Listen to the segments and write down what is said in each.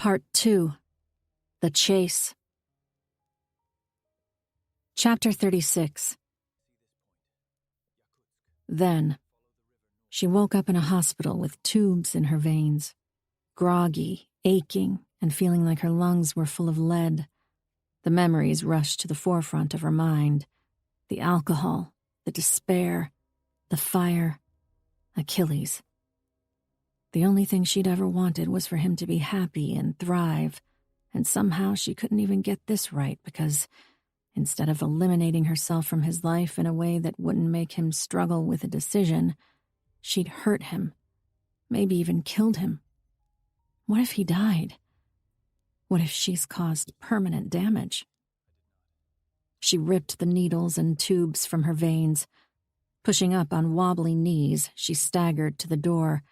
Part 2. The Chase. Chapter 36. Then, she woke up in a hospital with tubes in her veins, groggy, aching, and feeling like her lungs were full of lead. The memories rushed to the forefront of her mind. The alcohol, the despair, the fire, Achilles. The only thing she'd ever wanted was for him to be happy and thrive, and somehow she couldn't even get this right because, instead of eliminating herself from his life in a way that wouldn't make him struggle with a decision, she'd hurt him, maybe even killed him. What if he died? What if she's caused permanent damage? She ripped the needles and tubes from her veins. Pushing up on wobbly knees, she staggered to the door.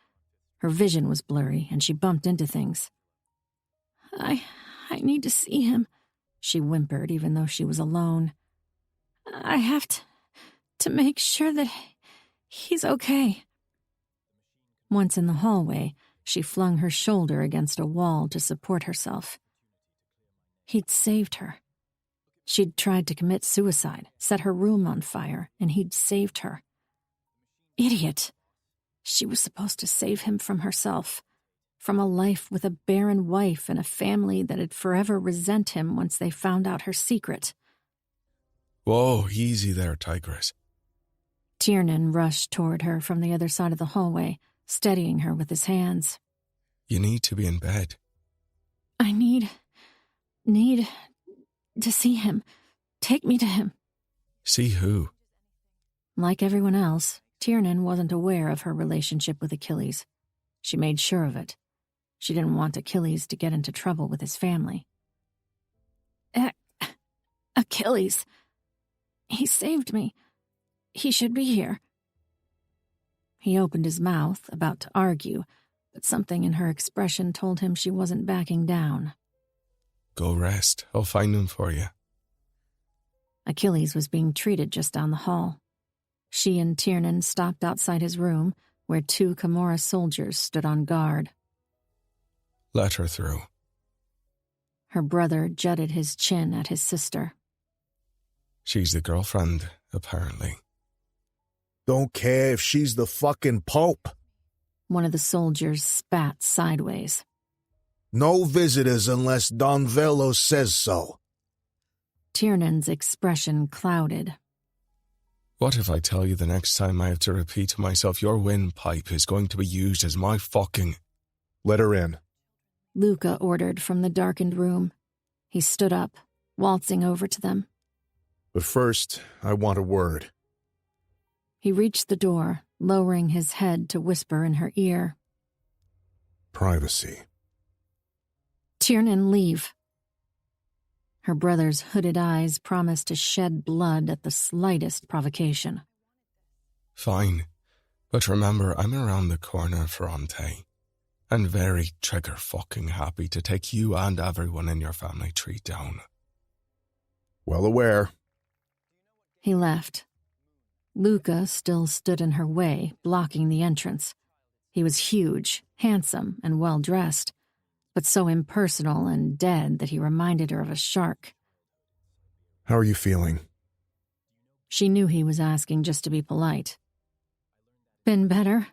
Her vision was blurry, and she bumped into things. I need to see him, she whimpered, even though she was alone. I have to make sure that he's okay. Once in the hallway, she flung her shoulder against a wall to support herself. He'd saved her. She'd tried to commit suicide, set her room on fire, and he'd saved her. Idiot! She was supposed to save him from herself, from a life with a barren wife and a family that'd forever resent him once they found out her secret. Whoa, easy there, Tigress. Tiernan rushed toward her from the other side of the hallway, steadying her with his hands. You need to be in bed. I need to see him. Take me to him. See who? Like everyone else, Tiernan wasn't aware of her relationship with Achilles. She made sure of it. She didn't want Achilles to get into trouble with his family. Achilles. He saved me. He should be here. He opened his mouth, about to argue, but something in her expression told him she wasn't backing down. Go rest. I'll find him for you. Achilles was being treated just down the hall. She and Tiernan stopped outside his room, where 2 Camorra soldiers stood on guard. Let her through. Her brother jutted his chin at his sister. She's the girlfriend, apparently. Don't care if she's the fucking Pope. One of the soldiers spat sideways. No visitors unless Don Velo says so. Tiernan's expression clouded. What if I tell you the next time I have to repeat to myself your windpipe is going to be used as my fucking... Let her in. Luca ordered from the darkened room. He stood up, waltzing over to them. But first, I want a word. He reached the door, lowering his head to whisper in her ear. Privacy. Tiernan, leave. Her brother's hooded eyes promised to shed blood at the slightest provocation. Fine. But remember, I'm around the corner for Ante. And very trigger-fucking happy to take you and everyone in your family tree down. Well aware. He left. Luca still stood in her way, blocking the entrance. He was huge, handsome, and well-dressed, but so impersonal and dead that he reminded her of a shark. How are you feeling? She knew he was asking just to be polite. Been better?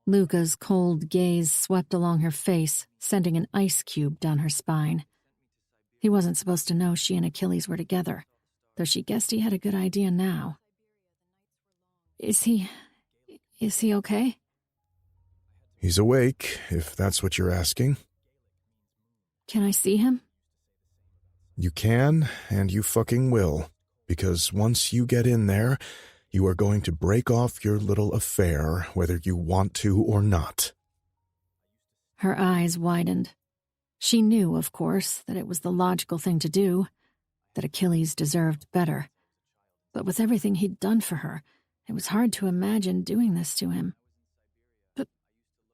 Luca's cold gaze swept along her face, sending an ice cube down her spine. He wasn't supposed to know she and Achilles were together, though she guessed he had a good idea now. Is he okay? He's awake, if that's what you're asking. Can I see him? You can, and you fucking will, because once you get in there, you are going to break off your little affair, whether you want to or not. Her eyes widened. She knew, of course, that it was the logical thing to do, that Achilles deserved better. But with everything he'd done for her, it was hard to imagine doing this to him.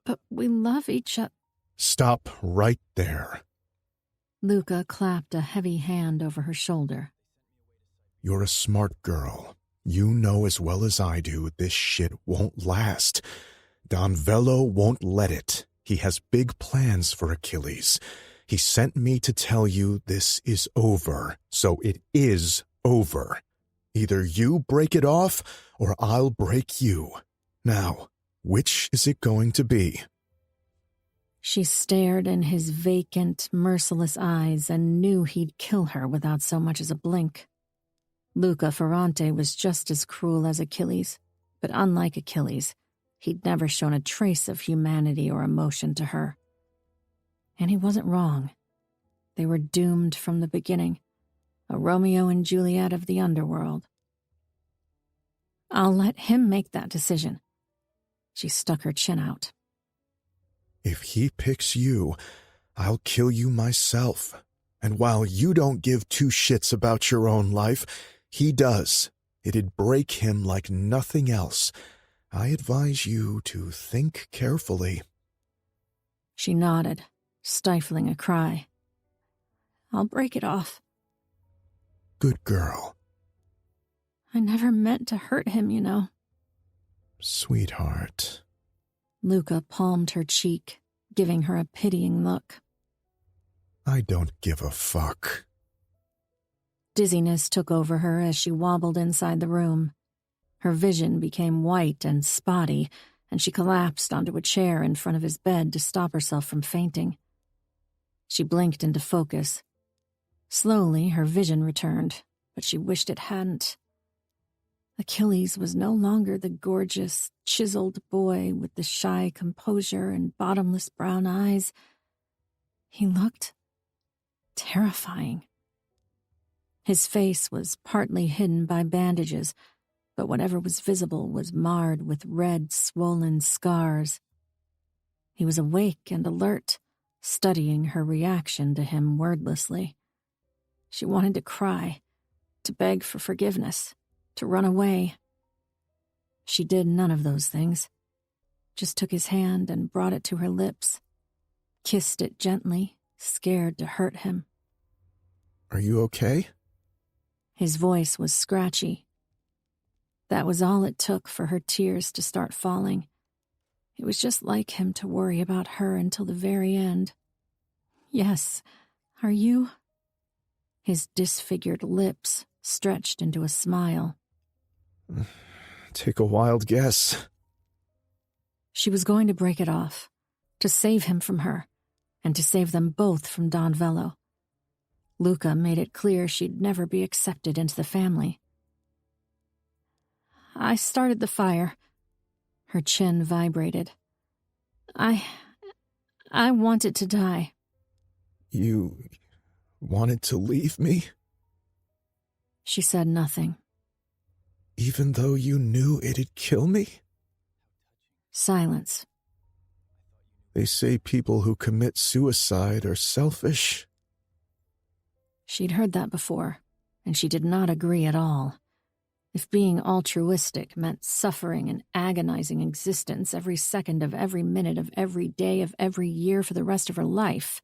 But we love each other. Stop right there. Luca clapped a heavy hand over her shoulder. You're a smart girl. You know as well as I do this shit won't last. Don Velo won't let it. He has big plans for Achilles. He sent me to tell you this is over, so it is over. Either you break it off, or I'll break you. Now, which is it going to be? She stared in his vacant, merciless eyes and knew he'd kill her without so much as a blink. Luca Ferrante was just as cruel as Achilles, but unlike Achilles, he'd never shown a trace of humanity or emotion to her. And he wasn't wrong. They were doomed from the beginning, a Romeo and Juliet of the underworld. I'll let him make that decision. She stuck her chin out. If he picks you, I'll kill you myself. And while you don't give two shits about your own life, he does. It'd break him like nothing else. I advise you to think carefully. She nodded, stifling a cry. I'll break it off. Good girl. I never meant to hurt him, you know. Sweetheart. Luca palmed her cheek, giving her a pitying look. I don't give a fuck. Dizziness took over her as she wobbled inside the room. Her vision became white and spotty, and she collapsed onto a chair in front of his bed to stop herself from fainting. She blinked into focus. Slowly, her vision returned, but she wished it hadn't. Achilles was no longer the gorgeous, chiseled boy with the shy composure and bottomless brown eyes. He looked terrifying. His face was partly hidden by bandages, but whatever was visible was marred with red, swollen scars. He was awake and alert, studying her reaction to him wordlessly. She wanted to cry, to beg for forgiveness, to run away. She did none of those things, just took his hand and brought it to her lips, kissed it gently, scared to hurt him. Are you okay? His voice was scratchy. That was all it took for her tears to start falling. It was just like him to worry about her until the very end. Yes, are you? His disfigured lips stretched into a smile. Take a wild guess. She was going to break it off, to save him from her, and to save them both from Don Velo. Luca made it clear she'd never be accepted into the family. I started the fire. Her chin vibrated. I wanted to die. You wanted to leave me? She said nothing. Even though you knew it'd kill me? Silence. They say people who commit suicide are selfish. She'd heard that before, and she did not agree at all. If being altruistic meant suffering an agonizing existence every second of every minute of every day of every year for the rest of her life,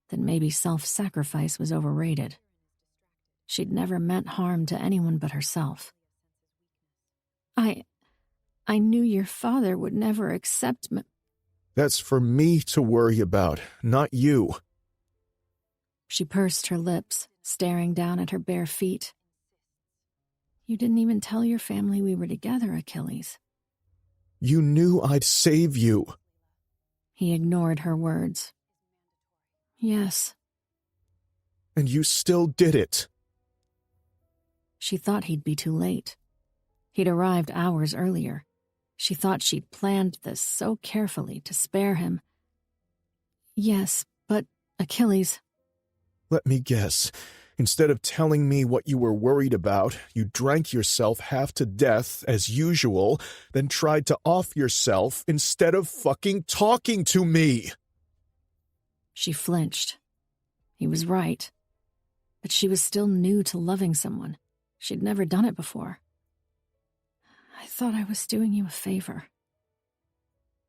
then maybe self-sacrifice was overrated. She'd never meant harm to anyone but herself. I knew your father would never accept me. That's for me to worry about, not you. She pursed her lips, staring down at her bare feet. You didn't even tell your family we were together, Achilles. You knew I'd save you. He ignored her words. Yes. And you still did it. She thought he'd be too late. He'd arrived hours earlier. She thought she'd planned this so carefully to spare him. Yes, but Achilles... Let me guess. Instead of telling me what you were worried about, you drank yourself half to death, as usual, then tried to off yourself instead of fucking talking to me. She flinched. He was right. But she was still new to loving someone. She'd never done it before. I thought I was doing you a favor.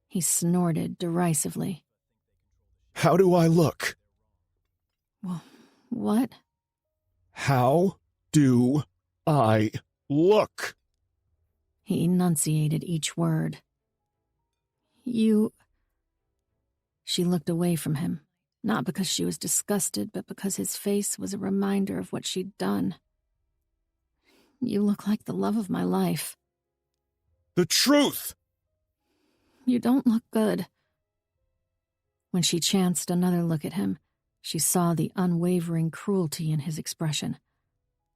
He snorted derisively. How do I look? Well, what? How do I look? He enunciated each word. You She looked away from him, not because she was disgusted, but because his face was a reminder of what she'd done. You look like the love of my life. The truth! You don't look good. When she chanced another look at him, she saw the unwavering cruelty in his expression,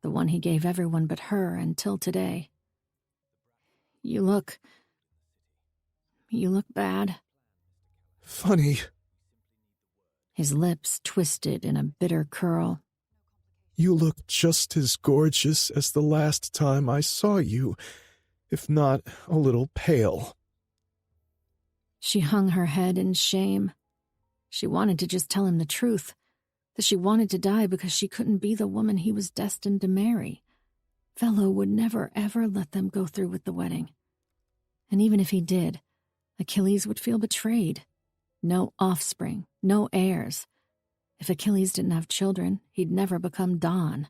the one he gave everyone but her until today. You look bad. Funny. His lips twisted in a bitter curl. You look just as gorgeous as the last time I saw you, if not a little pale. She hung her head in shame. She wanted to just tell him the truth, that she wanted to die because she couldn't be the woman he was destined to marry. Fellow would never, ever let them go through with the wedding. And even if he did, Achilles would feel betrayed. No offspring, no heirs. If Achilles didn't have children, he'd never become Don.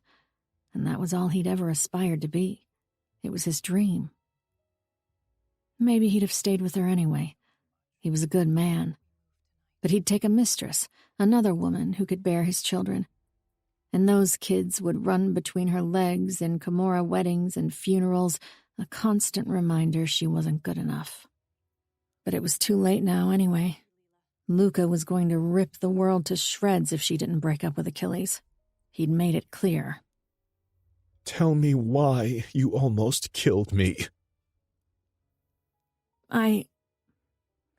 And that was all he'd ever aspired to be. It was his dream. Maybe he'd have stayed with her anyway. He was a good man. But he'd take a mistress, another woman who could bear his children. And those kids would run between her legs in Kimura weddings and funerals, a constant reminder she wasn't good enough. But it was too late now anyway. Luca was going to rip the world to shreds if she didn't break up with Achilles. He'd made it clear. Tell me why you almost killed me.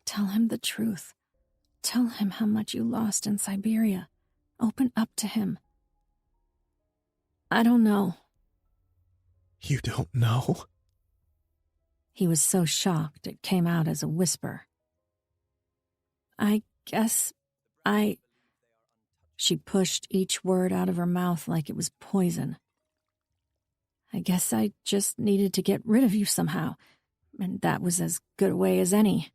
Tell him the truth. Tell him how much you lost in Siberia. Open up to him. I don't know. You don't know? He was so shocked it came out as a whisper. I guess She pushed each word out of her mouth like it was poison. I guess I just needed to get rid of you somehow, and that was as good a way as any.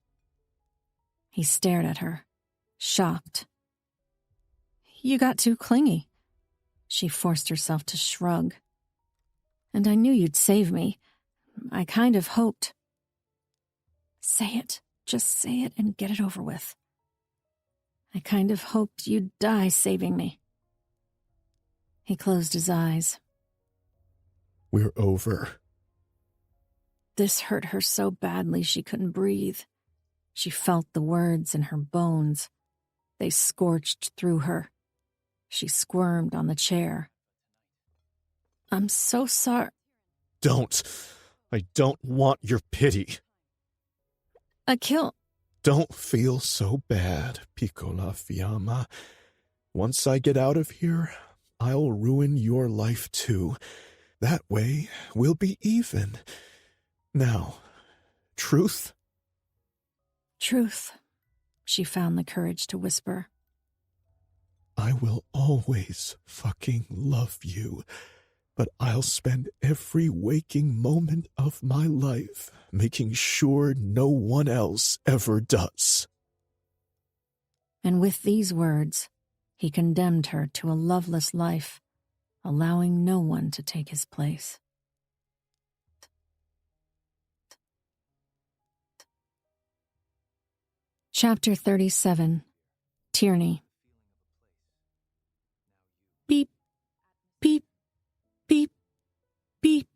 He stared at her, shocked. You got too clingy. She forced herself to shrug. And I knew you'd save me. I kind of hoped. Say it. Just say it and get it over with. I kind of hoped you'd die saving me. He closed his eyes. We're over. This hurt her so badly she couldn't breathe. She felt the words in her bones. They scorched through her. She squirmed on the chair. I'm so sorry. Don't. I don't want your pity. Don't feel so bad, Piccola Fiamma. Once I get out of here, I'll ruin your life too. That way, we'll be even. Now, truth? Truth, she found the courage to whisper. I will always fucking love you, but I'll spend every waking moment of my life making sure no one else ever does. And with these words, he condemned her to a loveless life, allowing no one to take his place. Chapter 37. Tierney. Beep, beep, beep, beep.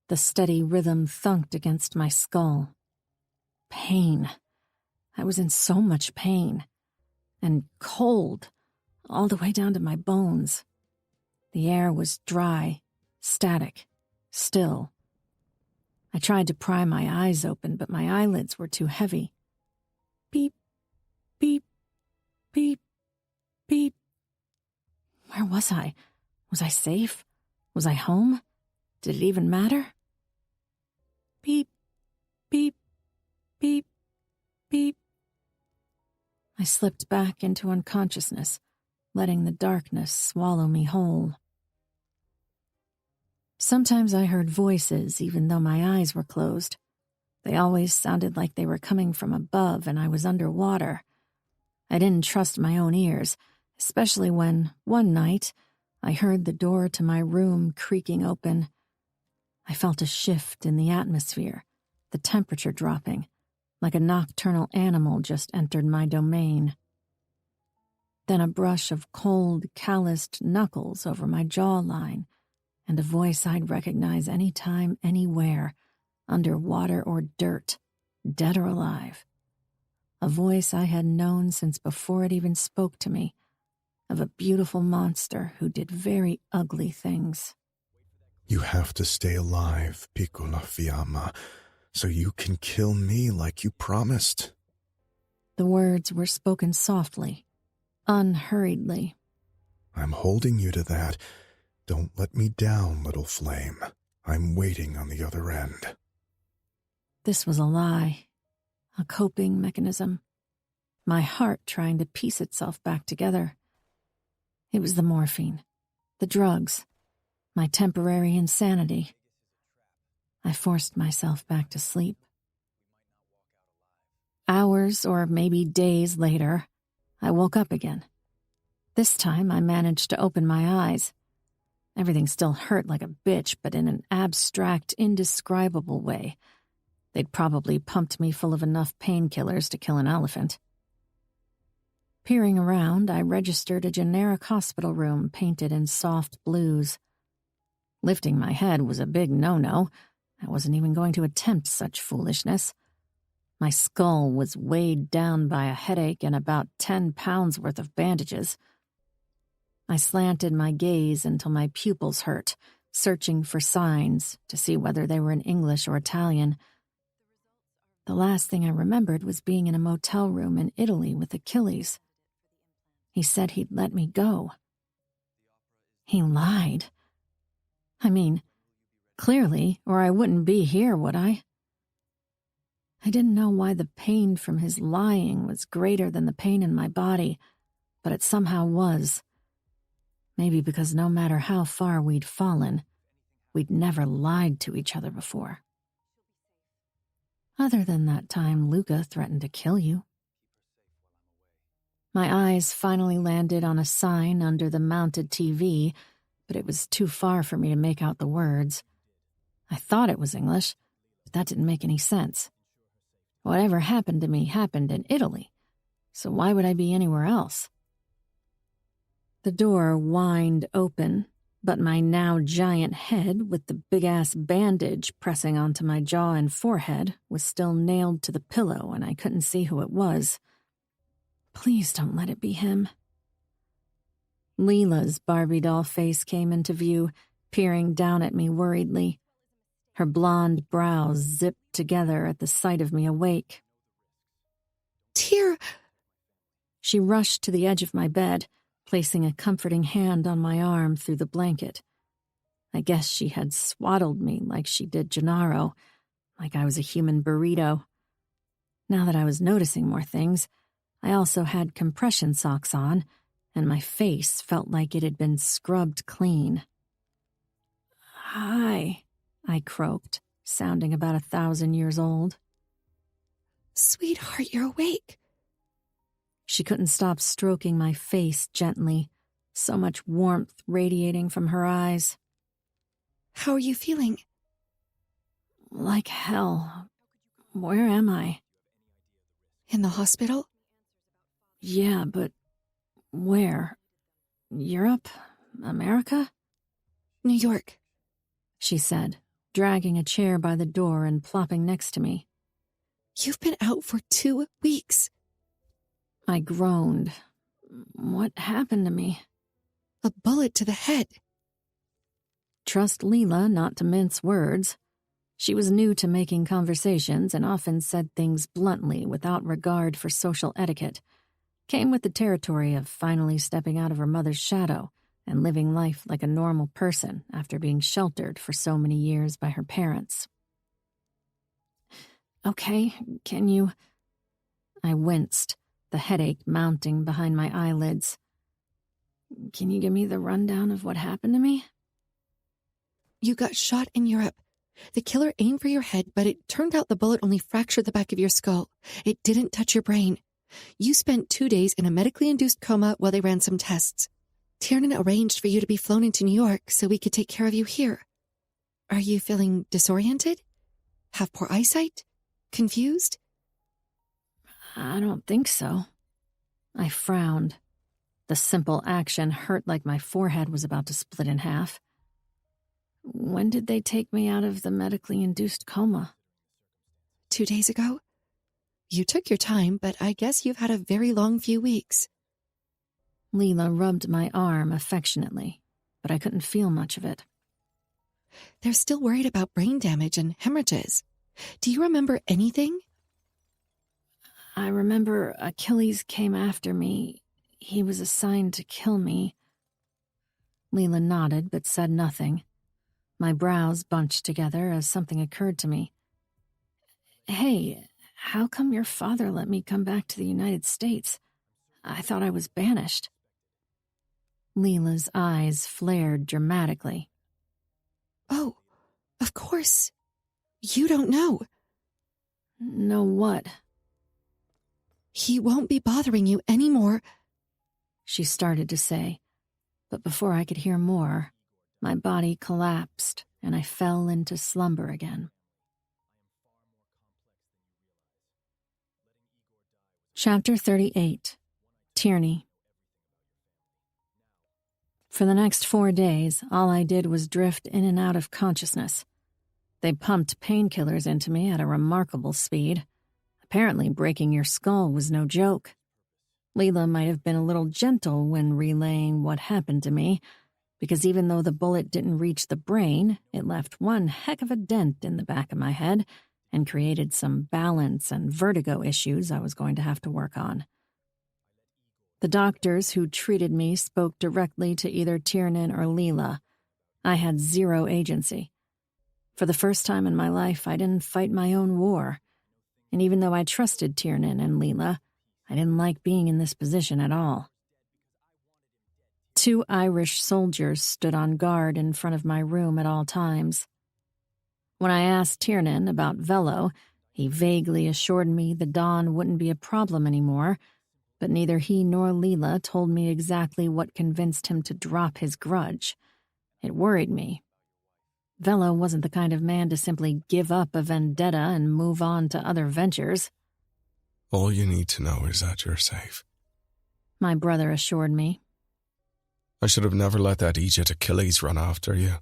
The steady rhythm thunked against my skull. Pain. I was in so much pain. And cold, all the way down to my bones. The air was dry, static, still. I tried to pry my eyes open, but my eyelids were too heavy. Beep, beep, beep, beep. Where was I? Was I safe? Was I home? Did it even matter? Beep, beep, beep, beep. I slipped back into unconsciousness, letting the darkness swallow me whole. Sometimes I heard voices even though my eyes were closed. They always sounded like they were coming from above and I was underwater. I didn't trust my own ears, especially when, one night, I heard the door to my room creaking open. I felt a shift in the atmosphere, the temperature dropping, like a nocturnal animal just entered my domain. Then a brush of cold, calloused knuckles over my jawline, and a voice I'd recognize any time, anywhere, under water or dirt, dead or alive. A voice I had known since before it even spoke to me, of a beautiful monster who did very ugly things. You have to stay alive, Piccola Fiamma, so you can kill me like you promised. The words were spoken softly, unhurriedly. I'm holding you to that. Don't let me down, little flame. I'm waiting on the other end. This was a lie, a coping mechanism. My heart trying to piece itself back together. It was the morphine, the drugs, my temporary insanity. I forced myself back to sleep. Hours or maybe days later, I woke up again. This time I managed to open my eyes. Everything still hurt like a bitch, but in an abstract, indescribable way. They'd probably pumped me full of enough painkillers to kill an elephant. Peering around, I registered a generic hospital room painted in soft blues. Lifting my head was a big no-no. I wasn't even going to attempt such foolishness. My skull was weighed down by a headache and about 10 pounds worth of bandages. I slanted my gaze until my pupils hurt, searching for signs to see whether they were in English or Italian. The last thing I remembered was being in a motel room in Italy with Achilles. He said he'd let me go. He lied. I mean, clearly, or I wouldn't be here, would I? I didn't know why the pain from his lying was greater than the pain in my body, but it somehow was. Maybe because no matter how far we'd fallen, we'd never lied to each other before. Other than that time Luca threatened to kill you. My eyes finally landed on a sign under the mounted TV, but it was too far for me to make out the words. I thought it was English, but that didn't make any sense. Whatever happened to me happened in Italy, so why would I be anywhere else? The door whined open, but my now giant head, with the big-ass bandage pressing onto my jaw and forehead, was still nailed to the pillow, and I couldn't see who it was. Please don't let it be him. Leela's Barbie doll face came into view, peering down at me worriedly. Her blonde brows zipped together at the sight of me awake. Dear! She rushed to the edge of my bed, placing a comforting hand on my arm through the blanket. I guess she had swaddled me like she did Gennaro, like I was a human burrito. Now that I was noticing more things, I also had compression socks on, and my face felt like it had been scrubbed clean. "Hi," I croaked, sounding about 1,000 years old. Sweetheart, you're awake. She couldn't stop stroking my face gently, so much warmth radiating from her eyes. How are you feeling? Like hell. Where am I? In the hospital? Yeah, but where? Europe? America? New York. She said, dragging a chair by the door and plopping next to me. You've been out for 2 weeks. I groaned. What happened to me? A bullet to the head. Trust Leela not to mince words. She was new to making conversations and often said things bluntly without regard for social etiquette. Came with the territory of finally stepping out of her mother's shadow and living life like a normal person after being sheltered for so many years by her parents. Okay, can you... I winced, the headache mounting behind my eyelids. Can you give me the rundown of what happened to me? You got shot in Europe. The killer aimed for your head, but it turned out the bullet only fractured the back of your skull. It didn't touch your brain. You spent 2 days in a medically induced coma while they ran some tests. Tiernan arranged for you to be flown into New York so we could take care of you here. Are you feeling disoriented? Have poor eyesight? Confused? I don't think so. I frowned. The simple action hurt like my forehead was about to split in half. When did they take me out of the medically induced coma? 2 days ago? You took your time, but I guess you've had a very long few weeks. Leela rubbed my arm affectionately, but I couldn't feel much of it. They're still worried about brain damage and hemorrhages. Do you remember anything? I remember Achilles came after me. He was assigned to kill me. Leela nodded but said nothing. My brows bunched together as something occurred to me. Hey, how come your father let me come back to the United States? I thought I was banished. Leela's eyes flared dramatically. Oh, of course. You don't know. Know what? He won't be bothering you anymore, she started to say, but before I could hear more, my body collapsed and I fell into slumber again. Chapter 38. Tierney. For the next 4 days, all I did was drift in and out of consciousness. They pumped painkillers into me at a remarkable speed. Apparently, breaking your skull was no joke. Leela might have been a little gentle when relaying what happened to me, because even though the bullet didn't reach the brain, it left one heck of a dent in the back of my head and created some balance and vertigo issues I was going to have to work on. The doctors who treated me spoke directly to either Tiernan or Leela. I had zero agency. For the first time in my life, I didn't fight my own war. And even though I trusted Tiernan and Leela, I didn't like being in this position at all. 2 Irish soldiers stood on guard in front of my room at all times. When I asked Tiernan about Velo, he vaguely assured me the Dawn wouldn't be a problem anymore, but neither he nor Leela told me exactly what convinced him to drop his grudge. It worried me. Velo wasn't the kind of man to simply give up a vendetta and move on to other ventures. All you need to know is that you're safe. My brother assured me. I should have never let that idiot Achilles run after you.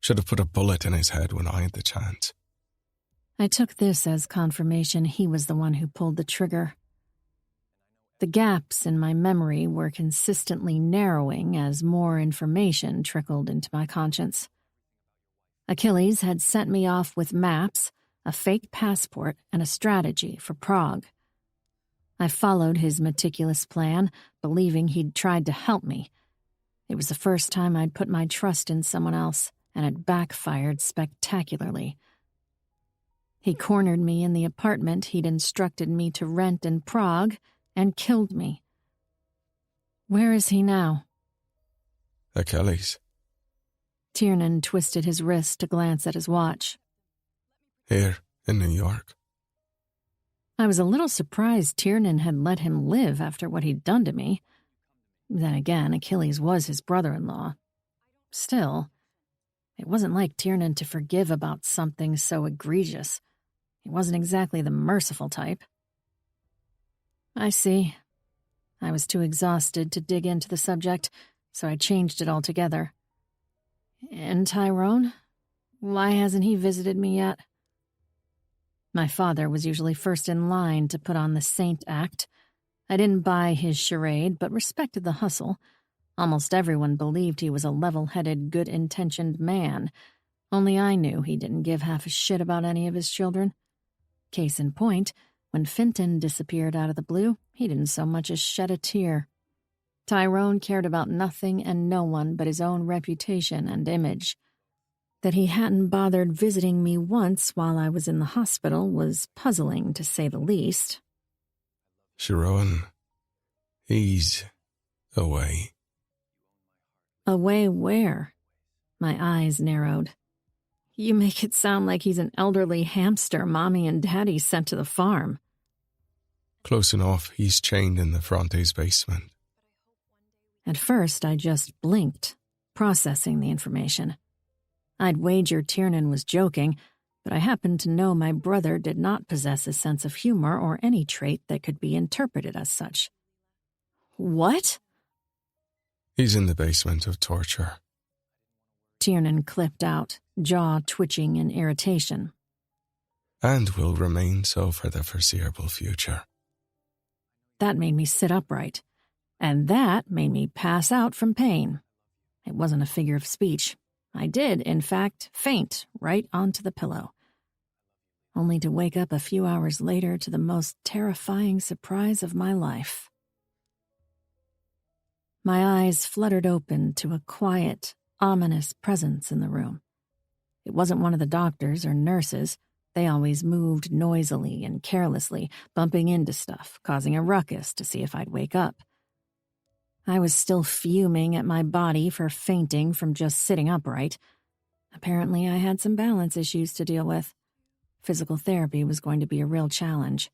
Should have put a bullet in his head when I had the chance. I took this as confirmation he was the one who pulled the trigger. The gaps in my memory were consistently narrowing as more information trickled into my conscience. Achilles had sent me off with maps, a fake passport, and a strategy for Prague. I followed his meticulous plan, believing he'd tried to help me. It was the first time I'd put my trust in someone else, and it backfired spectacularly. He cornered me in the apartment he'd instructed me to rent in Prague and killed me. Where is he now? Achilles. Tiernan twisted his wrist to glance at his watch. Here, in New York. I was a little surprised Tiernan had let him live after what he'd done to me. Then again, Achilles was his brother-in-law. Still, it wasn't like Tiernan to forgive about something so egregious. He wasn't exactly the merciful type. I see. I was too exhausted to dig into the subject, so I changed it altogether. And Tyrone? Why hasn't he visited me yet? My father was usually first in line to put on the saint act. I didn't buy his charade, but respected the hustle. Almost everyone believed he was a level-headed, good-intentioned man. Only I knew he didn't give half a shit about any of his children. Case in point, when Finton disappeared out of the blue, he didn't so much as shed a tear. Tyrone cared about nothing and no one but his own reputation and image. That he hadn't bothered visiting me once while I was in the hospital was puzzling, to say the least. Sharon, he's away. Away where? My eyes narrowed. You make it sound like he's an elderly hamster Mommy and Daddy sent to the farm. Close enough, he's chained in the Fronte's basement. At first, I just blinked, processing the information. I'd wager Tiernan was joking, but I happened to know my brother did not possess a sense of humor or any trait that could be interpreted as such. What? He's in the basement of torture. Tiernan clipped out, jaw twitching in irritation. And will remain so for the foreseeable future. That made me sit upright, and that made me pass out from pain. It wasn't a figure of speech. I did, in fact, faint right onto the pillow, only to wake up a few hours later to the most terrifying surprise of my life. My eyes fluttered open to a quiet, ominous presence in the room. It wasn't one of the doctors or nurses. They always moved noisily and carelessly, bumping into stuff, causing a ruckus to see if I'd wake up. I was still fuming at my body for fainting from just sitting upright. Apparently, I had some balance issues to deal with. Physical therapy was going to be a real challenge.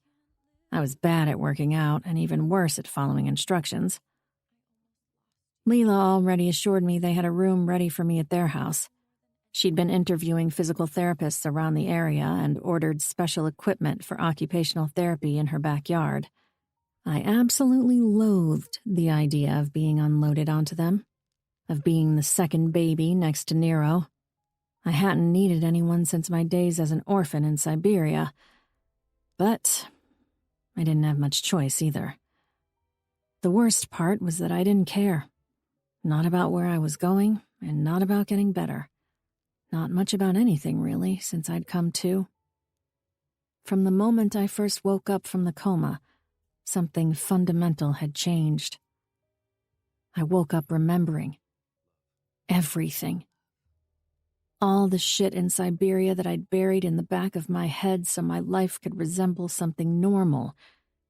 I was bad at working out and even worse at following instructions. Leela already assured me they had a room ready for me at their house. She'd been interviewing physical therapists around the area and ordered special equipment for occupational therapy in her backyard. I absolutely loathed the idea of being unloaded onto them, of being the second baby next to Nero. I hadn't needed anyone since my days as an orphan in Siberia, but I didn't have much choice either. The worst part was that I didn't care. Not about where I was going, and not about getting better. Not much about anything, really, since I'd come to. From the moment I first woke up from the coma, something fundamental had changed. I woke up remembering everything. All the shit in Siberia that I'd buried in the back of my head so my life could resemble something normal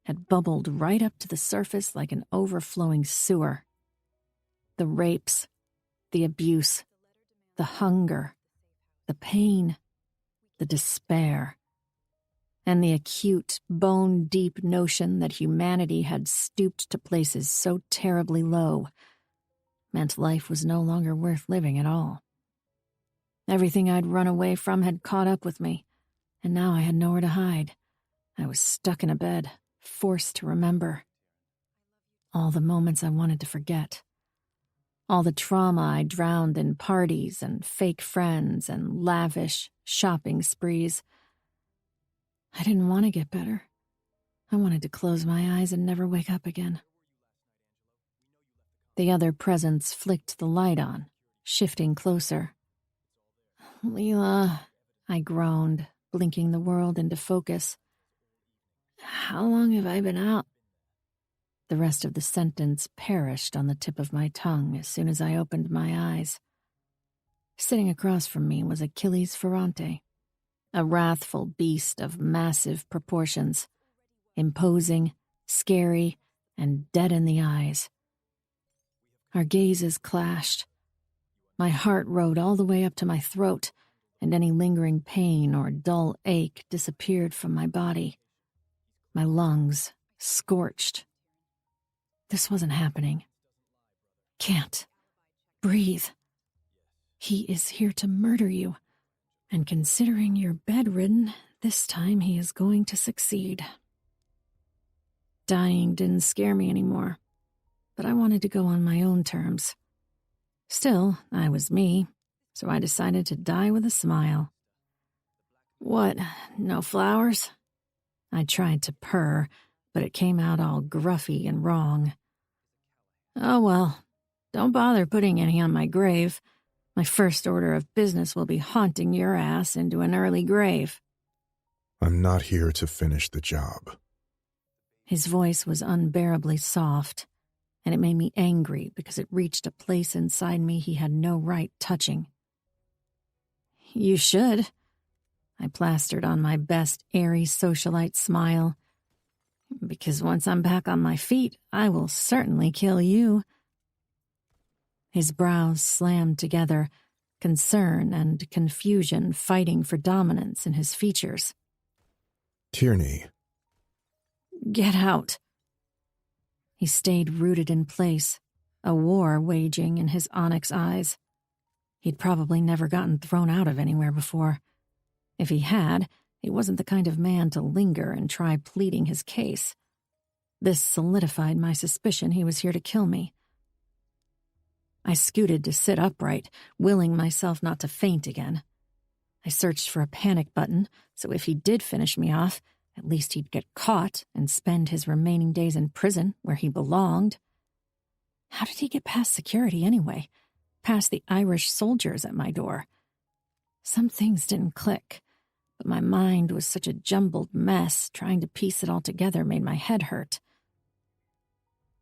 had bubbled right up to the surface like an overflowing sewer. The rapes, the abuse, the hunger, the pain, the despair, and the acute, bone-deep notion that humanity had stooped to places so terribly low meant life was no longer worth living at all. Everything I'd run away from had caught up with me, and now I had nowhere to hide. I was stuck in a bed, forced to remember. All the moments I wanted to forget. All the trauma I drowned in parties and fake friends and lavish shopping sprees. I didn't want to get better. I wanted to close my eyes and never wake up again. The other presence flicked the light on, shifting closer. Leela, I groaned, blinking the world into focus. How long have I been out? The rest of the sentence perished on the tip of my tongue as soon as I opened my eyes. Sitting across from me was Achilles Ferrante, a wrathful beast of massive proportions, imposing, scary, and dead in the eyes. Our gazes clashed. My heart rode all the way up to my throat, and any lingering pain or dull ache disappeared from my body. My lungs scorched. This wasn't happening. Can't breathe. He is here to murder you, and considering you're bedridden, this time he is going to succeed. Dying didn't scare me anymore, but I wanted to go on my own terms. Still, I was me, so I decided to die with a smile. What, no flowers? I tried to purr, but it came out all gruffy and wrong. Oh well, don't bother putting any on my grave. My first order of business will be haunting your ass into an early grave. I'm not here to finish the job. His voice was unbearably soft, and it made me angry because it reached a place inside me he had no right touching. You should. I plastered on my best airy socialite smile. Because once I'm back on my feet, I will certainly kill you. His brows slammed together, concern and confusion fighting for dominance in his features. Tierney. Get out. He stayed rooted in place, a war waging in his onyx eyes. He'd probably never gotten thrown out of anywhere before. If he had, he wasn't the kind of man to linger and try pleading his case. This solidified my suspicion he was here to kill me. I scooted to sit upright, willing myself not to faint again. I searched for a panic button, so if he did finish me off, at least he'd get caught and spend his remaining days in prison where he belonged. How did he get past security anyway? Past the Irish soldiers at my door? Some things didn't click, but my mind was such a jumbled mess, trying to piece it all together made my head hurt.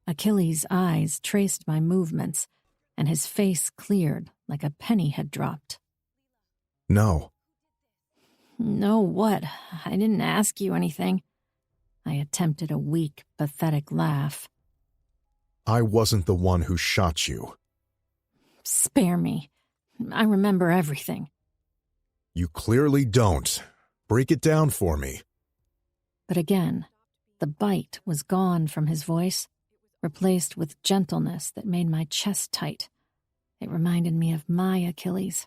Achilles' eyes traced my movements, and his face cleared like a penny had dropped. No. No what? I didn't ask you anything. I attempted a weak, pathetic laugh. I wasn't the one who shot you. Spare me. I remember everything. You clearly don't. Break it down for me. But again, the bite was gone from his voice, replaced with gentleness that made my chest tight. It reminded me of my Achilles,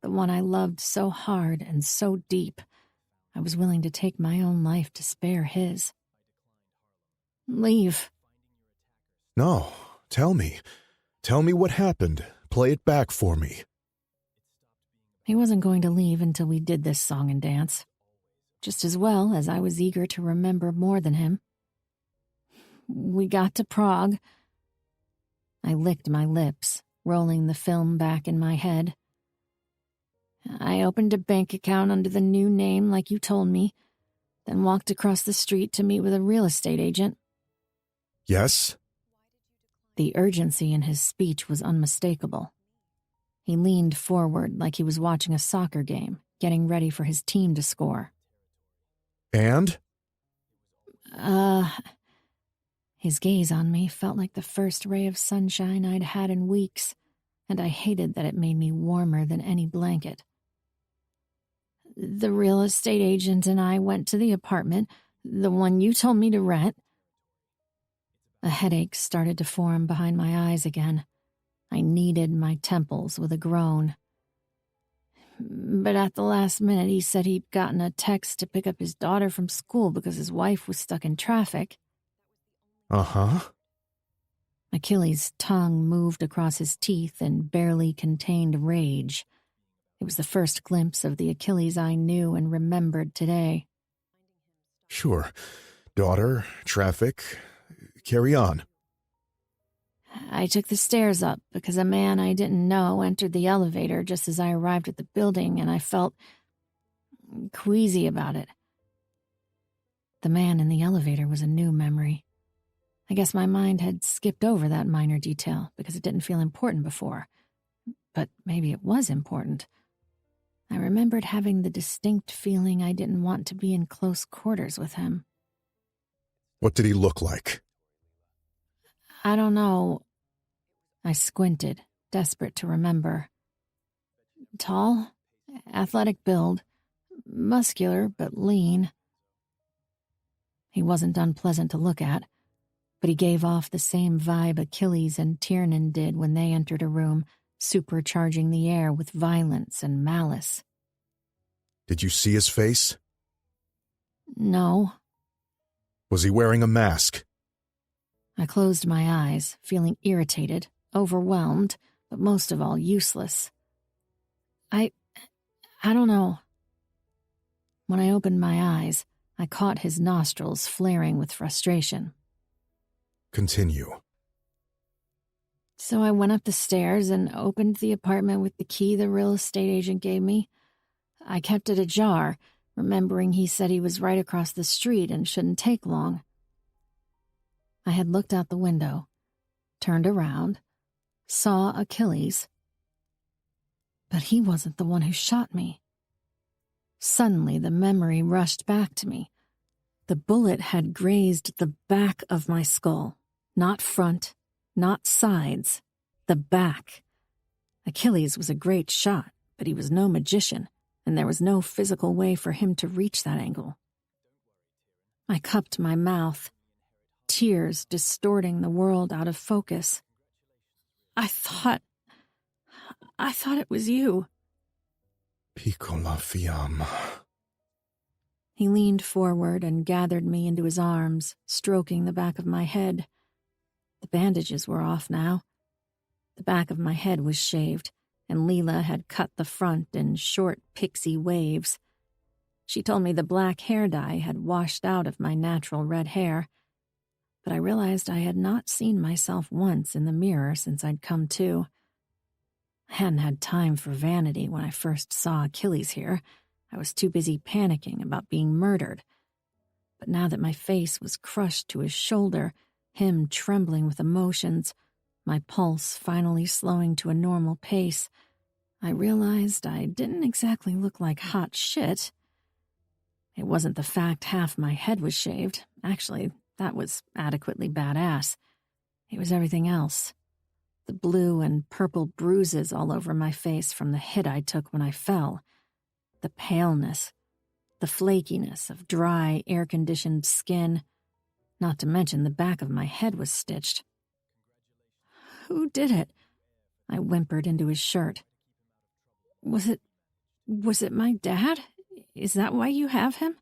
the one I loved so hard and so deep, I was willing to take my own life to spare his. Leave. No, tell me. Tell me what happened. Play it back for me. He wasn't going to leave until we did this song and dance, just as well as I was eager to remember more than him. We got to Prague. I licked my lips, rolling the film back in my head. I opened a bank account under the new name like you told me, then walked across the street to meet with a real estate agent. Yes? The urgency in his speech was unmistakable. He leaned forward like he was watching a soccer game, getting ready for his team to score. And? His gaze on me felt like the first ray of sunshine I'd had in weeks, and I hated that it made me warmer than any blanket. The real estate agent and I went to the apartment, the one you told me to rent. A headache started to form behind my eyes again. I kneaded my temples with a groan. But at the last minute, he said he'd gotten a text to pick up his daughter from school because his wife was stuck in traffic. Uh-huh. Achilles' tongue moved across his teeth in barely contained rage. It was the first glimpse of the Achilles I knew and remembered today. Sure. Daughter, traffic. Carry on. I took the stairs up because a man I didn't know entered the elevator just as I arrived at the building, and I felt queasy about it. The man in the elevator was a new memory. I guess my mind had skipped over that minor detail because it didn't feel important before. But maybe it was important. I remembered having the distinct feeling I didn't want to be in close quarters with him. What did he look like? I don't know. I squinted, desperate to remember. Tall, athletic build, muscular but lean. He wasn't unpleasant to look at, but he gave off the same vibe Achilles and Tiernan did when they entered a room, supercharging the air with violence and malice. Did you see his face? No. Was he wearing a mask? I closed my eyes, feeling irritated, overwhelmed, but most of all useless. I don't know. When I opened my eyes, I caught his nostrils flaring with frustration. Continue. So I went up the stairs and opened the apartment with the key the real estate agent gave me. I kept it ajar, remembering he said he was right across the street and shouldn't take long. I had looked out the window, turned around, saw Achilles. But he wasn't the one who shot me. Suddenly, the memory rushed back to me. The bullet had grazed the back of my skull, not front, not sides, the back. Achilles was a great shot, but he was no magician, and there was no physical way for him to reach that angle. I cupped my mouth, tears distorting the world out of focus. I thought it was you. Piccola fiamma. He leaned forward and gathered me into his arms, stroking the back of my head. The bandages were off now. The back of my head was shaved, and Leela had cut the front in short pixie waves. She told me the black hair dye had washed out of my natural red hair, but I realized I had not seen myself once in the mirror since I'd come to. I hadn't had time for vanity when I first saw Achilles here. I was too busy panicking about being murdered. But now that my face was crushed to his shoulder, him trembling with emotions, my pulse finally slowing to a normal pace, I realized I didn't exactly look like hot shit. It wasn't the fact half my head was shaved. Actually, that was adequately badass. It was everything else. The blue and purple bruises all over my face from the hit I took when I fell. The paleness, the flakiness of dry, air-conditioned skin, not to mention the back of my head was stitched. "Who did it?" I whimpered into his shirt. Was it my dad? Is that why you have him?"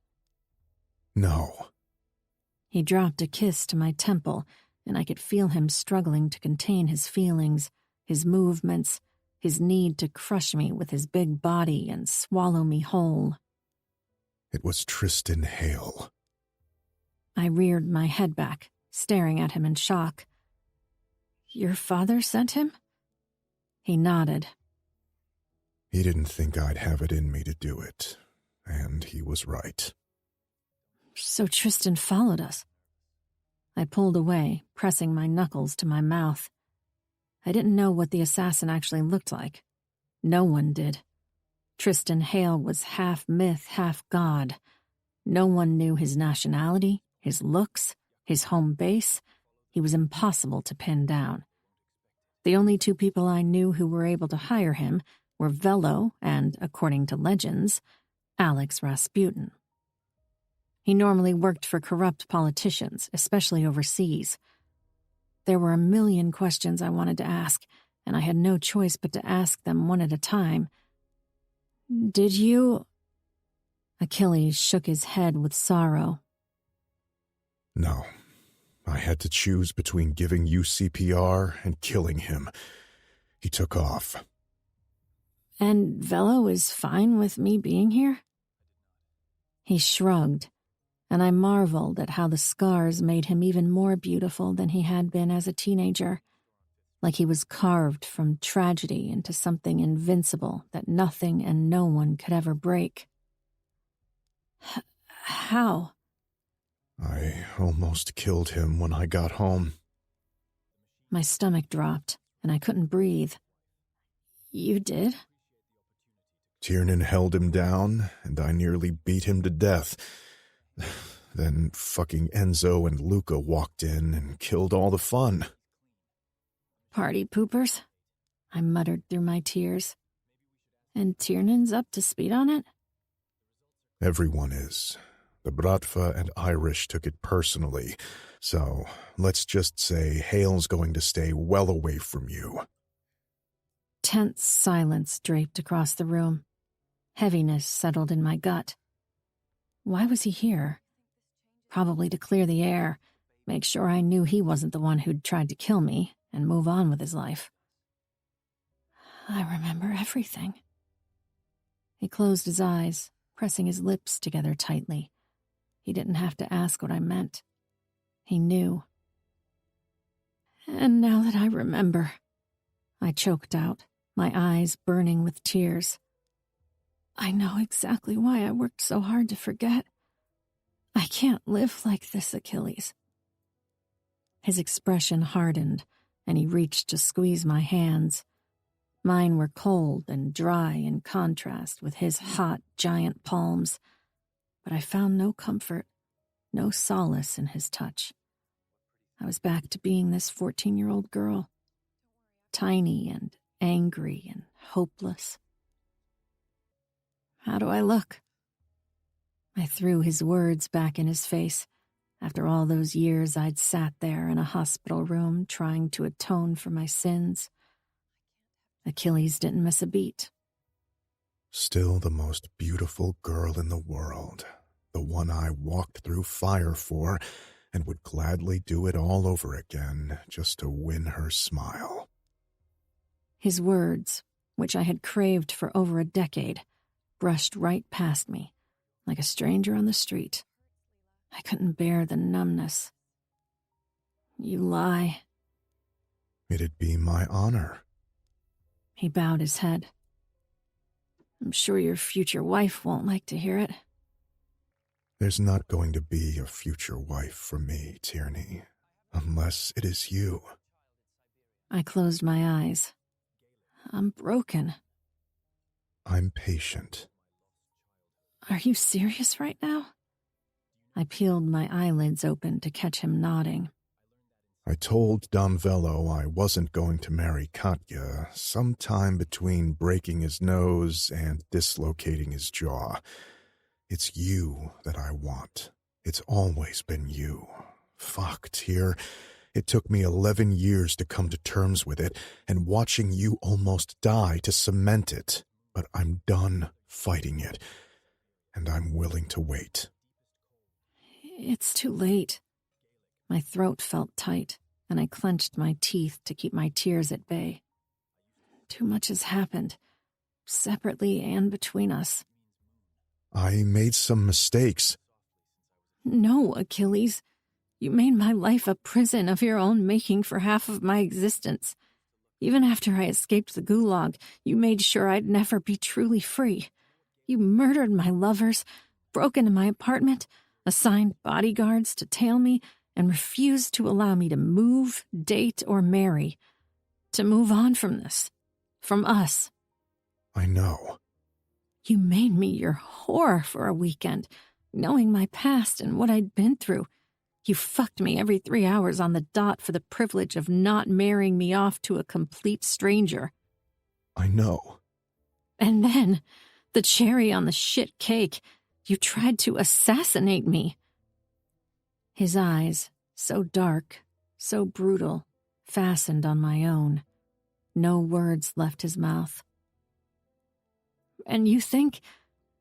No. He dropped a kiss to my temple, and I could feel him struggling to contain his feelings, his movements, his need to crush me with his big body and swallow me whole. It was Tristan Hale. I reared my head back, staring at him in shock. "Your father sent him?" He nodded. He didn't think I'd have it in me to do it, and he was right. "So Tristan followed us." I pulled away, pressing my knuckles to my mouth. I didn't know what the assassin actually looked like. No one did. Tristan Hale was half myth, half god. No one knew his nationality, his looks, his home base. He was impossible to pin down. The only two people I knew who were able to hire him were Velo and, according to legends, Alex Rasputin. He normally worked for corrupt politicians, especially overseas. There were a million questions I wanted to ask, and I had no choice but to ask them one at a time. "Did you—" Achilles shook his head with sorrow. No. I had to choose between giving you CPR and killing him. He took off. "And Velo is fine with me being here?" He shrugged, and I marveled at how the scars made him even more beautiful than he had been as a teenager, like he was carved from tragedy into something invincible that nothing and no one could ever break. "How?" I almost killed him when I got home. My stomach dropped, and I couldn't breathe. "You did?" Tiernan held him down, and I nearly beat him to death. Then fucking Enzo and Luca walked in and killed all the fun. "Party poopers," I muttered through my tears. "And Tiernan's up to speed on it?" Everyone is. The Bratva and Irish took it personally, so let's just say Hale's going to stay well away from you. Tense silence draped across the room. Heaviness settled in my gut. Why was he here? Probably to clear the air, make sure I knew he wasn't the one who'd tried to kill me, and move on with his life. "I remember everything." He closed his eyes, pressing his lips together tightly. He didn't have to ask what I meant. He knew. "And now that I remember," I choked out, my eyes burning with tears, "I know exactly why I worked so hard to forget. I can't live like this, Achilles." His expression hardened, and he reached to squeeze my hands. Mine were cold and dry in contrast with his hot, giant palms, but I found no comfort, no solace in his touch. I was back to being this 14-year-old girl, tiny and angry and hopeless. "How do I look?" I threw his words back in his face. After all those years I'd sat there in a hospital room trying to atone for my sins. Achilles didn't miss a beat. Still the most beautiful girl in the world, the one I walked through fire for and would gladly do it all over again just to win her smile. His words, which I had craved for over a decade, brushed right past me, like a stranger on the street. I couldn't bear the numbness. You lie. It'd be my honor. He bowed his head. I'm sure your future wife won't like to hear it. There's not going to be a future wife for me, Tierney, unless it is you. I closed my eyes. I'm broken. I'm patient. Are you serious right now? I peeled my eyelids open to catch him nodding. I told Don Velo I wasn't going to marry Katya sometime between breaking his nose and dislocating his jaw. It's you that I want. It's always been you. Fuck, Tyr. It took me 11 years to come to terms with it, and watching you almost die to cement it. But I'm done fighting it, and I'm willing to wait. It's too late. My throat felt tight, and I clenched my teeth to keep my tears at bay. Too much has happened, separately and between us. I made some mistakes. No, Achilles. You made my life a prison of your own making for half of my existence. Even after I escaped the gulag, you made sure I'd never be truly free. You murdered my lovers, broke into my apartment, assigned bodyguards to tail me, and refused to allow me to move, date, or marry. To move on from this. From us. I know. You made me your whore for a weekend, knowing my past and what I'd been through. You fucked me every 3 hours on the dot for the privilege of not marrying me off to a complete stranger. I know. And then, the cherry on the shit cake, you tried to assassinate me. His eyes, so dark, so brutal, fastened on my own. No words left his mouth. And you think,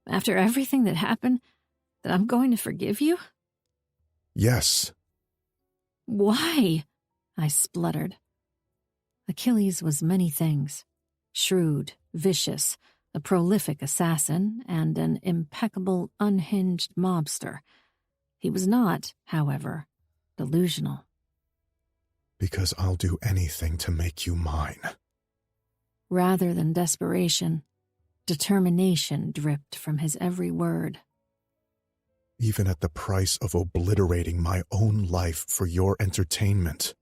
after everything that happened, that I'm going to forgive you? Yes. Why? I spluttered. Achilles was many things. Shrewd, vicious, a prolific assassin, and an impeccable, unhinged mobster. He was not, however, delusional. Because I'll do anything to make you mine. Rather than desperation, determination dripped from his every word. Even at the price of obliterating my own life for your entertainment.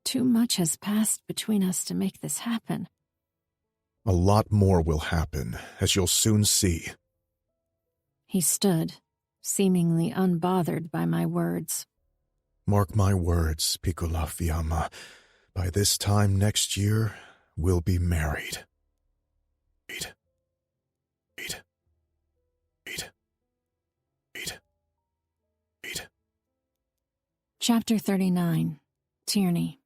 Too much has passed between us to make this happen. A lot more will happen, as you'll soon see. He stood, seemingly unbothered by my words. Mark my words, Piccola Fiamma. By this time next year, we'll be married. Eat. Chapter 39. Tierney.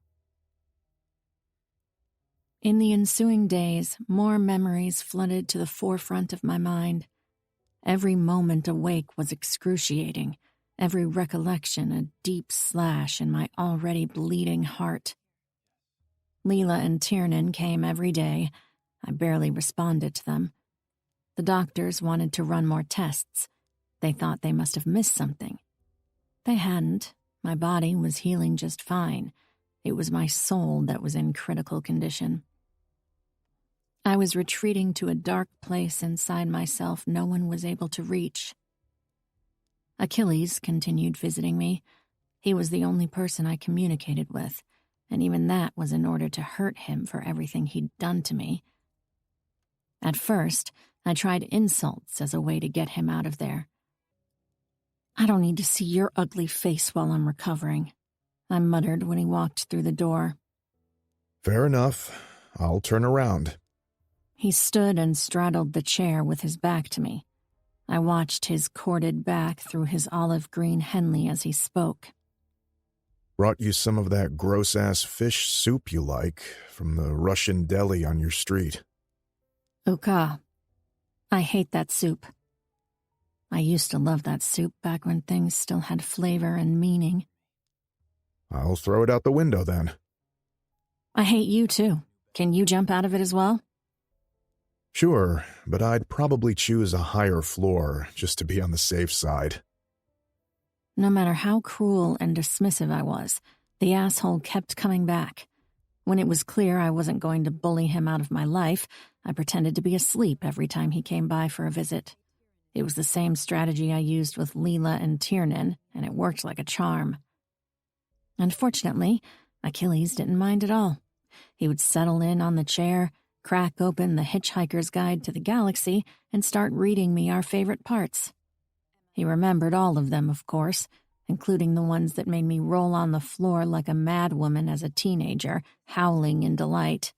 In the ensuing days, more memories flooded to the forefront of my mind. Every moment awake was excruciating, every recollection a deep slash in my already bleeding heart. Leela and Tiernan came every day. I barely responded to them. The doctors wanted to run more tests. They thought they must have missed something. They hadn't. My body was healing just fine. It was my soul that was in critical condition. I was retreating to a dark place inside myself no one was able to reach. Achilles continued visiting me. He was the only person I communicated with, and even that was in order to hurt him for everything he'd done to me. At first, I tried insults as a way to get him out of there. I don't need to see your ugly face while I'm recovering, I muttered when he walked through the door. Fair enough. I'll turn around. He stood and straddled the chair with his back to me. I watched his corded back through his olive-green Henley as he spoke. Brought you some of that gross-ass fish soup you like from the Russian deli on your street. Uka. I hate that soup. I used to love that soup back when things still had flavor and meaning. I'll throw it out the window then. I hate you too. Can you jump out of it as well? Sure, but I'd probably choose a higher floor just to be on the safe side. No matter how cruel and dismissive I was, the asshole kept coming back. When it was clear I wasn't going to bully him out of my life, I pretended to be asleep every time he came by for a visit. It was the same strategy I used with Leela and Tiernan, and it worked like a charm. Unfortunately, Achilles didn't mind at all. He would settle in on the chair, crack open The Hitchhiker's Guide to the Galaxy, and start reading me our favorite parts. He remembered all of them, of course, including the ones that made me roll on the floor like a madwoman as a teenager, howling in delight.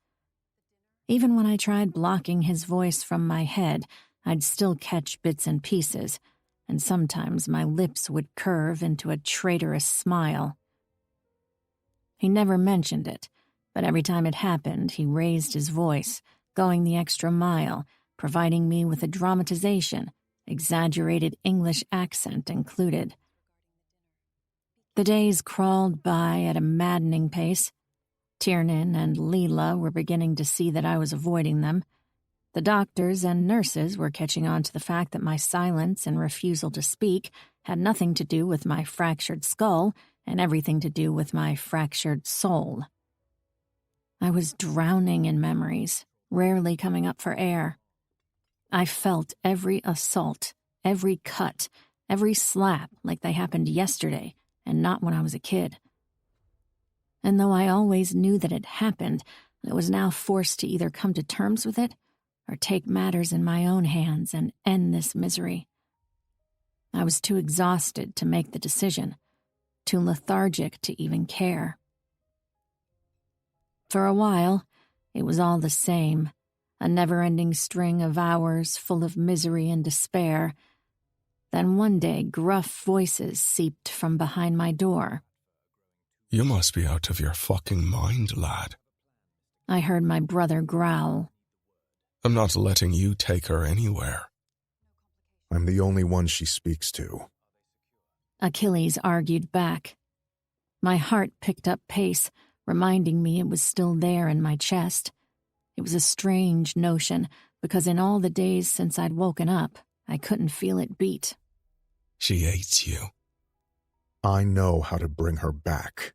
Even when I tried blocking his voice from my head, I'd still catch bits and pieces, and sometimes my lips would curve into a traitorous smile. He never mentioned it, but every time it happened, he raised his voice, going the extra mile, providing me with a dramatization, exaggerated English accent included. The days crawled by at a maddening pace. Tiernan and Leela were beginning to see that I was avoiding them. The doctors and nurses were catching on to the fact that my silence and refusal to speak had nothing to do with my fractured skull and everything to do with my fractured soul. I was drowning in memories, rarely coming up for air. I felt every assault, every cut, every slap like they happened yesterday and not when I was a kid. And though I always knew that it happened, I was now forced to either come to terms with it or take matters in my own hands and end this misery. I was too exhausted to make the decision, too lethargic to even care. For a while, it was all the same, a never-ending string of hours full of misery and despair. Then one day, gruff voices seeped from behind my door. You must be out of your fucking mind, lad. I heard my brother growl. I'm not letting you take her anywhere. I'm the only one she speaks to. Achilles argued back. My heart picked up pace, reminding me it was still there in my chest. It was a strange notion, because in all the days since I'd woken up, I couldn't feel it beat. She hates you. I know how to bring her back.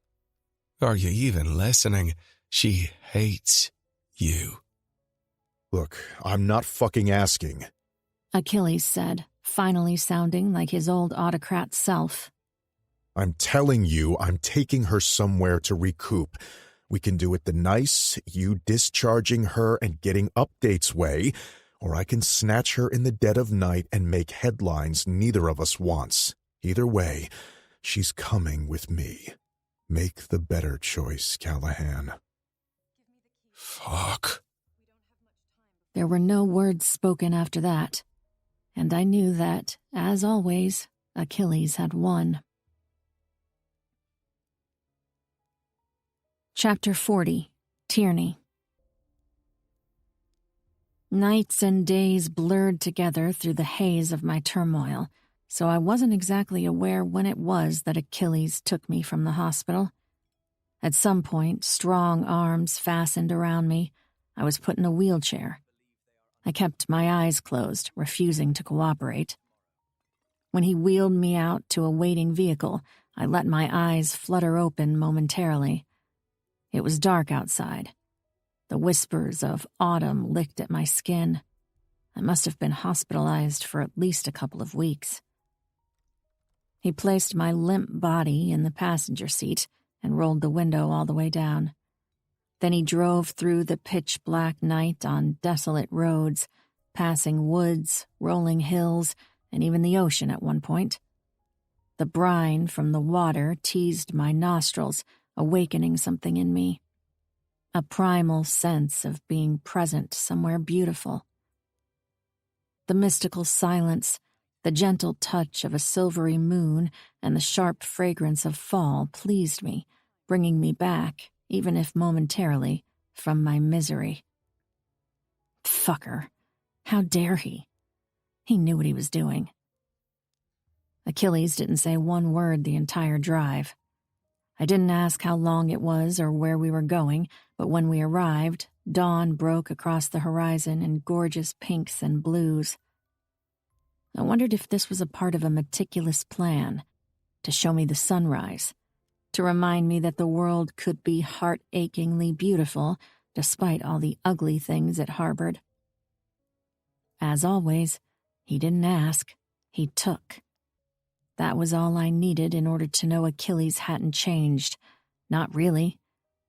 Are you even listening? She hates you. Look, I'm not fucking asking. Achilles said, finally sounding like his old autocrat self. I'm telling you, I'm taking her somewhere to recoup. We can do it the nice, you discharging her and getting updates way, or I can snatch her in the dead of night and make headlines neither of us wants. Either way, she's coming with me. Make the better choice, Callahan. Fuck. There were no words spoken after that, and I knew that, as always, Achilles had won. Chapter 40, Tierney. Nights and days blurred together through the haze of my turmoil, so I wasn't exactly aware when it was that Achilles took me from the hospital. At some point, strong arms fastened around me. I was put in a wheelchair. I kept my eyes closed, refusing to cooperate. When he wheeled me out to a waiting vehicle, I let my eyes flutter open momentarily. It was dark outside. The whispers of autumn licked at my skin. I must have been hospitalized for at least a couple of weeks. He placed my limp body in the passenger seat and rolled the window all the way down. Then he drove through the pitch-black night on desolate roads, passing woods, rolling hills, and even the ocean at one point. The brine from the water teased my nostrils, awakening something in me. A primal sense of being present somewhere beautiful. The mystical silence, the gentle touch of a silvery moon, and the sharp fragrance of fall pleased me, bringing me back, even if momentarily, from my misery. Fucker. How dare he? He knew what he was doing. Achilles didn't say one word the entire drive. I didn't ask how long it was or where we were going, but when we arrived, dawn broke across the horizon in gorgeous pinks and blues. I wondered if this was a part of a meticulous plan, to show me the sunrise, to remind me that the world could be heart-achingly beautiful despite all the ugly things it harbored. As always, he didn't ask, he took. That was all I needed in order to know Achilles hadn't changed. Not really.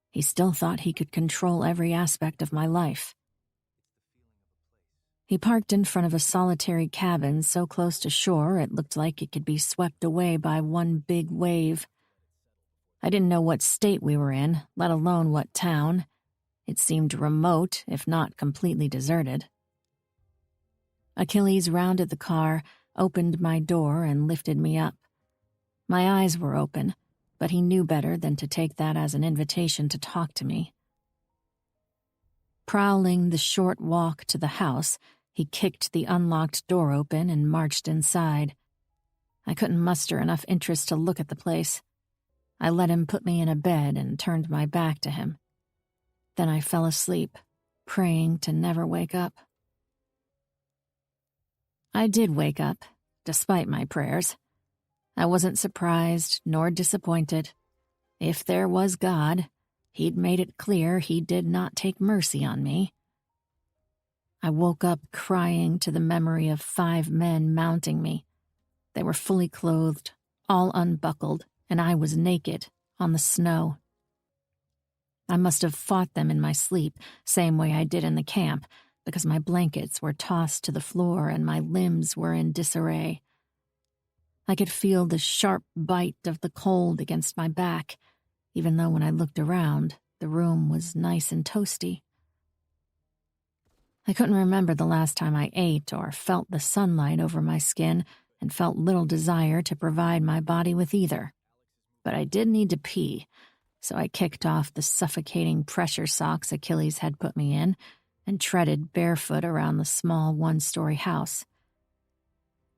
He still thought he could control every aspect of my life. He parked in front of a solitary cabin so close to shore it looked like it could be swept away by one big wave. I didn't know what state we were in, let alone what town. It seemed remote, if not completely deserted. Achilles rounded the car, opened my door, and lifted me up. My eyes were open, but he knew better than to take that as an invitation to talk to me. Prowling the short walk to the house, he kicked the unlocked door open and marched inside. I couldn't muster enough interest to look at the place. I let him put me in a bed and turned my back to him. Then I fell asleep, praying to never wake up. I did wake up, despite my prayers. I wasn't surprised nor disappointed. If there was God, he'd made it clear he did not take mercy on me. I woke up crying to the memory of 5 men mounting me. They were fully clothed, all unbuckled, and I was naked, on the snow. I must have fought them in my sleep, same way I did in the camp, because my blankets were tossed to the floor and my limbs were in disarray. I could feel the sharp bite of the cold against my back, even though when I looked around, the room was nice and toasty. I couldn't remember the last time I ate or felt the sunlight over my skin and felt little desire to provide my body with either. But I did need to pee, so I kicked off the suffocating pressure socks Achilles had put me in and treaded barefoot around the small 1-story house.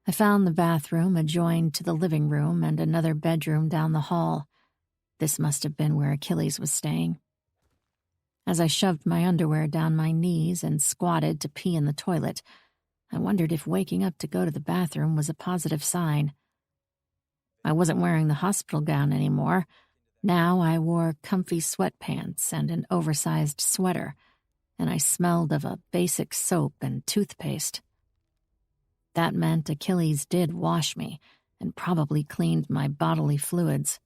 I found the bathroom adjoined to the living room and another bedroom down the hall. This must have been where Achilles was staying. As I shoved my underwear down my knees and squatted to pee in the toilet, I wondered if waking up to go to the bathroom was a positive sign. I wasn't wearing the hospital gown anymore. Now I wore comfy sweatpants and an oversized sweater, and I smelled of a basic soap and toothpaste. That meant Achilles did wash me and probably cleaned my bodily fluids.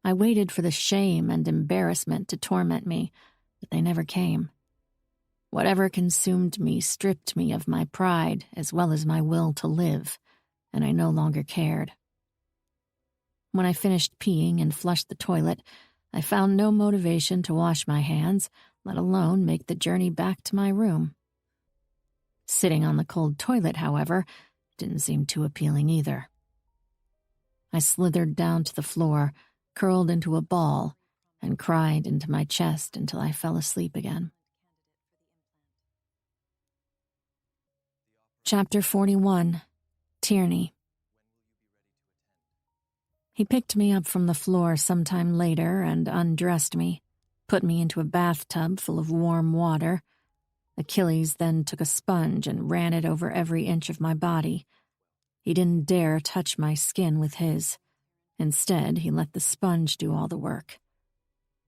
I waited for the shame and embarrassment to torment me, but they never came. Whatever consumed me stripped me of my pride as well as my will to live, and I no longer cared. When I finished peeing and flushed the toilet, I found no motivation to wash my hands, let alone make the journey back to my room. Sitting on the cold toilet, however, didn't seem too appealing either. I slithered down to the floor, curled into a ball, and cried into my chest until I fell asleep again. Chapter 41. Tierney. He picked me up from the floor sometime later and undressed me, put me into a bathtub full of warm water. Achilles then took a sponge and ran it over every inch of my body. He didn't dare touch my skin with his. Instead, he let the sponge do all the work.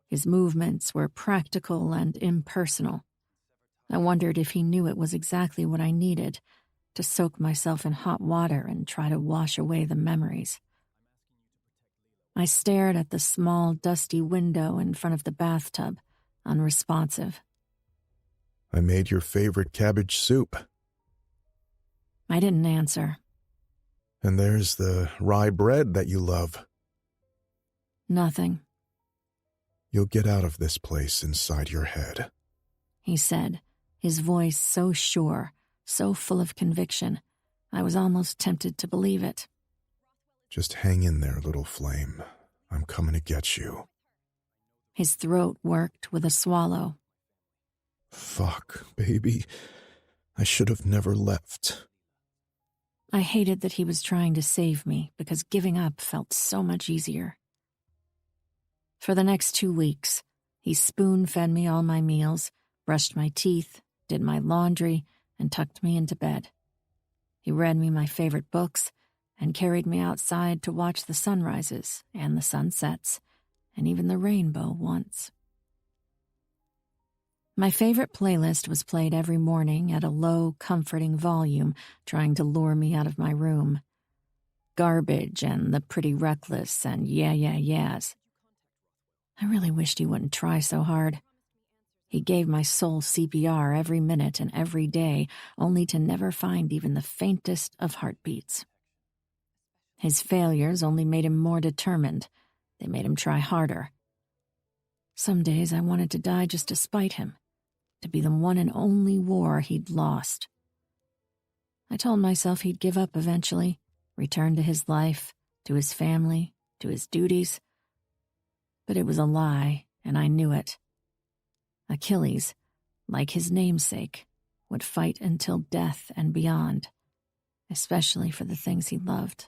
His movements were practical and impersonal. I wondered if he knew it was exactly what I needed, to soak myself in hot water and try to wash away the memories. I stared at the small, dusty window in front of the bathtub, unresponsive. I made your favorite cabbage soup. I didn't answer. And there's the rye bread that you love. Nothing, You'll get out of this place inside your head. he said, his voice so sure, so full of conviction, I was almost tempted to believe it. Just hang in there, little flame. I'm coming to get you. His throat worked with a swallow. Fuck, baby. I should have never left. I hated that he was trying to save me because giving up felt so much easier. For the next 2 weeks, he spoon-fed me all my meals, brushed my teeth, did my laundry, and tucked me into bed. He read me my favorite books and carried me outside to watch the sunrises and the sunsets, and even the rainbow once. My favorite playlist was played every morning at a low, comforting volume, trying to lure me out of my room. Garbage and the Pretty Reckless and Yeah, Yeah, Yeahs. I really wished he wouldn't try so hard. He gave my soul CPR every minute and every day, only to never find even the faintest of heartbeats. His failures only made him more determined. They made him try harder. Some days I wanted to die just to spite him, to be the one and only war he'd lost. I told myself he'd give up eventually, return to his life, to his family, to his duties. But it was a lie, and I knew it. Achilles, like his namesake, would fight until death and beyond, especially for the things he loved.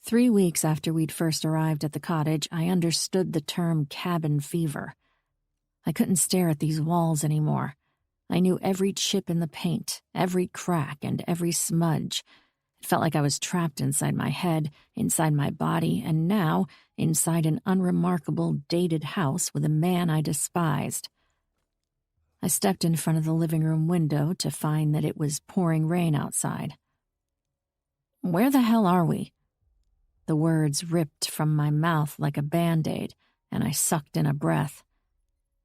3 weeks after we'd first arrived at the cottage, I understood the term cabin fever. I couldn't stare at these walls anymore. I knew every chip in the paint, every crack, and every smudge. It felt like I was trapped inside my head, inside my body, and now inside an unremarkable, dated house with a man I despised. I stepped in front of the living room window to find that it was pouring rain outside. "Where the hell are we?" The words ripped from my mouth like a Band-Aid, and I sucked in a breath.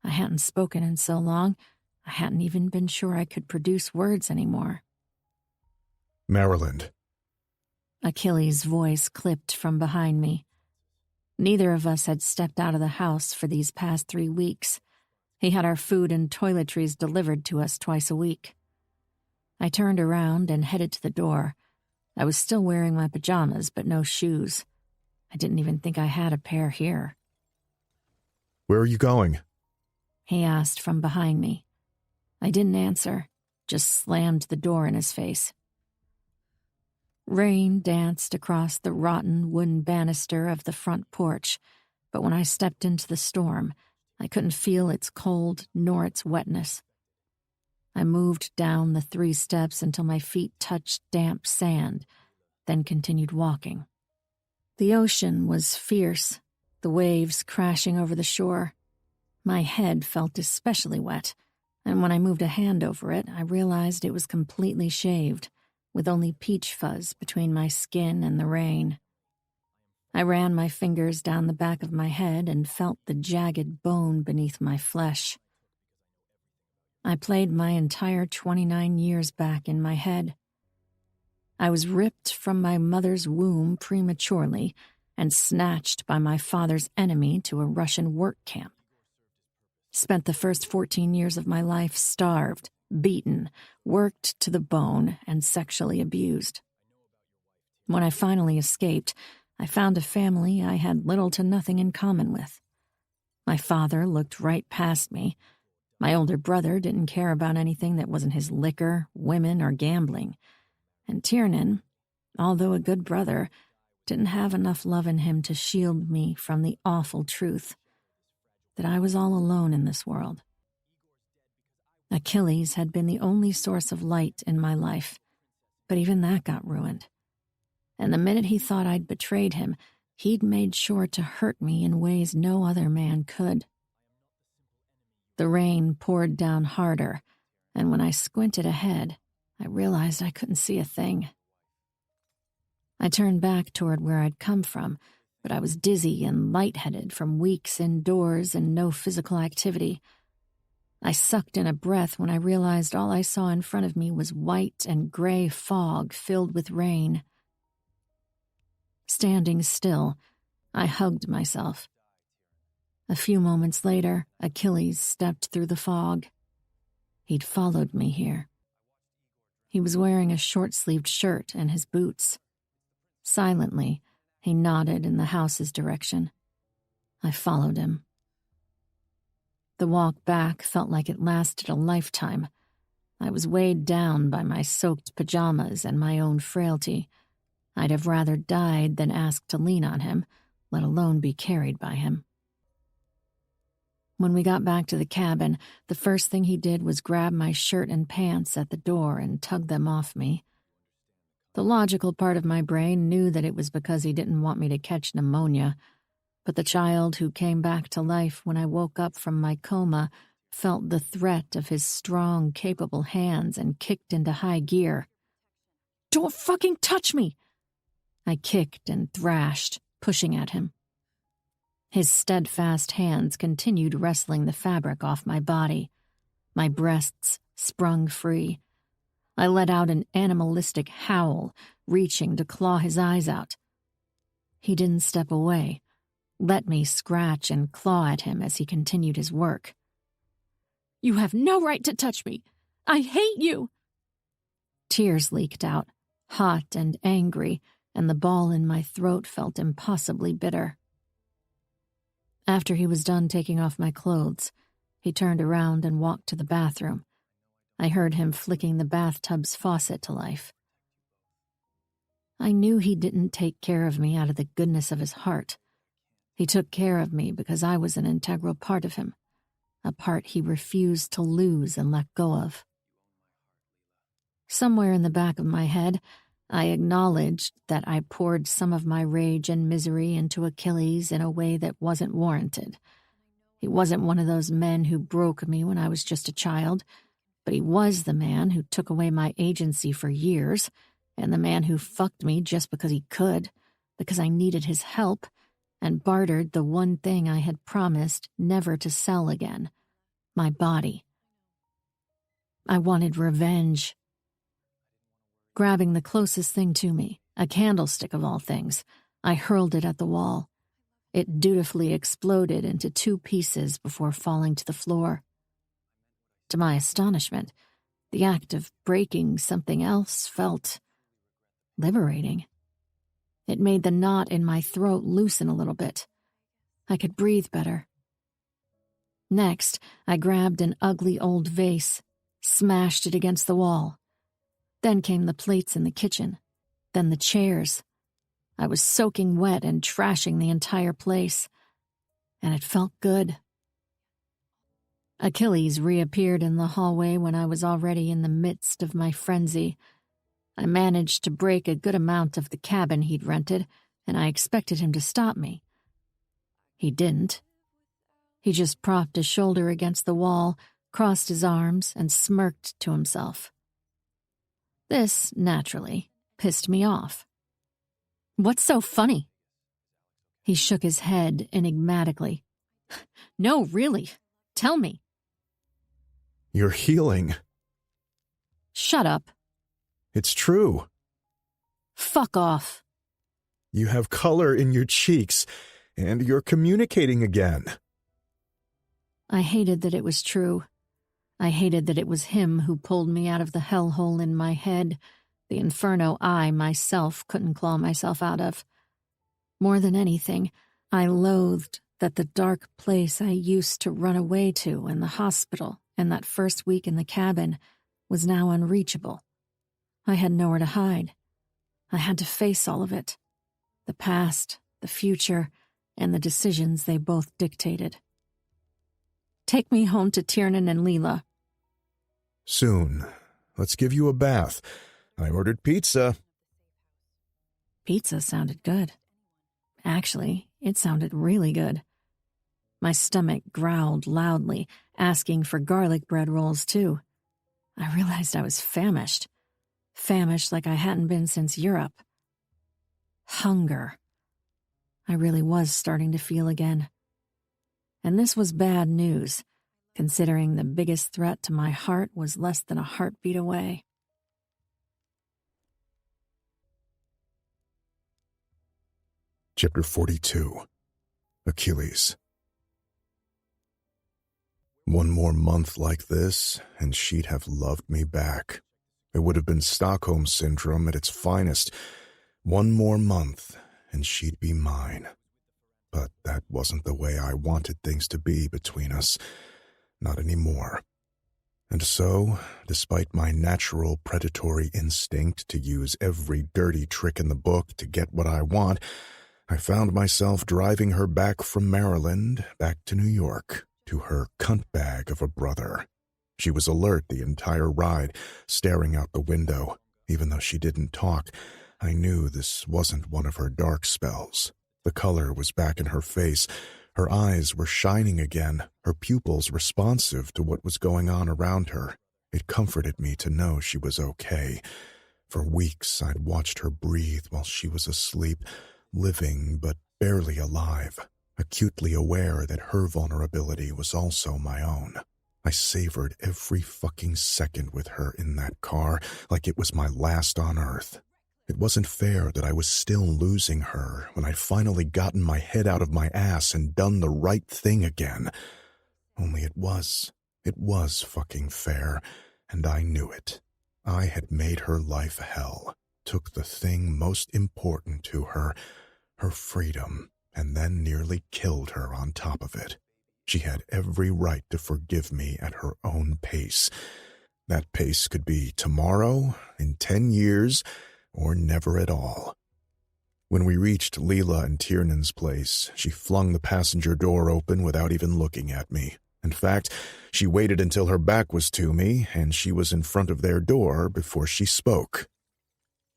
I hadn't spoken in so long, I hadn't even been sure I could produce words anymore. Maryland. Achilles' voice clipped from behind me. Neither of us had stepped out of the house for these past 3 weeks. He had our food and toiletries delivered to us twice a week. I turned around and headed to the door. I was still wearing my pajamas, but no shoes. I didn't even think I had a pair here. Where are you going? He asked from behind me. I didn't answer, just slammed the door in his face. Rain danced across the rotten wooden banister of the front porch, but when I stepped into the storm, I couldn't feel its cold nor its wetness. I moved down the 3 steps until my feet touched damp sand, then continued walking. The ocean was fierce, the waves crashing over the shore. My head felt especially wet, and when I moved a hand over it, I realized it was completely shaved, with only peach fuzz between my skin and the rain. I ran my fingers down the back of my head and felt the jagged bone beneath my flesh. I played my entire 29 years back in my head. I was ripped from my mother's womb prematurely and snatched by my father's enemy to a Russian work camp. Spent the first 14 years of my life starved, beaten, worked to the bone, and sexually abused. When I finally escaped, I found a family I had little to nothing in common with. My father looked right past me. My older brother didn't care about anything that wasn't his liquor, women, or gambling. And Tiernan, although a good brother, didn't have enough love in him to shield me from the awful truth that I was all alone in this world. Achilles had been the only source of light in my life, but even that got ruined. And the minute he thought I'd betrayed him, he'd made sure to hurt me in ways no other man could. The rain poured down harder, and when I squinted ahead, I realized I couldn't see a thing. I turned back toward where I'd come from, but I was dizzy and lightheaded from weeks indoors and no physical activity. I sucked in a breath when I realized all I saw in front of me was white and gray fog filled with rain. Standing still, I hugged myself. A few moments later, Achilles stepped through the fog. He'd followed me here. He was wearing a short-sleeved shirt and his boots. Silently, he nodded in the house's direction. I followed him. The walk back felt like it lasted a lifetime. I was weighed down by my soaked pajamas and my own frailty. I'd have rather died than asked to lean on him, let alone be carried by him. When we got back to the cabin, the first thing he did was grab my shirt and pants at the door and tug them off me. The logical part of my brain knew that it was because he didn't want me to catch pneumonia, but the child who came back to life when I woke up from my coma felt the threat of his strong, capable hands and kicked into high gear. "Don't fucking touch me!" I kicked and thrashed, pushing at him. His steadfast hands continued wrestling the fabric off my body. My breasts sprung free. I let out an animalistic howl, reaching to claw his eyes out. He didn't step away, let me scratch and claw at him as he continued his work. "You have no right to touch me! I hate you!" Tears leaked out, hot and angry, and the ball in my throat felt impossibly bitter. After he was done taking off my clothes, he turned around and walked to the bathroom. I heard him flicking the bathtub's faucet to life. I knew he didn't take care of me out of the goodness of his heart. He took care of me because I was an integral part of him, a part he refused to lose and let go of. Somewhere in the back of my head, I acknowledged that I poured some of my rage and misery into Achilles in a way that wasn't warranted. He wasn't one of those men who broke me when I was just a child, but he was the man who took away my agency for years, and the man who fucked me just because he could, because I needed his help, and bartered the one thing I had promised never to sell again, my body. I wanted revenge. Grabbing the closest thing to me, a candlestick of all things, I hurled it at the wall. It dutifully exploded into 2 pieces before falling to the floor. To my astonishment, the act of breaking something else felt liberating. It made the knot in my throat loosen a little bit. I could breathe better. Next, I grabbed an ugly old vase, smashed it against the wall. Then came the plates in the kitchen, then the chairs. I was soaking wet and trashing the entire place, and it felt good. Achilles reappeared in the hallway when I was already in the midst of my frenzy. I managed to break a good amount of the cabin he'd rented, and I expected him to stop me. He didn't. He just propped a shoulder against the wall, crossed his arms, and smirked to himself. This, naturally, pissed me off. "What's so funny?" He shook his head enigmatically. "No, really. Tell me." You're healing. "Shut up." It's true. "Fuck off." You have color in your cheeks, and you're communicating again. I hated that it was true. I hated that it was him who pulled me out of the hellhole in my head, the inferno I myself couldn't claw myself out of. More than anything, I loathed that the dark place I used to run away to in the hospital and that first week in the cabin was now unreachable. I had nowhere to hide. I had to face all of it. The past, the future, and the decisions they both dictated. "Take me home to Tiernan and Leela." Soon. Let's give you a bath. I ordered pizza. Pizza sounded good. Actually, it sounded really good. My stomach growled loudly, asking for garlic bread rolls too. I realized I was famished. Famished like I hadn't been since Europe. Hunger. I really was starting to feel again. And this was bad news, considering the biggest threat to my heart was less than a heartbeat away. Chapter 42. Achilles. One more month like this, and she'd have loved me back. It would have been Stockholm Syndrome at its finest. One more month, and she'd be mine. But that wasn't the way I wanted things to be between us. Not anymore. And so, despite my natural predatory instinct to use every dirty trick in the book to get what I want, I found myself driving her back from Maryland, back to New York, to her cunt bag of a brother. She was alert the entire ride, staring out the window. Even though she didn't talk, I knew this wasn't one of her dark spells. The color was back in her face. Her eyes were shining again, her pupils responsive to what was going on around her. It comforted me to know she was okay. For weeks, I'd watched her breathe while she was asleep, living but barely alive, acutely aware that her vulnerability was also my own. I savored every fucking second with her in that car like it was my last on Earth. It wasn't fair that I was still losing her when I'd finally gotten my head out of my ass and done the right thing again. Only it was fucking fair, and I knew it. I had made her life hell, took the thing most important to her, her freedom, and then nearly killed her on top of it. She had every right to forgive me at her own pace. That pace could be tomorrow, in 10 years, or never at all. When we reached Leela and Tiernan's place, she flung the passenger door open without even looking at me. In fact, she waited until her back was to me, and she was in front of their door before she spoke.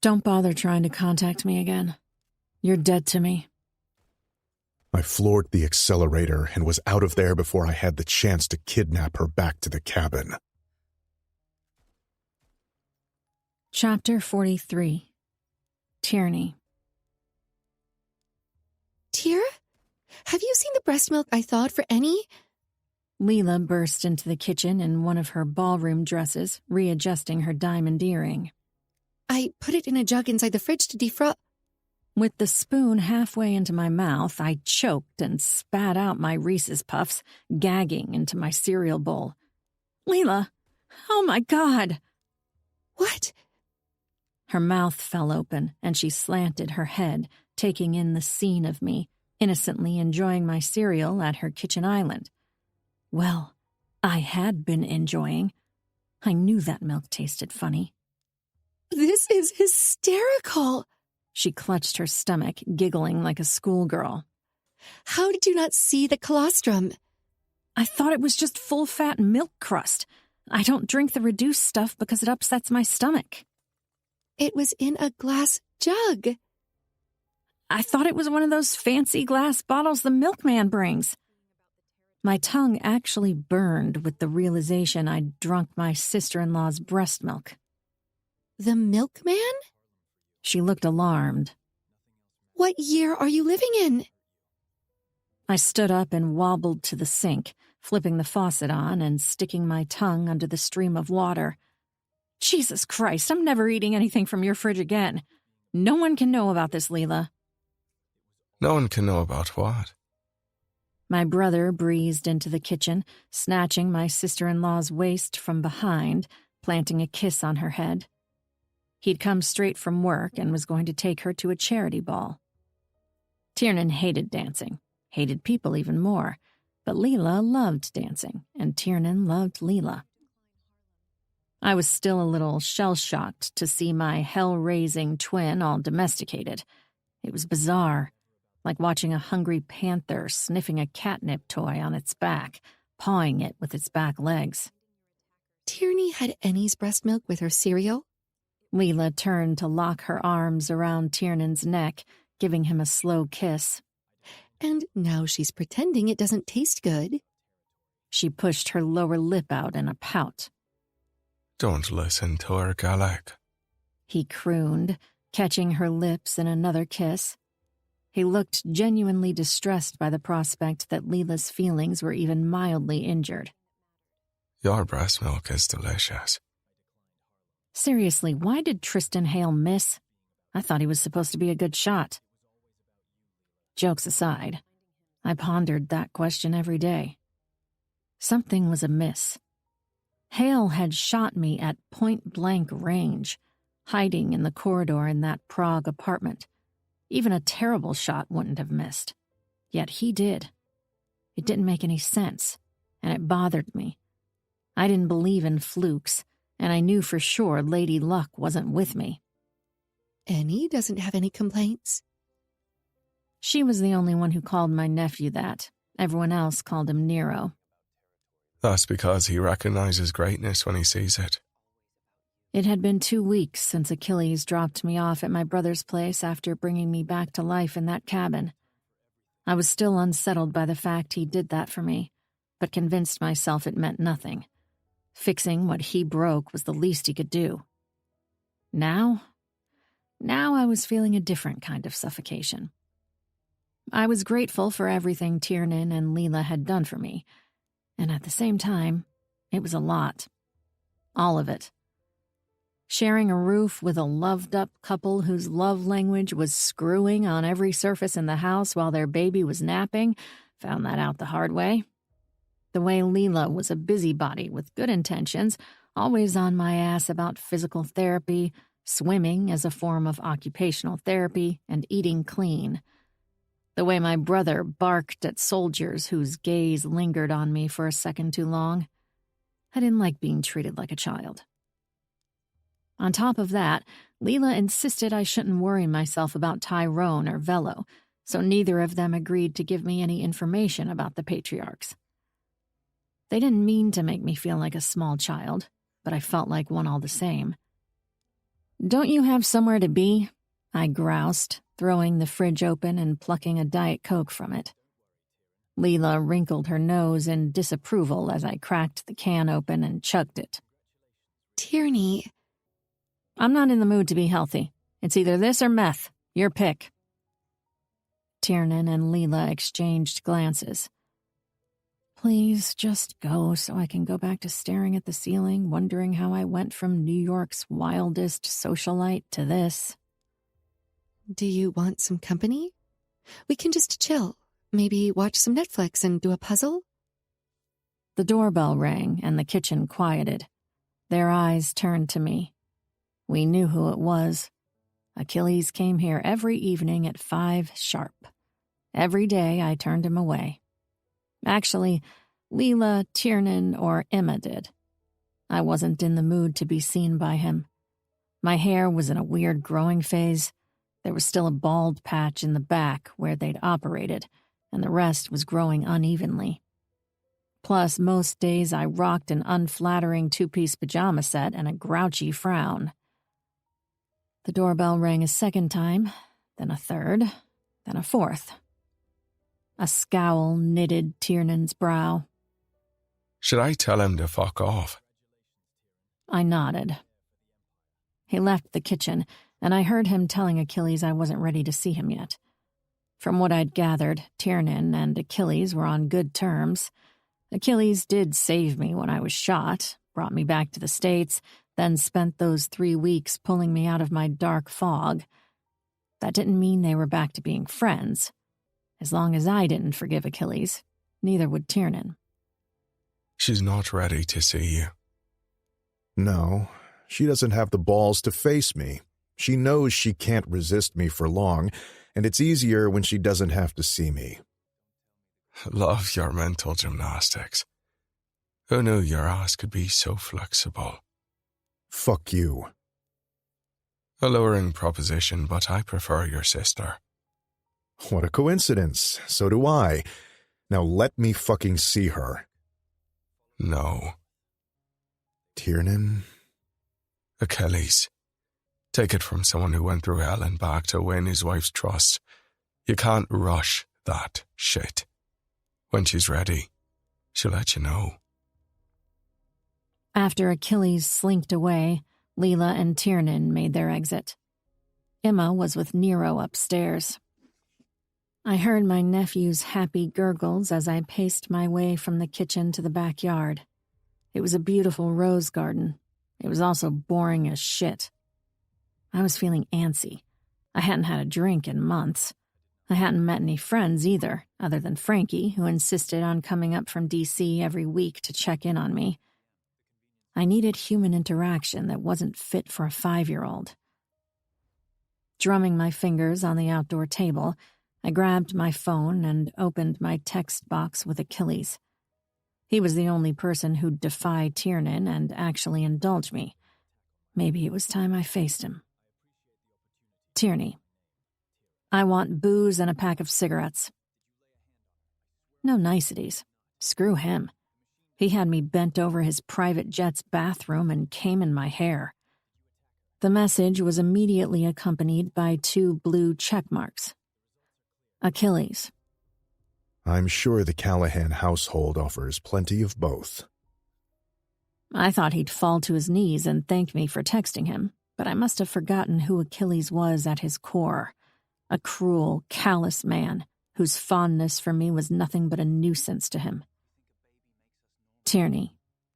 Don't bother trying to contact me again. You're dead to me. I floored the accelerator and was out of there before I had the chance to kidnap her back to the cabin. Chapter 43. Tyranny. Tira? Have you seen the breast milk I thawed for Annie? Leela burst into the kitchen in one of her ballroom dresses, readjusting her diamond earring. I put it in a jug inside the fridge to defrost. With the spoon halfway into my mouth, I choked and spat out my Reese's Puffs, gagging into my cereal bowl. Leela! Oh my God! What? Her mouth fell open, and she slanted her head, taking in the scene of me, innocently enjoying my cereal at her kitchen island. Well, I had been enjoying. I knew that milk tasted funny. This is hysterical! She clutched her stomach, giggling like a schoolgirl. How did you not see the colostrum? I thought it was just full-fat milk crust. I don't drink the reduced stuff because it upsets my stomach. It was in a glass jug. I thought it was one of those fancy glass bottles the milkman brings. My tongue actually burned with the realization I'd drunk my sister-in-law's breast milk. The milkman? She looked alarmed. What year are you living in? I stood up and wobbled to the sink, flipping the faucet on and sticking my tongue under the stream of water. Jesus Christ, I'm never eating anything from your fridge again. No one can know about this, Leela. No one can know about what? My brother breezed into the kitchen, snatching my sister-in-law's waist from behind, planting a kiss on her head. He'd come straight from work and was going to take her to a charity ball. Tiernan hated dancing, hated people even more, but Leela loved dancing, and Tiernan loved Leela. I was still a little shell-shocked to see my hell-raising twin all domesticated. It was bizarre, like watching a hungry panther sniffing a catnip toy on its back, pawing it with its back legs. Tierney had Annie's breast milk with her cereal? Leela turned to lock her arms around Tiernan's neck, giving him a slow kiss. And now she's pretending it doesn't taste good. She pushed her lower lip out in a pout. Don't listen to her, Galek. He crooned, catching her lips in another kiss. He looked genuinely distressed by the prospect that Leela's feelings were even mildly injured. Your breast milk is delicious. Seriously, why did Tristan Hale miss? I thought he was supposed to be a good shot. Jokes aside, I pondered that question every day. Something was amiss. Hale had shot me at point-blank range, hiding in the corridor in that Prague apartment. Even a terrible shot wouldn't have missed. Yet he did. It didn't make any sense, and it bothered me. I didn't believe in flukes, and I knew for sure Lady Luck wasn't with me. Annie doesn't have any complaints. She was the only one who called my nephew that. Everyone else called him Nero. That's because he recognizes greatness when he sees it. It had been 2 weeks since Achilles dropped me off at my brother's place after bringing me back to life in that cabin. I was still unsettled by the fact he did that for me, but convinced myself it meant nothing. Fixing what he broke was the least he could do. Now I was feeling a different kind of suffocation. I was grateful for everything Tiernan and Leela had done for me, and at the same time, it was a lot. All of it. Sharing a roof with a loved-up couple whose love language was screwing on every surface in the house while their baby was napping, found that out the hard way. The way Leela was a busybody with good intentions, always on my ass about physical therapy, swimming as a form of occupational therapy, and eating clean. The way my brother barked at soldiers whose gaze lingered on me for a second too long. I didn't like being treated like a child. On top of that, Leela insisted I shouldn't worry myself about Tyrone or Velo, so neither of them agreed to give me any information about the patriarchs. They didn't mean to make me feel like a small child, but I felt like one all the same. "Don't you have somewhere to be?" I groused, throwing the fridge open and plucking a Diet Coke from it. Leela wrinkled her nose in disapproval as I cracked the can open and chugged it. Tierney. "I'm not in the mood to be healthy. It's either this or meth. Your pick." Tiernan and Leela exchanged glances. "Please just go so I can go back to staring at the ceiling, wondering how I went from New York's wildest socialite to this." Do you want some company? We can just chill. Maybe watch some Netflix and do a puzzle? The doorbell rang and the kitchen quieted. Their eyes turned to me. We knew who it was. Achilles came here every evening at 5 sharp. Every day I turned him away. Actually, Leela, Tiernan, or Emma did. I wasn't in the mood to be seen by him. My hair was in a weird growing phase. There was still a bald patch in the back where they'd operated, and the rest was growing unevenly. Plus, most days I rocked an unflattering 2-piece pajama set and a grouchy frown. The doorbell rang a second time, then a third, then a fourth. A scowl knitted Tiernan's brow. Should I tell him to fuck off? I nodded. He left the kitchen, and I heard him telling Achilles I wasn't ready to see him yet. From what I'd gathered, Tiernan and Achilles were on good terms. Achilles did save me when I was shot, brought me back to the States, then spent those 3 weeks pulling me out of my dark fog. That didn't mean they were back to being friends. As long as I didn't forgive Achilles, neither would Tiernan. She's not ready to see you. No, she doesn't have the balls to face me. She knows she can't resist me for long, and it's easier when she doesn't have to see me. Love your mental gymnastics. Who knew your ass could be so flexible? Fuck you. Alluring proposition, but I prefer your sister. What a coincidence. So do I. Now let me fucking see her. No. Tiernan? Achilles. Take it from someone who went through hell and back to win his wife's trust. You can't rush that shit. When she's ready, she'll let you know. After Achilles slinked away, Leela and Tiernan made their exit. Emma was with Nero upstairs. I heard my nephew's happy gurgles as I paced my way from the kitchen to the backyard. It was a beautiful rose garden. It was also boring as shit. I was feeling antsy. I hadn't had a drink in months. I hadn't met any friends either, other than Frankie, who insisted on coming up from D.C. every week to check in on me. I needed human interaction that wasn't fit for a 5-year-old. Drumming my fingers on the outdoor table, I grabbed my phone and opened my text box with Achilles. He was the only person who'd defy Tiernan and actually indulge me. Maybe it was time I faced him. Tierney. I want booze and a pack of cigarettes. No niceties. Screw him. He had me bent over his private jet's bathroom and came in my hair. The message was immediately accompanied by 2 blue check marks. Achilles. I'm sure the Callahan household offers plenty of both. I thought he'd fall to his knees and thank me for texting him, but I must have forgotten who Achilles was at his core. A cruel, callous man whose fondness for me was nothing but a nuisance to him. Tierney.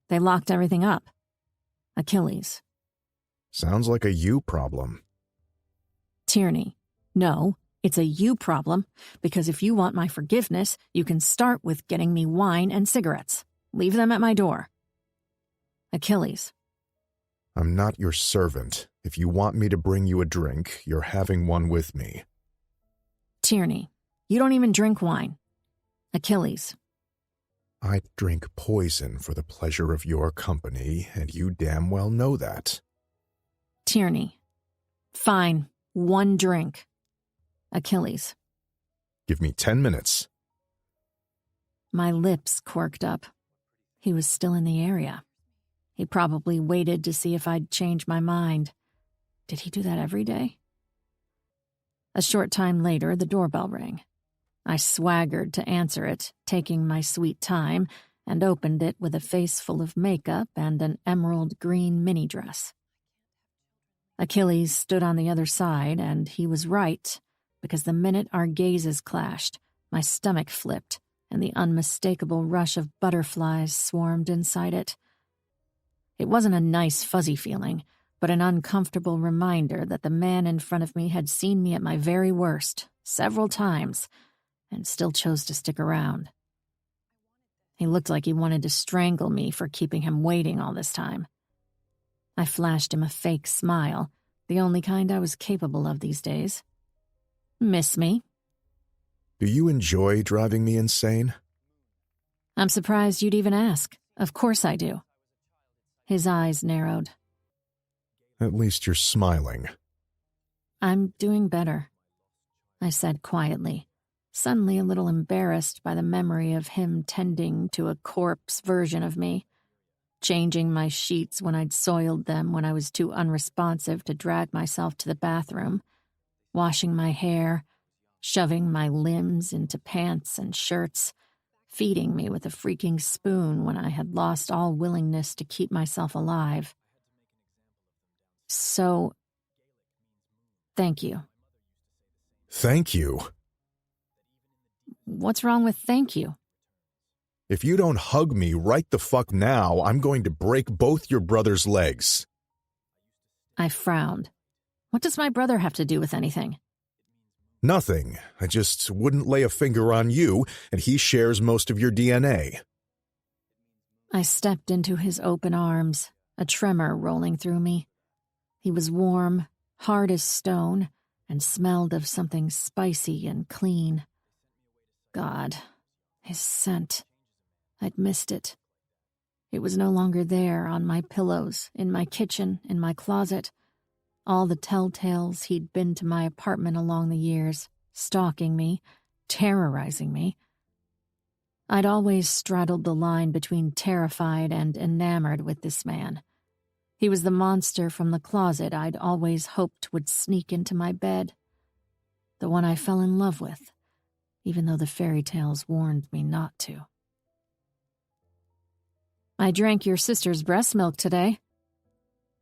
They locked everything up. Achilles. Sounds like a you problem. Tierney. No, it's a you problem, because if you want my forgiveness, you can start with getting me wine and cigarettes. Leave them at my door. Achilles. I'm not your servant. If you want me to bring you a drink, you're having one with me. Tierney. You don't even drink wine. Achilles. I'd drink poison for the pleasure of your company, and you damn well know that. Tierney. Fine. 1 drink. Achilles. Give me 10 minutes. My lips quirked up. He was still in the area. He probably waited to see if I'd change my mind. Did he do that every day? A short time later, the doorbell rang. I swaggered to answer it, taking my sweet time, and opened it with a face full of makeup and an emerald green mini dress. Achilles stood on the other side, and he was right, because the minute our gazes clashed, my stomach flipped, and the unmistakable rush of butterflies swarmed inside it. It wasn't a nice, fuzzy feeling, but an uncomfortable reminder that the man in front of me had seen me at my very worst, several times, and still chose to stick around. He looked like he wanted to strangle me for keeping him waiting all this time. I flashed him a fake smile, the only kind I was capable of these days. Miss me? Do you enjoy driving me insane? I'm surprised you'd even ask. Of course I do. His eyes narrowed. At least you're smiling. I'm doing better, I said quietly, suddenly a little embarrassed by the memory of him tending to a corpse version of me, changing my sheets when I'd soiled them when I was too unresponsive to drag myself to the bathroom, washing my hair, shoving my limbs into pants and shirts, feeding me with a freaking spoon when I had lost all willingness to keep myself alive. So, thank you. Thank you? What's wrong with thank you? If you don't hug me right the fuck now, I'm going to break both your brother's legs. I frowned. What does my brother have to do with anything? Nothing. I just wouldn't lay a finger on you, and he shares most of your DNA. I stepped into his open arms, a tremor rolling through me. He was warm, hard as stone, and smelled of something spicy and clean. God, his scent. I'd missed it. It was no longer there on my pillows, in my kitchen, in my closet. All the telltales he'd been to my apartment along the years, stalking me, terrorizing me. I'd always straddled the line between terrified and enamored with this man. He was the monster from the closet I'd always hoped would sneak into my bed. The one I fell in love with, even though the fairy tales warned me not to. I drank your sister's breast milk today.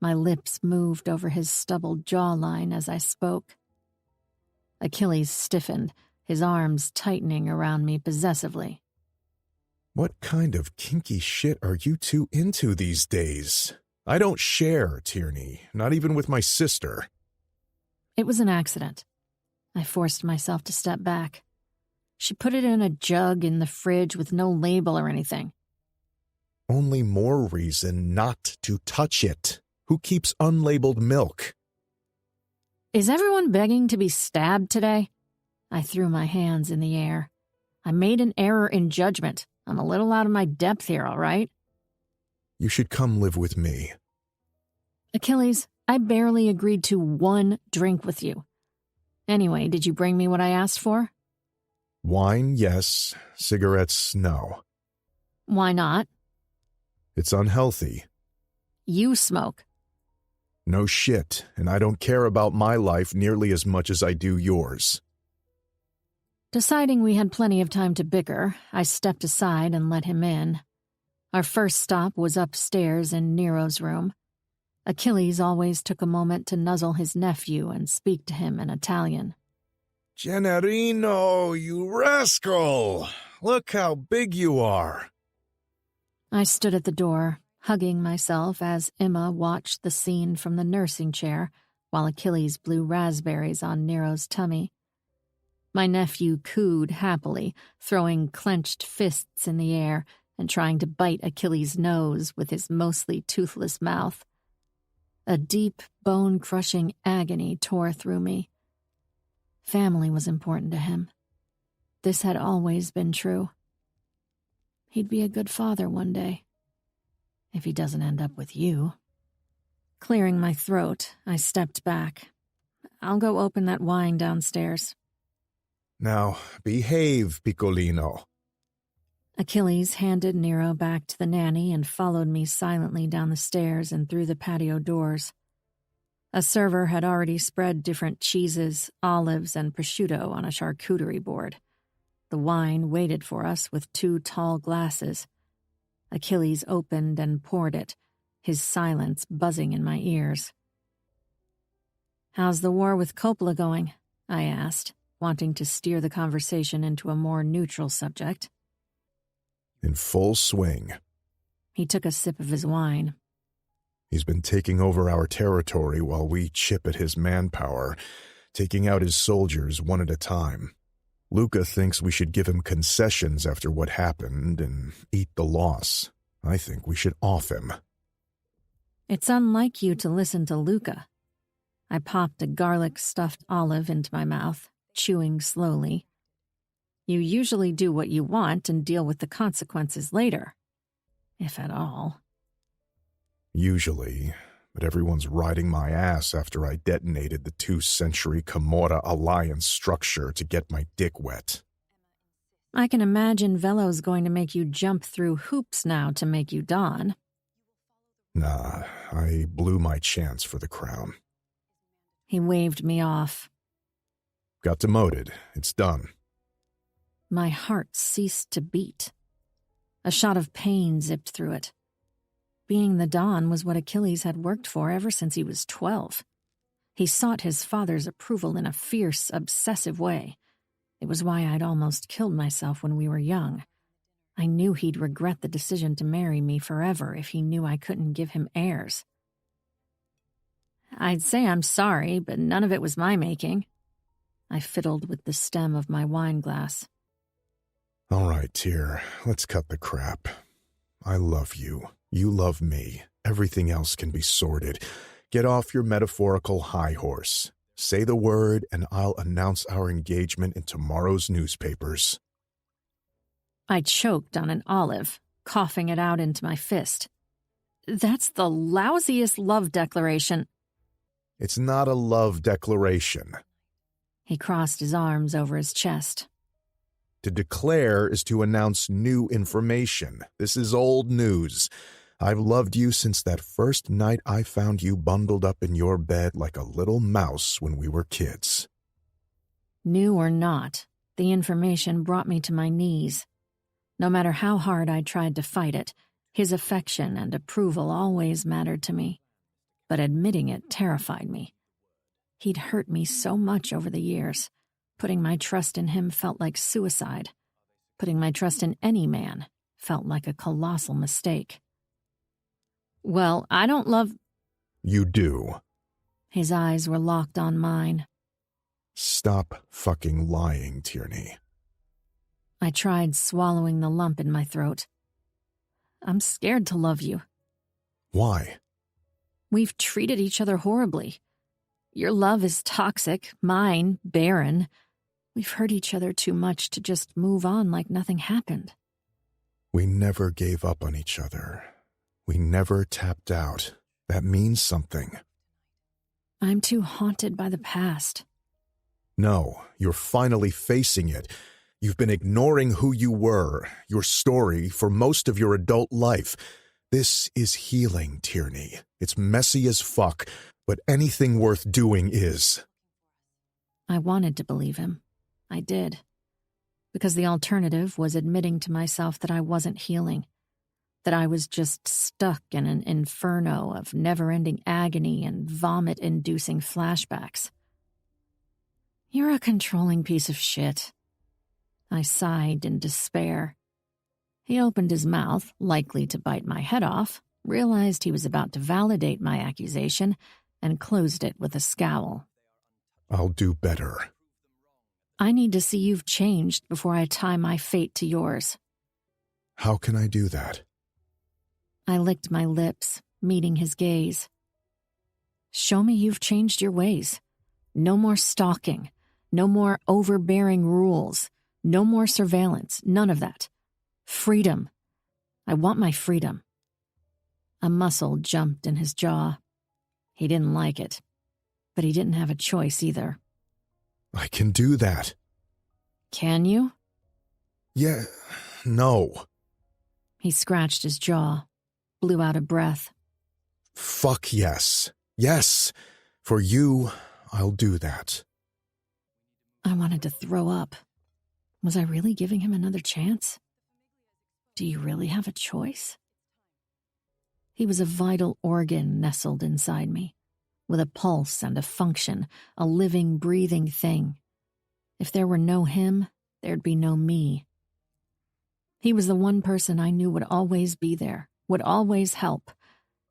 My lips moved over his stubbled jawline as I spoke. Achilles stiffened, his arms tightening around me possessively. What kind of kinky shit are you two into these days? I don't share, Tierney, not even with my sister. It was an accident. I forced myself to step back. She put it in a jug in the fridge with no label or anything. Only more reason not to touch it. Who keeps unlabeled milk? Is everyone begging to be stabbed today? I threw my hands in the air. I made an error in judgment. I'm a little out of my depth here, all right? You should come live with me. Achilles, I barely agreed to one drink with you. Anyway, did you bring me what I asked for? Wine, yes. Cigarettes, no. Why not? It's unhealthy. You smoke. No shit, and I don't care about my life nearly as much as I do yours. Deciding we had plenty of time to bicker, I stepped aside and let him in. Our first stop was upstairs in Nero's room. Achilles always took a moment to nuzzle his nephew and speak to him in Italian. Generino, you rascal! Look how big you are. I stood at the door, hugging myself as Emma watched the scene from the nursing chair while Achilles blew raspberries on Nero's tummy. My nephew cooed happily, throwing clenched fists in the air and trying to bite Achilles' nose with his mostly toothless mouth. A deep, bone-crushing agony tore through me. Family was important to him. This had always been true. He'd be a good father one day. If he doesn't end up with you. Clearing my throat, I stepped back. I'll go open that wine downstairs. Now, behave, Piccolino. Achilles handed Nero back to the nanny and followed me silently down the stairs and through the patio doors. A server had already spread different cheeses, olives, and prosciutto on a charcuterie board. The wine waited for us with 2 tall glasses. Achilles opened and poured it, his silence buzzing in my ears. "How's the war with Coppola going?" I asked, wanting to steer the conversation into a more neutral subject. In full swing. He took a sip of his wine. He's been taking over our territory while we chip at his manpower, taking out his soldiers one at a time. Luca thinks we should give him concessions after what happened and eat the loss. I think we should off him. It's unlike you to listen to Luca. I popped a garlic-stuffed olive into my mouth, chewing slowly. You usually do what you want and deal with the consequences later. If at all. Usually, but everyone's riding my ass after I detonated the 2-century Camorra alliance structure to get my dick wet. I can imagine Velo's going to make you jump through hoops now to make you Don. Nah, I blew my chance for the crown. He waved me off. Got demoted. It's done. My heart ceased to beat. A shot of pain zipped through it. Being the Don was what Achilles had worked for ever since he was 12. He sought his father's approval in a fierce, obsessive way. It was why I'd almost killed myself when we were young. I knew he'd regret the decision to marry me forever if he knew I couldn't give him heirs. I'd say I'm sorry, but none of it was my making. I fiddled with the stem of my wine glass. All right, Tyr, let's cut the crap. I love you. You love me. Everything else can be sorted. Get off your metaphorical high horse. Say the word, and I'll announce our engagement in tomorrow's newspapers. I choked on an olive, coughing it out into my fist. That's the lousiest love declaration. It's not a love declaration. He crossed his arms over his chest. To declare is to announce new information. This is old news. I've loved you since that first night I found you bundled up in your bed like a little mouse when we were kids. New or not, the information brought me to my knees. No matter how hard I tried to fight it, his affection and approval always mattered to me. But admitting it terrified me. He'd hurt me so much over the years. Putting my trust in him felt like suicide. Putting my trust in any man felt like a colossal mistake. Well, I don't love... You do. His eyes were locked on mine. Stop fucking lying, Tierney. I tried swallowing the lump in my throat. I'm scared to love you. Why? We've treated each other horribly. Your love is toxic, mine barren. We've hurt each other too much to just move on like nothing happened. We never gave up on each other. We never tapped out. That means something. I'm too haunted by the past. No, you're finally facing it. You've been ignoring who you were, your story, for most of your adult life. This is healing, Tierney. It's messy as fuck, but anything worth doing is. I wanted to believe him. I did. Because the alternative was admitting to myself that I wasn't healing, that I was just stuck in an inferno of never-ending agony and vomit-inducing flashbacks. You're a controlling piece of shit. I sighed in despair. He opened his mouth, likely to bite my head off, realized he was about to validate my accusation, and closed it with a scowl. I'll do better. I need to see you've changed before I tie my fate to yours. How can I do that? I licked my lips, meeting his gaze. Show me you've changed your ways. No more stalking. No more overbearing rules. No more surveillance. None of that. Freedom. I want my freedom. A muscle jumped in his jaw. He didn't like it, but he didn't have a choice either. I can do that. Can you? Yeah, no. He scratched his jaw, blew out a breath. Fuck yes. Yes. For you, I'll do that. I wanted to throw up. Was I really giving him another chance? Do you really have a choice? He was a vital organ nestled inside me, with a pulse and a function, a living, breathing thing. If there were no him, there'd be no me. He was the one person I knew would always be there, would always help,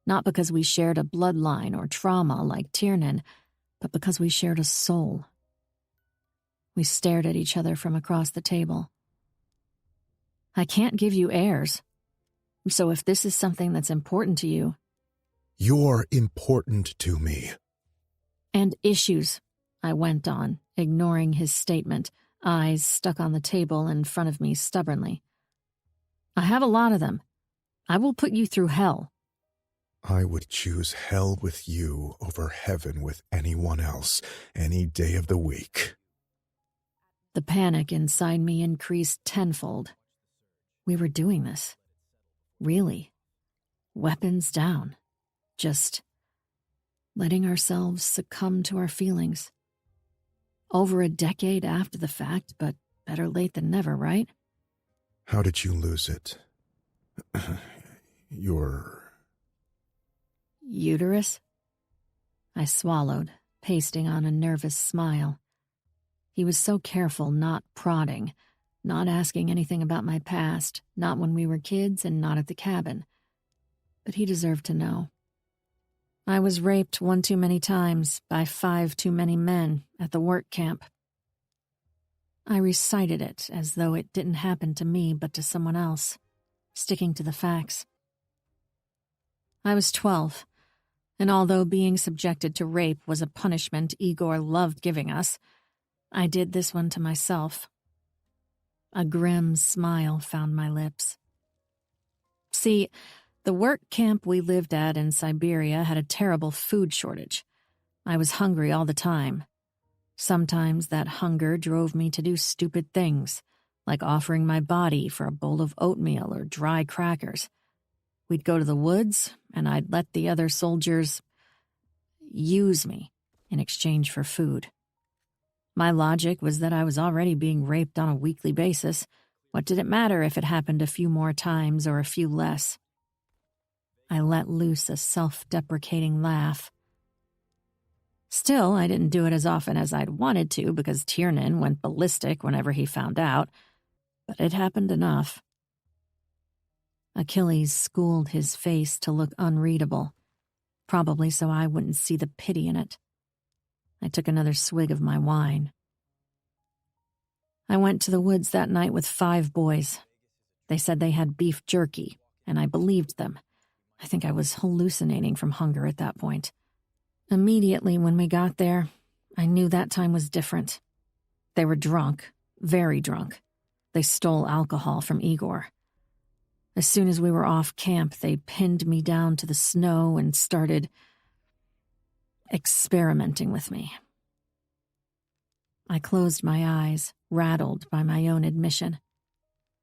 not because we shared a bloodline or trauma like Tiernan, but because we shared a soul. We stared at each other from across the table. I can't give you heirs, so if this is something that's important to you... You're important to me. And issues, I went on, ignoring his statement, eyes stuck on the table in front of me stubbornly. I have a lot of them. I will put you through hell. I would choose hell with you over heaven with anyone else, any day of the week. The panic inside me increased tenfold. We were doing this. Really. Weapons down. Just letting ourselves succumb to our feelings. Over a decade after the fact, but better late than never, right? How did you lose it? Your... Uterus? I swallowed, pasting on a nervous smile. He was so careful not prodding, not asking anything about my past, not when we were kids and not at the cabin. But he deserved to know. I was raped one too many times by 5 too many men at the work camp. I recited it as though it didn't happen to me but to someone else, sticking to the facts. I was 12, and although being subjected to rape was a punishment Igor loved giving us, I did this one to myself. A grim smile found my lips. See, the work camp we lived at in Siberia had a terrible food shortage. I was hungry all the time. Sometimes that hunger drove me to do stupid things, like offering my body for a bowl of oatmeal or dry crackers. We'd go to the woods, and I'd let the other soldiers use me in exchange for food. My logic was that I was already being raped on a weekly basis. What did it matter if it happened a few more times or a few less? I let loose a self-deprecating laugh. Still, I didn't do it as often as I'd wanted to because Tiernan went ballistic whenever he found out, but it happened enough. Achilles schooled his face to look unreadable, probably so I wouldn't see the pity in it. I took another swig of my wine. I went to the woods that night with 5 boys. They said they had beef jerky, and I believed them. I think I was hallucinating from hunger at that point. Immediately when we got there, I knew that time was different. They were drunk, very drunk. They stole alcohol from Igor. As soon as we were off camp, they pinned me down to the snow and started experimenting with me. I closed my eyes, rattled by my own admission.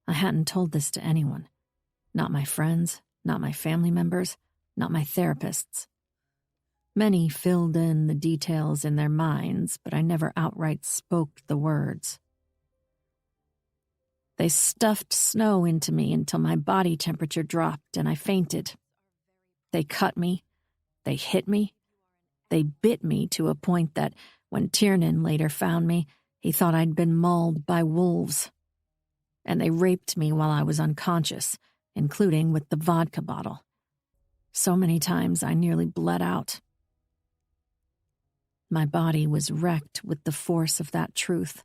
I hadn't told this to anyone. Not my friends, not my family members, not my therapists. Many filled in the details in their minds, but I never outright spoke the words. They stuffed snow into me until my body temperature dropped and I fainted. They cut me. They hit me. They bit me to a point that, when Tiernan later found me, he thought I'd been mauled by wolves. And they raped me while I was unconscious, including with the vodka bottle. So many times I nearly bled out. My body was wrecked with the force of that truth.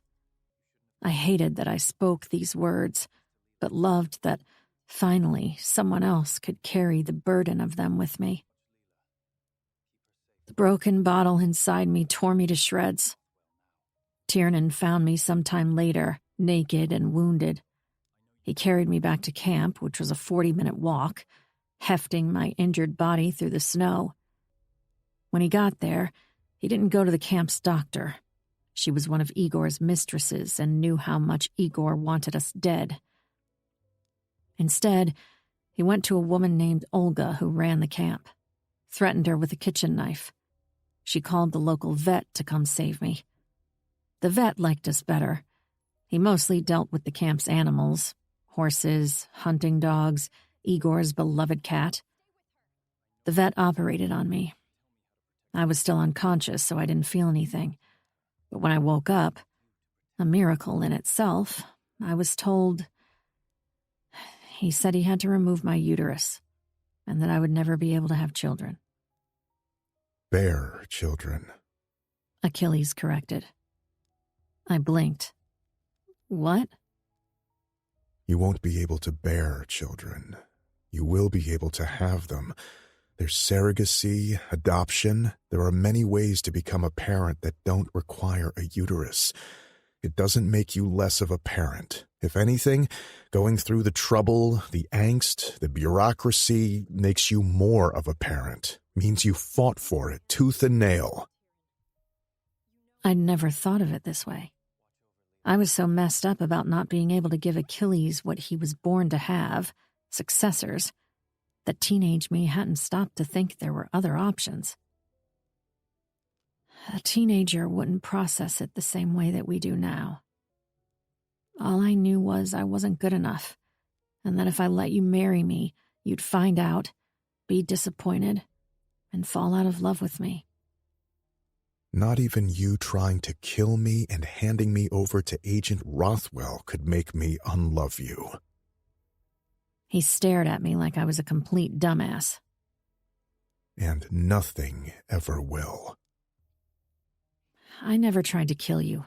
I hated that I spoke these words, but loved that, finally, someone else could carry the burden of them with me. The broken bottle inside me tore me to shreds. Tiernan found me sometime later, naked and wounded. He carried me back to camp, which was a 40-minute walk, hefting my injured body through the snow. When he got there, he didn't go to the camp's doctor. She was one of Igor's mistresses and knew how much Igor wanted us dead. Instead, he went to a woman named Olga who ran the camp, threatened her with a kitchen knife. She called the local vet to come save me. The vet liked us better. He mostly dealt with the camp's animals, horses, hunting dogs, Igor's beloved cat. The vet operated on me. I was still unconscious, so I didn't feel anything. But when I woke up, a miracle in itself, I was told... He said he had to remove my uterus, and that I would never be able to have children. Bear children, Achilles corrected. I blinked. What? You won't be able to bear children. You will be able to have them. There's surrogacy, adoption. There are many ways to become a parent that don't require a uterus. It doesn't make you less of a parent. If anything, going through the trouble, the angst, the bureaucracy makes you more of a parent. Means you fought for it, tooth and nail. I'd never thought of it this way. I was so messed up about not being able to give Achilles what he was born to have, successors, that teenage me hadn't stopped to think there were other options. A teenager wouldn't process it the same way that we do now. All I knew was I wasn't good enough, and that if I let you marry me, you'd find out, be disappointed, and fall out of love with me. Not even you trying to kill me and handing me over to Agent Rothwell could make me unlove you. He stared at me like I was a complete dumbass. And nothing ever will. I never tried to kill you.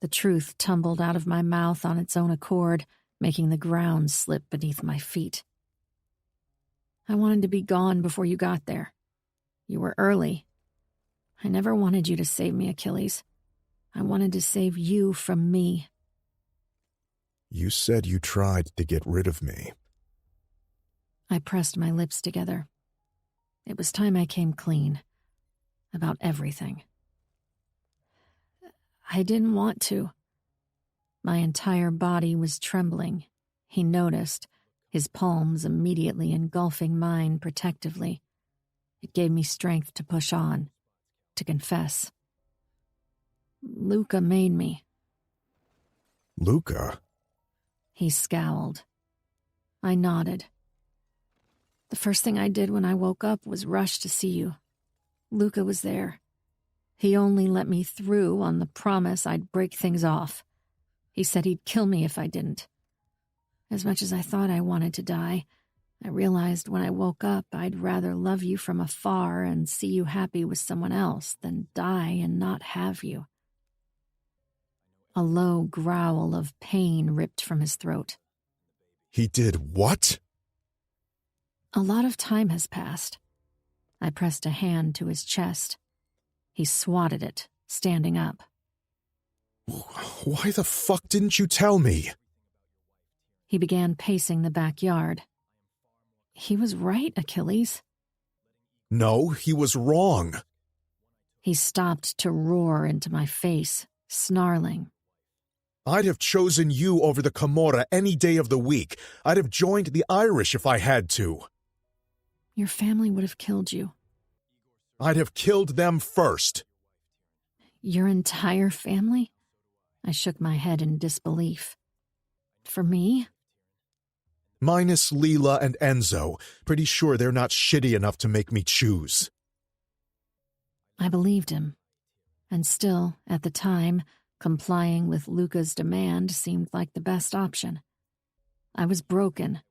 The truth tumbled out of my mouth on its own accord, making the ground slip beneath my feet. I wanted to be gone before you got there. You were early. I never wanted you to save me, Achilles. I wanted to save you from me. You said you tried to get rid of me. I pressed my lips together. It was time I came clean. About everything. I didn't want to. My entire body was trembling. He noticed, his palms immediately engulfing mine protectively. It gave me strength to push on, to confess. Luca made me. Luca? He scowled. I nodded. The first thing I did when I woke up was rush to see you. Luca was there. He only let me through on the promise I'd break things off. He said he'd kill me if I didn't. As much as I thought I wanted to die, I realized when I woke up I'd rather love you from afar and see you happy with someone else than die and not have you. A low growl of pain ripped from his throat. He did what? A lot of time has passed. I pressed a hand to his chest. He swatted it, standing up. Why the fuck didn't you tell me? He began pacing the backyard. He was right, Achilles. No, he was wrong. He stopped to roar into my face, snarling. I'd have chosen you over the Camorra any day of the week. I'd have joined the Irish if I had to. Your family would have killed you. I'd have killed them first. Your entire family? I shook my head in disbelief. For me? Minus Leela and Enzo. Pretty sure they're not shitty enough to make me choose. I believed him. And still, at the time, complying with Luca's demand seemed like the best option. I was broken,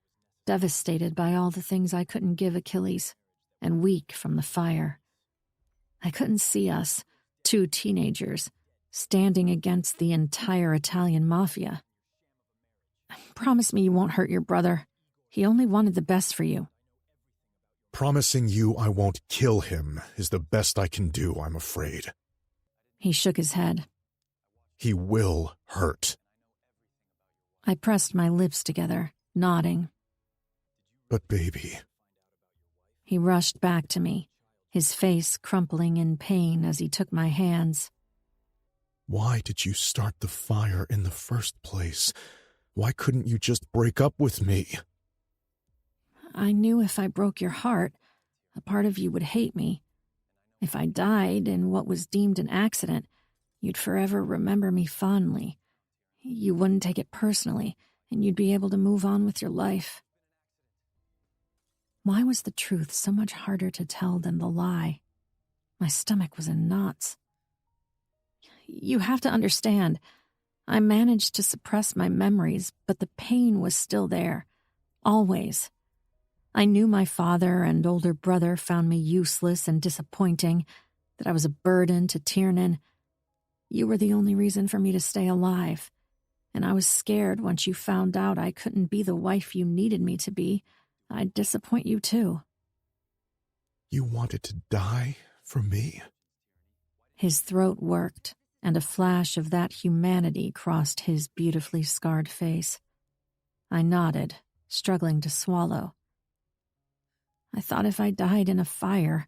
devastated by all the things I couldn't give Achilles, and weak from the fire. I couldn't see us, two teenagers, standing against the entire Italian Mafia. Promise me you won't hurt your brother. He only wanted the best for you. Promising you I won't kill him is the best I can do, I'm afraid. He shook his head. He will hurt. I pressed my lips together, nodding. But baby... He rushed back to me, his face crumpling in pain as he took my hands. Why did you start the fire in the first place? Why couldn't you just break up with me? I knew if I broke your heart, a part of you would hate me. If I died in what was deemed an accident, you'd forever remember me fondly. You wouldn't take it personally, and you'd be able to move on with your life. Why was the truth so much harder to tell than the lie? My stomach was in knots. You have to understand, I managed to suppress my memories, but the pain was still there, always. I knew my father and older brother found me useless and disappointing, that I was a burden to Tiernan. You were the only reason for me to stay alive, and I was scared once you found out I couldn't be the wife you needed me to be. I'd disappoint you too. You wanted to die for me? His throat worked, and a flash of that humanity crossed his beautifully scarred face. I nodded, struggling to swallow. I thought if I died in a fire,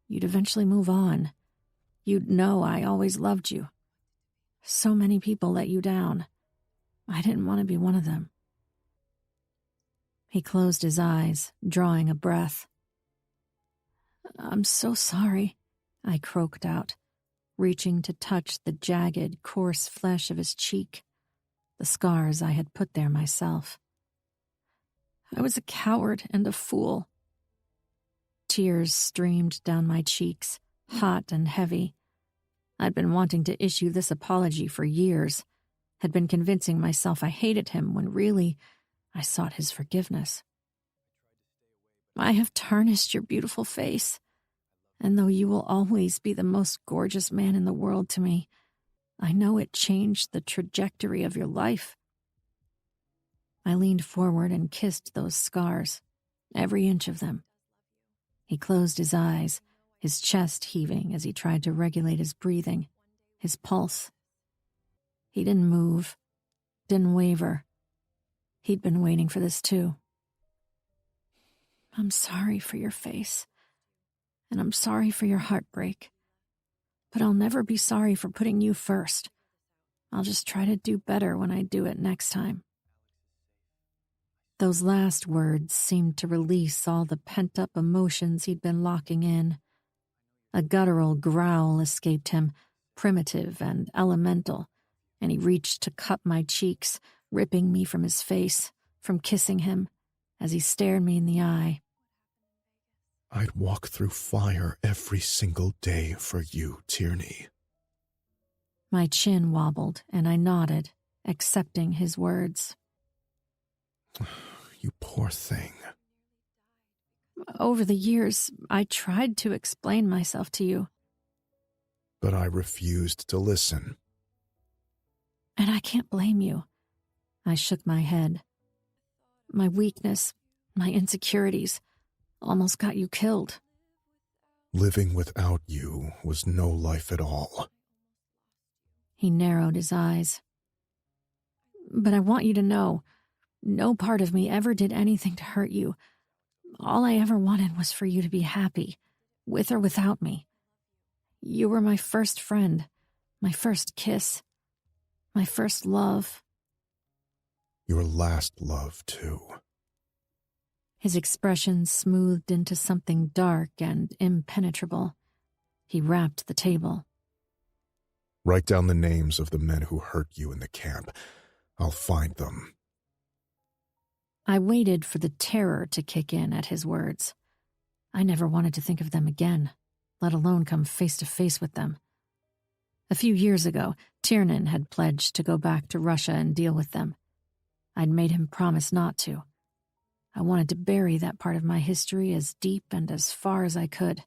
you'd eventually move on. You'd know I always loved you. So many people let you down. I didn't want to be one of them. He closed his eyes, drawing a breath. I'm so sorry, I croaked out, reaching to touch the jagged, coarse flesh of his cheek, the scars I had put there myself. I was a coward and a fool. Tears streamed down my cheeks, hot and heavy. I'd been wanting to issue this apology for years, had been convincing myself I hated him when really I sought his forgiveness. I have tarnished your beautiful face, and though you will always be the most gorgeous man in the world to me, I know it changed the trajectory of your life. I leaned forward and kissed those scars, every inch of them. He closed his eyes, his chest heaving as he tried to regulate his breathing, his pulse. He didn't move, didn't waver. He'd been waiting for this too. I'm sorry for your face, and I'm sorry for your heartbreak, but I'll never be sorry for putting you first. I'll just try to do better when I do it next time. Those last words seemed to release all the pent-up emotions he'd been locking in. A guttural growl escaped him, primitive and elemental, and he reached to cup my cheeks, ripping me from his face, from kissing him, as he stared me in the eye. I'd walk through fire every single day for you, Tierney. My chin wobbled, and I nodded, accepting his words. You poor thing. Over the years, I tried to explain myself to you. But I refused to listen. And I can't blame you. I shook my head. My weakness, my insecurities, almost got you killed. Living without you was no life at all. He narrowed his eyes. But I want you to know, No part of me ever did anything to hurt you. All I ever wanted was for you to be happy, with or without me. You were my first friend, my first kiss, my first love. Your last love, too. His expression smoothed into something dark and impenetrable. He rapped the table. Write down the names of the men who hurt you in the camp. I'll find them. I waited for the terror to kick in at his words. I never wanted to think of them again, let alone come face to face with them. A few years ago, Tiernan had pledged to go back to Russia and deal with them. I'd made him promise not to. I wanted to bury that part of my history as deep and as far as I could.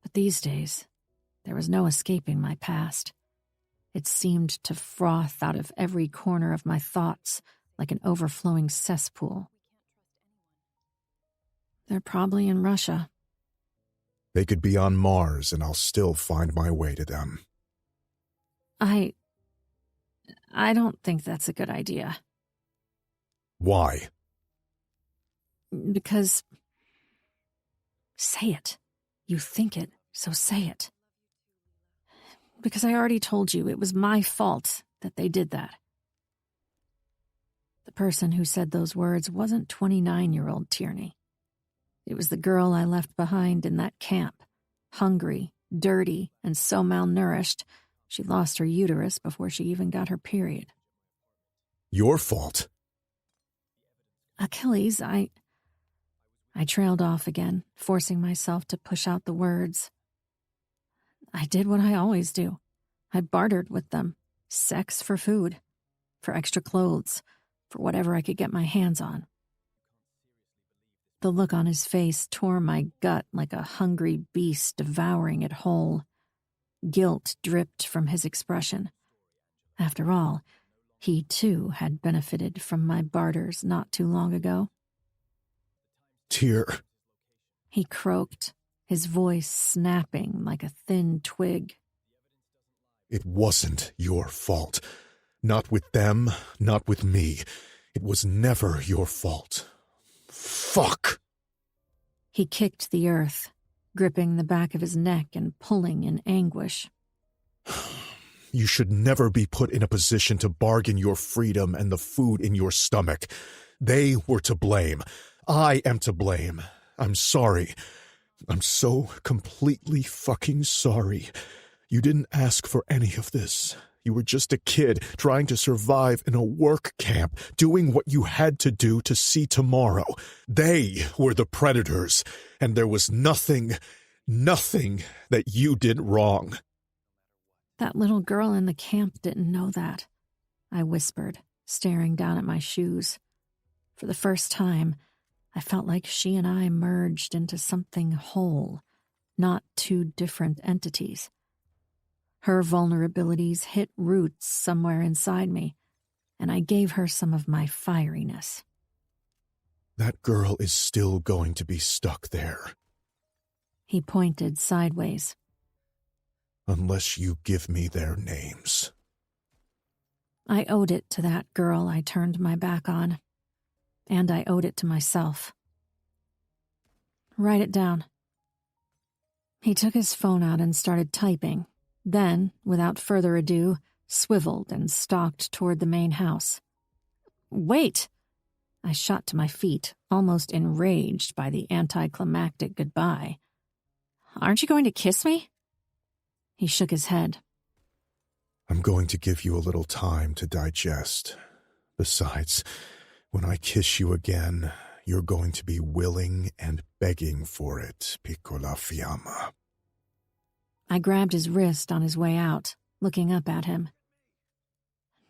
But these days, there was no escaping my past. It seemed to froth out of every corner of my thoughts like an overflowing cesspool. They're probably in Russia. They could be on Mars, and I'll still find my way to them. I don't think that's a good idea. Why? Because... Say it. You think it, so say it. Because I already told you it was my fault that they did that. The person who said those words wasn't 29-year-old Tierney. It was the girl I left behind in that camp, hungry, dirty, and so malnourished, she lost her uterus before she even got her period. Your fault. Achilles, I trailed off again, forcing myself to push out the words. I did what I always do. I bartered with them. Sex for food, for extra clothes, for whatever I could get my hands on. The look on his face tore my gut like a hungry beast devouring it whole. Guilt dripped from his expression. After all, he too had benefited from my barters not too long ago. Tyr. He croaked, his voice snapping like a thin twig. It wasn't your fault. Not with them, not with me. It was never your fault. Fuck! He kicked the earth, gripping the back of his neck and pulling in anguish. You should never be put in a position to bargain your freedom and the food in your stomach. They were to blame. I am to blame. I'm sorry. I'm so completely fucking sorry. You didn't ask for any of this. You were just a kid trying to survive in a work camp, doing what you had to do to see tomorrow. They were the predators, and there was nothing that you did wrong. That little girl in the camp didn't know that, I whispered, staring down at my shoes. For the first time, I felt like she and I merged into something whole, not two different entities. Her vulnerabilities hit roots somewhere inside me, and I gave her some of my fieriness. That girl is still going to be stuck there. He pointed sideways. Unless you give me their names. I owed it to that girl I turned my back on, and I owed it to myself. Write it down. He took his phone out and started typing. Then, without further ado, swiveled and stalked toward the main house. Wait! I shot to my feet, almost enraged by the anticlimactic goodbye. Aren't you going to kiss me? He shook his head. I'm going to give you a little time to digest. Besides, when I kiss you again, you're going to be willing and begging for it, piccola fiamma. I grabbed his wrist on his way out, looking up at him.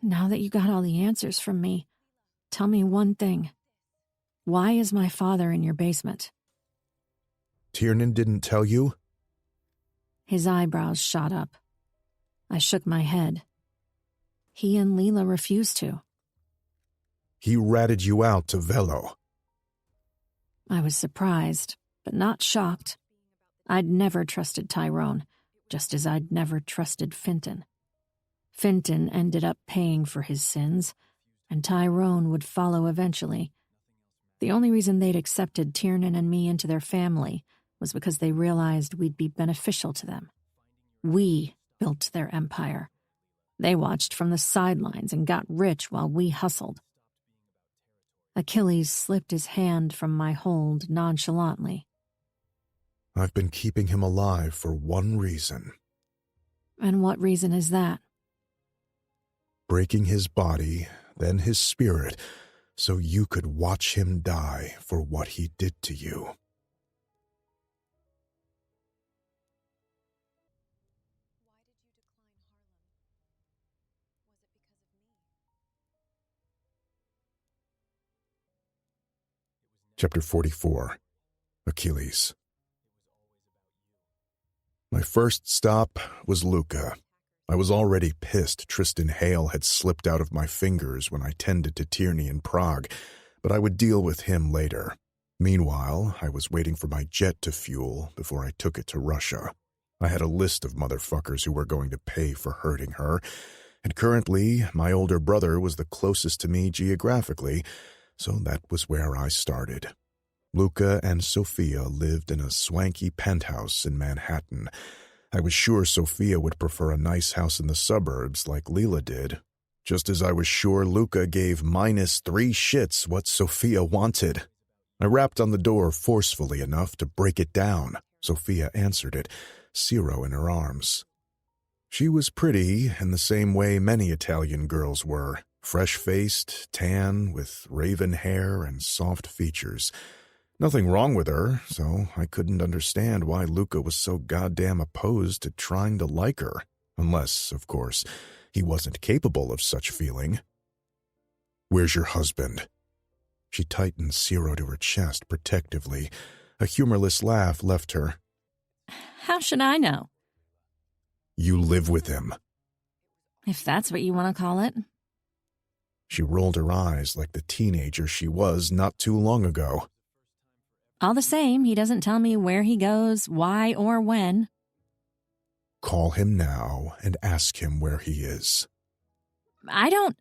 Now that you got all the answers from me, tell me one thing. Why is my father in your basement? Tiernan didn't tell you? His eyebrows shot up. I shook my head. He and Leela refused to. He ratted you out to Velo. I was surprised, but not shocked. I'd never trusted Tyrone, just as I'd never trusted Finton. Finton ended up paying for his sins, and Tyrone would follow eventually. The only reason they'd accepted Tiernan and me into their family was because they realized we'd be beneficial to them. We built their empire. They watched from the sidelines and got rich while we hustled. Achilles slipped his hand from my hold nonchalantly. I've been keeping him alive for one reason. And what reason is that? Breaking his body, then his spirit, so you could watch him die for what he did to you. Chapter 44. Achilles. My first stop was Luca. I was already pissed Tristan Hale had slipped out of my fingers when I tended to Tierney in Prague, but I would deal with him later. Meanwhile, I was waiting for my jet to fuel before I took it to Russia. I had a list of motherfuckers who were going to pay for hurting her, and currently my older brother was the closest to me geographically, so that was where I started. Luca and Sophia lived in a swanky penthouse in Manhattan. I was sure Sophia would prefer a nice house in the suburbs like Leela did, just as I was sure Luca gave -3 shits what Sophia wanted. I rapped on the door forcefully enough to break it down. Sophia answered it, Ciro in her arms. She was pretty in the same way many Italian girls were, fresh-faced, tan, with raven hair and soft features. Nothing wrong with her, so I couldn't understand why Luca was so goddamn opposed to trying to like her, unless, of course, he wasn't capable of such feeling. "Where's your husband?" She tightened Ciro to her chest protectively. A humorless laugh left her. How should I know? "You live with him." If that's what you want to call it. She rolled her eyes like the teenager she was not too long ago. All the same, he doesn't tell me where he goes, why, or when. Call him now and ask him where he is. I don't...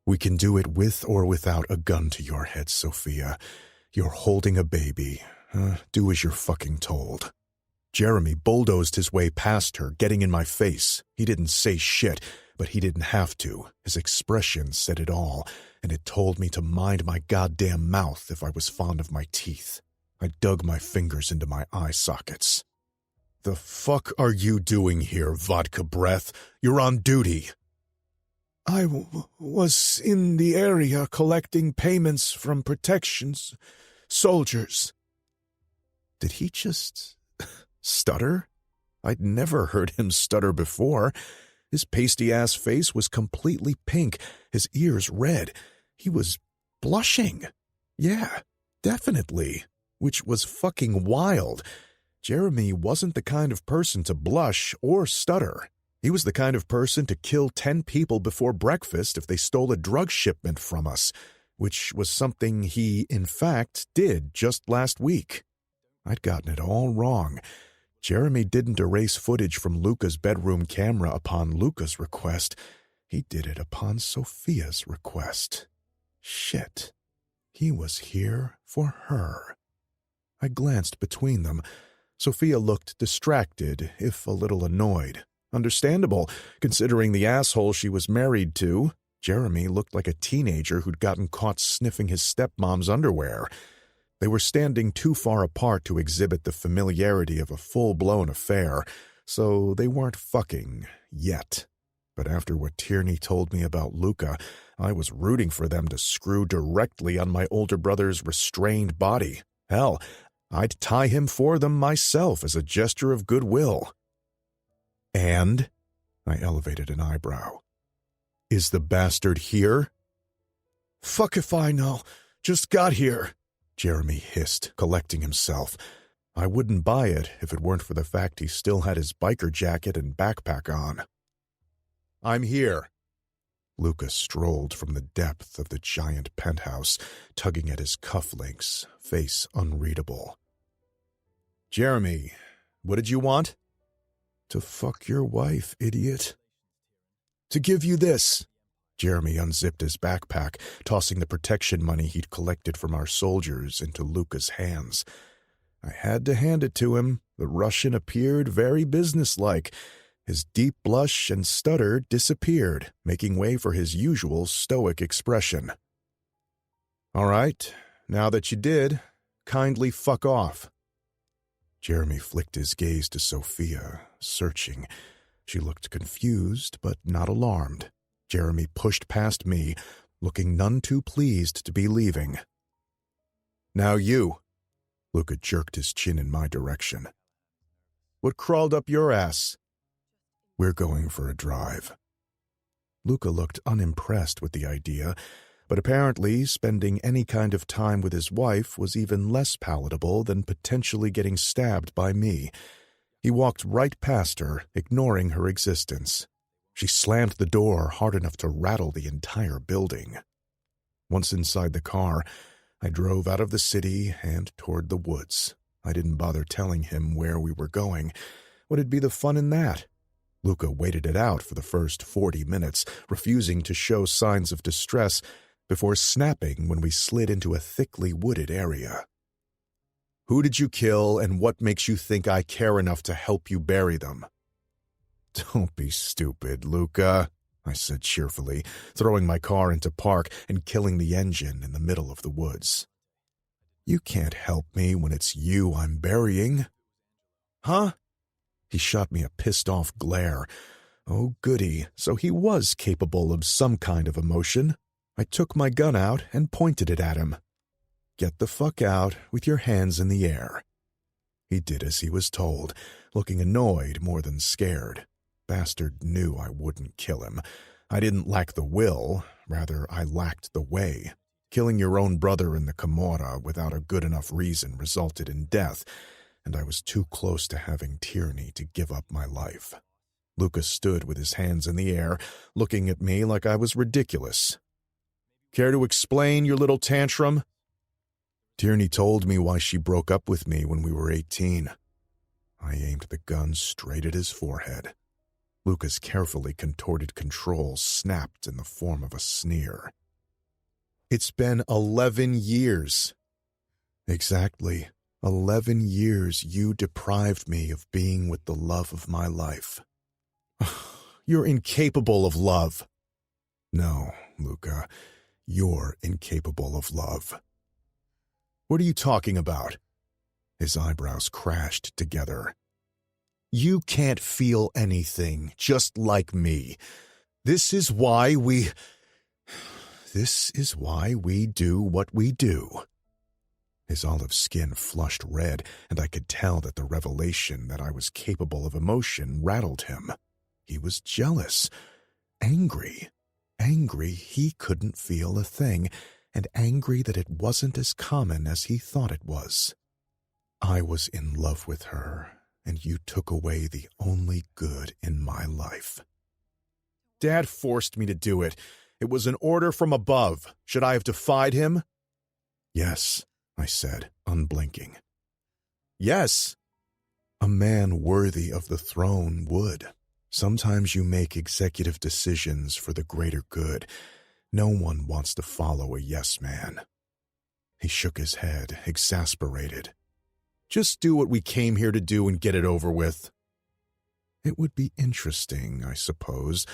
We can do it with or without a gun to your head, Sophia. You're holding a baby. Do as you're fucking told. Jeremy bulldozed his way past her, getting in my face. He didn't say shit, but he didn't have to. His expression said it all, and it told me to mind my goddamn mouth if I was fond of my teeth. I dug my fingers into my eye sockets. "The fuck are you doing here, vodka breath? You're on duty." "I was in the area collecting payments from protections. Soldiers." Did he just stutter? I'd never heard him stutter before. His pasty-ass face was completely pink, his ears red. He was blushing. Yeah, definitely. Which was fucking wild. Jeremy wasn't the kind of person to blush or stutter. He was the kind of person to kill 10 people before breakfast if they stole a drug shipment from us, which was something he, in fact, did just last week. I'd gotten it all wrong. Jeremy didn't erase footage from Luca's bedroom camera upon Luca's request. He did it upon Sophia's request. Shit. He was here for her. I glanced between them. Sophia looked distracted, if a little annoyed. Understandable, considering the asshole she was married to. Jeremy looked like a teenager who'd gotten caught sniffing his stepmom's underwear. They were standing too far apart to exhibit the familiarity of a full-blown affair, so they weren't fucking yet. But after what Tierney told me about Luca, I was rooting for them to screw directly on my older brother's restrained body. Hell, I'd tie him for them myself as a gesture of goodwill. "And?" I elevated an eyebrow. "Is the bastard here?" "Fuck if I know. Just got here," Jeremy hissed, collecting himself. I wouldn't buy it if it weren't for the fact he still had his biker jacket and backpack on. "I'm here." Luca strolled from the depth of the giant penthouse, tugging at his cufflinks, face unreadable. "Jeremy, what did you want?" "To fuck your wife, idiot." "To give you this." Jeremy unzipped his backpack, tossing the protection money he'd collected from our soldiers into Luca's hands. I had to hand it to him. The Russian appeared very businesslike. His deep blush and stutter disappeared, making way for his usual stoic expression. "All right, now that you did, kindly fuck off." Jeremy flicked his gaze to Sophia, searching. She looked confused, but not alarmed. Jeremy pushed past me, looking none too pleased to be leaving. "Now you." Luca jerked his chin in my direction. "What crawled up your ass?" "We're going for a drive." Luca looked unimpressed with the idea, but apparently spending any kind of time with his wife was even less palatable than potentially getting stabbed by me. He walked right past her, ignoring her existence. She slammed the door hard enough to rattle the entire building. Once inside the car, I drove out of the city and toward the woods. I didn't bother telling him where we were going. What'd be the fun in that? Luca waited it out for the first 40 minutes, refusing to show signs of distress, before snapping when we slid into a thickly wooded area. "Who did you kill, and what makes you think I care enough to help you bury them?" "Don't be stupid, Luca," I said cheerfully, throwing my car into park and killing the engine in the middle of the woods. "You can't help me when it's you I'm burying." "Huh?" He shot me a pissed-off glare. Oh, goody, so he was capable of some kind of emotion. I took my gun out and pointed it at him. "Get the fuck out with your hands in the air." He did as he was told, looking annoyed more than scared. Bastard knew I wouldn't kill him. I didn't lack the will, rather I lacked the way. Killing your own brother in the Camorra without a good enough reason resulted in death, and I was too close to having tyranny to give up my life. Lucas stood with his hands in the air, looking at me like I was ridiculous. "Care to explain your little tantrum?" Tierney told me why she broke up with me when we were 18. I aimed the gun straight at his forehead. Lucas' carefully contorted control snapped in the form of a sneer. "It's been 11 years. "Exactly. 11 years you deprived me of being with the love of my life." "You're incapable of love." "No, Luca, you're incapable of love." "What are you talking about?" His eyebrows crashed together. "You can't feel anything, just like me. This is why we do what we do." His olive skin flushed red, and I could tell that the revelation that I was capable of emotion rattled him. He was jealous, angry he couldn't feel a thing, and angry that it wasn't as common as he thought it was. "I was in love with her, and you took away the only good in my life." "Dad forced me to do it. It was an order from above. Should I have defied him?" "Yes," I said, unblinking. "Yes." "A man worthy of the throne would. Sometimes you make executive decisions for the greater good. No one wants to follow a yes man." He shook his head, exasperated. "Just do what we came here to do and get it over with." It would be interesting, I suppose,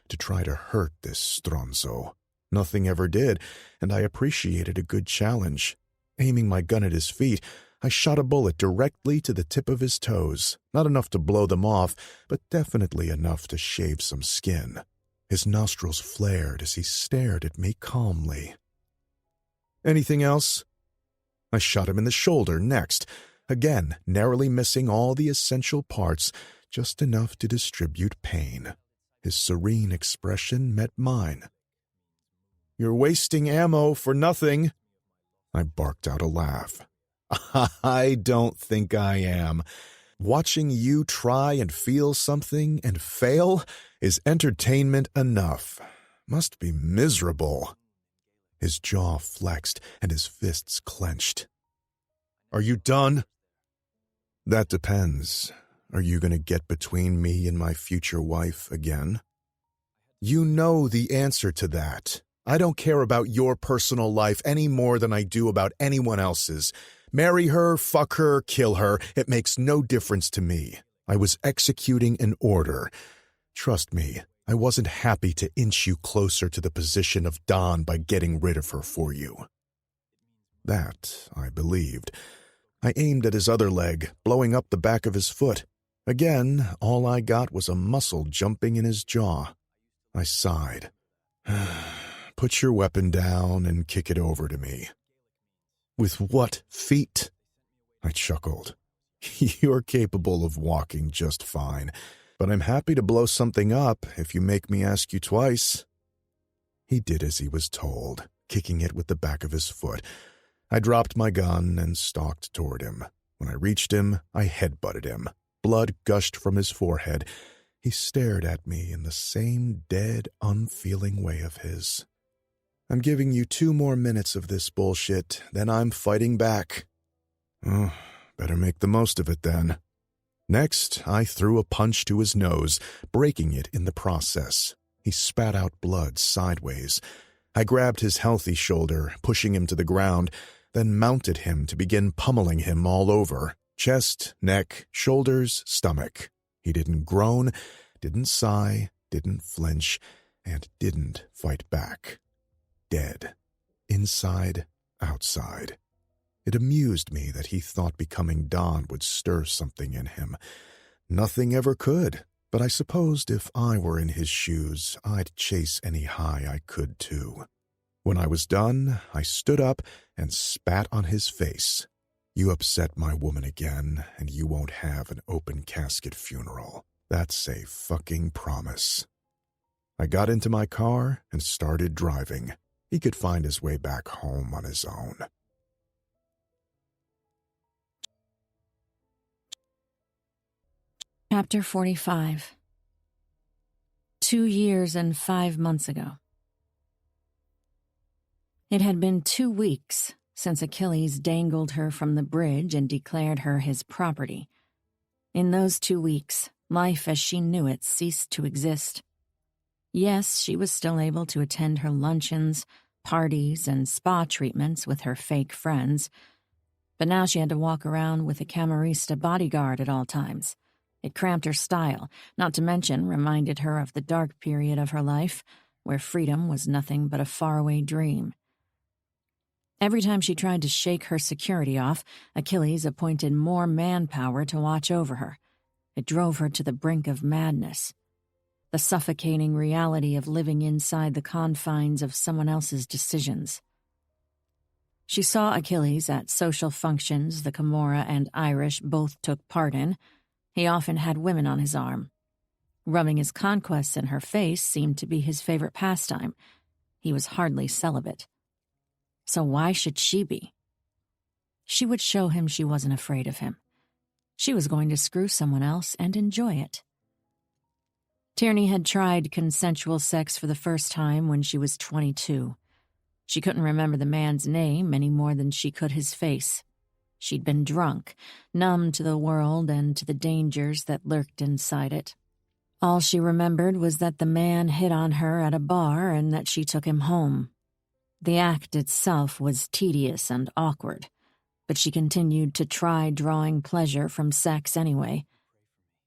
to try to hurt this stronzo. Nothing ever did, and I appreciated a good challenge. Aiming my gun at his feet, I shot a bullet directly to the tip of his toes, not enough to blow them off, but definitely enough to shave some skin. His nostrils flared as he stared at me calmly. "Anything else?" I shot him in the shoulder next, again narrowly missing all the essential parts, just enough to distribute pain. His serene expression met mine. "You're wasting ammo for nothing." I barked out a laugh. "I don't think I am. Watching you try and feel something and fail is entertainment enough. Must be miserable." His jaw flexed and his fists clenched. "Are you done?" "That depends. Are you going to get between me and my future wife again?" You know the answer to that. I don't care about your personal life any more than I do about anyone else's. Marry her, fuck her, kill her. It makes no difference to me. I was executing an order. Trust me, I wasn't happy to inch you closer to the position of Don by getting rid of her for you. That, I believed. I aimed at his other leg, blowing up the back of his foot. Again, all I got was a muscle jumping in his jaw. I sighed. Put your weapon down and kick it over to me. With what feet? I chuckled. You're capable of walking just fine, but I'm happy to blow something up if you make me ask you twice. He did as he was told, kicking it with the back of his foot. I dropped my gun and stalked toward him. When I reached him, I headbutted him. Blood gushed from his forehead. He stared at me in the same dead, unfeeling way of his. I'm giving you 2 more minutes of this bullshit, then I'm fighting back. Oh, better make the most of it then. Next, I threw a punch to his nose, breaking it in the process. He spat out blood sideways. I grabbed his healthy shoulder, pushing him to the ground, then mounted him to begin pummeling him all over. Chest, neck, shoulders, stomach. He didn't groan, didn't sigh, didn't flinch, and didn't fight back. Dead. Inside, outside. It amused me that he thought becoming Don would stir something in him. Nothing ever could, but I supposed if I were in his shoes, I'd chase any high I could too. When I was done, I stood up and spat on his face. You upset my woman again, and you won't have an open casket funeral. That's a fucking promise. I got into my car and started driving. He could find his way back home on his own. Chapter 45. 2 years and 5 months ago. It had been 2 weeks since Achilles dangled her from the bridge and declared her his property. In those 2 weeks, life as she knew it ceased to exist. Yes, she was still able to attend her luncheons, parties, and spa treatments with her fake friends, but now she had to walk around with a camarista bodyguard at all times. It cramped her style, not to mention reminded her of the dark period of her life, where freedom was nothing but a faraway dream. Every time she tried to shake her security off, Achilles appointed more manpower to watch over her. It drove her to the brink of madness. The suffocating reality of living inside the confines of someone else's decisions. She saw Achilles at social functions the Camorra and Irish both took part in. He often had women on his arm. Rubbing his conquests in her face seemed to be his favorite pastime. He was hardly celibate. So why should she be? She would show him she wasn't afraid of him. She was going to screw someone else and enjoy it. Tierney had tried consensual sex for the first time when she was 22. She couldn't remember the man's name any more than she could his face. She'd been drunk, numb to the world and to the dangers that lurked inside it. All she remembered was that the man hit on her at a bar and that she took him home. The act itself was tedious and awkward, but she continued to try drawing pleasure from sex anyway.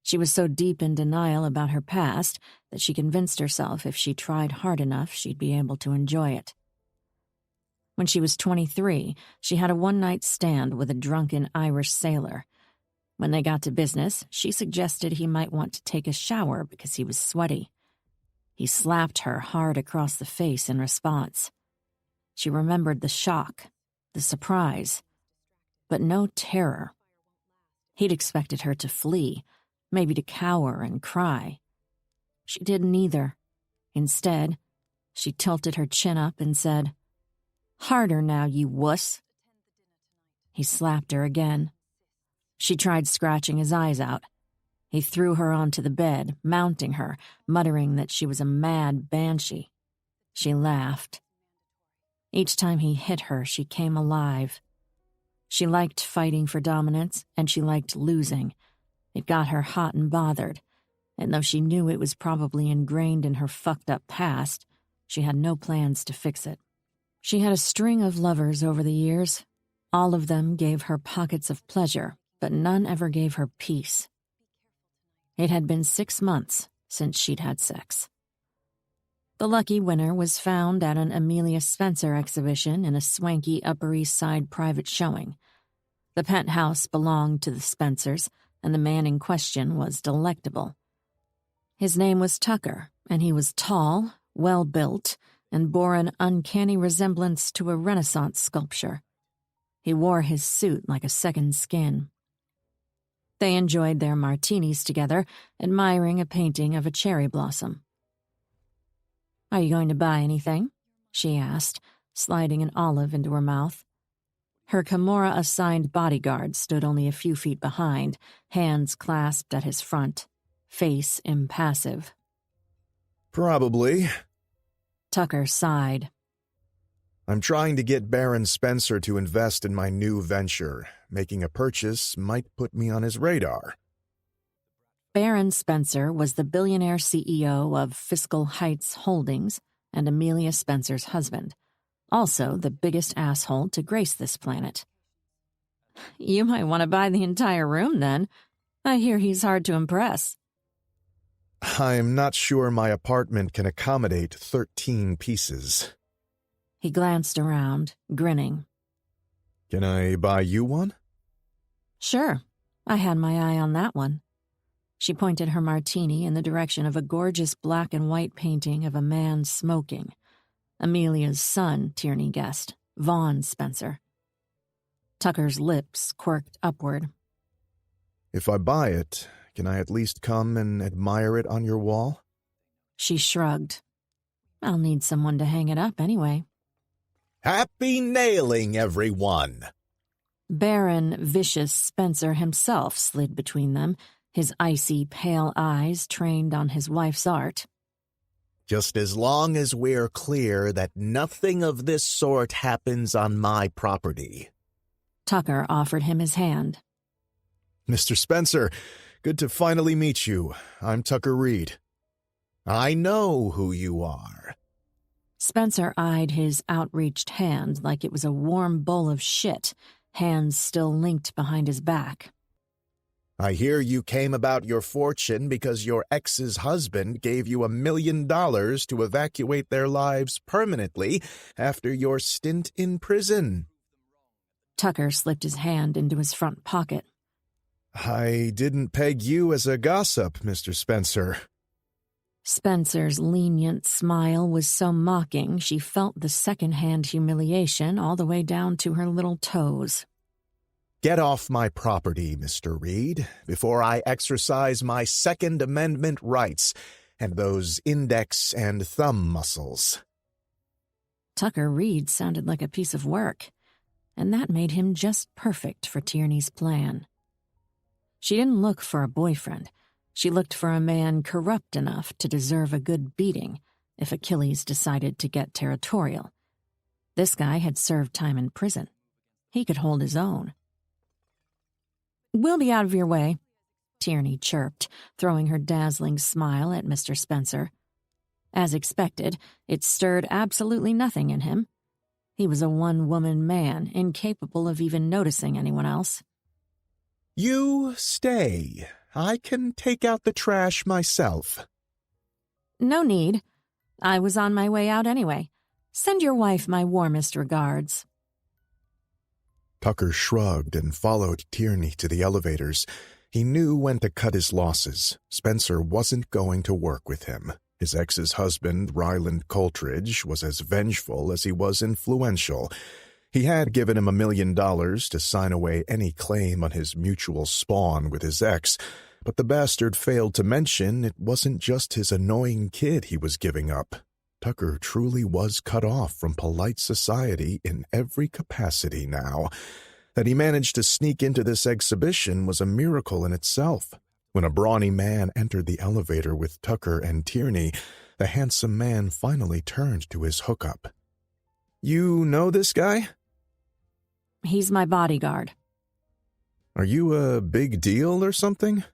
She was so deep in denial about her past that she convinced herself if she tried hard enough, she'd be able to enjoy it. When she was 23, she had a one-night stand with a drunken Irish sailor. When they got to business, she suggested he might want to take a shower because he was sweaty. He slapped her hard across the face in response. She remembered the shock, the surprise, but no terror. He'd expected her to flee, maybe to cower and cry. She did neither. Instead, she tilted her chin up and said, "Harder now, you wuss." He slapped her again. She tried scratching his eyes out. He threw her onto the bed, mounting her, muttering that she was a mad banshee. She laughed. Each time he hit her, she came alive. She liked fighting for dominance, and she liked losing. It got her hot and bothered, and though she knew it was probably ingrained in her fucked-up past, she had no plans to fix it. She had a string of lovers over the years. All of them gave her pockets of pleasure, but none ever gave her peace. It had been 6 months since she'd had sex. The lucky winner was found at an Amelia Spencer exhibition in a swanky Upper East Side private showing. The penthouse belonged to the Spencers, and the man in question was delectable. His name was Tucker, and he was tall, well-built, and bore an uncanny resemblance to a Renaissance sculpture. He wore his suit like a second skin. They enjoyed their martinis together, admiring a painting of a cherry blossom. "Are you going to buy anything?" she asked, sliding an olive into her mouth. Her Kimura-assigned bodyguard stood only a few feet behind, hands clasped at his front, face impassive. Probably. Tucker sighed. I'm trying to get Baron Spencer to invest in my new venture. Making a purchase might put me on his radar. Baron Spencer was the billionaire CEO of Fiscal Heights Holdings and Amelia Spencer's husband, also the biggest asshole to grace this planet. "You might want to buy the entire room, then. I hear he's hard to impress." I'm not sure my apartment can accommodate 13 pieces. He glanced around, grinning. Can I buy you one? "Sure. I had my eye on that one." She pointed her martini in the direction of a gorgeous black and white painting of a man smoking. Amelia's son, Tierney guessed, Vaughn Spencer. Tucker's lips quirked upward. If I buy it, can I at least come and admire it on your wall? She shrugged. "I'll need someone to hang it up anyway." Happy nailing, everyone! Baron Vicious Spencer himself slid between them, his icy, pale eyes trained on his wife's art. Just as long as we're clear that nothing of this sort happens on my property. Tucker offered him his hand. Mr. Spencer, good to finally meet you. I'm Tucker Reed. I know who you are. Spencer eyed his outreached hand like it was a warm bowl of shit, hands still linked behind his back. I hear you came about your fortune because your ex's husband gave you $1 million to evacuate their lives permanently after your stint in prison. Tucker slipped his hand into his front pocket. I didn't peg you as a gossip, Mr. Spencer. Spencer's lenient smile was so mocking she felt the second-hand humiliation all the way down to her little toes. Get off my property, Mr. Reed, before I exercise my Second Amendment rights and those index and thumb muscles. Tucker Reed sounded like a piece of work, and that made him just perfect for Tierney's plan. She didn't look for a boyfriend. She looked for a man corrupt enough to deserve a good beating if Achilles decided to get territorial. This guy had served time in prison. He could hold his own. "We'll be out of your way," Tierney chirped, throwing her dazzling smile at Mr. Spencer. As expected, it stirred absolutely nothing in him. He was a one-woman man, incapable of even noticing anyone else. You stay. I can take out the trash myself. "No need. I was on my way out anyway. Send your wife my warmest regards." Tucker shrugged and followed Tierney to the elevators. He knew when to cut his losses. Spencer wasn't going to work with him. His ex's husband, Ryland Coltridge, was as vengeful as he was influential. He had given him $1 million to sign away any claim on his mutual spawn with his ex, but the bastard failed to mention it wasn't just his annoying kid he was giving up. Tucker truly was cut off from polite society in every capacity now. That he managed to sneak into this exhibition was a miracle in itself. When a brawny man entered the elevator with Tucker and Tierney, the handsome man finally turned to his hookup. You know this guy? "He's my bodyguard." Are you a big deal or something?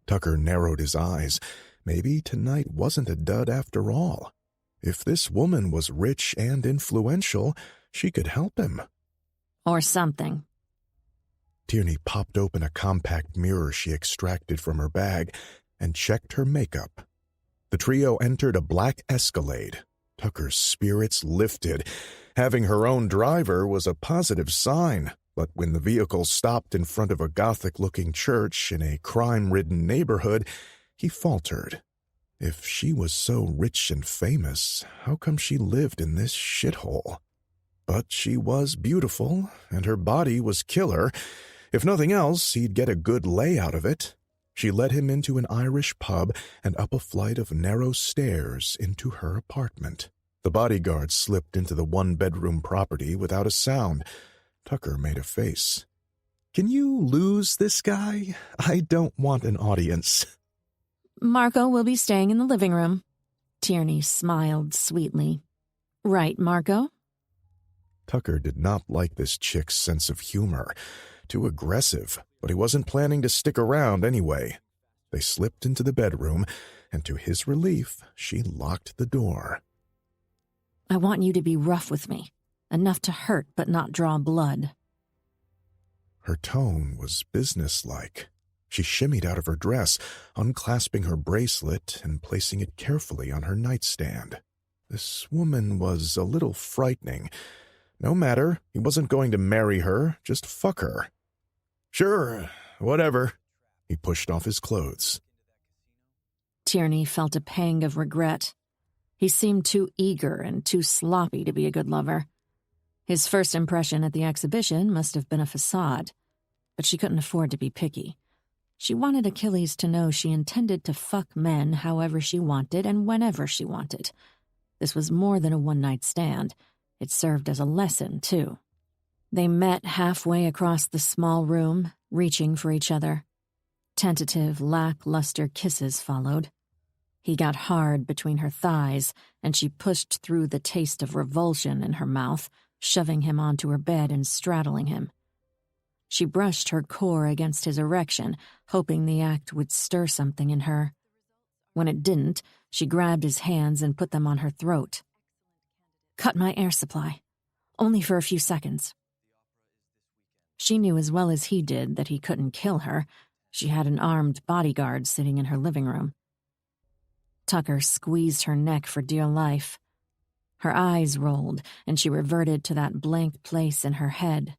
Tucker narrowed his eyes. Maybe tonight wasn't a dud after all. If this woman was rich and influential, she could help him. Or something. Tierney popped open a compact mirror she extracted from her bag and checked her makeup. The trio entered a black Escalade. Tucker's spirits lifted. Having her own driver was a positive sign, but when the vehicle stopped in front of a Gothic-looking church in a crime-ridden neighborhood, he faltered. If she was so rich and famous, how come she lived in this shithole? But she was beautiful, and her body was killer. If nothing else, he'd get a good lay out of it. She led him into an Irish pub and up a flight of narrow stairs into her apartment. The bodyguard slipped into the one-bedroom property without a sound. Tucker made a face. "Can you lose this guy? I don't want an audience." Marco will be staying in the living room. Tierney smiled sweetly. Right, Marco? Tucker did not like this chick's sense of humor. Too aggressive, but he wasn't planning to stick around anyway. They slipped into the bedroom, and to his relief, she locked the door. I want you to be rough with me. Enough to hurt but not draw blood. Her tone was businesslike. She shimmied out of her dress, unclasping her bracelet and placing it carefully on her nightstand. This woman was a little frightening. No matter, he wasn't going to marry her, just fuck her. "Sure, whatever." He pushed off his clothes. Tierney felt a pang of regret. He seemed too eager and too sloppy to be a good lover. His first impression at the exhibition must have been a facade, but she couldn't afford to be picky. She wanted Achilles to know she intended to fuck men however she wanted and whenever she wanted. This was more than a one-night stand. It served as a lesson, too. They met halfway across the small room, reaching for each other. Tentative, lackluster kisses followed. He got hard between her thighs, and she pushed through the taste of revulsion in her mouth, shoving him onto her bed and straddling him. She brushed her core against his erection, hoping the act would stir something in her. When it didn't, she grabbed his hands and put them on her throat. Cut my air supply. Only for a few seconds. She knew as well as he did that he couldn't kill her. She had an armed bodyguard sitting in her living room. Tucker squeezed her neck for dear life. Her eyes rolled, and she reverted to that blank place in her head.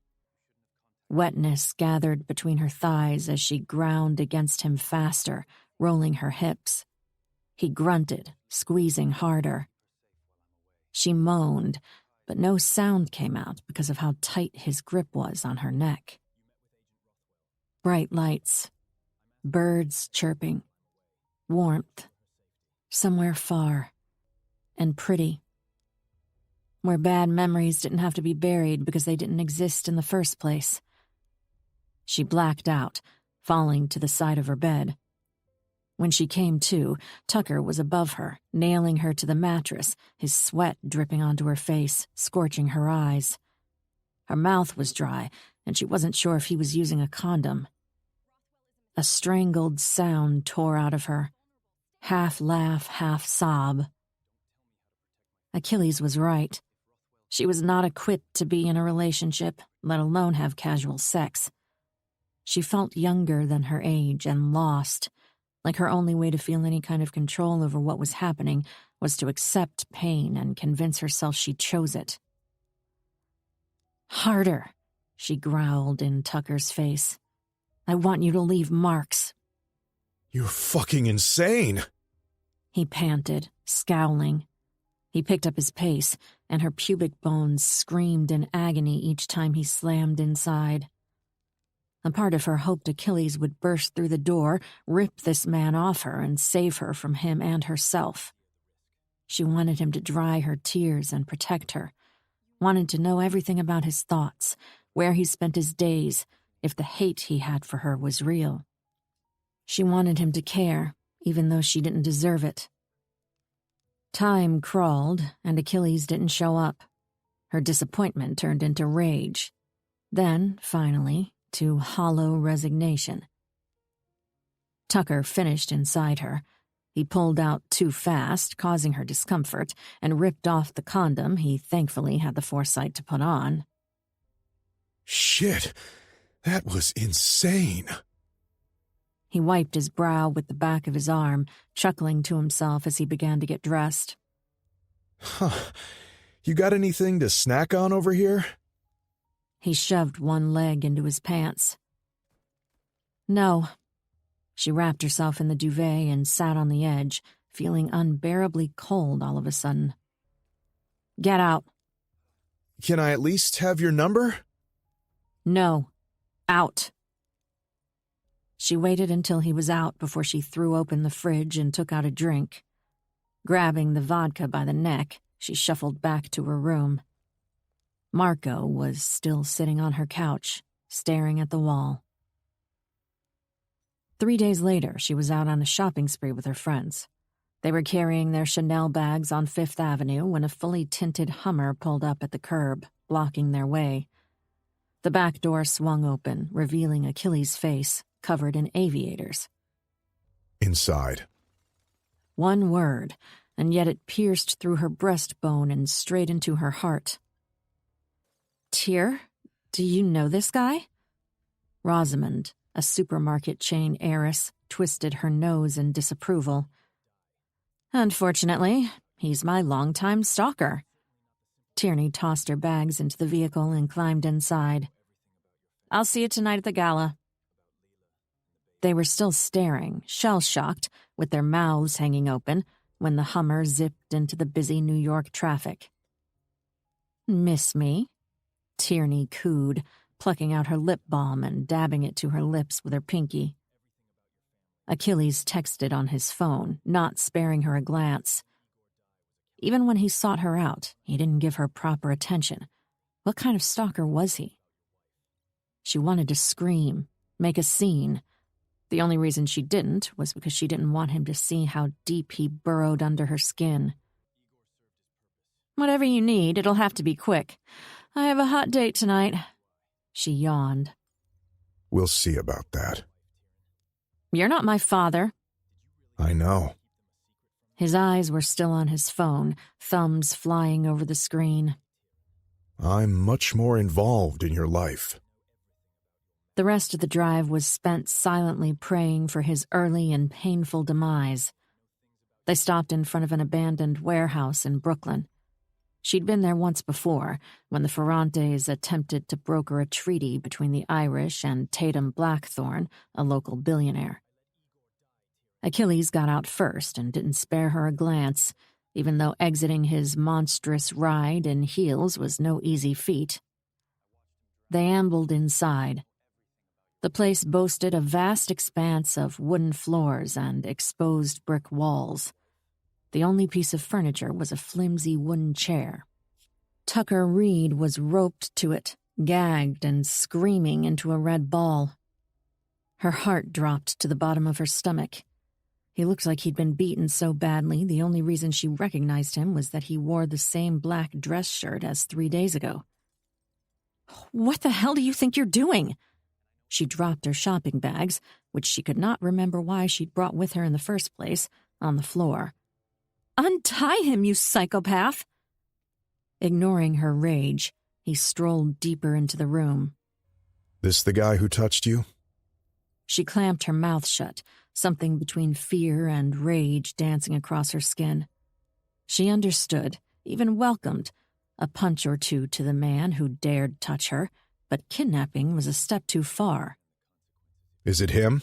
Wetness gathered between her thighs as she ground against him faster, rolling her hips. He grunted, squeezing harder. She moaned, but no sound came out because of how tight his grip was on her neck. Bright lights, birds chirping, warmth, somewhere far, and pretty. Where bad memories didn't have to be buried because they didn't exist in the first place. She blacked out, falling to the side of her bed. When she came to, Tucker was above her, nailing her to the mattress, his sweat dripping onto her face, scorching her eyes. Her mouth was dry, and she wasn't sure if he was using a condom. A strangled sound tore out of her, half laugh, half sob. Achilles was right. She was not equipped to be in a relationship, let alone have casual sex. She felt younger than her age and lost, like her only way to feel any kind of control over what was happening was to accept pain and convince herself she chose it. Harder, she growled in Tucker's face. I want you to leave marks. "You're fucking insane!" He panted, scowling. He picked up his pace, and her pubic bones screamed in agony each time he slammed inside. A part of her hoped Achilles would burst through the door, rip this man off her, and save her from him and herself. She wanted him to dry her tears and protect her, wanted to know everything about his thoughts, where he spent his days, if the hate he had for her was real. She wanted him to care, even though she didn't deserve it. Time crawled, and Achilles didn't show up. Her disappointment turned into rage. Then, finally, to hollow resignation. Tucker finished inside her. He pulled out too fast, causing her discomfort, and ripped off the condom he thankfully had the foresight to put on. Shit, that was insane. He wiped his brow with the back of his arm, chuckling to himself as he began to get dressed. Huh. You got anything to snack on over here? He shoved one leg into his pants. No. She wrapped herself in the duvet and sat on the edge, feeling unbearably cold all of a sudden. Get out. Can I at least have your number? No. Out. She waited until he was out before she threw open the fridge and took out a drink. Grabbing the vodka by the neck, she shuffled back to her room. Marco was still sitting on her couch, staring at the wall. 3 days later, she was out on a shopping spree with her friends. They were carrying their Chanel bags on Fifth Avenue when a fully tinted Hummer pulled up at the curb, blocking their way. The back door swung open, revealing Achilles' face, covered in aviators. Inside. One word, and yet it pierced through her breastbone and straight into her heart. Tyr, do you know this guy? Rosamond, a supermarket chain heiress, twisted her nose in disapproval. Unfortunately, he's my longtime stalker. Tierney tossed her bags into the vehicle and climbed inside. I'll see you tonight at the gala. They were still staring, shell-shocked, with their mouths hanging open, when the Hummer zipped into the busy New York traffic. Miss me? Tierney cooed, plucking out her lip balm and dabbing it to her lips with her pinky. Achilles texted on his phone, not sparing her a glance. Even when he sought her out, he didn't give her proper attention. What kind of stalker was he? She wanted to scream, make a scene. The only reason she didn't was because she didn't want him to see how deep he burrowed under her skin. Whatever you need, it'll have to be quick. I have a hot date tonight. She yawned. We'll see about that. You're not my father. I know. His eyes were still on his phone, thumbs flying over the screen. I'm much more involved in your life. The rest of the drive was spent silently praying for his early and painful demise. They stopped in front of an abandoned warehouse in Brooklyn. She'd been there once before, when the Ferrantes attempted to broker a treaty between the Irish and Tatum Blackthorne, a local billionaire. Achilles got out first and didn't spare her a glance, even though exiting his monstrous ride in heels was no easy feat. They ambled inside. The place boasted a vast expanse of wooden floors and exposed brick walls. The only piece of furniture was a flimsy wooden chair. Tucker Reed was roped to it, gagged and screaming into a red ball. Her heart dropped to the bottom of her stomach. He looked like he'd been beaten so badly the only reason she recognized him was that he wore the same black dress shirt as 3 days ago. What the hell do you think you're doing? She dropped her shopping bags, which she could not remember why she'd brought with her in the first place, on the floor. Untie him, you psychopath! Ignoring her rage, he strolled deeper into the room. This the guy who touched you? She clamped her mouth shut, something between fear and rage dancing across her skin. She understood, even welcomed, a punch or two to the man who dared touch her, but kidnapping was a step too far. Is it him?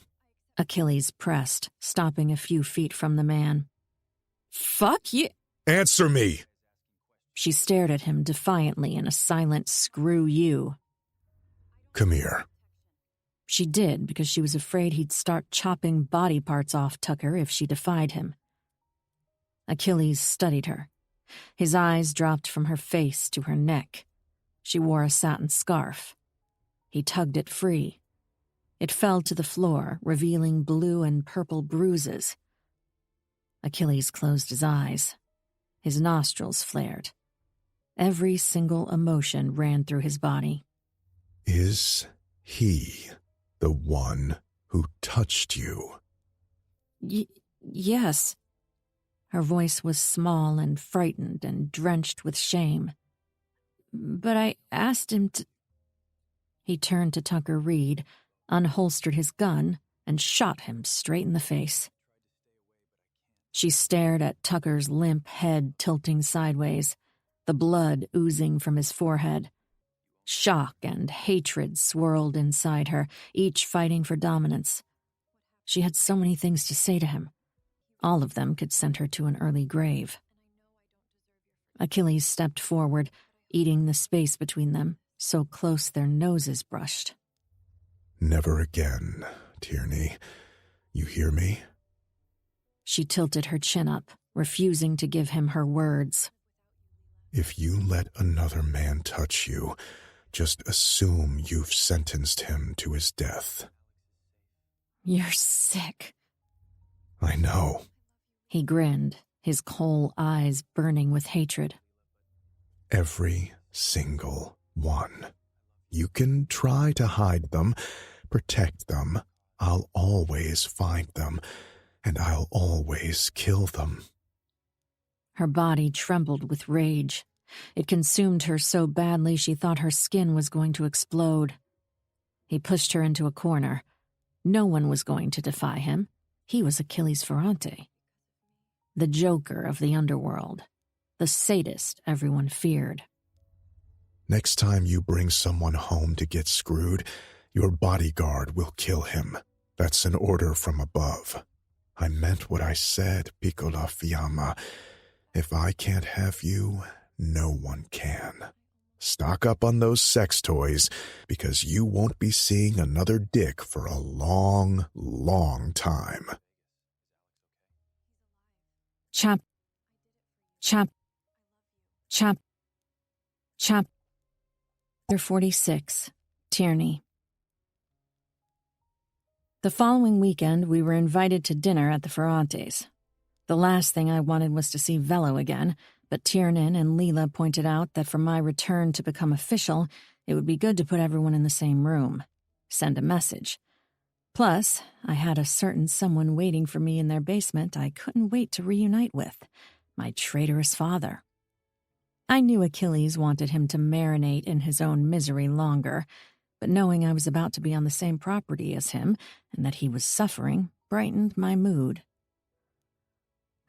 Achilles pressed, stopping a few feet from the man. Fuck you! Answer me! She stared at him defiantly in a silent screw you. Come here. She did because she was afraid he'd start chopping body parts off Tucker if she defied him. Achilles studied her. His eyes dropped from her face to her neck. She wore a satin scarf. He tugged it free. It fell to the floor, revealing blue and purple bruises. Achilles closed his eyes. His nostrils flared. Every single emotion ran through his body. Is he the one who touched you? Yes. Her voice was small and frightened and drenched with shame. But I asked him to... He turned to Tucker Reed, unholstered his gun, and shot him straight in the face. She stared at Tucker's limp head tilting sideways, the blood oozing from his forehead. Shock and hatred swirled inside her, each fighting for dominance. She had so many things to say to him. All of them could send her to an early grave. Achilles stepped forward, eating the space between them, so close their noses brushed. Never again, Tierney. You hear me? She tilted her chin up, refusing to give him her words. If you let another man touch you, just assume you've sentenced him to his death. You're sick. I know. He grinned, his coal eyes burning with hatred. Every single one. You can try to hide them, protect them. I'll always find them, and I'll always kill them. Her body trembled with rage. It consumed her so badly she thought her skin was going to explode. He pushed her into a corner. No one was going to defy him. He was Achilles Ferrante. The joker of the underworld. The sadist everyone feared. Next time you bring someone home to get screwed, your bodyguard will kill him. That's an order from above. I meant what I said, Piccola Fiamma. If I can't have you, no one can. Stock up on those sex toys, because you won't be seeing another dick for a long, long time. Chapter 46, Tierney. The following weekend, we were invited to dinner at the Ferrantes. The last thing I wanted was to see Velo again, but Tiernan and Leela pointed out that for my return to become official, it would be good to put everyone in the same room, send a message. Plus, I had a certain someone waiting for me in their basement I couldn't wait to reunite with, my traitorous father. I knew Achilles wanted him to marinate in his own misery longer, but knowing I was about to be on the same property as him and that he was suffering brightened my mood.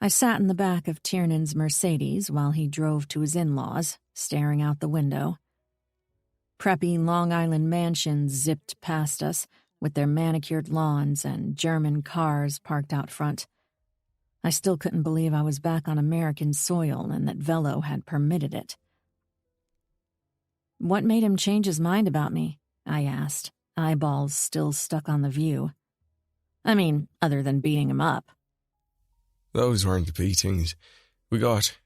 I sat in the back of Tiernan's Mercedes while he drove to his in-laws, staring out the window. Preppy Long Island mansions zipped past us, with their manicured lawns and German cars parked out front. I still couldn't believe I was back on American soil and that Velo had permitted it. "What made him change his mind about me?" I asked, eyeballs still stuck on the view. I mean, other than beating him up. Those weren't beatings. We got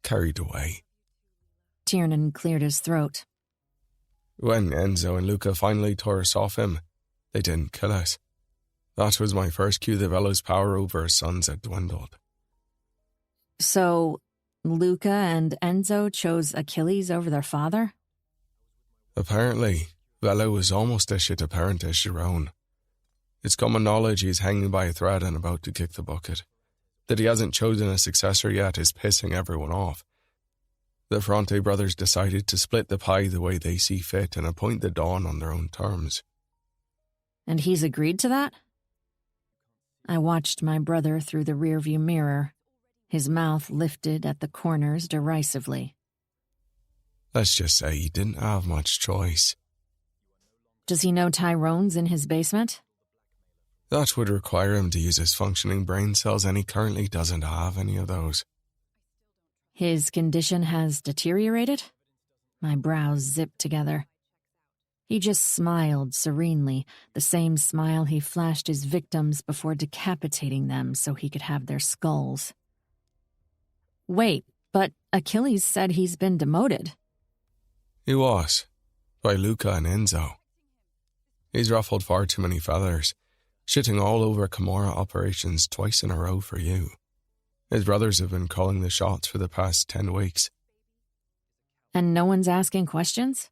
carried away. Tiernan cleared his throat. When Enzo and Luca finally tore us off him, they didn't kill us. That was my first cue that Velo's power over his sons had dwindled. So, Luca and Enzo chose Achilles over their father? Apparently, Velo was almost as shit a parent as Sharon. It's common knowledge he's hanging by a thread and about to kick the bucket. That he hasn't chosen a successor yet is pissing everyone off. The Ferrante brothers decided to split the pie the way they see fit and appoint the Dawn on their own terms. And he's agreed to that? I watched my brother through the rearview mirror, his mouth lifted at the corners derisively. Let's just say he didn't have much choice. Does he know Tyrone's in his basement? That would require him to use his functioning brain cells, and he currently doesn't have any of those. His condition has deteriorated? My brows zipped together. He just smiled serenely, the same smile he flashed his victims before decapitating them so he could have their skulls. Wait, but Achilles said he's been demoted. He was, by Luca and Enzo. He's ruffled far too many feathers, shitting all over Camorra operations twice in a row for you. His brothers have been calling the shots for the past 10 weeks. And no one's asking questions?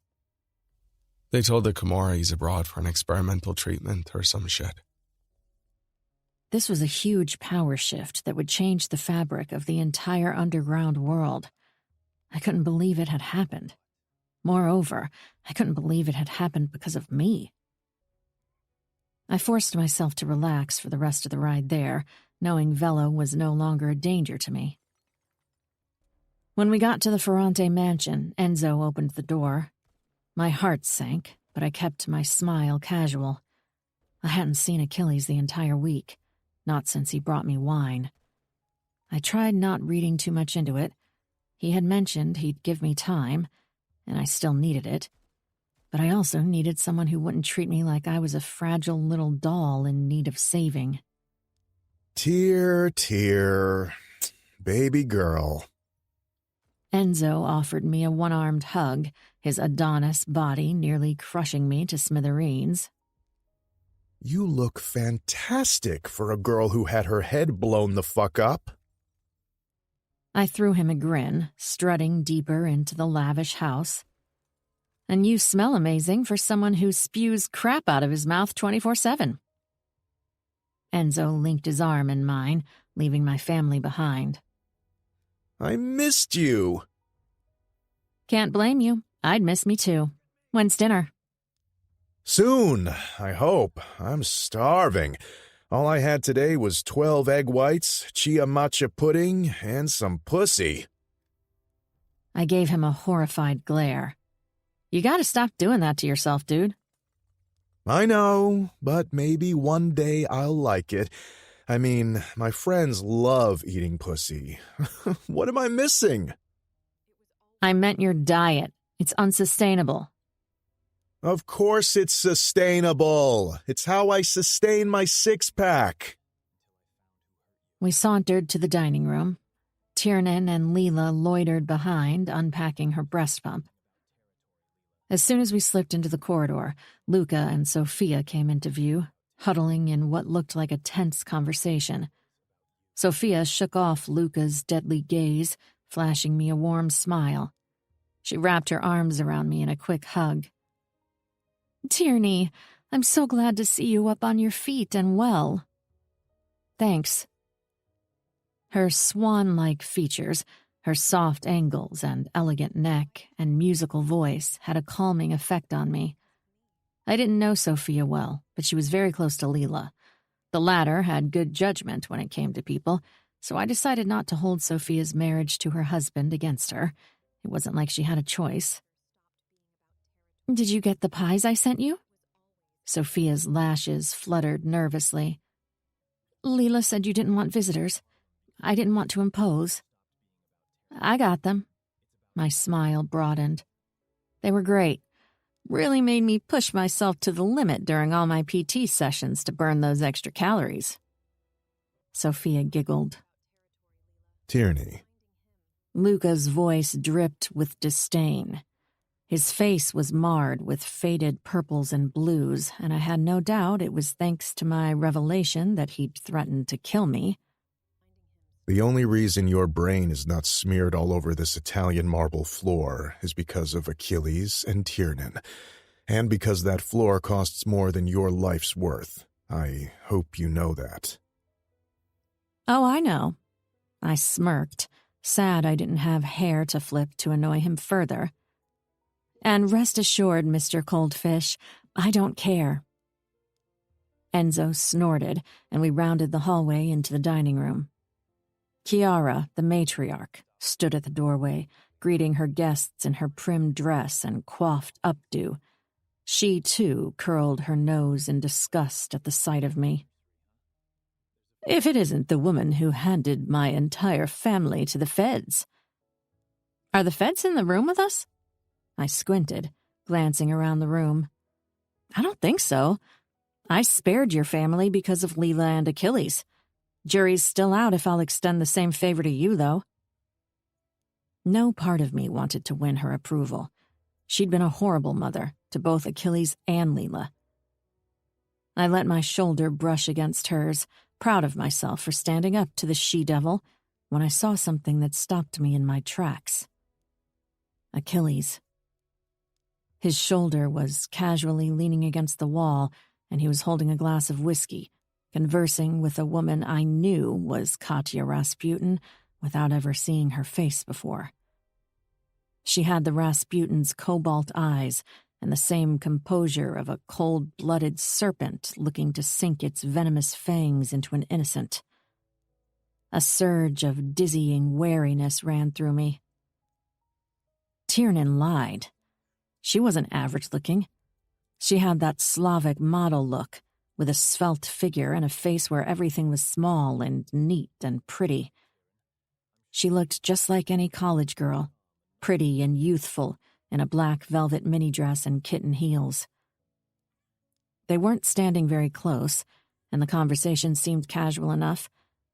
They told the Camorra he's abroad for an experimental treatment or some shit. This was a huge power shift that would change the fabric of the entire underground world. I couldn't believe it had happened. Moreover, I couldn't believe it had happened because of me. I forced myself to relax for the rest of the ride there, knowing Velo was no longer a danger to me. When we got to the Ferrante mansion, Enzo opened the door. My heart sank, but I kept my smile casual. I hadn't seen Achilles the entire week, not since he brought me wine. I tried not reading too much into it. He had mentioned he'd give me time, and I still needed it. But I also needed someone who wouldn't treat me like I was a fragile little doll in need of saving. Tear, baby girl. Enzo offered me a one-armed hug, his Adonis body nearly crushing me to smithereens. You look fantastic for a girl who had her head blown the fuck up. I threw him a grin, strutting deeper into the lavish house. And you smell amazing for someone who spews crap out of his mouth 24/7. Enzo linked his arm in mine, leaving my family behind. I missed you. Can't blame you. I'd miss me too. When's dinner? Soon, I hope. I'm starving. All I had today was 12 egg whites, chia matcha pudding, and some pussy. I gave him a horrified glare. You gotta stop doing that to yourself, dude. I know, but maybe one day I'll like it. I mean, my friends love eating pussy. What am I missing? I meant your diet. It's unsustainable. Of course it's sustainable. It's how I sustain my six-pack. We sauntered to the dining room. Tiernan and Leela loitered behind, unpacking her breast pump. As soon as we slipped into the corridor, Luca and Sophia came into view, huddling in what looked like a tense conversation. Sophia shook off Luca's deadly gaze, flashing me a warm smile. She wrapped her arms around me in a quick hug. Tierney, I'm so glad to see you up on your feet and well. Thanks. Her swan-like features, her soft angles and elegant neck and musical voice had a calming effect on me. I didn't know Sophia well, but she was very close to Leela. The latter had good judgment when it came to people, so I decided not to hold Sophia's marriage to her husband against her. It wasn't like she had a choice. Did you get the pies I sent you? Sophia's lashes fluttered nervously. Leela said you didn't want visitors. I didn't want to impose. I got them. My smile broadened. They were great. Really made me push myself to the limit during all my PT sessions to burn those extra calories. Sophia giggled. Tierney. Luca's voice dripped with disdain. His face was marred with faded purples and blues, and I had no doubt it was thanks to my revelation that he'd threatened to kill me. The only reason your brain is not smeared all over this Italian marble floor is because of Achilles and Tiernan, and because that floor costs more than your life's worth. I hope you know that. Oh, I know. I smirked, sad I didn't have hair to flip to annoy him further. And rest assured, Mr. Coldfish, I don't care. Enzo snorted, and we rounded the hallway into the dining room. Chiara, the matriarch, stood at the doorway, greeting her guests in her prim dress and coiffed updo. She, too, curled her nose in disgust at the sight of me. If it isn't the woman who handed my entire family to the feds. Are the feds in the room with us? I squinted, glancing around the room. I don't think so. I spared your family because of Leela and Achilles. Jury's still out if I'll extend the same favor to you, though. No part of me wanted to win her approval. She'd been a horrible mother to both Achilles and Leela. I let my shoulder brush against hers, proud of myself for standing up to the she-devil, when I saw something that stopped me in my tracks. Achilles. His shoulder was casually leaning against the wall, and he was holding a glass of whiskey, conversing with a woman I knew was Katya Rasputin without ever seeing her face before. She had the Rasputin's cobalt eyes and the same composure of a cold-blooded serpent looking to sink its venomous fangs into an innocent. A surge of dizzying wariness ran through me. Tiernan lied. She wasn't average-looking. She had that Slavic model look, with a svelte figure and a face where everything was small and neat and pretty. She looked just like any college girl, pretty and youthful, in a black velvet mini-dress and kitten heels. They weren't standing very close, and the conversation seemed casual enough,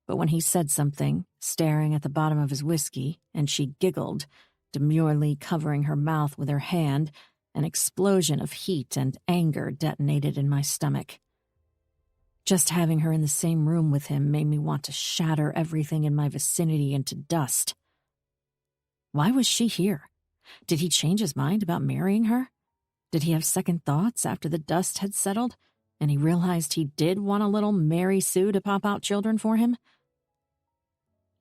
but when he said something, staring at the bottom of his whiskey, and she giggled, demurely covering her mouth with her hand, an explosion of heat and anger detonated in my stomach. Just having her in the same room with him made me want to shatter everything in my vicinity into dust. Why was she here? Did he change his mind about marrying her? Did he have second thoughts after the dust had settled, and he realized he did want a little Mary Sue to pop out children for him?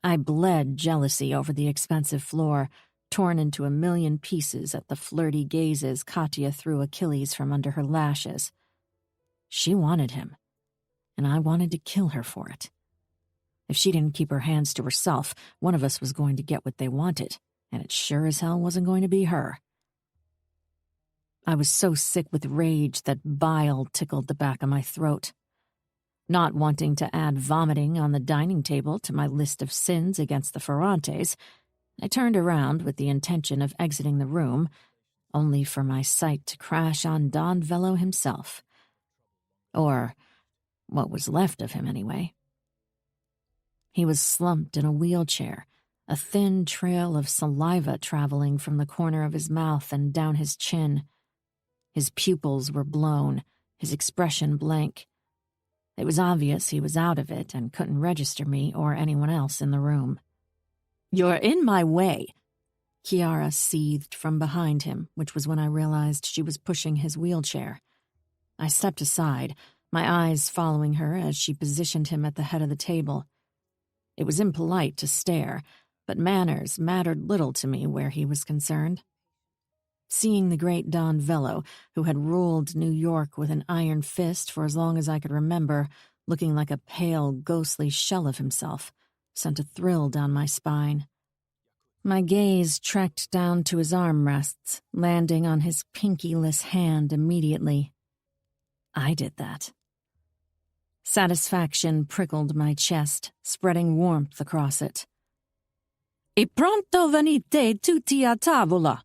I bled jealousy over the expensive floor, torn into a million pieces at the flirty gazes Katya threw Achilles from under her lashes. She wanted him, and I wanted to kill her for it. If she didn't keep her hands to herself, one of us was going to get what they wanted, and it sure as hell wasn't going to be her. I was so sick with rage that bile tickled the back of my throat. Not wanting to add vomiting on the dining table to my list of sins against the Ferrantes, I turned around with the intention of exiting the room, only for my sight to crash on Don Velo himself. Or what was left of him, anyway. He was slumped in a wheelchair, a thin trail of saliva traveling from the corner of his mouth and down his chin. His pupils were blown, his expression blank. It was obvious he was out of it and couldn't register me or anyone else in the room. "You're in my way," Chiara seethed from behind him, which was when I realized she was pushing his wheelchair. I stepped aside, my eyes following her as she positioned him at the head of the table. It was impolite to stare, but manners mattered little to me where he was concerned. Seeing the great Don Velo, who had ruled New York with an iron fist for as long as I could remember, looking like a pale, ghostly shell of himself, sent a thrill down my spine. My gaze trekked down to his armrests, landing on his pinkyless hand immediately. I did that. Satisfaction prickled my chest, spreading warmth across it. "E pronto venite tutti a tavola."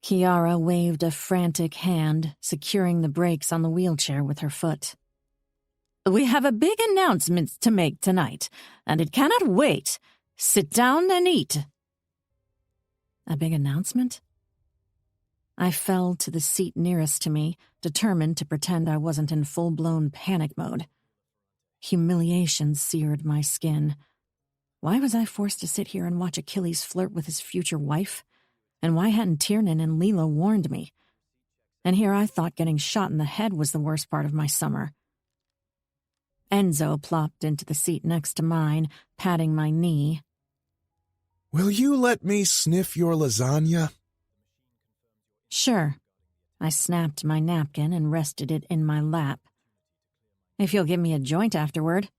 Chiara waved a frantic hand, securing the brakes on the wheelchair with her foot. "We have a big announcement to make tonight, and it cannot wait. Sit down and eat." A big announcement? I fell to the seat nearest to me, determined to pretend I wasn't in full-blown panic mode. Humiliation seared my skin. Why was I forced to sit here and watch Achilles flirt with his future wife? And why hadn't Tiernan and Leela warned me? And here I thought getting shot in the head was the worst part of my summer. Enzo plopped into the seat next to mine, patting my knee. "Will you let me sniff your lasagna?" "Sure." I snapped my napkin and rested it in my lap. "If you'll give me a joint afterward.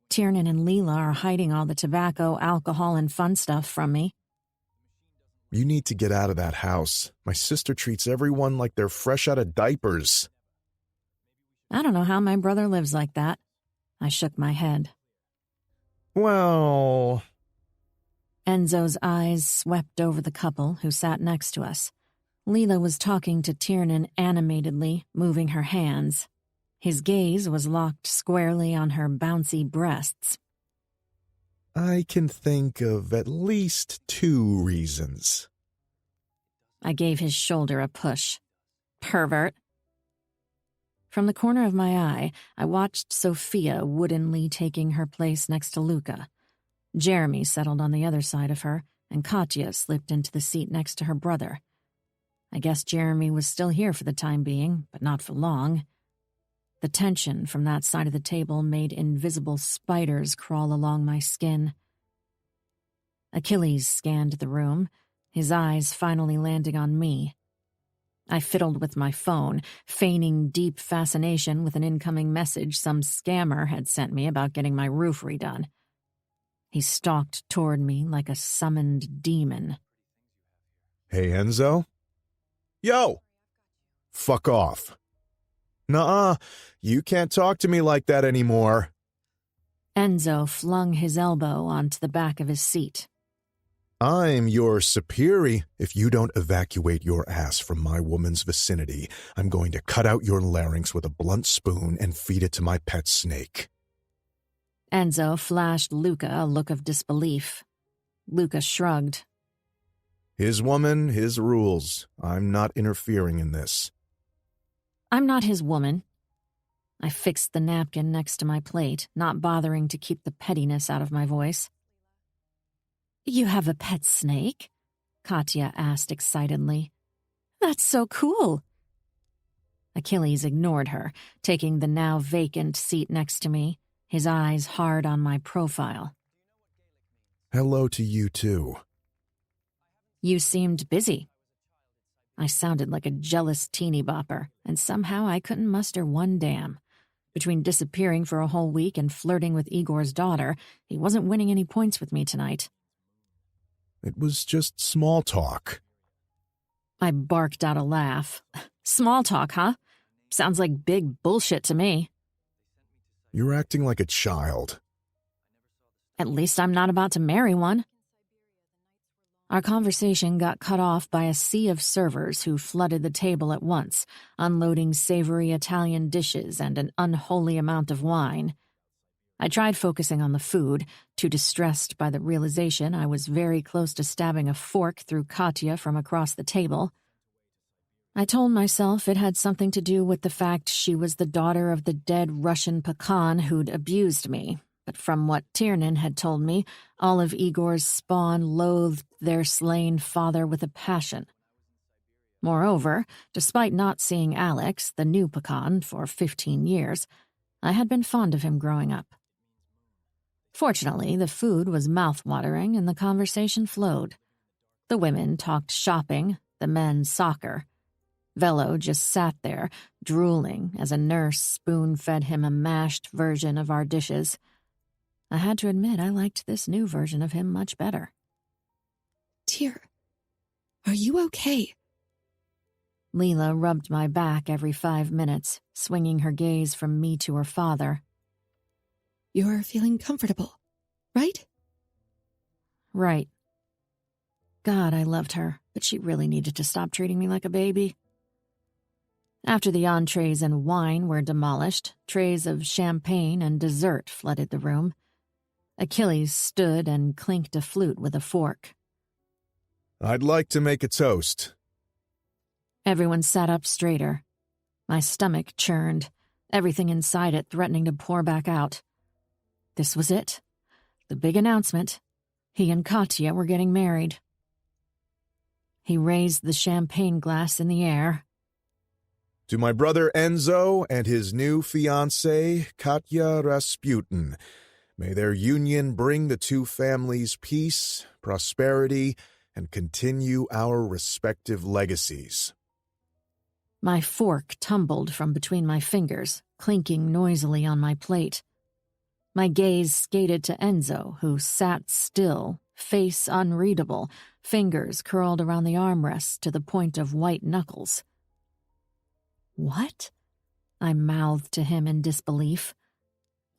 Tiernan and Leela are hiding all the tobacco, alcohol, and fun stuff from me." "You need to get out of that house. My sister treats everyone like they're fresh out of diapers." "I don't know how my brother lives like that." I shook my head. "Well..." Enzo's eyes swept over the couple who sat next to us. Leela was talking to Tiernan animatedly, moving her hands. His gaze was locked squarely on her bouncy breasts. "I can think of at least 2 reasons." I gave his shoulder a push. "Pervert." From the corner of my eye, I watched Sophia woodenly taking her place next to Luca. Jeremy settled on the other side of her, and Katya slipped into the seat next to her brother. I guess Jeremy was still here for the time being, but not for long. The tension from that side of the table made invisible spiders crawl along my skin. Achilles scanned the room, his eyes finally landing on me. I fiddled with my phone, feigning deep fascination with an incoming message some scammer had sent me about getting my roof redone. He stalked toward me like a summoned demon. Hey, Enzo? Yo! Fuck off. Nuh-uh, you can't talk to me like that anymore. Enzo flung his elbow onto the back of his seat. I'm your superior. If you don't evacuate your ass from my woman's vicinity, I'm going to cut out your larynx with a blunt spoon and feed it to my pet snake. Enzo flashed Luca a look of disbelief. Luca shrugged. His woman, his rules. I'm not interfering in this. I'm not his woman. I fixed the napkin next to my plate, not bothering to keep the pettiness out of my voice. You have a pet snake? Katya asked excitedly. That's so cool. Achilles ignored her, taking the now vacant seat next to me, his eyes hard on my profile. Hello to you, too. You seemed busy. I sounded like a jealous teeny bopper, and somehow I couldn't muster one damn. Between disappearing for a whole week and flirting with Igor's daughter, he wasn't winning any points with me tonight. It was just small talk. I barked out a laugh. Small talk, huh? Sounds like big bullshit to me. You're acting like a child. At least I'm not about to marry one. Our conversation got cut off by a sea of servers who flooded the table at once, unloading savory Italian dishes and an unholy amount of wine. I tried focusing on the food, too distressed by the realization I was very close to stabbing a fork through Katya from across the table. I told myself it had something to do with the fact she was the daughter of the dead Russian pecan who'd abused me, but from what Tiernan had told me, all of Igor's spawn loathed their slain father with a passion. Moreover, despite not seeing Alex, the new pecan, for 15 years, I had been fond of him growing up. Fortunately, the food was mouth-watering and the conversation flowed. The women talked shopping, the men soccer. Velo just sat there, drooling, as a nurse spoon-fed him a mashed version of our dishes. I had to admit I liked this new version of him much better. Dear, are you okay? Leela rubbed my back every 5 minutes, swinging her gaze from me to her father. You're feeling comfortable, right? Right. God, I loved her, but she really needed to stop treating me like a baby. After the entrees and wine were demolished, trays of champagne and dessert flooded the room. Achilles stood and clinked a flute with a fork. I'd like to make a toast. Everyone sat up straighter. My stomach churned, everything inside it threatening to pour back out. This was it. The big announcement. He and Katya were getting married. He raised the champagne glass in the air. To my brother Enzo and his new fiancée, Katya Rasputin. May their union bring the two families peace, prosperity, and continue our respective legacies. My fork tumbled from between my fingers, clinking noisily on my plate. My gaze skated to Enzo, who sat still, face unreadable, fingers curled around the armrests to the point of white knuckles. What? I mouthed to him in disbelief.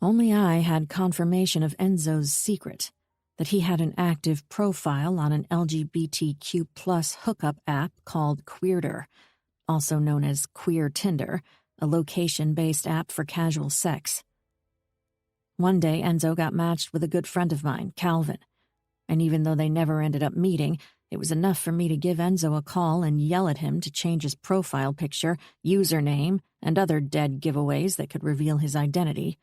Only I had confirmation of Enzo's secret, that he had an active profile on an LGBTQ+ hookup app called Queerder, also known as Queer Tinder, a location-based app for casual sex. One day, Enzo got matched with a good friend of mine, Calvin, and even though they never ended up meeting, it was enough for me to give Enzo a call and yell at him to change his profile picture, username, and other dead giveaways that could reveal his identity.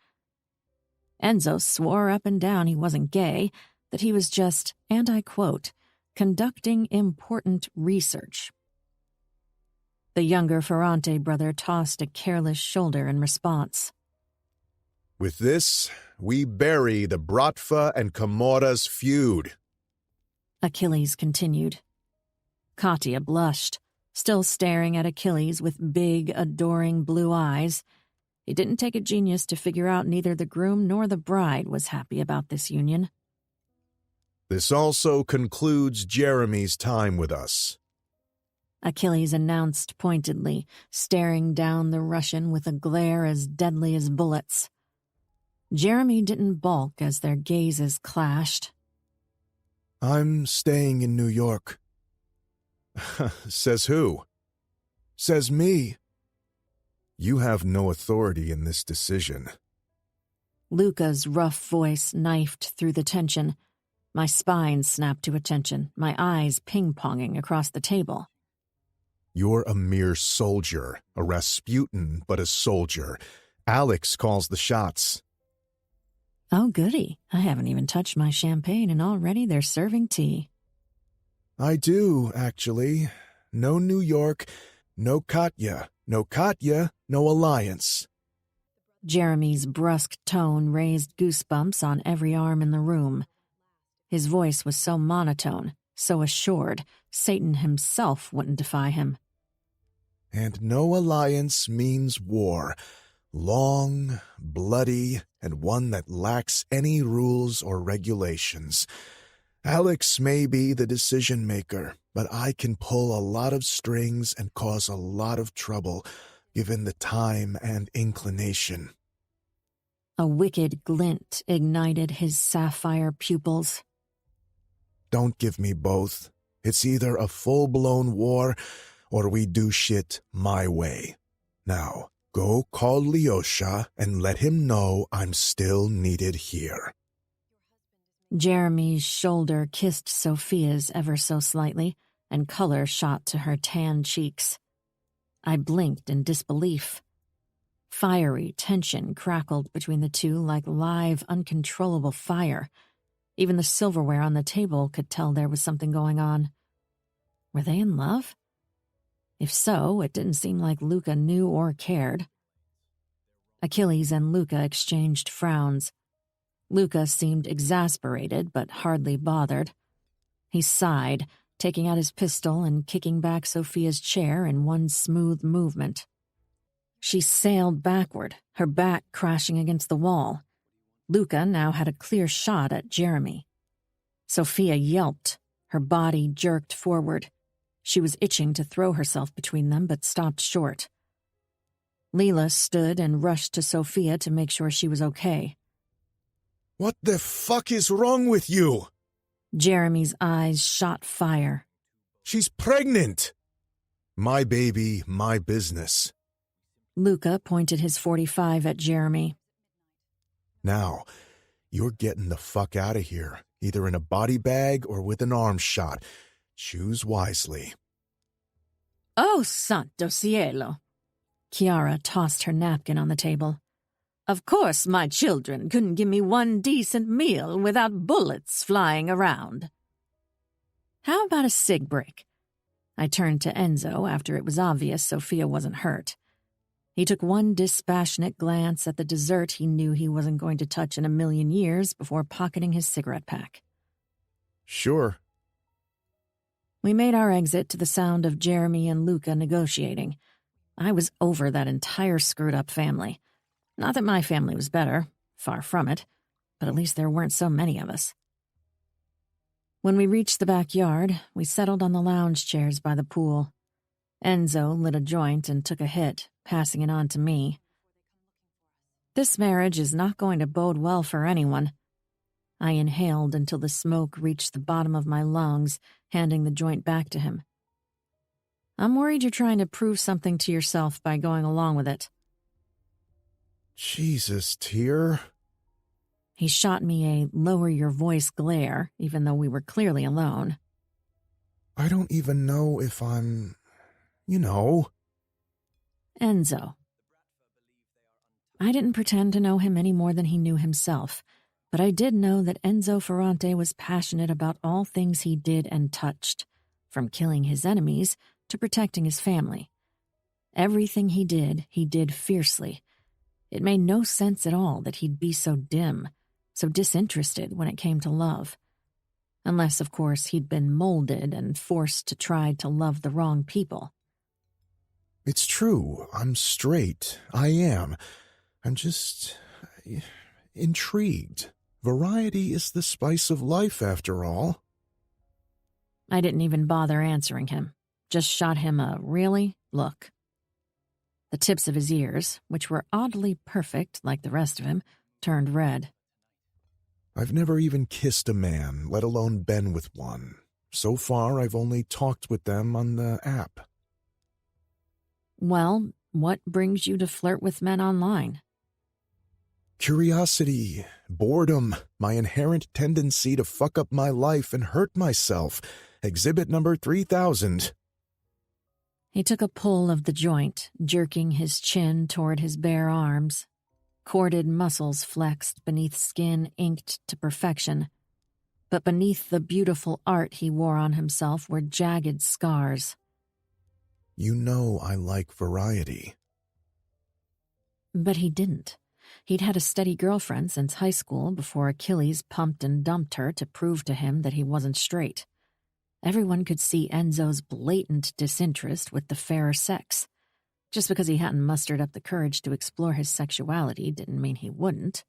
Enzo swore up and down he wasn't gay, that he was just, and I quote, conducting important research. The younger Ferrante brother tossed a careless shoulder in response. With this, we bury the Bratva and Comora's feud. Achilles continued. Katya blushed, still staring at Achilles with big, adoring blue eyes. It didn't take a genius to figure out neither the groom nor the bride was happy about this union. This also concludes Jeremy's time with us. Achilles announced pointedly, staring down the Russian with a glare as deadly as bullets. Jeremy didn't balk as their gazes clashed. I'm staying in New York. Says who? Says me. You have no authority in this decision. Luca's rough voice knifed through the tension. My spine snapped to attention, my eyes ping-ponging across the table. You're a mere soldier, a Rasputin, but a soldier. Alex calls the shots. Oh, goody. I haven't even touched my champagne and already they're serving tea. I do, actually. No New York, no Katya. No Katya, no alliance. Jeremy's brusque tone raised goosebumps on every arm in the room. His voice was so monotone, so assured, Satan himself wouldn't defy him. And no alliance means war. Long, bloody, and one that lacks any rules or regulations. Alex may be the decision-maker, but I can pull a lot of strings and cause a lot of trouble, given the time and inclination. A wicked glint ignited his sapphire pupils. Don't give me both. It's either a full-blown war, or we do shit my way. Now, go call Lyosha and let him know I'm still needed here. Jeremy's shoulder kissed Sophia's ever so slightly, and color shot to her tan cheeks. I blinked in disbelief. Fiery tension crackled between the two like live, uncontrollable fire. Even the silverware on the table could tell there was something going on. Were they in love? If so, it didn't seem like Luca knew or cared. Achilles and Luca exchanged frowns. Luca seemed exasperated, but hardly bothered. He sighed, taking out his pistol and kicking back Sophia's chair in one smooth movement. She sailed backward, her back crashing against the wall. Luca now had a clear shot at Jeremy. Sophia yelped, her body jerked forward. She was itching to throw herself between them, but stopped short. Leela stood and rushed to Sophia to make sure she was okay. What the fuck is wrong with you? Jeremy's eyes shot fire. She's pregnant. My baby, my business. Luca pointed his .45 at Jeremy. Now, you're getting the fuck out of here, either in a body bag or with an arm shot. Choose wisely. Oh, santo cielo! Chiara tossed her napkin on the table. Of course my children couldn't give me one decent meal without bullets flying around. How about a cig break? I turned to Enzo after it was obvious Sophia wasn't hurt. He took one dispassionate glance at the dessert he knew he wasn't going to touch in a million years before pocketing his cigarette pack. Sure. We made our exit to the sound of Jeremy and Luca negotiating. I was over that entire screwed-up family. Not that my family was better, far from it, but at least there weren't so many of us. When we reached the backyard, we settled on the lounge chairs by the pool. Enzo lit a joint and took a hit, passing it on to me. This marriage is not going to bode well for anyone. I inhaled until the smoke reached the bottom of my lungs, handing the joint back to him. I'm worried you're trying to prove something to yourself by going along with it. Jesus, Tyr. He shot me a lower-your-voice glare, even though we were clearly alone. I don't even know if I'm... Enzo. I didn't pretend to know him any more than he knew himself, but I did know that Enzo Ferrante was passionate about all things he did and touched, from killing his enemies to protecting his family, Everything he did fiercely. It made no sense at all that he'd be so dim, so disinterested when it came to love. Unless, of course, he'd been molded and forced to try to love the wrong people. It's true. I'm straight. I am. I'm just intrigued. Variety is the spice of life, after all. I didn't even bother answering him. Just shot him a really look. The tips of his ears, which were oddly perfect like the rest of him, turned red. I've never even kissed a man, let alone been with one. So far, I've only talked with them on the app. Well, what brings you to flirt with men online? Curiosity, boredom, my inherent tendency to fuck up my life and hurt myself. Exhibit number 3000. He took a pull of the joint, jerking his chin toward his bare arms. Corded muscles flexed beneath skin inked to perfection. But beneath the beautiful art he wore on himself were jagged scars. You know I like variety. But he didn't. He'd had a steady girlfriend since high school before Achilles pumped and dumped her to prove to him that he wasn't straight. Everyone could see Enzo's blatant disinterest with the fairer sex. Just because he hadn't mustered up the courage to explore his sexuality didn't mean he wouldn't.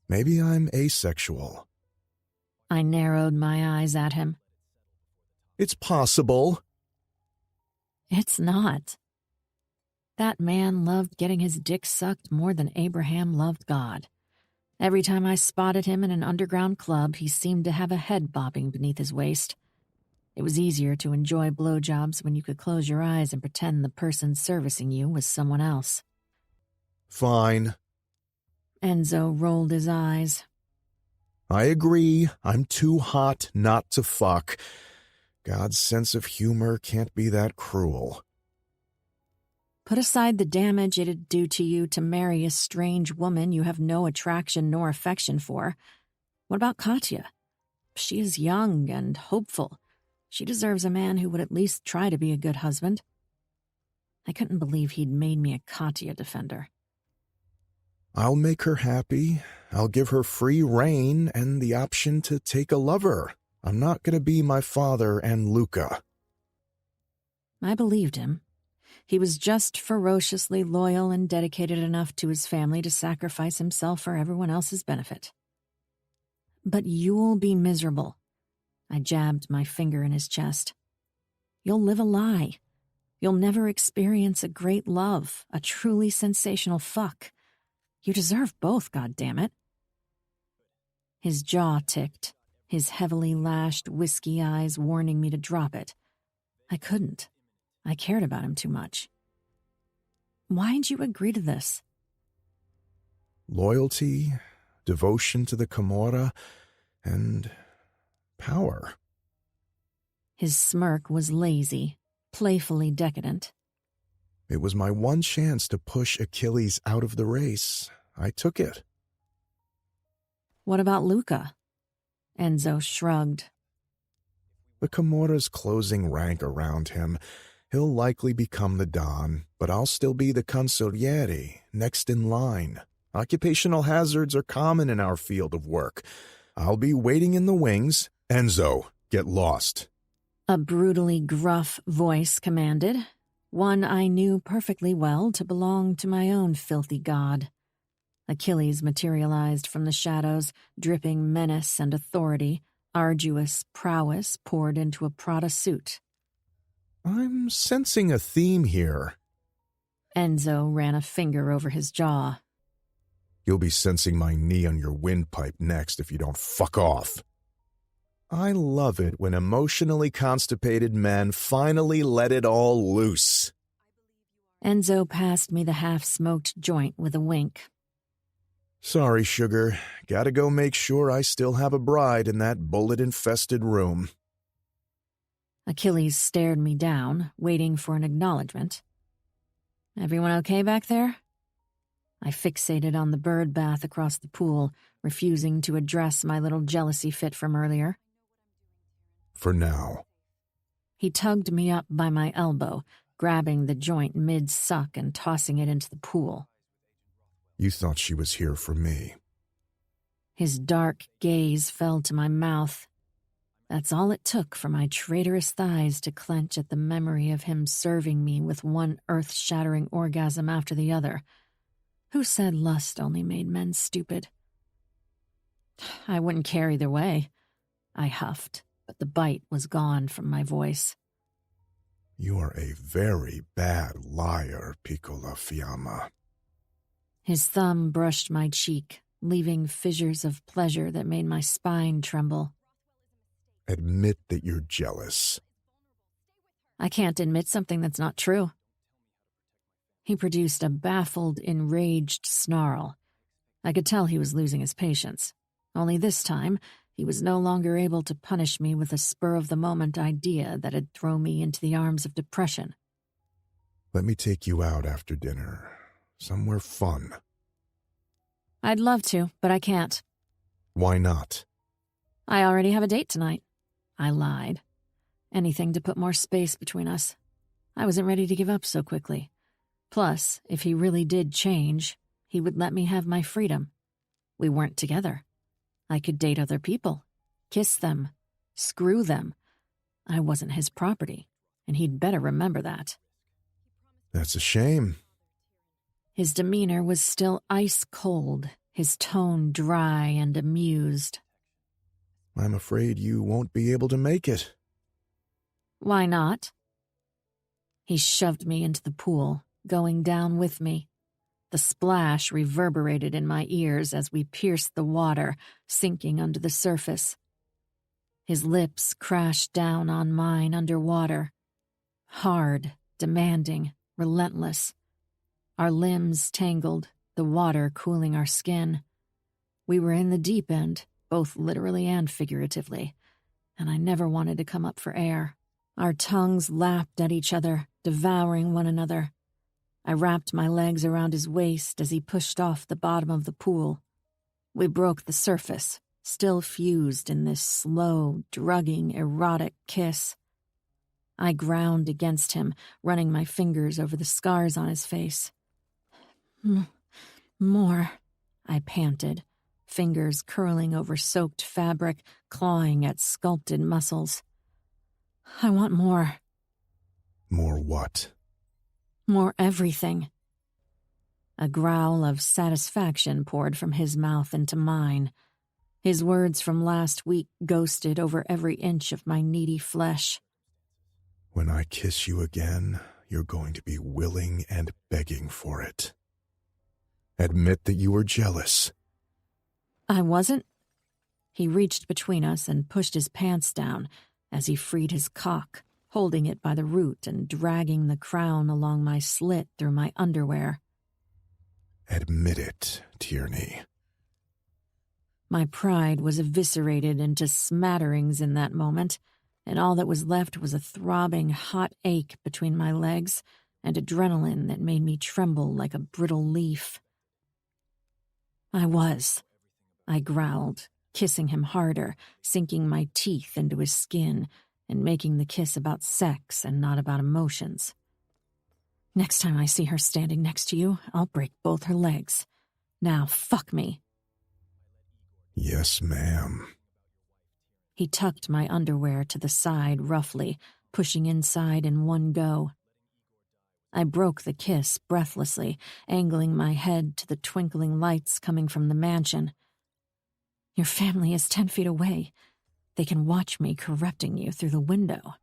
Maybe I'm asexual. I narrowed my eyes at him. It's possible. It's not. That man loved getting his dick sucked more than Abraham loved God. Every time I spotted him in an underground club, he seemed to have a head bobbing beneath his waist. It was easier to enjoy blowjobs when you could close your eyes and pretend the person servicing you was someone else. Fine. Enzo rolled his eyes. I agree. I'm too hot not to fuck. God's sense of humor can't be that cruel. Put aside the damage it'd do to you to marry a strange woman you have no attraction nor affection for. What about Katya? She is young and hopeful. She deserves a man who would at least try to be a good husband. I couldn't believe he'd made me a Katya defender. I'll make her happy. I'll give her free reign and the option to take a lover. I'm not going to be my father and Luca. I believed him. He was just ferociously loyal and dedicated enough to his family to sacrifice himself for everyone else's benefit. But you'll be miserable. I jabbed my finger in his chest. You'll live a lie. You'll never experience a great love, a truly sensational fuck. You deserve both, goddammit. His jaw ticked, his heavily lashed whiskey eyes warning me to drop it. I couldn't. I cared about him too much. Why'd you agree to this? Loyalty, devotion to the Camorra, and power. His smirk was lazy, playfully decadent. It was my one chance to push Achilles out of the race. I took it. What about Luca? Enzo shrugged. The Camorra's closing rank around him. He'll likely become the Don, but I'll still be the consigliere, next in line. Occupational hazards are common in our field of work. I'll be waiting in the wings. Enzo, get lost. A brutally gruff voice commanded, one I knew perfectly well to belong to my own filthy god. Achilles materialized from the shadows, dripping menace and authority. Arduous prowess poured into a Prada suit. I'm sensing a theme here. Enzo ran a finger over his jaw. You'll be sensing my knee on your windpipe next if you don't fuck off. I love it when emotionally constipated men finally let it all loose. Enzo passed me the half-smoked joint with a wink. Sorry, sugar. Gotta go make sure I still have a bride in that bullet-infested room. Achilles stared me down, waiting for an acknowledgement. Everyone okay back there? I fixated on the bird bath across the pool, refusing to address my little jealousy fit from earlier. For now. He tugged me up by my elbow, grabbing the joint mid-suck and tossing it into the pool. You thought she was here for me. His dark gaze fell to my mouth. That's all it took for my traitorous thighs to clench at the memory of him serving me with one earth-shattering orgasm after the other. Who said lust only made men stupid? I wouldn't care either way. I huffed, but the bite was gone from my voice. You are a very bad liar, Piccola Fiamma. His thumb brushed my cheek, leaving fissures of pleasure that made my spine tremble. Admit that you're jealous. I can't admit something that's not true. He produced a baffled, enraged snarl. I could tell he was losing his patience. Only this time, he was no longer able to punish me with a spur-of-the-moment idea that had thrown me into the arms of depression. Let me take you out after dinner. Somewhere fun. I'd love to, but I can't. Why not? I already have a date tonight. I lied. Anything to put more space between us. I wasn't ready to give up so quickly. Plus, if he really did change, he would let me have my freedom. We weren't together. I could date other people, kiss them, screw them. I wasn't his property, and he'd better remember that. That's a shame. His demeanor was still ice-cold, his tone dry and amused. I'm afraid you won't be able to make it. Why not? He shoved me into the pool, going down with me. The splash reverberated in my ears as we pierced the water, sinking under the surface. His lips crashed down on mine underwater. Hard, demanding, relentless. Our limbs tangled, the water cooling our skin. We were in the deep end, both literally and figuratively, and I never wanted to come up for air. Our tongues lapped at each other, devouring one another. I wrapped my legs around his waist as he pushed off the bottom of the pool. We broke the surface, still fused in this slow, drugging, erotic kiss. I ground against him, running my fingers over the scars on his face. More, I panted, fingers curling over soaked fabric, clawing at sculpted muscles. I want more. More what? More everything. A growl of satisfaction poured from his mouth into mine. His words from last week ghosted over every inch of my needy flesh. When I kiss you again, you're going to be willing and begging for it. Admit that you were jealous. I wasn't. He reached between us and pushed his pants down as he freed his cock, holding it by the root and dragging the crown along my slit through my underwear. Admit it, Tierney. My pride was eviscerated into smatterings in that moment, and all that was left was a throbbing hot ache between my legs and adrenaline that made me tremble like a brittle leaf. I growled, kissing him harder, sinking my teeth into his skin, and making the kiss about sex and not about emotions. Next time I see her standing next to you, I'll break both her legs. Now fuck me. Yes, ma'am. He tucked my underwear to the side roughly, pushing inside in one go. I broke the kiss breathlessly, angling my head to the twinkling lights coming from the mansion. Your family is 10 feet away. They can watch me corrupting you through the window.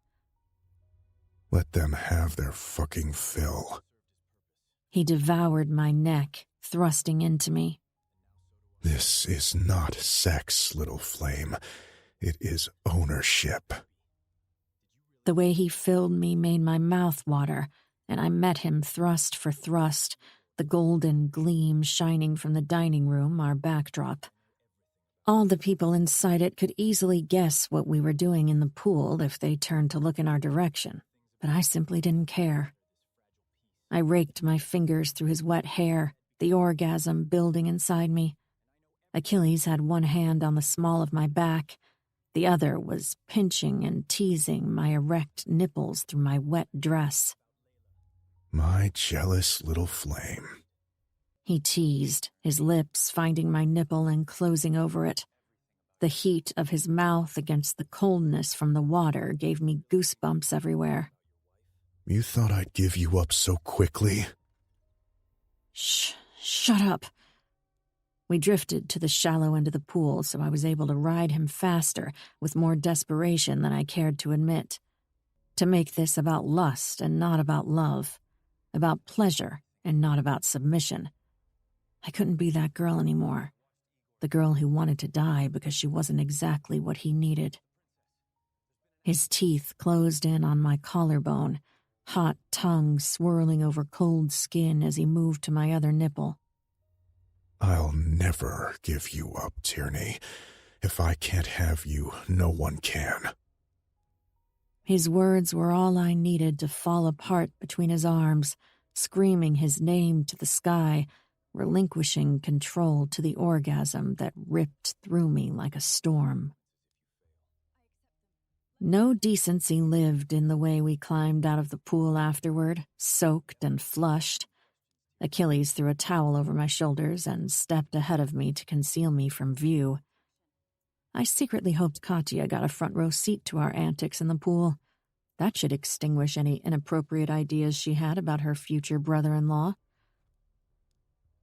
Let them have their fucking fill. He devoured my neck, thrusting into me. This is not sex, little flame. It is ownership. The way he filled me made my mouth water, and I met him thrust for thrust, the golden gleam shining from the dining room, our backdrop. All the people inside it could easily guess what we were doing in the pool if they turned to look in our direction, but I simply didn't care. I raked my fingers through his wet hair, the orgasm building inside me. Achilles had one hand on the small of my back. The other was pinching and teasing my erect nipples through my wet dress. My jealous little flame. He teased, his lips finding my nipple and closing over it. The heat of his mouth against the coldness from the water gave me goosebumps everywhere. You thought I'd give you up so quickly? Shut up. We drifted to the shallow end of the pool, so I was able to ride him faster with more desperation than I cared to admit. To make this about lust and not about love, about pleasure and not about submission. I couldn't be that girl anymore, the girl who wanted to die because she wasn't exactly what he needed. His teeth closed in on my collarbone, hot tongue swirling over cold skin as he moved to my other nipple. I'll never give you up, Tierney. If I can't have you, no one can. His words were all I needed to fall apart between his arms, screaming his name to the sky, relinquishing control to the orgasm that ripped through me like a storm. No decency lived in the way we climbed out of the pool afterward, soaked and flushed. Achilles threw a towel over my shoulders and stepped ahead of me to conceal me from view. I secretly hoped Katya got a front row seat to our antics in the pool. That should extinguish any inappropriate ideas she had about her future brother-in-law.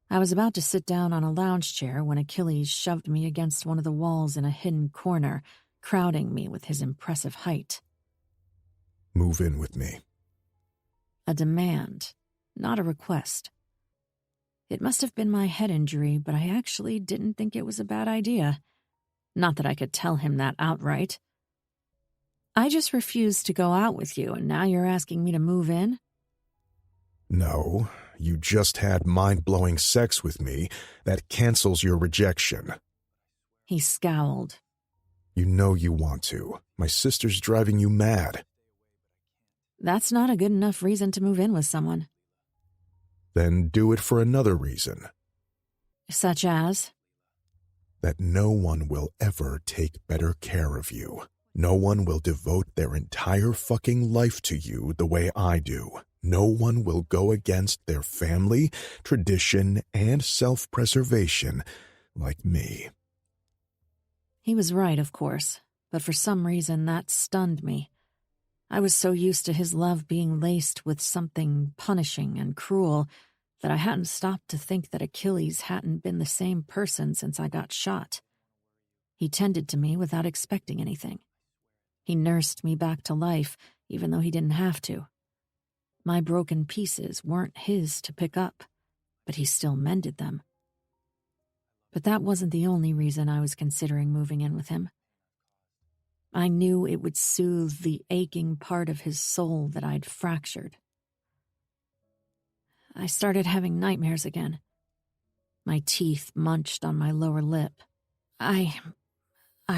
I was about to sit down on a lounge chair when Achilles shoved me against one of the walls in a hidden corner, crowding me with his impressive height. Move in with me. A demand, not a request. It must have been my head injury, but I actually didn't think it was a bad idea. Not that I could tell him that outright. I just refused to go out with you, and now you're asking me to move in? No, you just had mind-blowing sex with me. That cancels your rejection. He scowled. You know you want to. My sister's driving you mad. That's not a good enough reason to move in with someone. Then do it for another reason. Such as? That no one will ever take better care of you. No one will devote their entire fucking life to you the way I do. No one will go against their family, tradition, and self-preservation like me. He was right, of course, but for some reason that stunned me. I was so used to his love being laced with something punishing and cruel that I hadn't stopped to think that Achilles hadn't been the same person since I got shot. He tended to me without expecting anything. He nursed me back to life, even though he didn't have to. My broken pieces weren't his to pick up, but he still mended them. But that wasn't the only reason I was considering moving in with him. I knew it would soothe the aching part of his soul that I'd fractured. I started having nightmares again. My teeth munched on my lower lip. I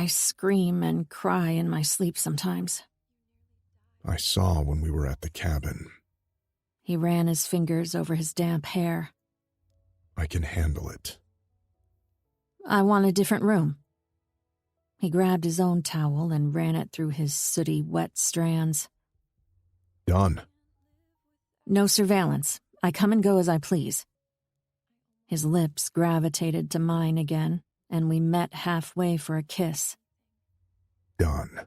scream and cry in my sleep sometimes. I saw when we were at the cabin. He ran his fingers over his damp hair. I can handle it. I want a different room. He grabbed his own towel and ran it through his sooty, wet strands. Done. No surveillance. I come and go as I please. His lips gravitated to mine again, and we met halfway for a kiss. Done.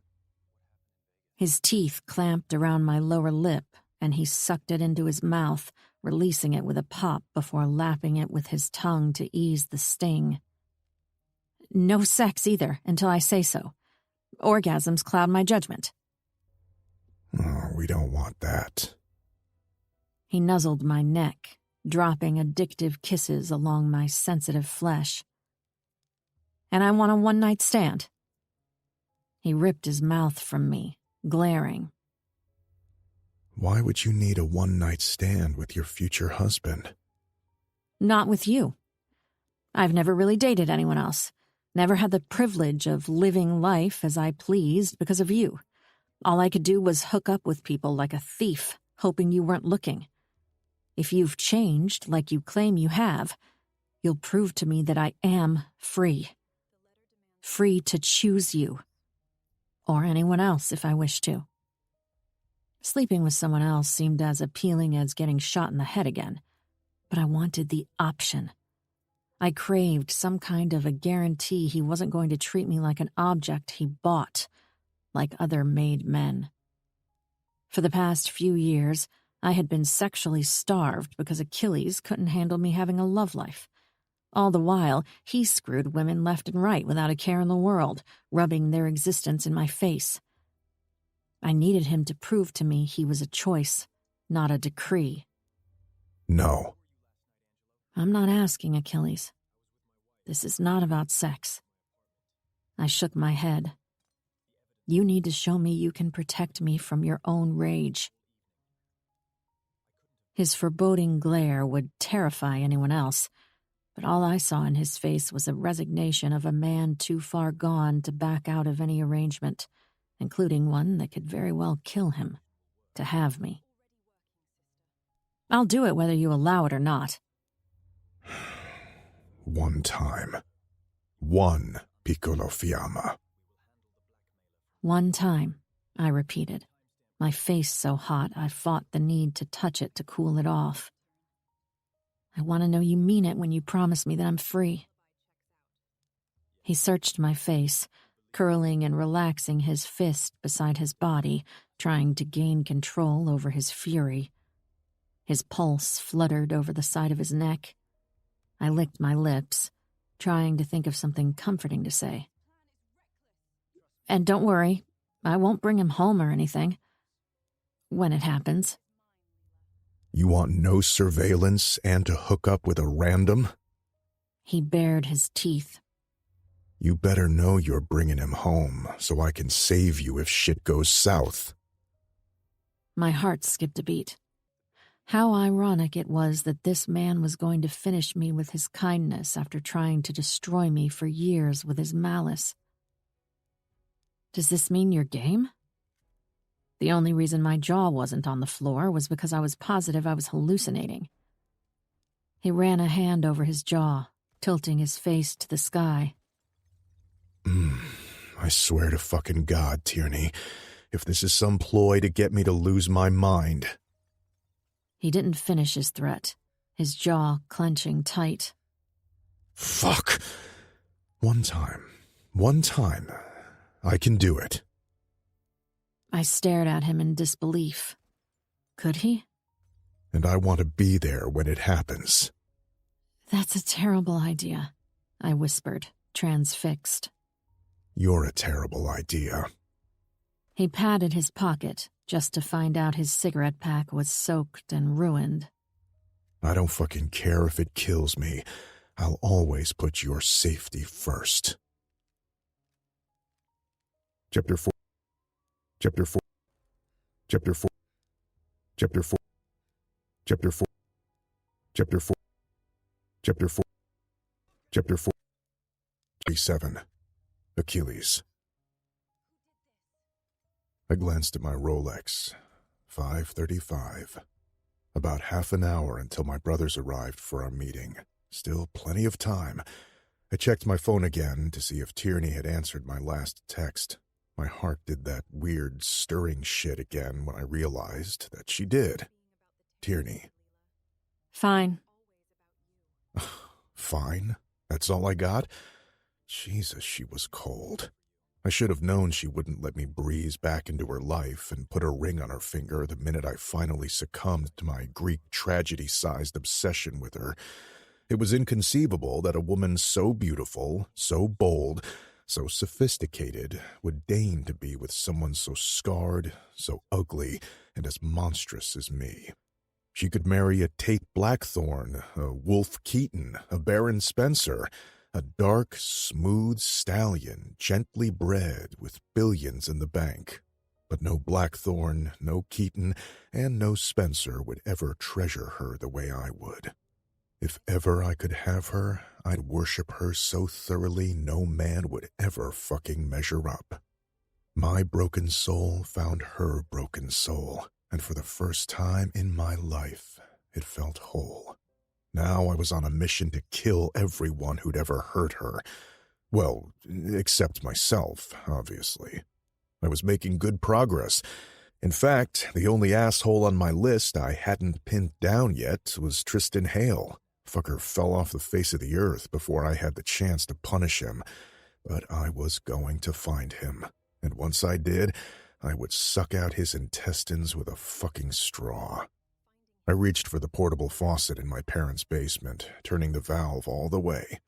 His teeth clamped around my lower lip, and he sucked it into his mouth, releasing it with a pop before lapping it with his tongue to ease the sting. No sex either, until I say so. Orgasms cloud my judgment. Oh, we don't want that. He nuzzled my neck, dropping addictive kisses along my sensitive flesh. And I want a one-night stand. He ripped his mouth from me, glaring. Why would you need a one-night stand with your future husband? Not with you. I've never really dated anyone else. Never had the privilege of living life as I pleased because of you. All I could do was hook up with people like a thief, hoping you weren't looking. If you've changed like you claim you have, you'll prove to me that I am free. Free to choose you. Or anyone else if I wish to. Sleeping with someone else seemed as appealing as getting shot in the head again, but I wanted the option. I craved some kind of a guarantee he wasn't going to treat me like an object he bought, like other made men. For the past few years, I had been sexually starved because Achilles couldn't handle me having a love life. All the while, he screwed women left and right without a care in the world, rubbing their existence in my face. I needed him to prove to me he was a choice, not a decree. No. I'm not asking, Achilles. This is not about sex. I shook my head. You need to show me you can protect me from your own rage. His foreboding glare would terrify anyone else, but all I saw in his face was a resignation of a man too far gone to back out of any arrangement, including one that could very well kill him, to have me. I'll do it whether you allow it or not. One time. One piccolo fiamma. One time, I repeated, my face so hot I fought the need to touch it to cool it off. I want to know you mean it when you promise me that I'm free. He searched my face, curling and relaxing his fist beside his body, trying to gain control over his fury. His pulse fluttered over the side of his neck. I licked my lips, trying to think of something comforting to say. And don't worry, I won't bring him home or anything. When it happens. You want no surveillance and to hook up with a random? He bared his teeth. You better know you're bringing him home so I can save you if shit goes south. My heart skipped a beat. How ironic it was that this man was going to finish me with his kindness after trying to destroy me for years with his malice. Does this mean you're game? The only reason my jaw wasn't on the floor was because I was positive I was hallucinating. He ran a hand over his jaw, tilting his face to the sky. I swear to fucking God, Tierney, if this is some ploy to get me to lose my mind. He didn't finish his threat, his jaw clenching tight. Fuck. One time, I can do it. I stared at him in disbelief. Could he? And I want to be there when it happens. That's a terrible idea, I whispered, transfixed. You're a terrible idea. He patted his pocket, just to find out his cigarette pack was soaked and ruined. I don't fucking care if it kills me. I'll always put your safety first. Chapter 4. Chapter 4. Chapter 4. Chapter 4. Chapter 4. Chapter 4. Chapter 4. Chapter 4. 37. Achilles. I glanced at my Rolex. 5:35. About half an hour until my brothers arrived for our meeting. Still plenty of time. I checked my phone again to see if Tierney had answered my last text. My heart did that weird, stirring shit again when I realized that she did. Tierney. Fine. Fine? That's all I got? Jesus, she was cold. I should have known she wouldn't let me breeze back into her life and put a ring on her finger the minute I finally succumbed to my Greek tragedy-sized obsession with her. It was inconceivable that a woman so beautiful, so bold, so sophisticated would deign to be with someone so scarred, so ugly, and as monstrous as me. She could marry a Tate Blackthorne, a Wolfe Keaton, a Baron Spencer, a dark, smooth stallion, gently bred, with billions in the bank. But no Blackthorne, no Keaton, and no Spencer would ever treasure her the way I would. If ever I could have her, I'd worship her so thoroughly no man would ever fucking measure up. My broken soul found her broken soul, and for the first time in my life, it felt whole. Now I was on a mission to kill everyone who'd ever hurt her. Well, except myself, obviously. I was making good progress. In fact, the only asshole on my list I hadn't pinned down yet was Tristan Hale. Fucker fell off the face of the earth before I had the chance to punish him. But I was going to find him. And once I did, I would suck out his intestines with a fucking straw. I reached for the portable faucet in my parents' basement, turning the valve all the way.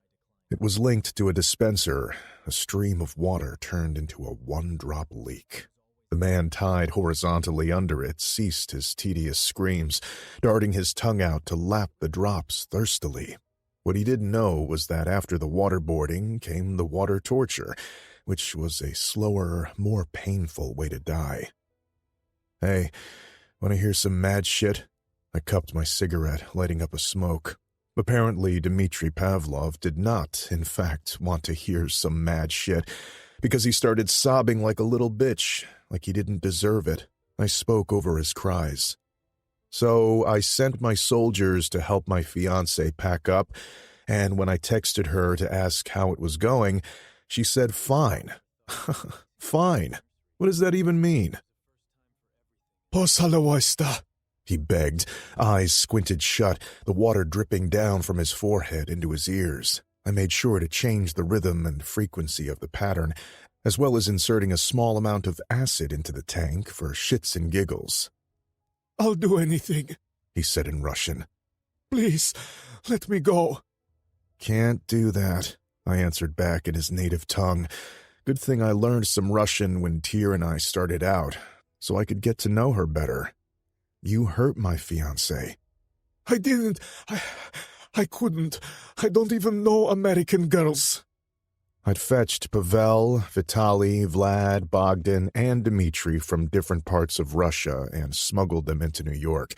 It was linked to a dispenser. A stream of water turned into a one-drop leak. The man tied horizontally under it ceased his tedious screams, darting his tongue out to lap the drops thirstily. What he didn't know was that after the waterboarding came the water torture, which was a slower, more painful way to die. Hey, want to hear some mad shit? I cupped my cigarette, lighting up a smoke. Apparently, Dmitri Pavlov did not, in fact, want to hear some mad shit, because he started sobbing like a little bitch, like he didn't deserve it. I spoke over his cries. So I sent my soldiers to help my fiancée pack up, and when I texted her to ask how it was going, she said fine. Fine. What does that even mean? Posaloista, he begged, eyes squinted shut, the water dripping down from his forehead into his ears. I made sure to change the rhythm and frequency of the pattern, as well as inserting a small amount of acid into the tank for shits and giggles. I'll do anything, he said in Russian. Please, let me go. Can't do that, I answered back in his native tongue. Good thing I learned some Russian when Tyr and I started out, so I could get to know her better. You hurt my fiancé. I didn't. I couldn't. I don't even know American girls. I'd fetched Pavel, Vitaly, Vlad, Bogdan, and Dmitri from different parts of Russia and smuggled them into New York.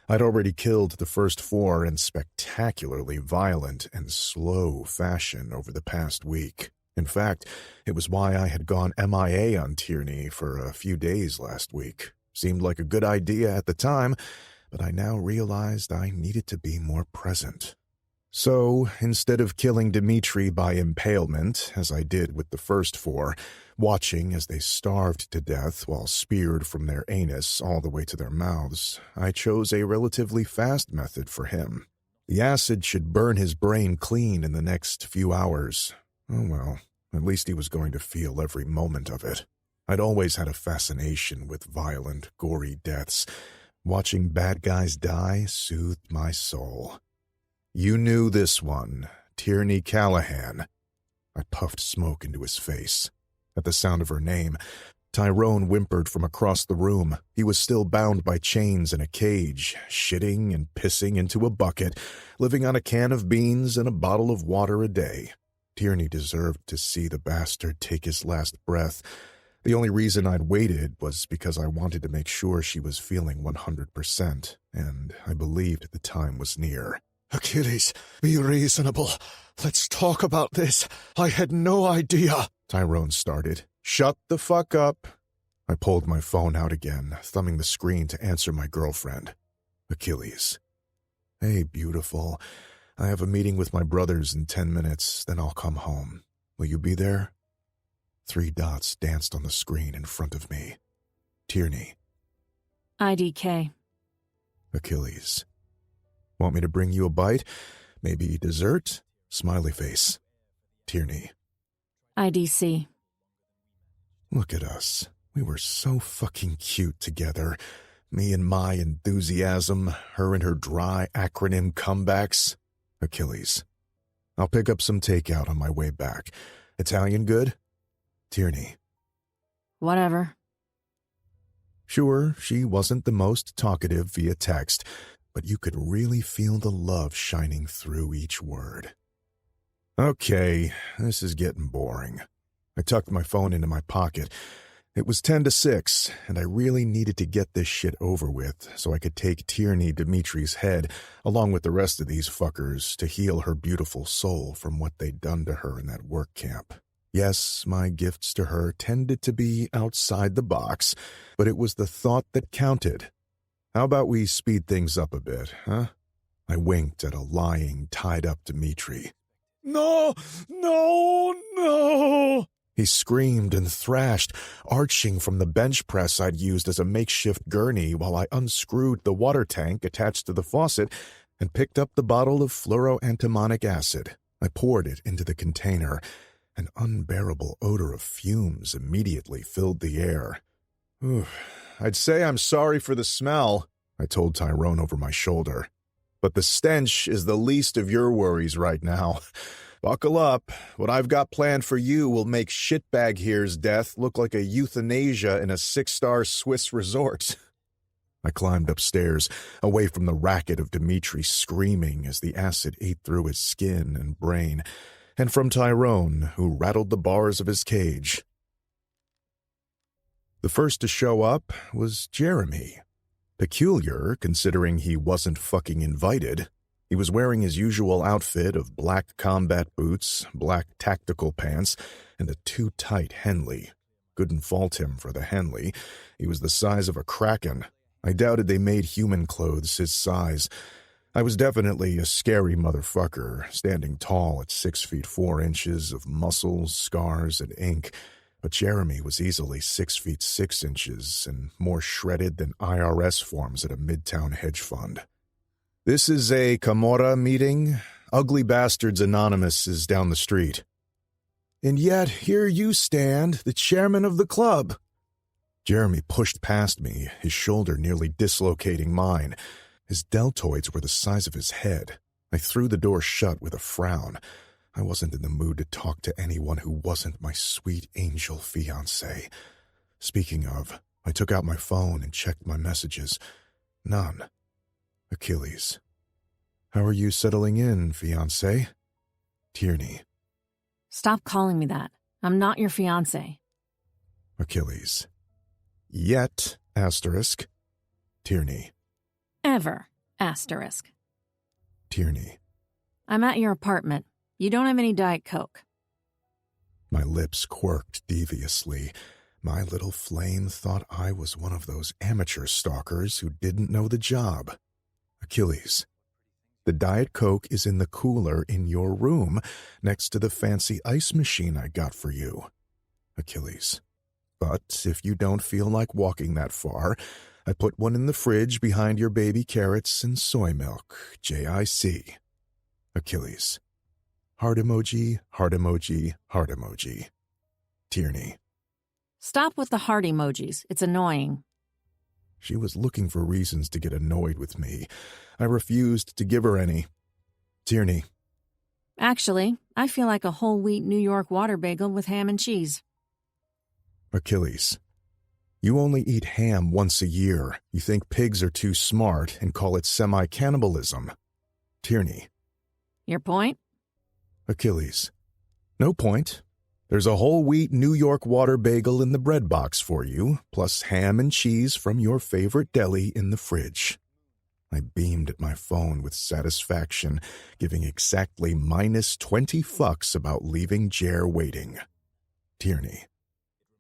I'd already killed the first 4 in spectacularly violent and slow fashion over the past week. In fact, it was why I had gone MIA on Tierney for a few days last week. Seemed like a good idea at the time, but I now realized I needed to be more present. So, instead of killing Dmitri by impalement, as I did with the first 4, watching as they starved to death while speared from their anus all the way to their mouths, I chose a relatively fast method for him. The acid should burn his brain clean in the next few hours. Oh well, at least he was going to feel every moment of it. I'd always had a fascination with violent, gory deaths. Watching bad guys die soothed my soul. You knew this one, Tierney Callahan. I puffed smoke into his face. At the sound of her name, Tyrone whimpered from across the room. He was still bound by chains in a cage, shitting and pissing into a bucket, living on a can of beans and a bottle of water a day. Tierney deserved to see the bastard take his last breath. The only reason I'd waited was because I wanted to make sure she was feeling 100%, and I believed the time was near. Achilles, be reasonable. Let's talk about this. I had no idea, Tyrone started. Shut the fuck up. I pulled my phone out again, thumbing the screen to answer my girlfriend. Achilles. Hey, beautiful. I have a meeting with my brothers in 10 minutes, then I'll come home. Will you be there? 3 dots danced on the screen in front of me. Tierney. IDK. Achilles. Want me to bring you a bite? Maybe dessert? Smiley face. Tierney. IDC. Look at us. We were so fucking cute together. Me and my enthusiasm, her and her dry acronym comebacks. Achilles. I'll pick up some takeout on my way back. Italian good? Tierney. Whatever. Sure, she wasn't the most talkative via text, but you could really feel the love shining through each word. Okay, this is getting boring. I tucked my phone into my pocket. It was 10 to 6, and I really needed to get this shit over with so I could take Tierney Dimitri's head, along with the rest of these fuckers, to heal her beautiful soul from what they'd done to her in that work camp. Yes, my gifts to her tended to be outside the box, but it was the thought that counted. How about we speed things up a bit, huh? I winked at a lying, tied-up Dmitri. No! He screamed and thrashed, arching from the bench press I'd used as a makeshift gurney while I unscrewed the water tank attached to the faucet and picked up the bottle of fluoroantimonic acid. I poured it into the container. An unbearable odor of fumes immediately filled the air. I'd say I'm sorry for the smell, I told Tyrone over my shoulder. But the stench is the least of your worries right now. Buckle up. What I've got planned for you will make shitbag here's death look like a euthanasia in a 6-star Swiss resort. I climbed upstairs, away from the racket of Dimitri screaming as the acid ate through his skin and brain, and from Tyrone, who rattled the bars of his cage. The first to show up was Jeremy. Peculiar, considering he wasn't fucking invited. He was wearing his usual outfit of black combat boots, black tactical pants, and a too-tight Henley. Couldn't fault him for the Henley. He was the size of a kraken. I doubted they made human clothes his size. I was definitely a scary motherfucker, standing tall at 6 feet 4 inches of muscles, scars, and ink. But Jeremy was easily 6 feet 6 inches and more shredded than IRS forms at a midtown hedge fund. This is a Camorra meeting. Ugly Bastards Anonymous is down the street. And yet here you stand, the chairman of the club. Jeremy pushed past me, his shoulder nearly dislocating mine. His deltoids were the size of his head. I threw the door shut with a frown. I wasn't in the mood to talk to anyone who wasn't my sweet angel fiancé. Speaking of, I took out my phone and checked my messages. None. Achilles. How are you settling in, fiancé? Tierney. Stop calling me that. I'm not your fiancé. Achilles. Yet, asterisk. Tierney. Ever, asterisk. Tierney. I'm at your apartment. You don't have any Diet Coke. My lips quirked deviously. My little flame thought I was one of those amateur stalkers who didn't know the job. Achilles. The Diet Coke is in the cooler in your room, next to the fancy ice machine I got for you. Achilles. But if you don't feel like walking that far, I put one in the fridge behind your baby carrots and soy milk, JIC. Achilles. Heart emoji, heart emoji, heart emoji. Tierney. Stop with the heart emojis. It's annoying. She was looking for reasons to get annoyed with me. I refused to give her any. Tierney. Actually, I feel like a whole wheat New York water bagel with ham and cheese. Achilles. You only eat ham once a year. You think pigs are too smart and call it semi-cannibalism. Tierney. Your point? Achilles. No point. There's a whole wheat New York water bagel in the bread box for you, plus ham and cheese from your favorite deli in the fridge. I beamed at my phone with satisfaction, giving exactly -20 fucks about leaving Jer waiting. Tierney.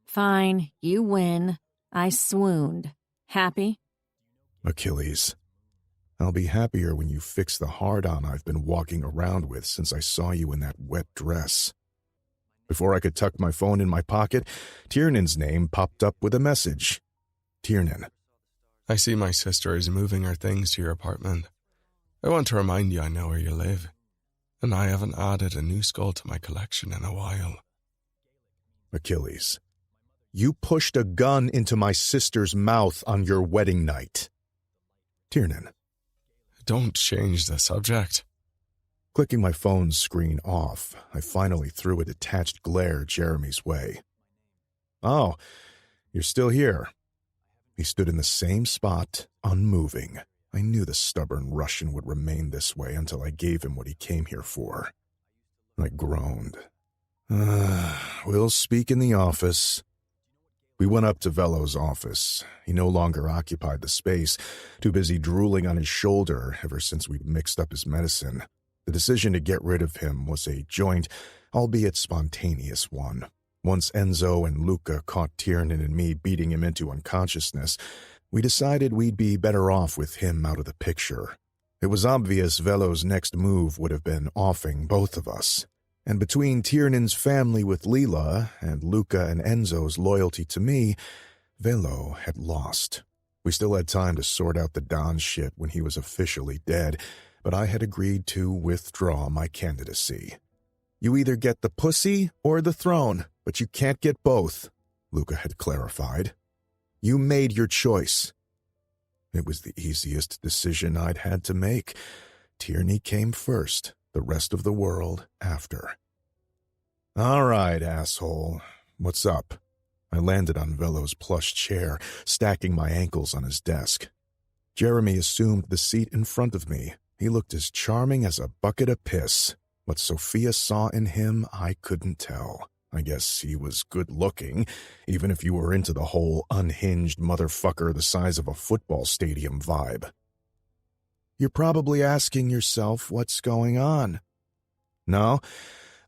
Fine, you win. I swooned. Happy? Achilles. I'll be happier when you fix the hard-on I've been walking around with since I saw you in that wet dress. Before I could tuck my phone in my pocket, Tiernan's name popped up with a message. Tiernan. I see my sister is moving her things to your apartment. I want to remind you I know where you live, and I haven't added a new skull to my collection in a while. Achilles. You pushed a gun into my sister's mouth on your wedding night. Tiernan. Don't change the subject. Clicking my phone's screen off, I finally threw a detached glare Jeremy's way. Oh, you're still here. He stood in the same spot, unmoving. I knew the stubborn Russian would remain this way until I gave him what he came here for. I groaned. We'll speak in the office. We went up to Velo's office. He no longer occupied the space, too busy drooling on his shoulder ever since we'd mixed up his medicine. The decision to get rid of him was a joint, albeit spontaneous one. Once Enzo and Luca caught Tiernan and me beating him into unconsciousness, we decided we'd be better off with him out of the picture. It was obvious Velo's next move would have been offing both of us. And between Tiernan's family with Leela and Luca and Enzo's loyalty to me, Velo had lost. We still had time to sort out the Don shit when he was officially dead, but I had agreed to withdraw my candidacy. You either get the pussy or the throne, but you can't get both, Luca had clarified. You made your choice. It was the easiest decision I'd had to make. Tierney came first, the rest of the world after. All right, asshole. What's up? I landed on Velo's plush chair, stacking my ankles on his desk. Jeremy assumed the seat in front of me. He looked as charming as a bucket of piss. What Sophia saw in him, I couldn't tell. I guess he was good-looking, even if you were into the whole unhinged motherfucker the size of a football stadium vibe. You're probably asking yourself what's going on. No,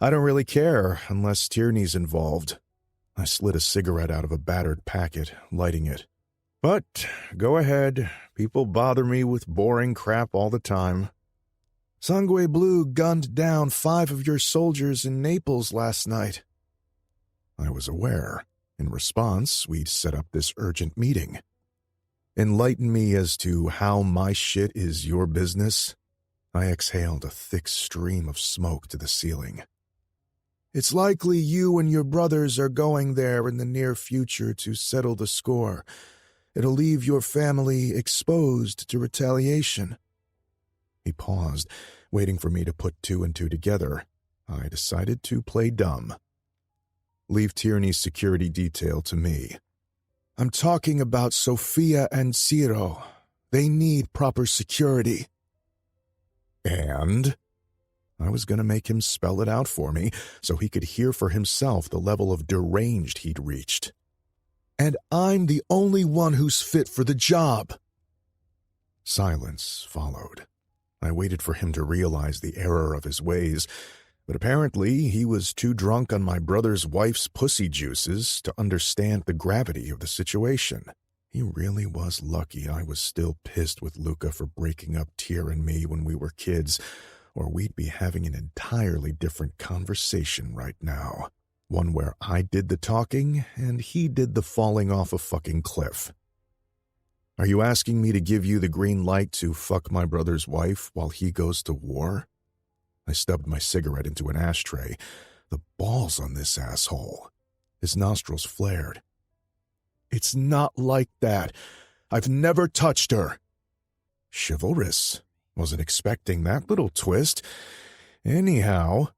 I don't really care unless Tierney's involved. I slid a cigarette out of a battered packet, lighting it. But go ahead. People bother me with boring crap all the time. Sangue Blue gunned down 5 of your soldiers in Naples last night. I was aware. In response, we'd set up this urgent meeting. Enlighten me as to how my shit is your business. I exhaled a thick stream of smoke to the ceiling. It's likely you and your brothers are going there in the near future to settle the score. It'll leave your family exposed to retaliation. He paused, waiting for me to put 2 and 2 together. I decided to play dumb. Leave Tierney's security detail to me. I'm talking about Sophia and Ciro. They need proper security. And? I was going to make him spell it out for me so he could hear for himself the level of deranged he'd reached. And I'm the only one who's fit for the job. Silence followed. I waited for him to realize the error of his ways, but apparently he was too drunk on my brother's wife's pussy juices to understand the gravity of the situation. He really was lucky I was still pissed with Luca for breaking up Tyr and me when we were kids, or we'd be having an entirely different conversation right now. One where I did the talking and he did the falling off a fucking cliff. Are you asking me to give you the green light to fuck my brother's wife while he goes to war? I stubbed my cigarette into an ashtray. The balls on this asshole. His nostrils flared. It's not like that. I've never touched her. Chivalrous. Wasn't expecting that little twist. Anyhow,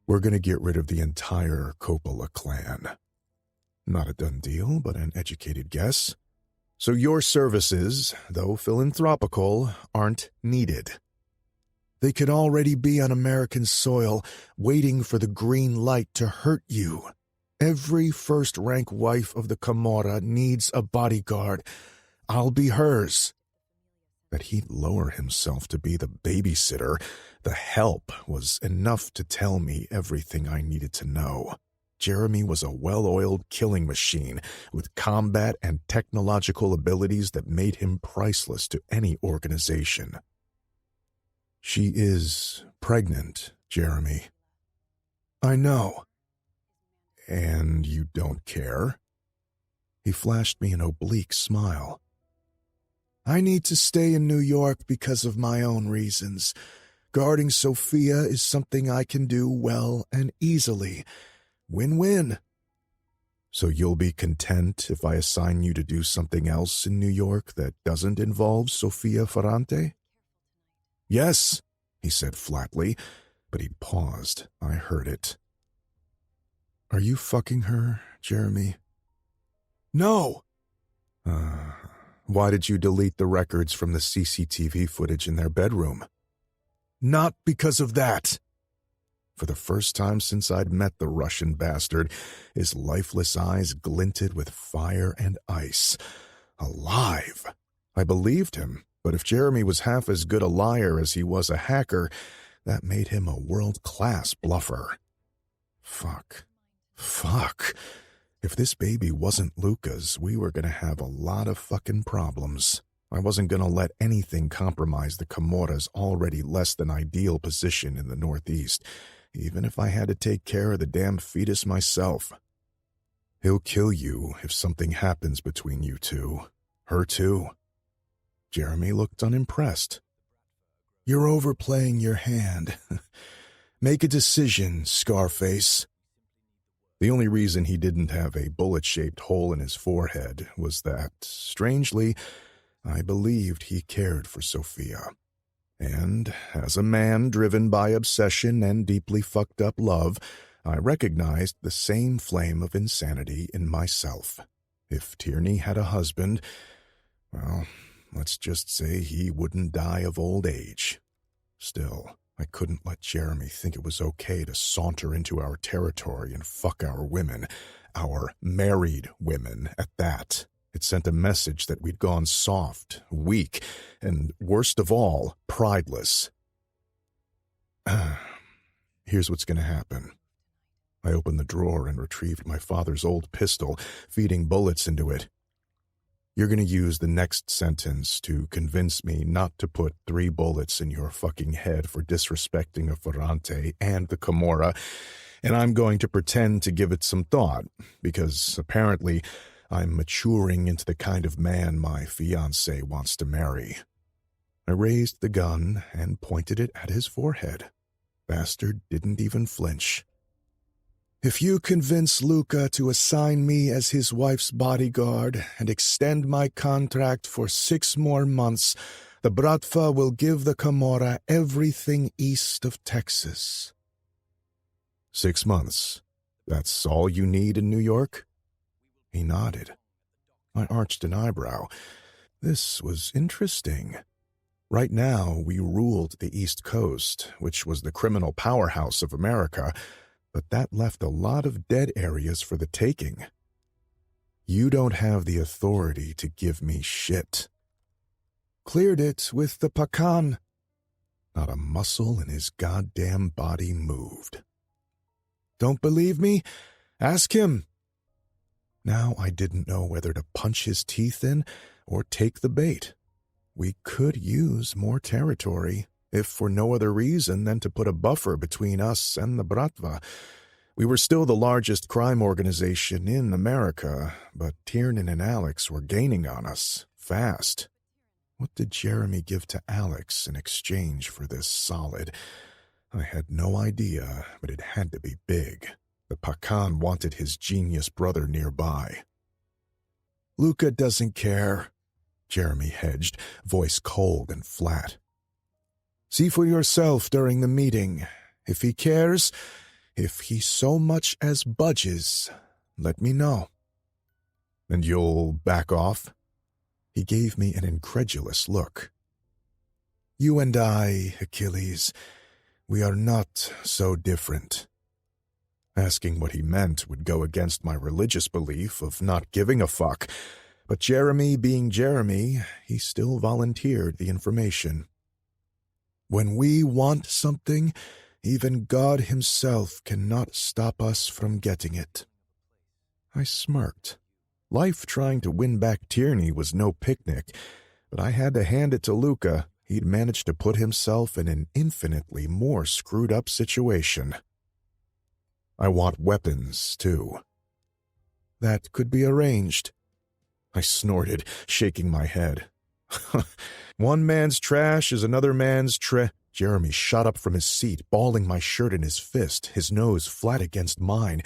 we're going to get rid of the entire Coppola clan. Not a done deal, but an educated guess. So your services, though philanthropical, aren't needed. They could already be on American soil, waiting for the green light to hurt you. Every first-rank wife of the Camorra needs a bodyguard. I'll be hers. That he'd lower himself to be the babysitter, the help, was enough to tell me everything I needed to know. Jeremy was a well-oiled killing machine with combat and technological abilities that made him priceless to any organization. She is pregnant, Jeremy. I know. And you don't care? He flashed me an oblique smile. I need to stay in New York because of my own reasons. Guarding Sophia is something I can do well and easily. Win-win. So you'll be content if I assign you to do something else in New York that doesn't involve Sophia Ferrante? Yes, he said flatly, but he'd paused. I heard it. Are you fucking her, Jeremy? No! Why did you delete the records from the CCTV footage in their bedroom? Not because of that. For the first time since I'd met the Russian bastard, his lifeless eyes glinted with fire and ice. Alive! I believed him, but if Jeremy was half as good a liar as he was a hacker, that made him a world-class bluffer. Fuck. If this baby wasn't Luca's, we were going to have a lot of fucking problems. I wasn't going to let anything compromise the Camorra's already less than ideal position in the Northeast. even if I had to take care of the damn fetus myself. He'll kill you if something happens between you two. Her too. Jeremy looked unimpressed. You're overplaying your hand. Make a decision, Scarface. The only reason he didn't have a bullet-shaped hole in his forehead was that, strangely, I believed he cared for Sophia. And, as a man driven by obsession and deeply fucked up love, I recognized the same flame of insanity in myself. If Tierney had a husband, well, let's just say he wouldn't die of old age. Still, I couldn't let Jeremy think it was okay to saunter into our territory and fuck our women, our married women at that. It sent a message that we'd gone soft, weak, and, worst of all, prideless. Here's what's going to happen. I opened the drawer and retrieved my father's old pistol, feeding bullets into it. You're going to use the next sentence to convince me not to put 3 bullets in your fucking head for disrespecting a Ferrante and the Camorra, and I'm going to pretend to give it some thought, because apparently I'm maturing into the kind of man my fiancé wants to marry. I raised the gun and pointed it at his forehead. Bastard didn't even flinch. If you convince Luca to assign me as his wife's bodyguard and extend my contract for 6 more months, the Bratva will give the Camorra everything east of Texas. 6 months? That's all you need in New York? He nodded. I arched an eyebrow. This was interesting. Right now, we ruled the East Coast, which was the criminal powerhouse of America, but that left a lot of dead areas for the taking. You don't have the authority to give me shit. Cleared it with the Pacan. Not a muscle in his goddamn body moved. Don't believe me? Ask him. Now I didn't know whether to punch his teeth in or take the bait. We could use more territory, if for no other reason than to put a buffer between us and the Bratva. We were still the largest crime organization in America, but Tiernan and Alex were gaining on us, fast. What did Jeremy give to Alex in exchange for this solid? I had no idea, but it had to be big. The Pacan wanted his genius brother nearby. Luca doesn't care, Jeremy hedged, voice cold and flat. See for yourself during the meeting. If he cares, if he so much as budges, let me know. And you'll back off? He gave me an incredulous look. You and I, Achilles, we are not so different. Asking what he meant would go against my religious belief of not giving a fuck, but Jeremy being Jeremy, he still volunteered the information. When we want something, even God himself cannot stop us from getting it. I smirked. Life trying to win back Tierney was no picnic, but I had to hand it to Luca. He'd managed to put himself in an infinitely more screwed-up situation. I want weapons, too. That could be arranged. I snorted, shaking my head. One man's trash is another man's Jeremy shot up from his seat, balling my shirt in his fist, his nose flat against mine.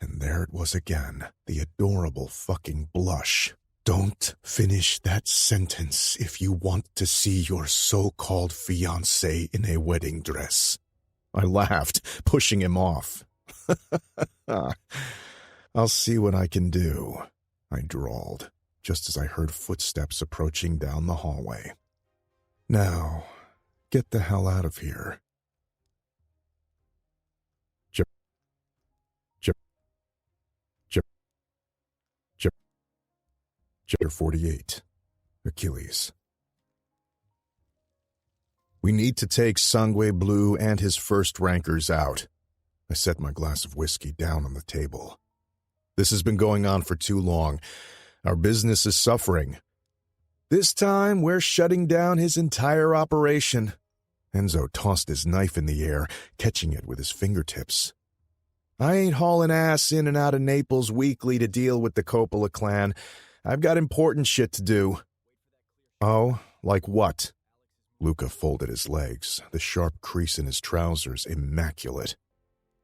And there it was again, the adorable fucking blush. Don't finish that sentence if you want to see your so-called fiancé in a wedding dress. I laughed, pushing him off. I'll see what I can do, I drawled, just as I heard footsteps approaching down the hallway. Now, get the hell out of here. Chapter 48. Achilles. We need to take Sangue Blue and his first rankers out. I set my glass of whiskey down on the table. This has been going on for too long. Our business is suffering. This time, we're shutting down his entire operation. Enzo tossed his knife in the air, catching it with his fingertips. I ain't hauling ass in and out of Naples weekly to deal with the Coppola clan. I've got important shit to do. Oh, like what? Luca folded his legs, the sharp crease in his trousers immaculate.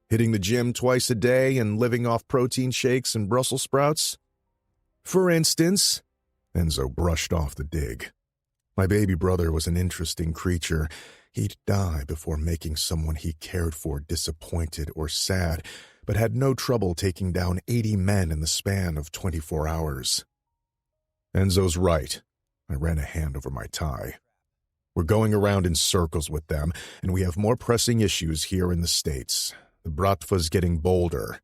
Hitting the gym twice a day and living off protein shakes and Brussels sprouts? For instance, Enzo brushed off the dig. My baby brother was an interesting creature. He'd die before making someone he cared for disappointed or sad, but had no trouble taking down 80 men in the span of 24 hours. Enzo's right. I ran a hand over my tie. We're going around in circles with them, and we have more pressing issues here in the States. The Bratva's getting bolder.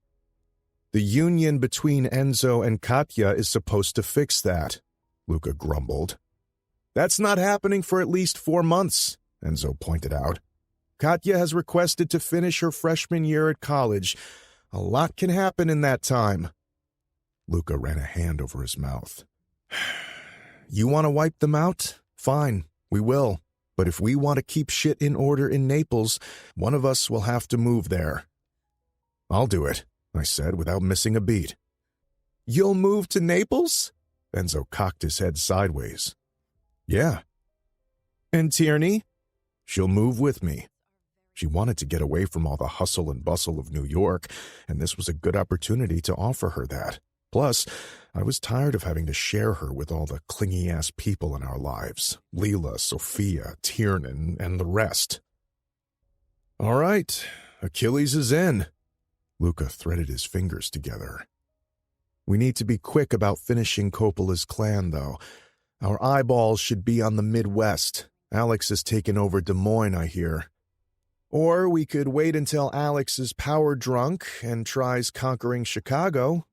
The union between Enzo and Katya is supposed to fix that, Luca grumbled. That's not happening for at least 4 months, Enzo pointed out. Katya has requested to finish her freshman year at college. A lot can happen in that time. Luca ran a hand over his mouth. You want to wipe them out? Fine, we will. But if we want to keep shit in order in Naples, one of us will have to move there. I'll do it, I said without missing a beat. You'll move to Naples? Enzo cocked his head sideways. Yeah. And Tierney? She'll move with me. She wanted to get away from all the hustle and bustle of New York, and this was a good opportunity to offer her that. Plus, I was tired of having to share her with all the clingy-ass people in our lives. Leela, Sophia, Tiernan, and the rest. All right, Achilles is in. Luca threaded his fingers together. We need to be quick about finishing Coppola's clan, though. Our eyeballs should be on the Midwest. Alex has taken over Des Moines, I hear. Or we could wait until Alex is power-drunk and tries conquering Chicago.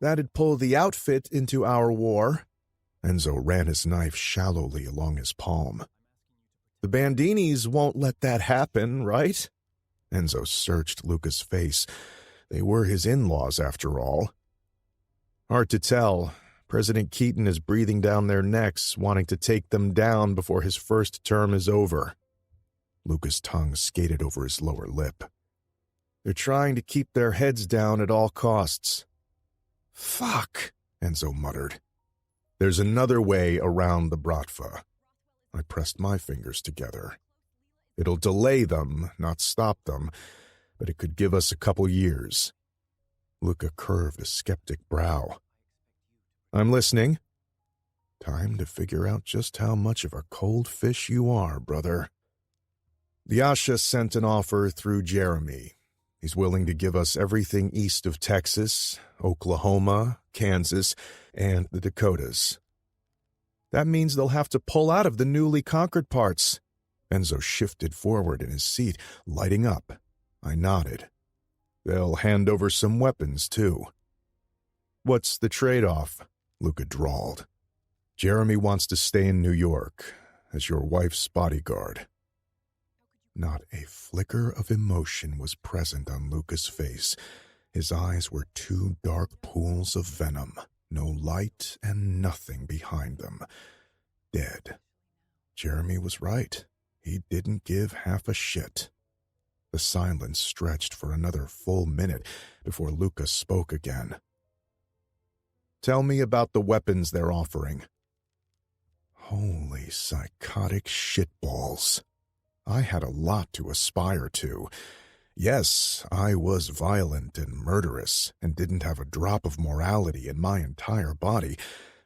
That'd pull the outfit into our war. Enzo ran his knife shallowly along his palm. The Bandinis won't let that happen, right? Enzo searched Luca's face. They were his in-laws, after all. Hard to tell. President Keaton is breathing down their necks, wanting to take them down before his first term is over. Luca's tongue skated over his lower lip. They're trying to keep their heads down at all costs. Fuck, Enzo muttered. There's another way around the Bratva. I pressed my fingers together. It'll delay them, not stop them, but it could give us a couple years. Luca curved a skeptic brow. I'm listening. Time to figure out just how much of a cold fish you are, brother. The Asha sent an offer through Jeremy. He's willing to give us everything east of Texas, Oklahoma, Kansas, and the Dakotas. That means they'll have to pull out of the newly conquered parts. Enzo shifted forward in his seat, lighting up. I nodded. They'll hand over some weapons, too. What's the trade-off? Luca drawled. Jeremy wants to stay in New York as your wife's bodyguard. Not a flicker of emotion was present on Luca's face. His eyes were two dark pools of venom, no light and nothing behind them. Dead. Jeremy was right. He didn't give half a shit. The silence stretched for another full minute before Luca spoke again. Tell me about the weapons they're offering. Holy psychotic shitballs. I had a lot to aspire to. Yes, I was violent and murderous and didn't have a drop of morality in my entire body,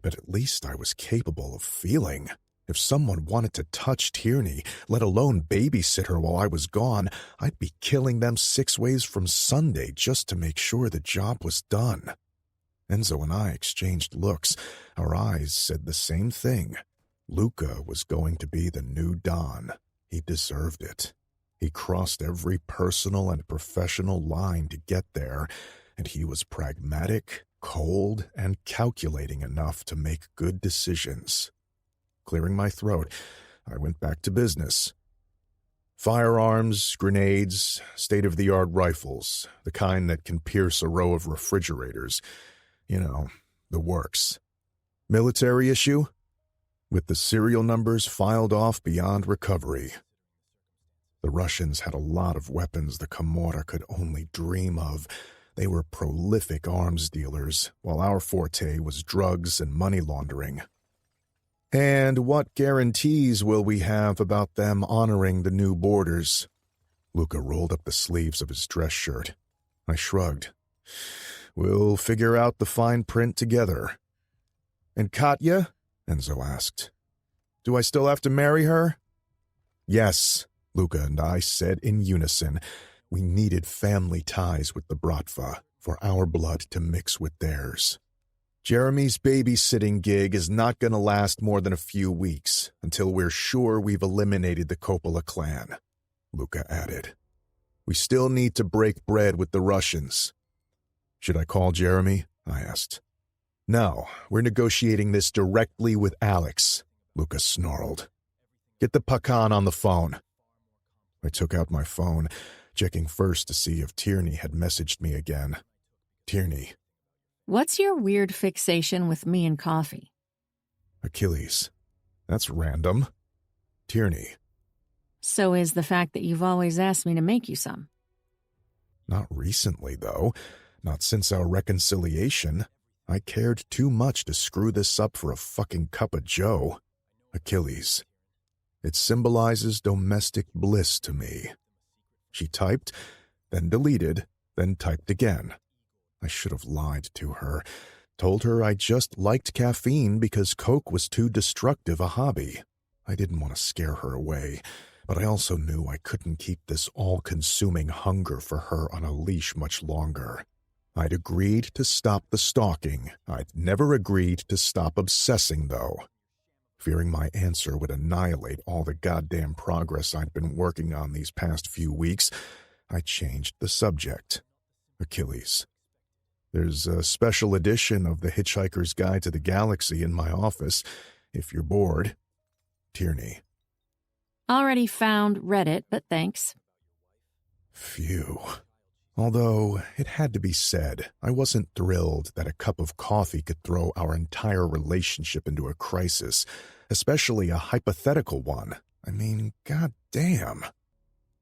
but at least I was capable of feeling. If someone wanted to touch Tierney, let alone babysit her while I was gone, I'd be killing them 6 ways from Sunday just to make sure the job was done. Enzo and I exchanged looks. Our eyes said the same thing. Luca was going to be the new Don. He deserved it. He crossed every personal and professional line to get there, and he was pragmatic, cold, and calculating enough to make good decisions. Clearing my throat, I went back to business. Firearms, grenades, state-of-the-art rifles, the kind that can pierce a row of refrigerators. You know, the works. Military issue? With the serial numbers filed off beyond recovery. The Russians had a lot of weapons the Camorra could only dream of. They were prolific arms dealers, while our forte was drugs and money laundering. And what guarantees will we have about them honoring the new borders? Luca rolled up the sleeves of his dress shirt. I shrugged. We'll figure out the fine print together. And Katya? Enzo asked. Do I still have to marry her? Yes, Luca and I said in unison. We needed family ties with the Bratva for our blood to mix with theirs. Jeremy's babysitting gig is not going to last more than a few weeks until we're sure we've eliminated the Coppola clan, Luca added. We still need to break bread with the Russians. Should I call Jeremy? I asked. No, we're negotiating this directly with Alex, Luca snarled. Get the Pacan on the phone. I took out my phone, checking first to see if Tierney had messaged me again. Tierney. What's your weird fixation with me and coffee? Achilles. That's random. Tierney. So is the fact that you've always asked me to make you some. Not recently, though. Not since our reconciliation. I cared too much to screw this up for a fucking cup of joe. Achilles. It symbolizes domestic bliss to me. She typed, then deleted, then typed again. I should have lied to her, told her I just liked caffeine because Coke was too destructive a hobby. I didn't want to scare her away, but I also knew I couldn't keep this all-consuming hunger for her on a leash much longer. I'd agreed to stop the stalking. I'd never agreed to stop obsessing, though. Fearing my answer would annihilate all the goddamn progress I'd been working on these past few weeks, I changed the subject. Achilles. There's a special edition of The Hitchhiker's Guide to the Galaxy in my office, if you're bored. Tierney. Already read it, but thanks. Phew. Although, it had to be said, I wasn't thrilled that a cup of coffee could throw our entire relationship into a crisis, especially a hypothetical one. I mean, goddamn.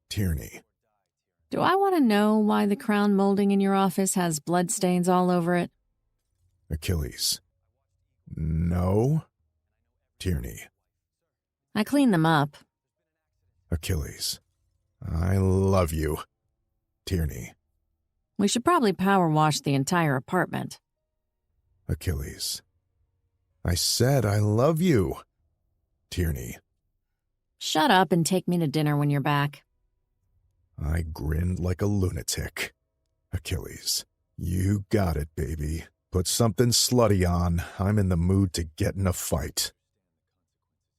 Tierney. Do I want to know why the crown molding in your office has bloodstains all over it? Achilles. No. Tierney. I cleaned them up. Achilles. I love you. Tierney. We should probably power wash the entire apartment. Achilles. I said I love you. Tierney. Shut up and take me to dinner when you're back. I grinned like a lunatic. Achilles. You got it, baby. Put something slutty on. I'm in the mood to get in a fight.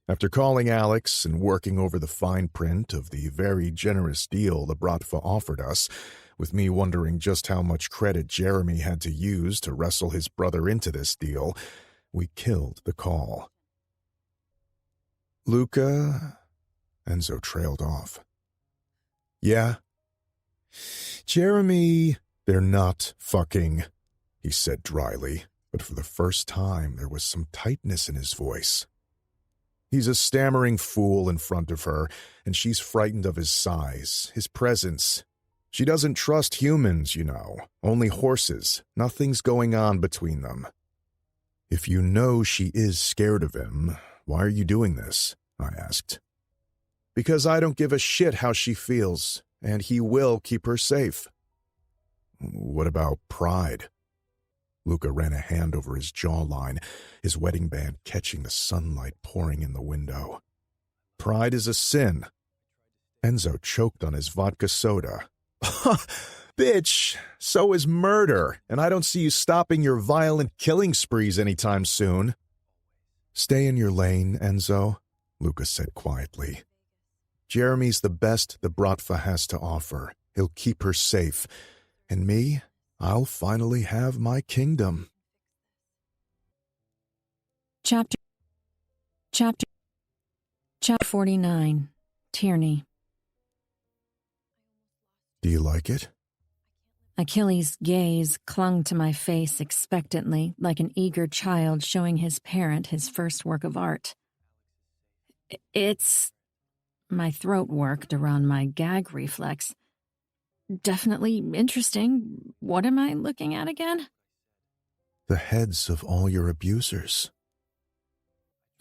After calling Alex and working over the fine print of the very generous deal the Bratva offered us, with me wondering just how much credit Jeremy had to use to wrestle his brother into this deal, we killed the call. Luca? Enzo trailed off. Yeah? Jeremy, they're not fucking, he said dryly, but for the first time there was some tightness in his voice. He's a stammering fool in front of her, and she's frightened of his size, his presence. She doesn't trust humans, you know, only horses. Nothing's going on between them. If you know she is scared of him, why are you doing this? I asked. Because I don't give a shit how she feels, and he will keep her safe. What about pride? Luca ran a hand over his jawline, his wedding band catching the sunlight pouring in the window. Pride is a sin. Enzo choked on his vodka soda. Bitch, so is murder, and I don't see you stopping your violent killing sprees anytime soon. Stay in your lane, Enzo, Luca said quietly. Jeremy's the best the Bratva has to offer. He'll keep her safe. And me, I'll finally have my kingdom. Chapter 49. Tierney. Do you like it? Achilles' gaze clung to my face expectantly, like an eager child showing his parent his first work of art. It's My throat worked around my gag reflex. Definitely interesting. What am I looking at again? The heads of all your abusers.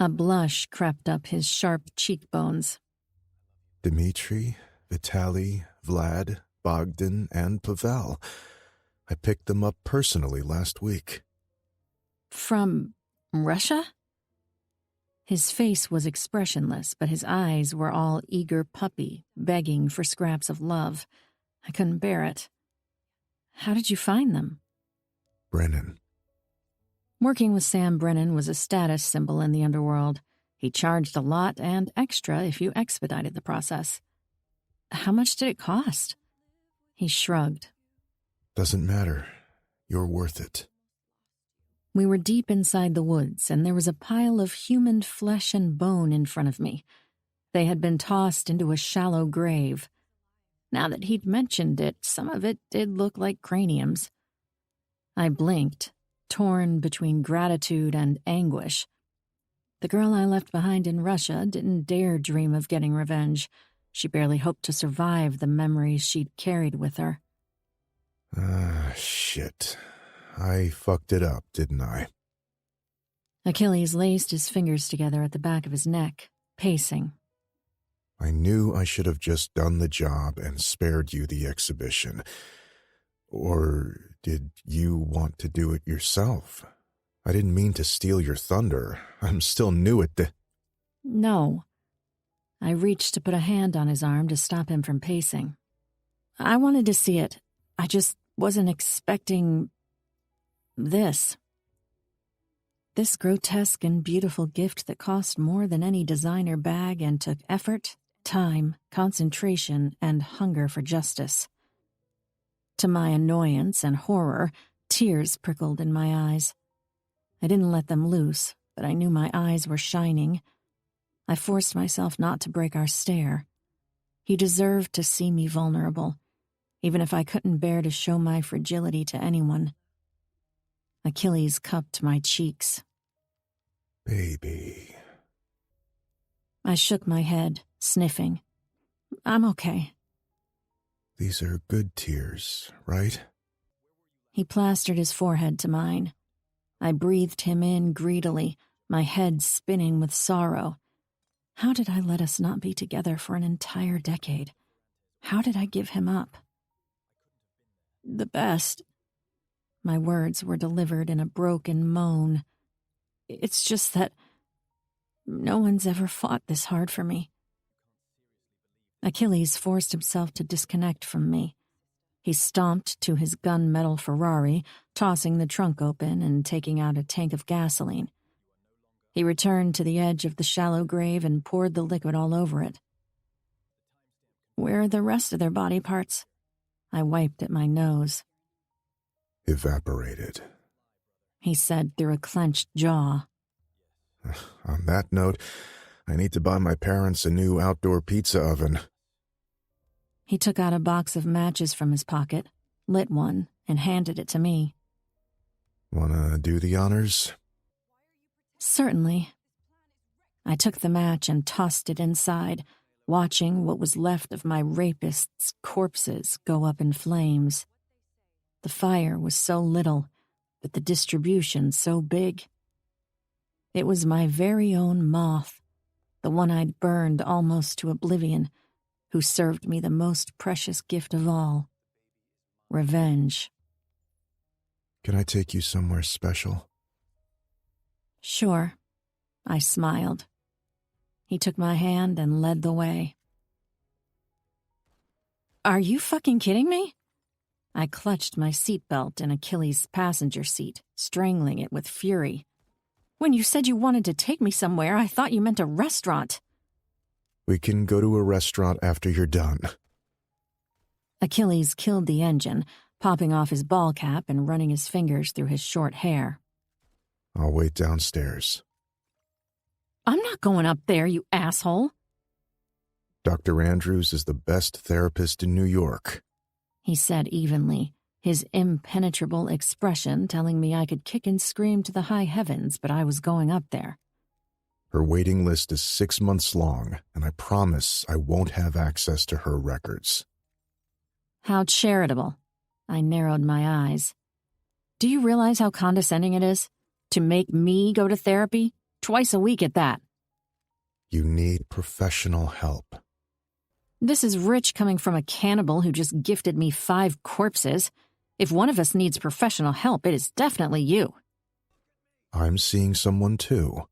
A blush crept up his sharp cheekbones. Dmitri, Vitaly, Vlad, Bogdan, and Pavel. I picked them up personally last week. From Russia? His face was expressionless, but his eyes were all eager puppy, begging for scraps of love. I couldn't bear it. How did you find them? Brennan. Working with Sam Brennan was a status symbol in the underworld. He charged a lot and extra if you expedited the process. How much did it cost? He shrugged. Doesn't matter. You're worth it. We were deep inside the woods, and there was a pile of human flesh and bone in front of me. They had been tossed into a shallow grave. Now that he'd mentioned it, some of it did look like craniums. I blinked, torn between gratitude and anguish. The girl I left behind in Russia didn't dare dream of getting revenge. She barely hoped to survive the memories she'd carried with her. Shit. I fucked it up, didn't I? Achilles laced his fingers together at the back of his neck, pacing. I knew I should have just done the job and spared you the exhibition. Or did you want to do it yourself? I didn't mean to steal your thunder. I'm still new at the... No. I reached to put a hand on his arm to stop him from pacing. I wanted to see it. I just wasn't expecting... this. This grotesque and beautiful gift that cost more than any designer bag and took effort, time, concentration, and hunger for justice. To my annoyance and horror, tears prickled in my eyes. I didn't let them loose, but I knew my eyes were shining. I forced myself not to break our stare. He deserved to see me vulnerable, even if I couldn't bear to show my fragility to anyone. Achilles cupped my cheeks. Baby. I shook my head, sniffing. I'm okay. These are good tears, right? He plastered his forehead to mine. I breathed him in greedily, my head spinning with sorrow. How did I let us not be together for an entire decade? How did I give him up? The best. My words were delivered in a broken moan. It's just that no one's ever fought this hard for me. Achilles forced himself to disconnect from me. He stomped to his gunmetal Ferrari, tossing the trunk open and taking out a tank of gasoline. He returned to the edge of the shallow grave and poured the liquid all over it. Where are the rest of their body parts? I wiped at my nose. Evaporated. He said through a clenched jaw. On that note, I need to buy my parents a new outdoor pizza oven. He took out a box of matches from his pocket, lit one, and handed it to me. Wanna do the honors? Certainly. I took the match and tossed it inside, watching what was left of my rapists' corpses go up in flames. The fire was so little, but the distribution so big. It was my very own moth, the one I'd burned almost to oblivion, who served me the most precious gift of all, revenge. Can I take you somewhere special? Sure, I smiled. He took my hand and led the way. Are you fucking kidding me? I clutched my seatbelt in Achilles' passenger seat, strangling it with fury. When you said you wanted to take me somewhere, I thought you meant a restaurant. We can go to a restaurant after you're done. Achilles killed the engine, popping off his ball cap and running his fingers through his short hair. I'll wait downstairs. I'm not going up there, you asshole. Dr. Andrews is the best therapist in New York, he said evenly, his impenetrable expression telling me I could kick and scream to the high heavens, but I was going up there. Her waiting list is 6 months long, and I promise I won't have access to her records. How charitable. I narrowed my eyes. Do you realize how condescending it is? To make me go to therapy? Twice a week at that. You need professional help. This is rich coming from a cannibal who just gifted me 5 corpses. If one of us needs professional help, it is definitely you. I'm seeing someone too.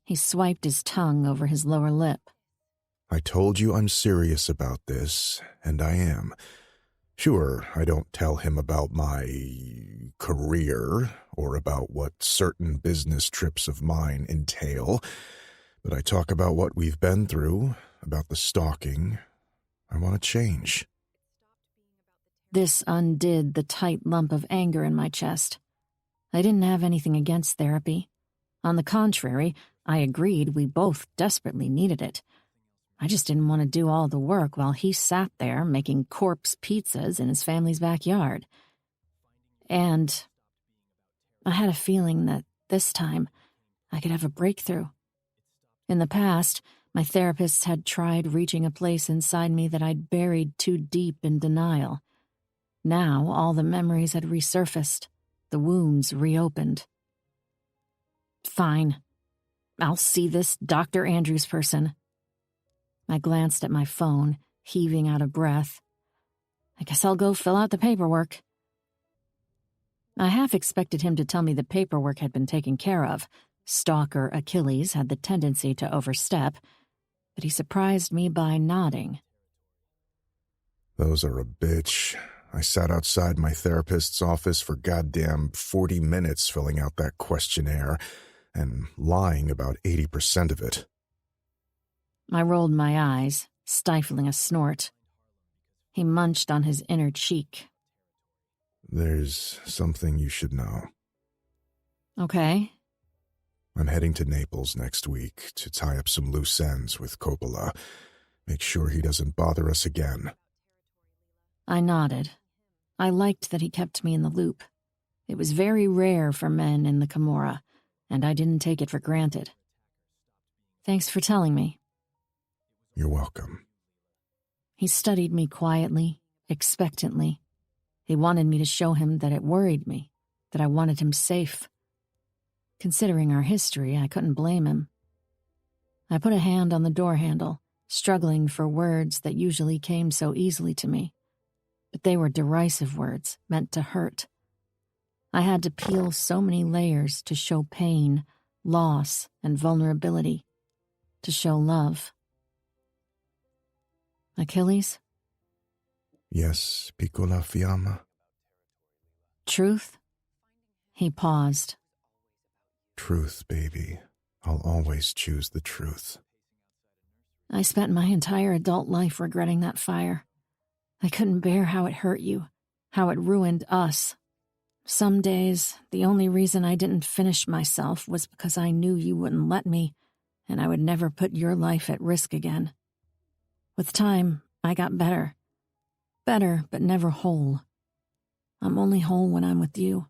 He swiped his tongue over his lower lip. I told you I'm serious about this, and I am. Sure, I don't tell him about my career or about what certain business trips of mine entail, but I talk about what we've been through, about the stalking. I want to change. This undid the tight lump of anger in my chest. I didn't have anything against therapy. On the contrary, I agreed we both desperately needed it. I just didn't want to do all the work while he sat there making corpse pizzas in his family's backyard. And I had a feeling that this time I could have a breakthrough. In the past, my therapists had tried reaching a place inside me that I'd buried too deep in denial. Now all the memories had resurfaced, the wounds reopened. Fine. I'll see this Dr. Andrews person. I glanced at my phone, heaving out a breath. I guess I'll go fill out the paperwork. I half expected him to tell me the paperwork had been taken care of. Stalker Achilles had the tendency to overstep, but he surprised me by nodding. Those are a bitch. I sat outside my therapist's office for goddamn 40 minutes filling out that questionnaire and lying about 80% of it. I rolled my eyes, stifling a snort. He munched on his inner cheek. There's something you should know. Okay. I'm heading to Naples next week to tie up some loose ends with Coppola. Make sure he doesn't bother us again. I nodded. I liked that he kept me in the loop. It was very rare for men in the Camorra, and I didn't take it for granted. Thanks for telling me. You're welcome. He studied me quietly, expectantly. He wanted me to show him that it worried me, that I wanted him safe. Considering our history, I couldn't blame him. I put a hand on the door handle, struggling for words that usually came so easily to me. But they were derisive words, meant to hurt. I had to peel so many layers to show pain, loss, and vulnerability, to show love. Achilles? Yes, piccola fiamma. Truth? He paused. Truth, baby. I'll always choose the truth. I spent my entire adult life regretting that fire. I couldn't bear how it hurt you, how it ruined us. Some days, the only reason I didn't finish myself was because I knew you wouldn't let me, and I would never put your life at risk again. With time, I got better. Better, but never whole. I'm only whole when I'm with you.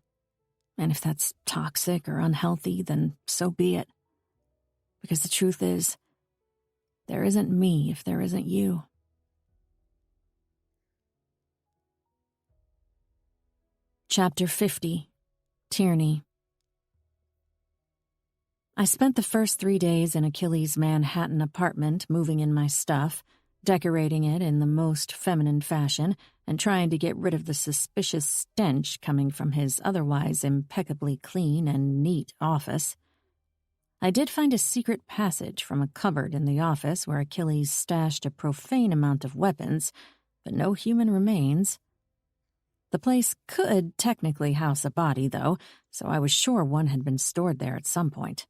And if that's toxic or unhealthy, then so be it. Because the truth is, there isn't me if there isn't you. Chapter 50. Tierney. I spent the first 3 days in Achilles' Manhattan apartment moving in my stuff, decorating it in the most feminine fashion, and trying to get rid of the suspicious stench coming from his otherwise impeccably clean and neat office. I did find a secret passage from a cupboard in the office where Achilles stashed a profane amount of weapons, but no human remains. The place could technically house a body, though, so I was sure one had been stored there at some point.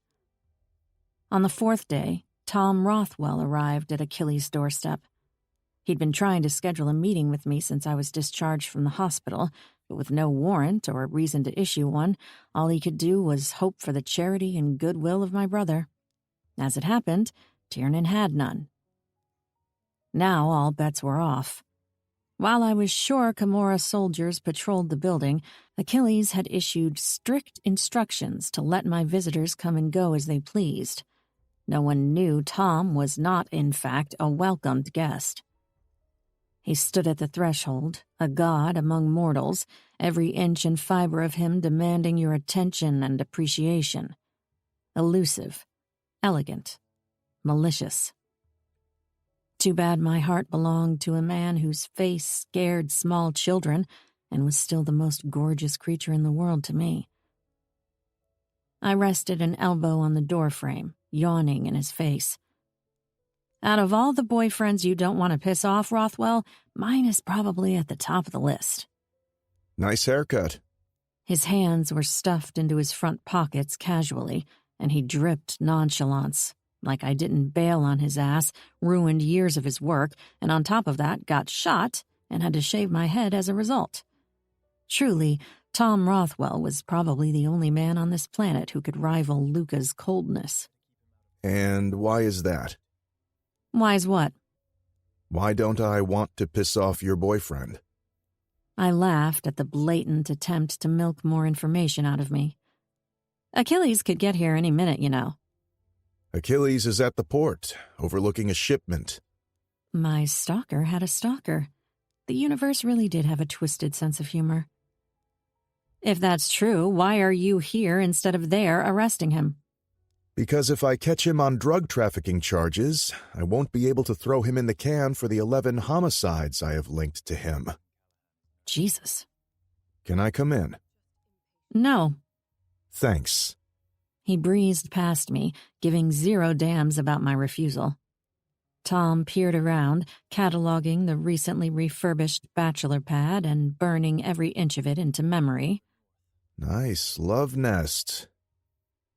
On the 4th day, Tom Rothwell arrived at Achilles' doorstep. He'd been trying to schedule a meeting with me since I was discharged from the hospital, but with no warrant or reason to issue one, all he could do was hope for the charity and goodwill of my brother. As it happened, Tiernan had none. Now all bets were off. While I was sure Camorra soldiers patrolled the building, Achilles had issued strict instructions to let my visitors come and go as they pleased. no one knew Tom was not, in fact, a welcomed guest. He stood at the threshold, a god among mortals, every inch and fiber of him demanding your attention and appreciation. Elusive, elegant, malicious. Too bad my heart belonged to a man whose face scared small children and was still the most gorgeous creature in the world to me. I rested an elbow on the doorframe, yawning in his face. Out of all the boyfriends you don't want to piss off, Rothwell, mine is probably at the top of the list. Nice haircut. His hands were stuffed into his front pockets casually, and he dripped nonchalance, like I didn't bail on his ass, ruined years of his work, and on top of that got shot and had to shave my head as a result. Truly, Tom Rothwell was probably the only man on this planet who could rival Luca's coldness. And why is that? Why's what? Why don't I want to piss off your boyfriend? I laughed at the blatant attempt to milk more information out of me. Achilles could get here any minute, you know. Achilles is at the port, overlooking a shipment. My stalker had a stalker. The universe really did have a twisted sense of humor. If that's true, why are you here instead of there arresting him? Because if I catch him on drug trafficking charges, I won't be able to throw him in the can for the 11 homicides I have linked to him. Jesus. Can I come in? No. Thanks. He breezed past me, giving zero damns about my refusal. Tom peered around, cataloging the recently refurbished bachelor pad and burning every inch of it into memory. Nice love nest.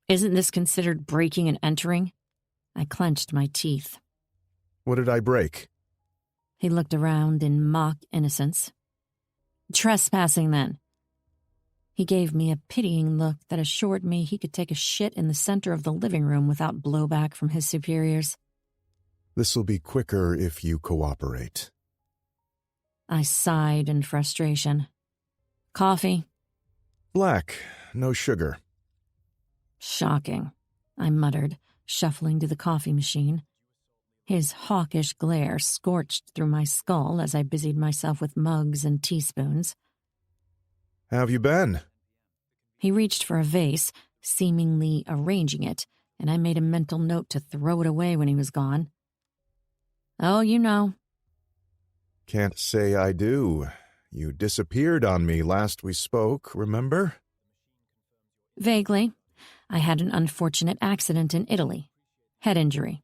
Isn't this considered breaking and entering? I clenched my teeth. What did I break? He looked around in mock innocence. Trespassing, then. He gave me a pitying look that assured me he could take a shit in the center of the living room without blowback from his superiors. This'll be quicker if you cooperate. I sighed in frustration. Coffee? Black, no sugar. Shocking, I muttered, shuffling to the coffee machine. His hawkish glare scorched through my skull as I busied myself with mugs and teaspoons. How have you been? He reached for a vase, seemingly arranging it, and I made a mental note to throw it away when he was gone. Oh, you know. Can't say I do. You disappeared on me last we spoke, remember? Vaguely. I had an unfortunate accident in Italy. Head injury.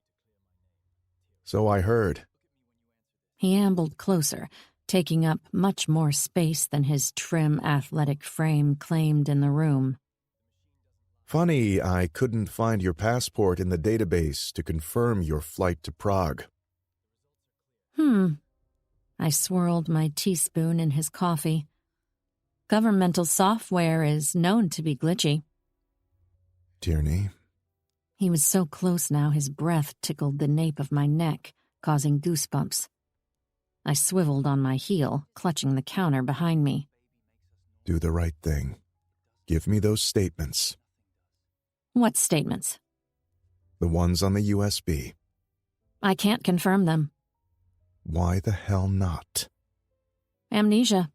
So I heard. He ambled closer, taking up much more space than his trim, athletic frame claimed in the room. Funny, I couldn't find your passport in the database to confirm your flight to Prague. I swirled my teaspoon in his coffee. Governmental software is known to be glitchy. Tierney? He was so close now his breath tickled the nape of my neck, causing goosebumps. I swiveled on my heel, clutching the counter behind me. Do the right thing. Give me those statements. What statements? The ones on the USB. I can't confirm them. Why the hell not? Amnesia.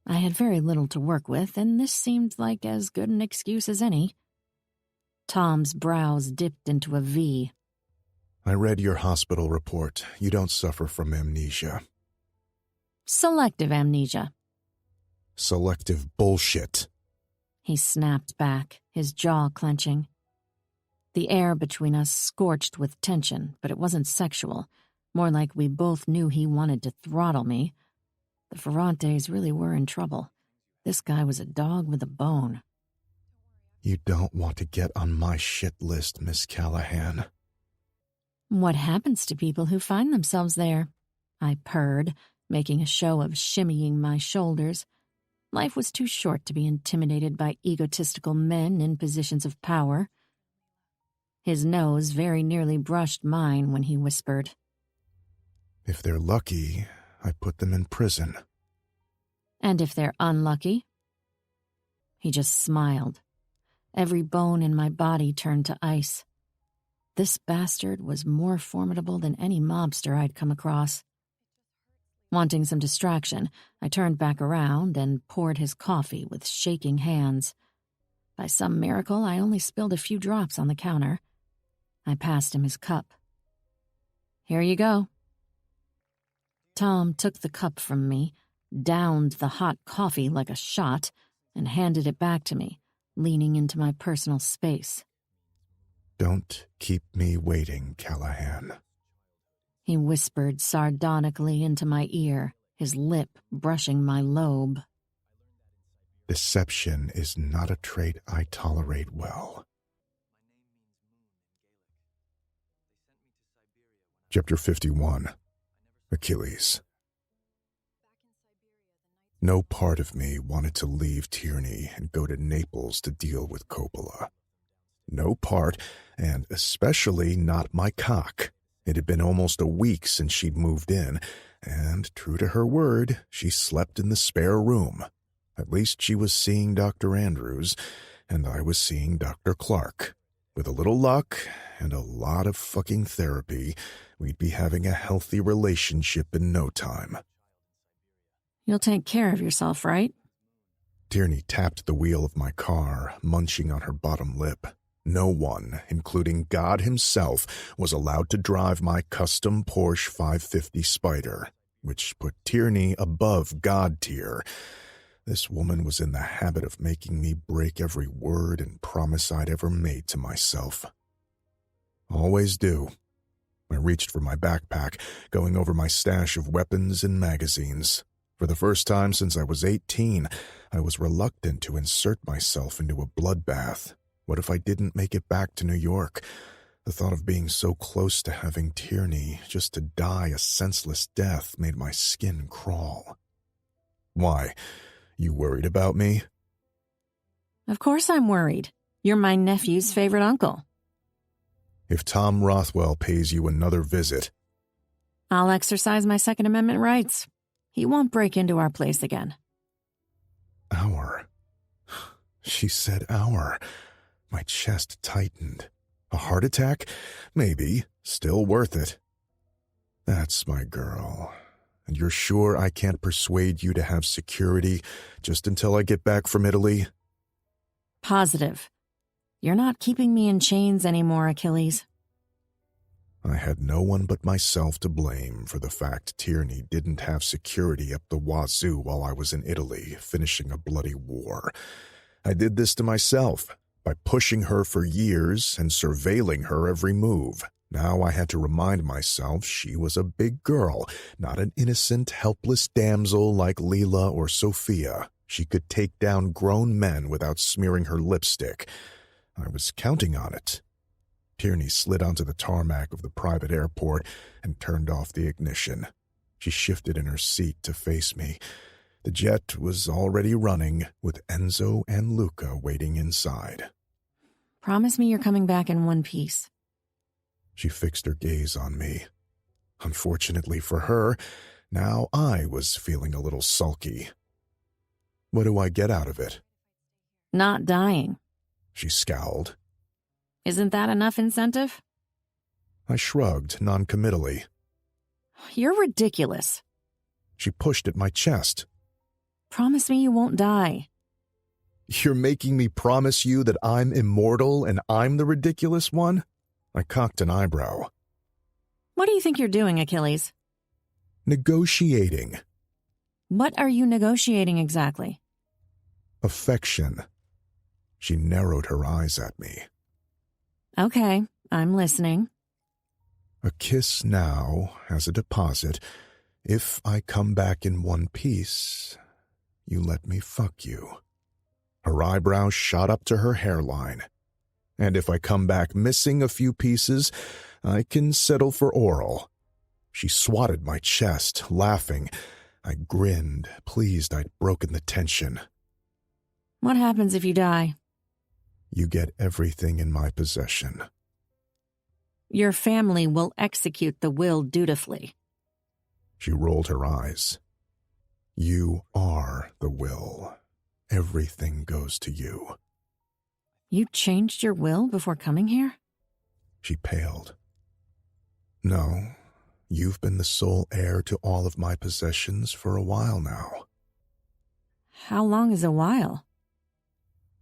I had very little to work with, and this seemed like as good an excuse as any. Tom's brows dipped into a V. I read your hospital report. You don't suffer from amnesia. Selective amnesia. Selective bullshit. He snapped back, his jaw clenching. The air between us scorched with tension, but it wasn't sexual. More like we both knew he wanted to throttle me. The Ferrantes really were in trouble. This guy was a dog with a bone. You don't want to get on my shit list, Miss Callahan. What happens to people who find themselves there? I purred, making a show of shimmying my shoulders. Life was too short to be intimidated by egotistical men in positions of power. His nose very nearly brushed mine when he whispered, If they're lucky, I put them in prison. And if they're unlucky? He just smiled. Every bone in my body turned to ice. This bastard was more formidable than any mobster I'd come across. Wanting some distraction, I turned back around and poured his coffee with shaking hands. By some miracle, I only spilled a few drops on the counter. I passed him his cup. "Here you go." Tom took the cup from me, downed the hot coffee like a shot, and handed it back to me, leaning into my personal space. "Don't keep me waiting, Callahan," he whispered sardonically into my ear, his lip brushing my lobe. "Deception is not a trait I tolerate well." Chapter 51. Achilles. No part of me wanted to leave Tierney and go to Naples to deal with Coppola. No part, and especially not my cock. It had been almost a week since she'd moved in, and, true to her word, she slept in the spare room. At least she was seeing Dr. Andrews, and I was seeing Dr. Clark. With a little luck and a lot of fucking therapy, we'd be having a healthy relationship in no time. "You'll take care of yourself, right?" Tierney tapped the wheel of my car, munching on her bottom lip. No one, including God himself, was allowed to drive my custom Porsche 550 Spider, which put Tierney above God tier. This woman was in the habit of making me break every word and promise I'd ever made to myself. Always do. I reached for my backpack, going over my stash of weapons and magazines. For the first time since I was 18, I was reluctant to insert myself into a bloodbath. What if I didn't make it back to New York? The thought of being so close to having Tierney, just to die a senseless death, made my skin crawl. "Why? You worried about me?" "Of course I'm worried. You're my nephew's favorite uncle." "If Tom Rothwell pays you another visit..." "I'll exercise my Second Amendment rights. He won't break into our place again." "Our." She said our. My chest tightened. A heart attack? Maybe. Still worth it. "That's my girl. And you're sure I can't persuade you to have security just until I get back from Italy?" "Positive. You're not keeping me in chains anymore, Achilles." I had no one but myself to blame for the fact Tierney didn't have security up the wazoo while I was in Italy, finishing a bloody war. I did this to myself by pushing her for years and surveilling her every move. Now I had to remind myself she was a big girl, not an innocent, helpless damsel like Leela or Sophia. She could take down grown men without smearing her lipstick. I was counting on it. Tierney slid onto the tarmac of the private airport and turned off the ignition. She shifted in her seat to face me. The jet was already running, with Enzo and Luca waiting inside. "Promise me you're coming back in one piece." She fixed her gaze on me. Unfortunately for her, now I was feeling a little sulky. "What do I get out of it?" "Not dying." She scowled. "Isn't that enough incentive?" I shrugged noncommittally. "You're ridiculous." She pushed at my chest. "Promise me you won't die." "You're making me promise you that I'm immortal and I'm the ridiculous one?" I cocked an eyebrow. "What do you think you're doing, Achilles?" "Negotiating." "What are you negotiating exactly?" "Affection." She narrowed her eyes at me. "Okay, I'm listening." "A kiss now as a deposit. If I come back in one piece, you let me fuck you." Her eyebrows shot up to her hairline. "And if I come back missing a few pieces, I can settle for oral." She swatted my chest, laughing. I grinned, pleased I'd broken the tension. "What happens if you die?" "You get everything in my possession." "Your family will execute the will dutifully." She rolled her eyes. "You are the will. Everything goes to you." "You changed your will before coming here?" She paled. No, you've been the sole heir to all of my possessions for a while now. How long is a while?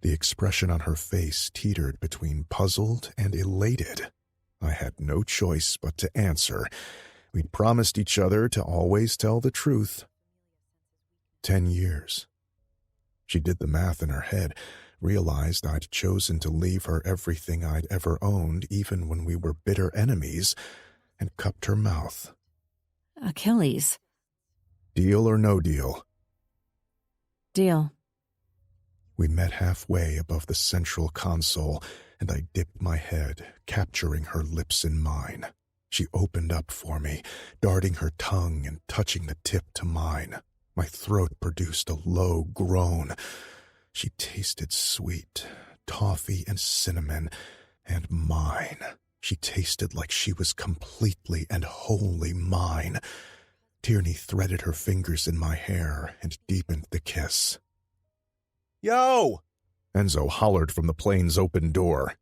The expression on her face teetered between puzzled and elated. I had no choice but to answer. We'd promised each other to always tell the truth. 10 years. She did the math in her head, realized I'd chosen to leave her everything I'd ever owned, even when we were bitter enemies, and cupped her mouth. Achilles. Deal or no deal? Deal. We met halfway above the central console, and I dipped my head, capturing her lips in mine. She opened up for me, darting her tongue and touching the tip to mine. My throat produced a low groan. She tasted sweet, toffee and cinnamon, and mine. She tasted like she was completely and wholly mine. Tierney threaded her fingers in my hair and deepened the kiss. Yo! Enzo hollered from the plane's open door.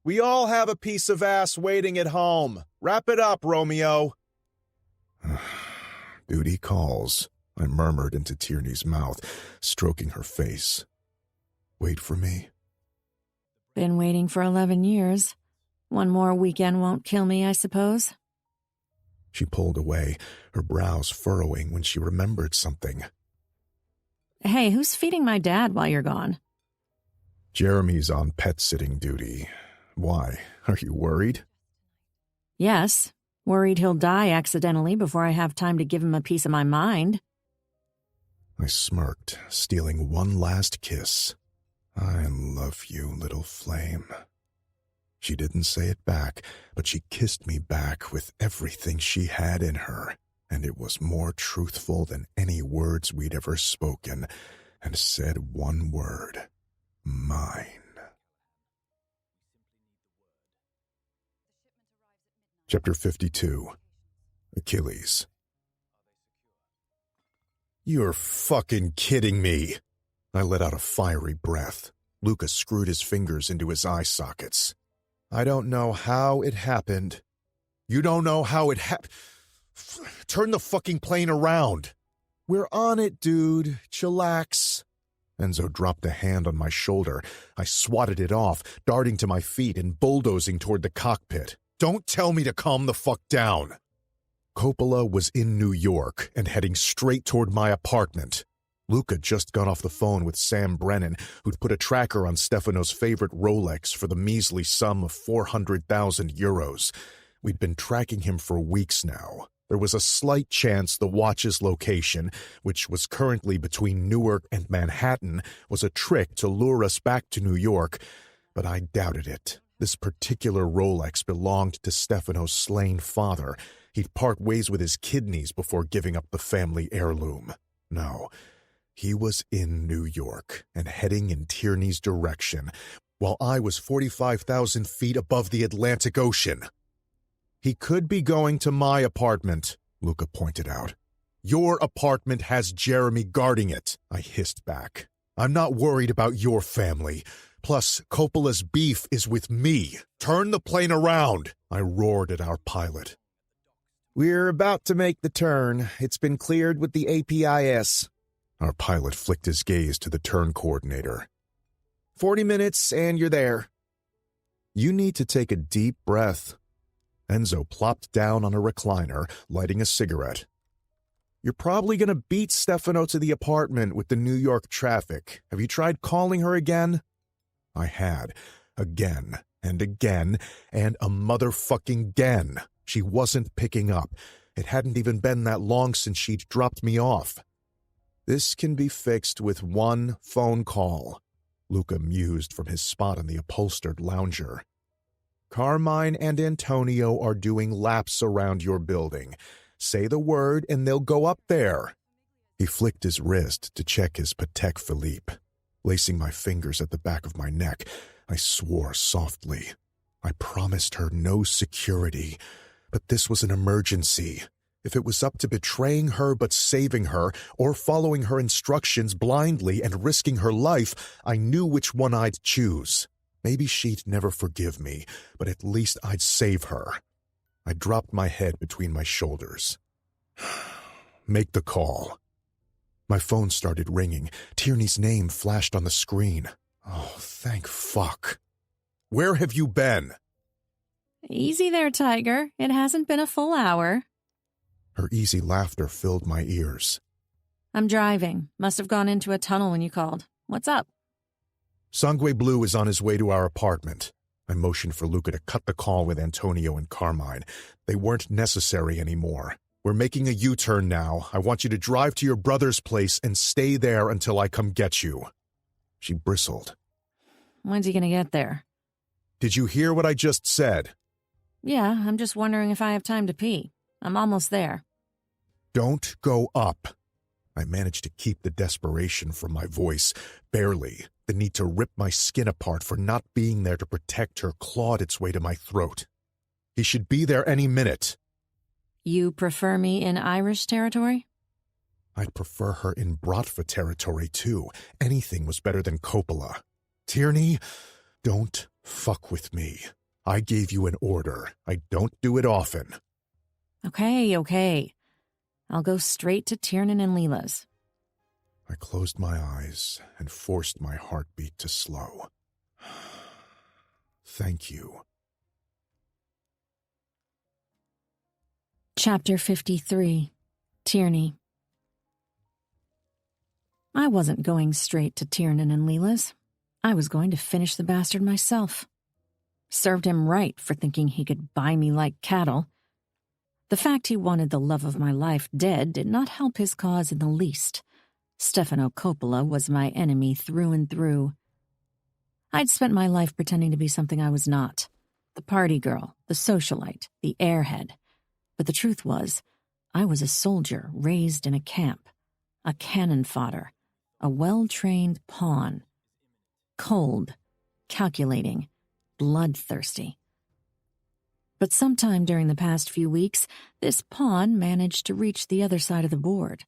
We all have a piece of ass waiting at home. Wrap it up, Romeo. Duty calls, I murmured into Tierney's mouth, stroking her face. Wait for me. Been waiting for 11 years. One more weekend won't kill me, I suppose. She pulled away, her brows furrowing when she remembered something. Hey, who's feeding my dad while you're gone? Jeremy's on pet-sitting duty. Why? Are you worried? Yes. Worried he'll die accidentally before I have time to give him a piece of my mind. I smirked, stealing one last kiss. I love you, little flame. She didn't say it back, but she kissed me back with everything she had in her, and it was more truthful than any words we'd ever spoken, and said one word: mine. Chapter 52. Achilles. You're fucking kidding me. I let out a fiery breath. Lucas screwed his fingers into his eye sockets. I don't know how it happened. You don't know how it happened? Turn the fucking plane around. We're on it, dude. Chillax. Enzo dropped a hand on my shoulder. I swatted it off, darting to my feet and bulldozing toward the cockpit. Don't tell me to calm the fuck down. Coppola was in New York and heading straight toward my apartment. Luca just got off the phone with Sam Brennan, who'd put a tracker on Stefano's favorite Rolex for the measly sum of 400,000 euros. We'd been tracking him for weeks now. There was a slight chance the watch's location, which was currently between Newark and Manhattan, was a trick to lure us back to New York, but I doubted it. This particular Rolex belonged to Stefano's slain father. He'd part ways with his kidneys before giving up the family heirloom. No. He was in New York and heading in Tierney's direction, while I was 45,000 feet above the Atlantic Ocean. He could be going to my apartment, Luca pointed out. Your apartment has Jeremy guarding it, I hissed back. I'm not worried about your family. Plus, Coppola's beef is with me. Turn the plane around, I roared at our pilot. We're about to make the turn. It's been cleared with the APIS. Our pilot flicked his gaze to the turn coordinator. 40 minutes and you're there. You need to take a deep breath. Enzo plopped down on a recliner, lighting a cigarette. You're probably going to beat Stefano to the apartment with the New York traffic. Have you tried calling her again? I had. Again and again and a motherfucking again. She wasn't picking up. It hadn't even been that long since she'd dropped me off. This can be fixed with one phone call, Luca mused from his spot on the upholstered lounger. Carmine and Antonio are doing laps around your building. Say the word and they'll go up there. He flicked his wrist to check his Patek Philippe. Lacing my fingers at the back of my neck, I swore softly. I promised her no security, but this was an emergency. If it was up to betraying her but saving her, or following her instructions blindly and risking her life, I knew which one I'd choose. Maybe she'd never forgive me, but at least I'd save her. I dropped my head between my shoulders. Make the call. My phone started ringing. Tierney's name flashed on the screen. Oh, thank fuck. Where have you been? Easy there, Tiger. It hasn't been a full hour. Her easy laughter filled my ears. I'm driving. Must have gone into a tunnel when you called. What's up? Sangwe Blue is on his way to our apartment. I motioned for Luca to cut the call with Antonio and Carmine. They weren't necessary anymore. We're making a U-turn now. I want you to drive to your brother's place and stay there until I come get you. She bristled. When's he gonna get there? Did you hear what I just said? Yeah, I'm just wondering if I have time to pee. I'm almost there. Don't go up. I managed to keep the desperation from my voice. Barely. The need to rip my skin apart for not being there to protect her clawed its way to my throat. He should be there any minute. You prefer me in Irish territory? I'd prefer her in Bratva territory, too. Anything was better than Coppola. Tierney, don't fuck with me. I gave you an order. I don't do it often. Okay. I'll go straight to Tiernan and Leela's. I closed my eyes and forced my heartbeat to slow. Thank you. Chapter 53. Tierney. I wasn't going straight to Tiernan and Leela's. I was going to finish the bastard myself. Served him right for thinking he could buy me like cattle. The fact he wanted the love of my life dead did not help his cause in the least. Stefano Coppola was my enemy through and through. I'd spent my life pretending to be something I was not. The party girl, the socialite, the airhead. But the truth was, I was a soldier raised in a camp, a cannon fodder, a well-trained pawn. Cold, calculating, bloodthirsty. But sometime during the past few weeks, this pawn managed to reach the other side of the board.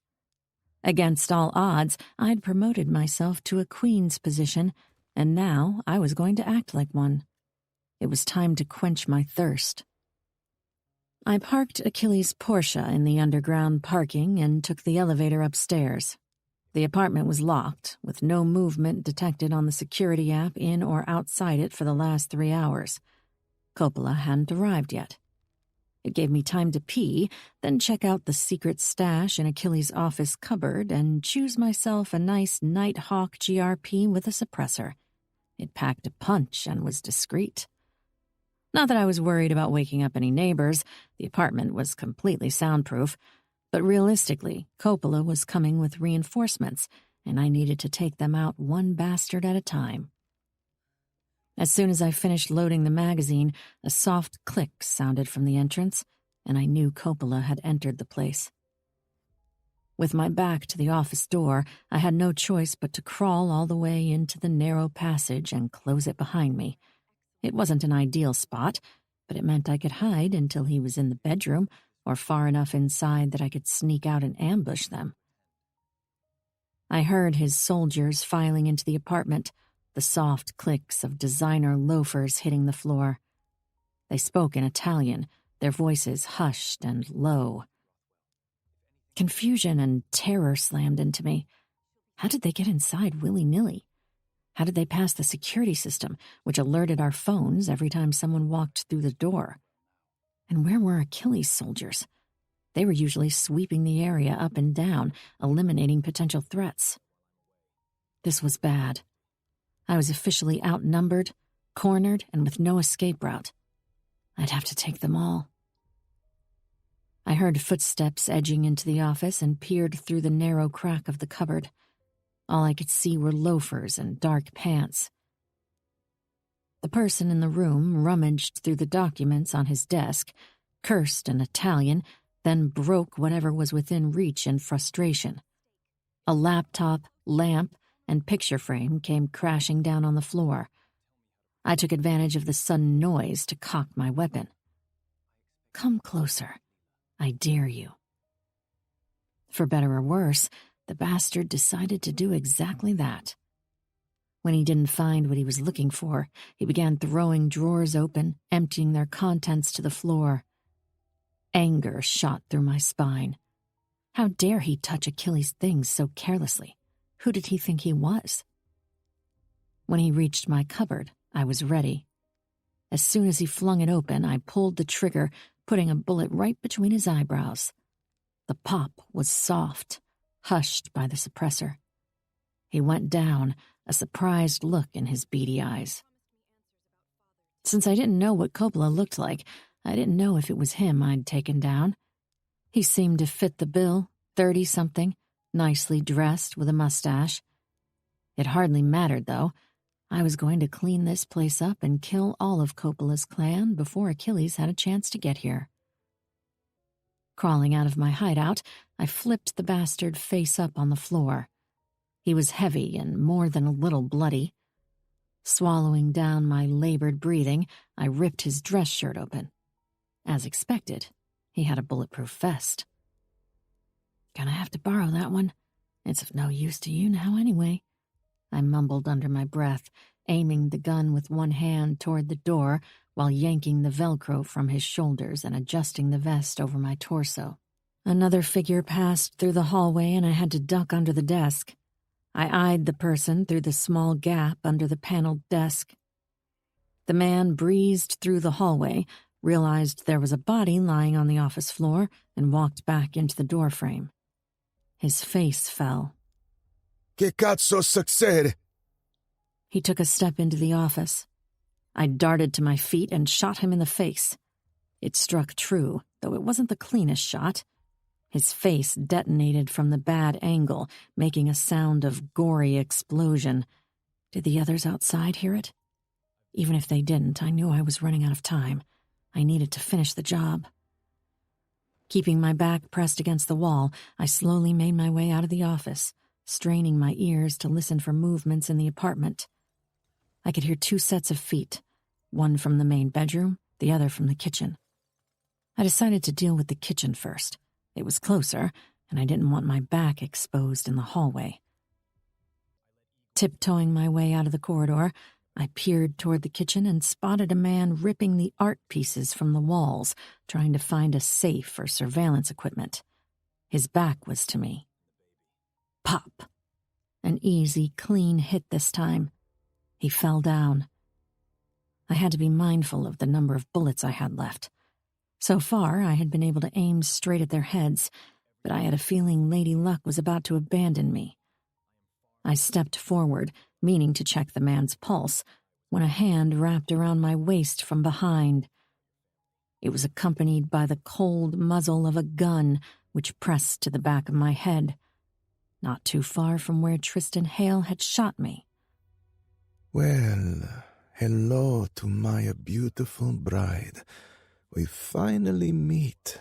Against all odds, I'd promoted myself to a queen's position, and now I was going to act like one. It was time to quench my thirst. I parked Achilles' Porsche in the underground parking and took the elevator upstairs. The apartment was locked, with no movement detected on the security app in or outside it for the last 3 hours. Coppola hadn't arrived yet. It gave me time to pee, then check out the secret stash in Achilles' office cupboard and choose myself a nice Nighthawk GRP with a suppressor. It packed a punch and was discreet. Not that I was worried about waking up any neighbors. The apartment was completely soundproof. But realistically, Coppola was coming with reinforcements, and I needed to take them out one bastard at a time. As soon as I finished loading the magazine, a soft click sounded from the entrance, and I knew Coppola had entered the place. With my back to the office door, I had no choice but to crawl all the way into the narrow passage and close it behind me. It wasn't an ideal spot, but it meant I could hide until he was in the bedroom or far enough inside that I could sneak out and ambush them. I heard his soldiers filing into the apartment, the soft clicks of designer loafers hitting the floor. They spoke in Italian, their voices hushed and low. Confusion and terror slammed into me. How did they get inside willy-nilly? How did they pass the security system, which alerted our phones every time someone walked through the door? And where were Achilles' soldiers? They were usually sweeping the area up and down, eliminating potential threats. This was bad. I was officially outnumbered, cornered, and with no escape route. I'd have to take them all. I heard footsteps edging into the office and peered through the narrow crack of the cupboard. All I could see were loafers and dark pants. The person in the room rummaged through the documents on his desk, cursed in Italian, then broke whatever was within reach in frustration. A laptop, lamp, and picture frame came crashing down on the floor. I took advantage of the sudden noise to cock my weapon. Come closer. I dare you. For better or worse, the bastard decided to do exactly that. When he didn't find what he was looking for, he began throwing drawers open, emptying their contents to the floor. Anger shot through my spine. How dare he touch Achilles' things so carelessly? Who did he think he was? When he reached my cupboard, I was ready. As soon as he flung it open, I pulled the trigger, putting a bullet right between his eyebrows. The pop was soft, hushed by the suppressor. He went down, a surprised look in his beady eyes. Since I didn't know what Coppola looked like, I didn't know if it was him I'd taken down. He seemed to fit the bill, 30-something, nicely dressed with a mustache. It hardly mattered, though. I was going to clean this place up and kill all of Coppola's clan before Achilles had a chance to get here. Crawling out of my hideout, I flipped the bastard face up on the floor. He was heavy and more than a little bloody. Swallowing down my labored breathing, I ripped his dress shirt open. As expected, he had a bulletproof vest. "Gonna have to borrow that one. It's of no use to you now anyway," I mumbled under my breath, aiming the gun with one hand toward the door while yanking the Velcro from his shoulders and adjusting the vest over my torso. Another figure passed through the hallway and I had to duck under the desk. I eyed the person through the small gap under the paneled desk. The man breezed through the hallway, realized there was a body lying on the office floor, and walked back into the doorframe. His face fell. Che cazzo succede? He took a step into the office. I darted to my feet and shot him in the face. It struck true, though it wasn't the cleanest shot. His face detonated from the bad angle, making a sound of gory explosion. Did the others outside hear it? Even if they didn't, I knew I was running out of time. I needed to finish the job. Keeping my back pressed against the wall, I slowly made my way out of the office, straining my ears to listen for movements in the apartment. I could hear 2 sets of feet, one from the main bedroom, the other from the kitchen. I decided to deal with the kitchen first. It was closer, and I didn't want my back exposed in the hallway. Tiptoeing my way out of the corridor, I peered toward the kitchen and spotted a man ripping the art pieces from the walls, trying to find a safe or surveillance equipment. His back was to me. Pop! An easy, clean hit this time. He fell down. I had to be mindful of the number of bullets I had left. So far, I had been able to aim straight at their heads, but I had a feeling Lady Luck was about to abandon me. I stepped forward, meaning to check the man's pulse, when a hand wrapped around my waist from behind. It was accompanied by the cold muzzle of a gun, which pressed to the back of my head, not too far from where Tristan Hale had shot me. Well, hello to my beautiful bride. We finally meet.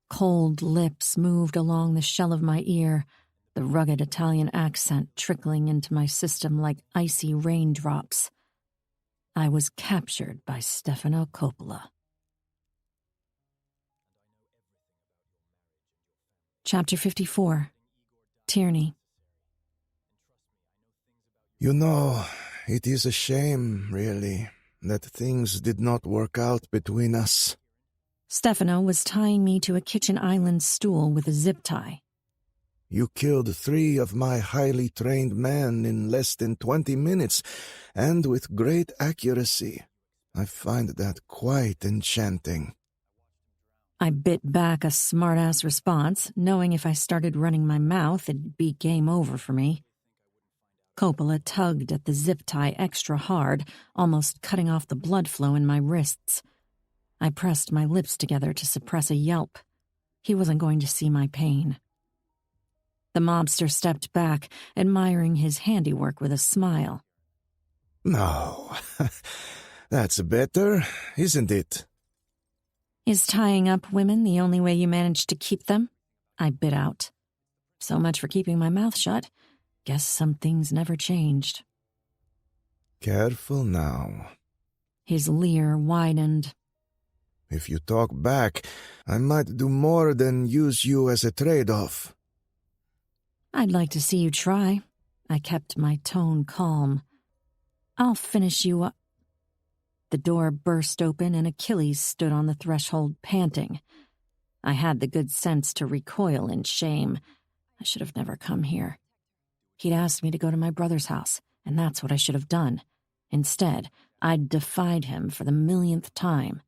Cold lips moved along the shell of my ear, the rugged Italian accent trickling into my system like icy raindrops. I was captured by Stefano Coppola. Chapter 54. Tierney. You know, it is a shame, really, that things did not work out between us. Stefano was tying me to a kitchen island stool with a zip tie. You killed 3 of my highly trained men in less than 20 minutes, and with great accuracy. I find that quite enchanting. I bit back a smart-ass response, knowing if I started running my mouth, it'd be game over for me. Coppola tugged at the zip tie extra hard, almost cutting off the blood flow in my wrists. I pressed my lips together to suppress a yelp. He wasn't going to see my pain. The mobster stepped back, admiring his handiwork with a smile. No, that's better, isn't it? Is tying up women the only way you manage to keep them? I bit out. So much for keeping my mouth shut. Guess some things never changed. Careful now. His leer widened. If you talk back, I might do more than use you as a trade-off. I'd like to see you try. I kept my tone calm. I'll finish you up. The door burst open and Achilles stood on the threshold panting. I had the good sense to recoil in shame. I should have never come here. He'd asked me to go to my brother's house, and that's what I should have done. Instead, I'd defied him for the millionth time.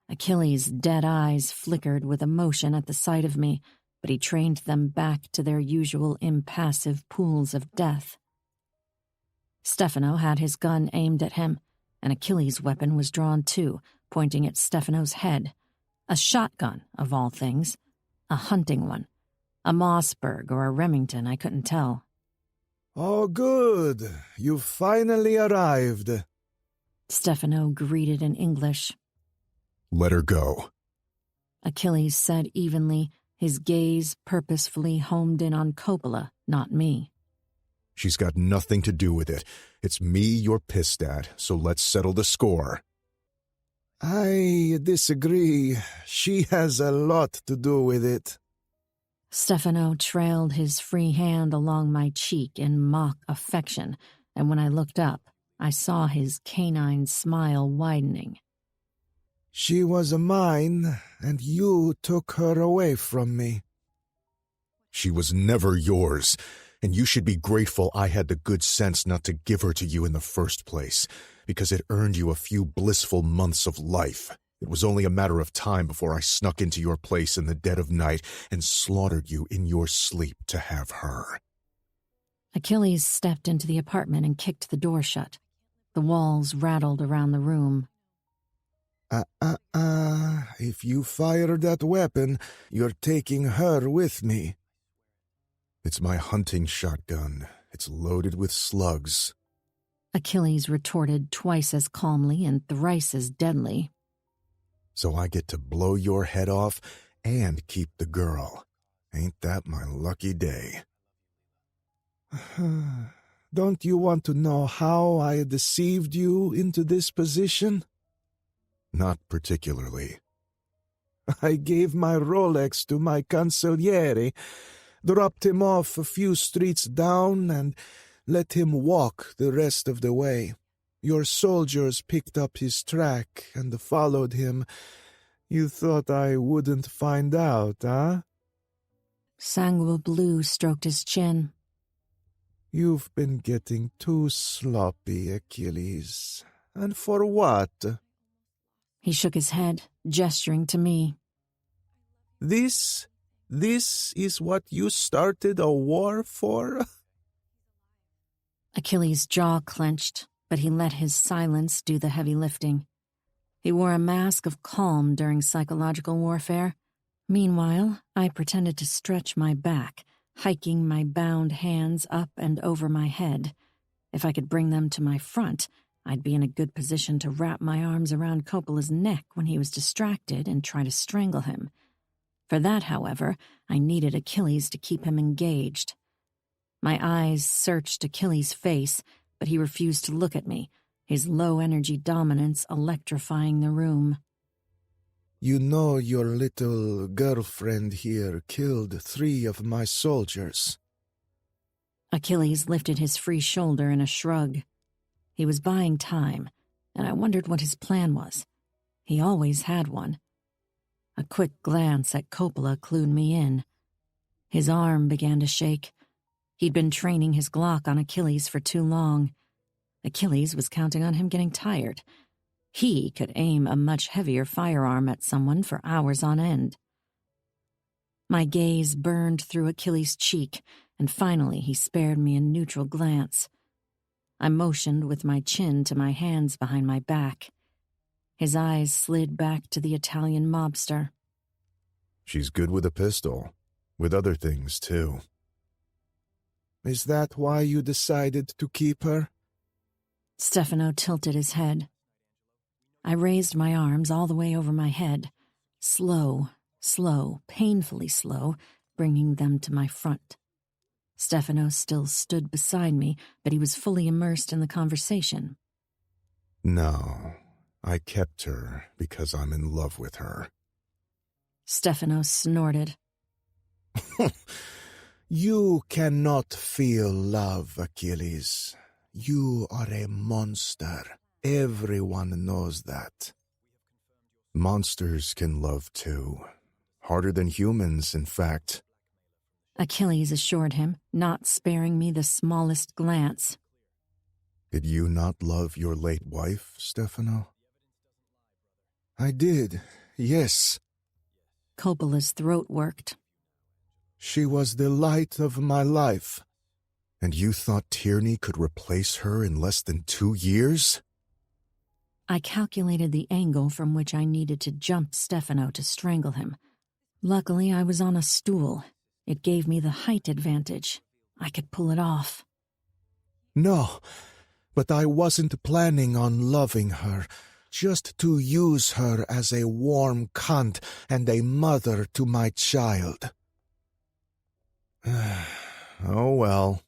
Achilles' dead eyes flickered with emotion at the sight of me, but he trained them back to their usual impassive pools of death. Stefano had his gun aimed at him, and Achilles' weapon was drawn too, pointing at Stefano's head. A shotgun, of all things. A hunting one. A Mossberg or a Remington, I couldn't tell. Oh, good. You've finally arrived. Stefano greeted in English. Let her go. Achilles said evenly, his gaze purposefully homed in on Coppola, not me. She's got nothing to do with it. It's me you're pissed at, so let's settle the score. I disagree. She has a lot to do with it. Stefano trailed his free hand along my cheek in mock affection, and when I looked up, I saw his canine smile widening. She was mine, and you took her away from me. She was never yours, and you should be grateful I had the good sense not to give her to you in the first place, because it earned you a few blissful months of life. It was only a matter of time before I snuck into your place in the dead of night and slaughtered you in your sleep to have her. Achilles stepped into the apartment and kicked the door shut. The walls rattled around the room. If you fire that weapon, you're taking her with me. It's my hunting shotgun. It's loaded with slugs. Achilles retorted twice as calmly and thrice as deadly. So I get to blow your head off and keep the girl. Ain't that my lucky day? Don't you want to know how I deceived you into this position? Not particularly. I gave my Rolex to my consigliere, dropped him off a few streets down, and let him walk the rest of the way. Your soldiers picked up his track and followed him. You thought I wouldn't find out, huh? Sanguine Blue stroked his chin. You've been getting too sloppy, Achilles. And for what? He shook his head, gesturing to me. This is what you started a war for? Achilles' jaw clenched, but he let his silence do the heavy lifting. He wore a mask of calm during psychological warfare. Meanwhile, I pretended to stretch my back, hiking my bound hands up and over my head. If I could bring them to my front, I'd be in a good position to wrap my arms around Coppola's neck when he was distracted and try to strangle him. For that, however, I needed Achilles to keep him engaged. My eyes searched Achilles' face, but he refused to look at me, his low-energy dominance electrifying the room. You know your little girlfriend here killed 3 of my soldiers. Achilles lifted his free shoulder in a shrug. He was buying time, and I wondered what his plan was. He always had one. A quick glance at Coppola clued me in. His arm began to shake. He'd been training his Glock on Achilles for too long. Achilles was counting on him getting tired. He could aim a much heavier firearm at someone for hours on end. My gaze burned through Achilles' cheek, and finally he spared me a neutral glance. I motioned with my chin to my hands behind my back. His eyes slid back to the Italian mobster. She's good with a pistol. With other things, too. Is that why you decided to keep her? Stefano tilted his head. I raised my arms all the way over my head, slow, painfully slow, bringing them to my front. Stefano still stood beside me, but he was fully immersed in the conversation. No, I kept her because I'm in love with her. Stefano snorted. You cannot feel love, Achilles. You are a monster. Everyone knows that. Monsters can love too. Harder than humans, in fact. Achilles assured him, not sparing me the smallest glance. Did you not love your late wife, Stefano? I did, yes. Coppola's throat worked. She was the light of my life. And you thought Tierney could replace her in less than 2 years? I calculated the angle from which I needed to jump Stefano to strangle him. Luckily, I was on a stool. It gave me the height advantage. I could pull it off. No, but I wasn't planning on loving her. Just to use her as a warm cunt and a mother to my child. Oh well.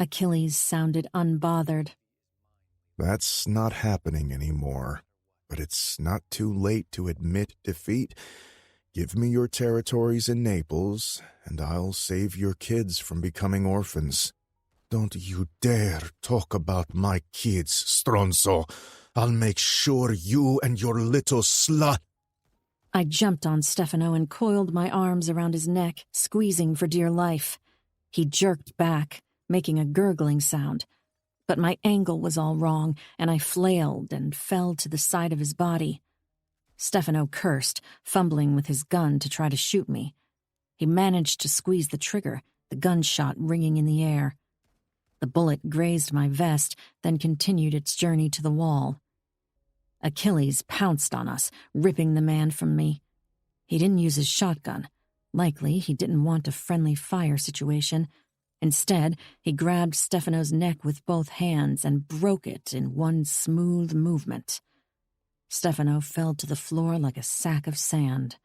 Achilles sounded unbothered. That's not happening anymore. But it's not too late to admit defeat. Give me your territories in Naples, and I'll save your kids from becoming orphans. Don't you dare talk about my kids, Stronzo. I'll make sure you and your little slut... I jumped on Stefano and coiled my arms around his neck, squeezing for dear life. He jerked back, making a gurgling sound. But my angle was all wrong, and I flailed and fell to the side of his body. Stefano cursed, fumbling with his gun to try to shoot me. He managed to squeeze the trigger, the gunshot ringing in the air. The bullet grazed my vest, then continued its journey to the wall. Achilles pounced on us, ripping the man from me. He didn't use his shotgun. Likely, he didn't want a friendly fire situation. Instead, he grabbed Stefano's neck with both hands and broke it in one smooth movement. Stefano fell to the floor like a sack of sand.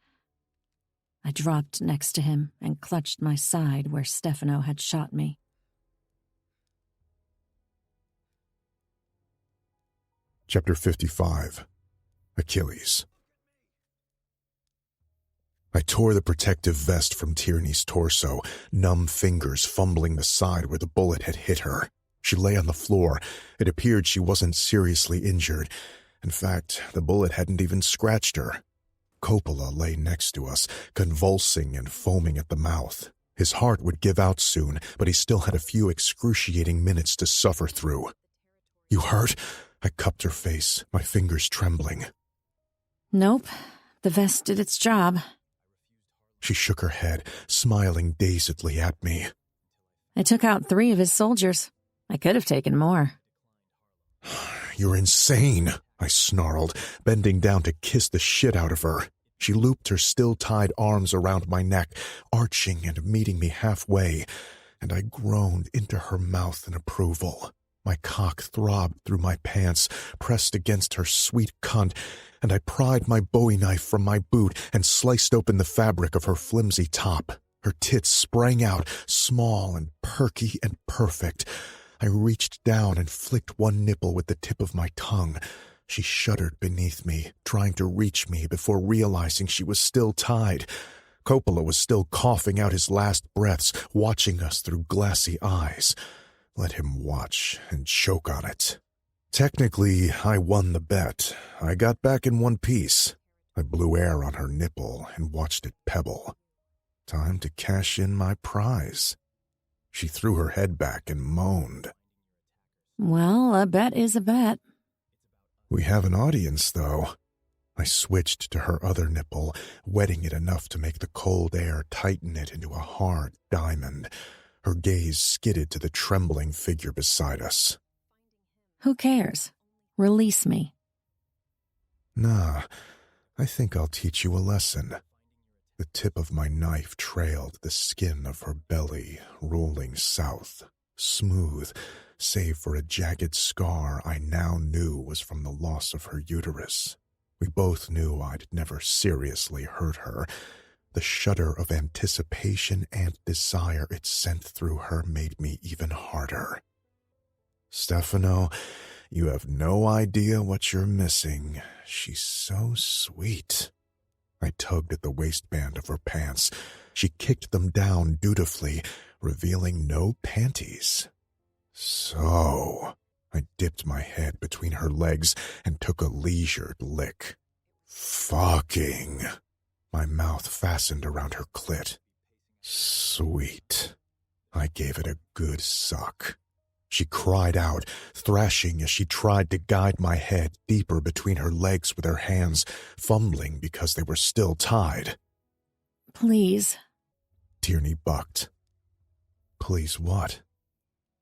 I dropped next to him and clutched my side where Stefano had shot me. Chapter 55. Achilles. I tore the protective vest from Tierney's torso, numb fingers fumbling the side where the bullet had hit her. She lay on the floor. It appeared she wasn't seriously injured. In fact, the bullet hadn't even scratched her. Coppola lay next to us, convulsing and foaming at the mouth. His heart would give out soon, but he still had a few excruciating minutes to suffer through. You hurt? I cupped her face, my fingers trembling. Nope. The vest did its job. She shook her head, smiling dazedly at me. I took out 3 of his soldiers. I could have taken more. You're insane, I snarled, bending down to kiss the shit out of her. She looped her still-tied arms around my neck, arching and meeting me halfway, and I groaned into her mouth in approval. My cock throbbed through my pants, pressed against her sweet cunt, and I pried my bowie knife from my boot and sliced open the fabric of her flimsy top. Her tits sprang out, small and perky and perfect. I reached down and flicked one nipple with the tip of my tongue. She shuddered beneath me, trying to reach me before realizing she was still tied. Coppola was still coughing out his last breaths, watching us through glassy eyes. Let him watch and choke on it. Technically, I won the bet. I got back in one piece. I blew air on her nipple and watched it pebble. Time to cash in my prize. She threw her head back and moaned. Well, a bet is a bet. We have an audience, though. I switched to her other nipple, wetting it enough to make the cold air tighten it into a hard diamond. Her gaze skidded to the trembling figure beside us. Who cares? Release me. Nah, I think I'll teach you a lesson. The tip of my knife trailed the skin of her belly, rolling south, smooth, save for a jagged scar I now knew was from the loss of her uterus. We both knew I'd never seriously hurt her. The shudder of anticipation and desire it sent through her made me even harder. Stefano, you have no idea what you're missing. She's so sweet. I tugged at the waistband of her pants. She kicked them down dutifully, revealing no panties. So, I dipped my head between her legs and took a leisured lick. Fucking. My mouth fastened around her clit. Sweet. I gave it a good suck. She cried out, thrashing as she tried to guide my head deeper between her legs with her hands, fumbling because they were still tied. Please. Tierney bucked. Please what?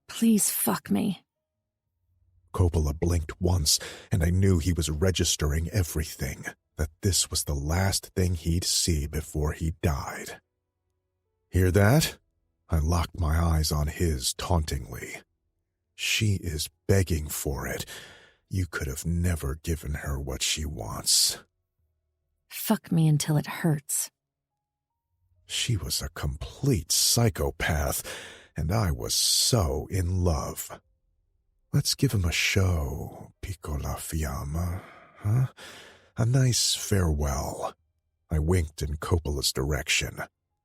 Please fuck me. Coppola blinked once, and I knew he was registering everything, that this was the last thing he'd see before he died. Hear that? I locked my eyes on his tauntingly. She is begging for it. You could have never given her what she wants. Fuck me until it hurts. She was a complete psychopath, and I was so in love. Let's give him a show, piccola fiamma, huh? A nice farewell. I winked in Coppola's direction.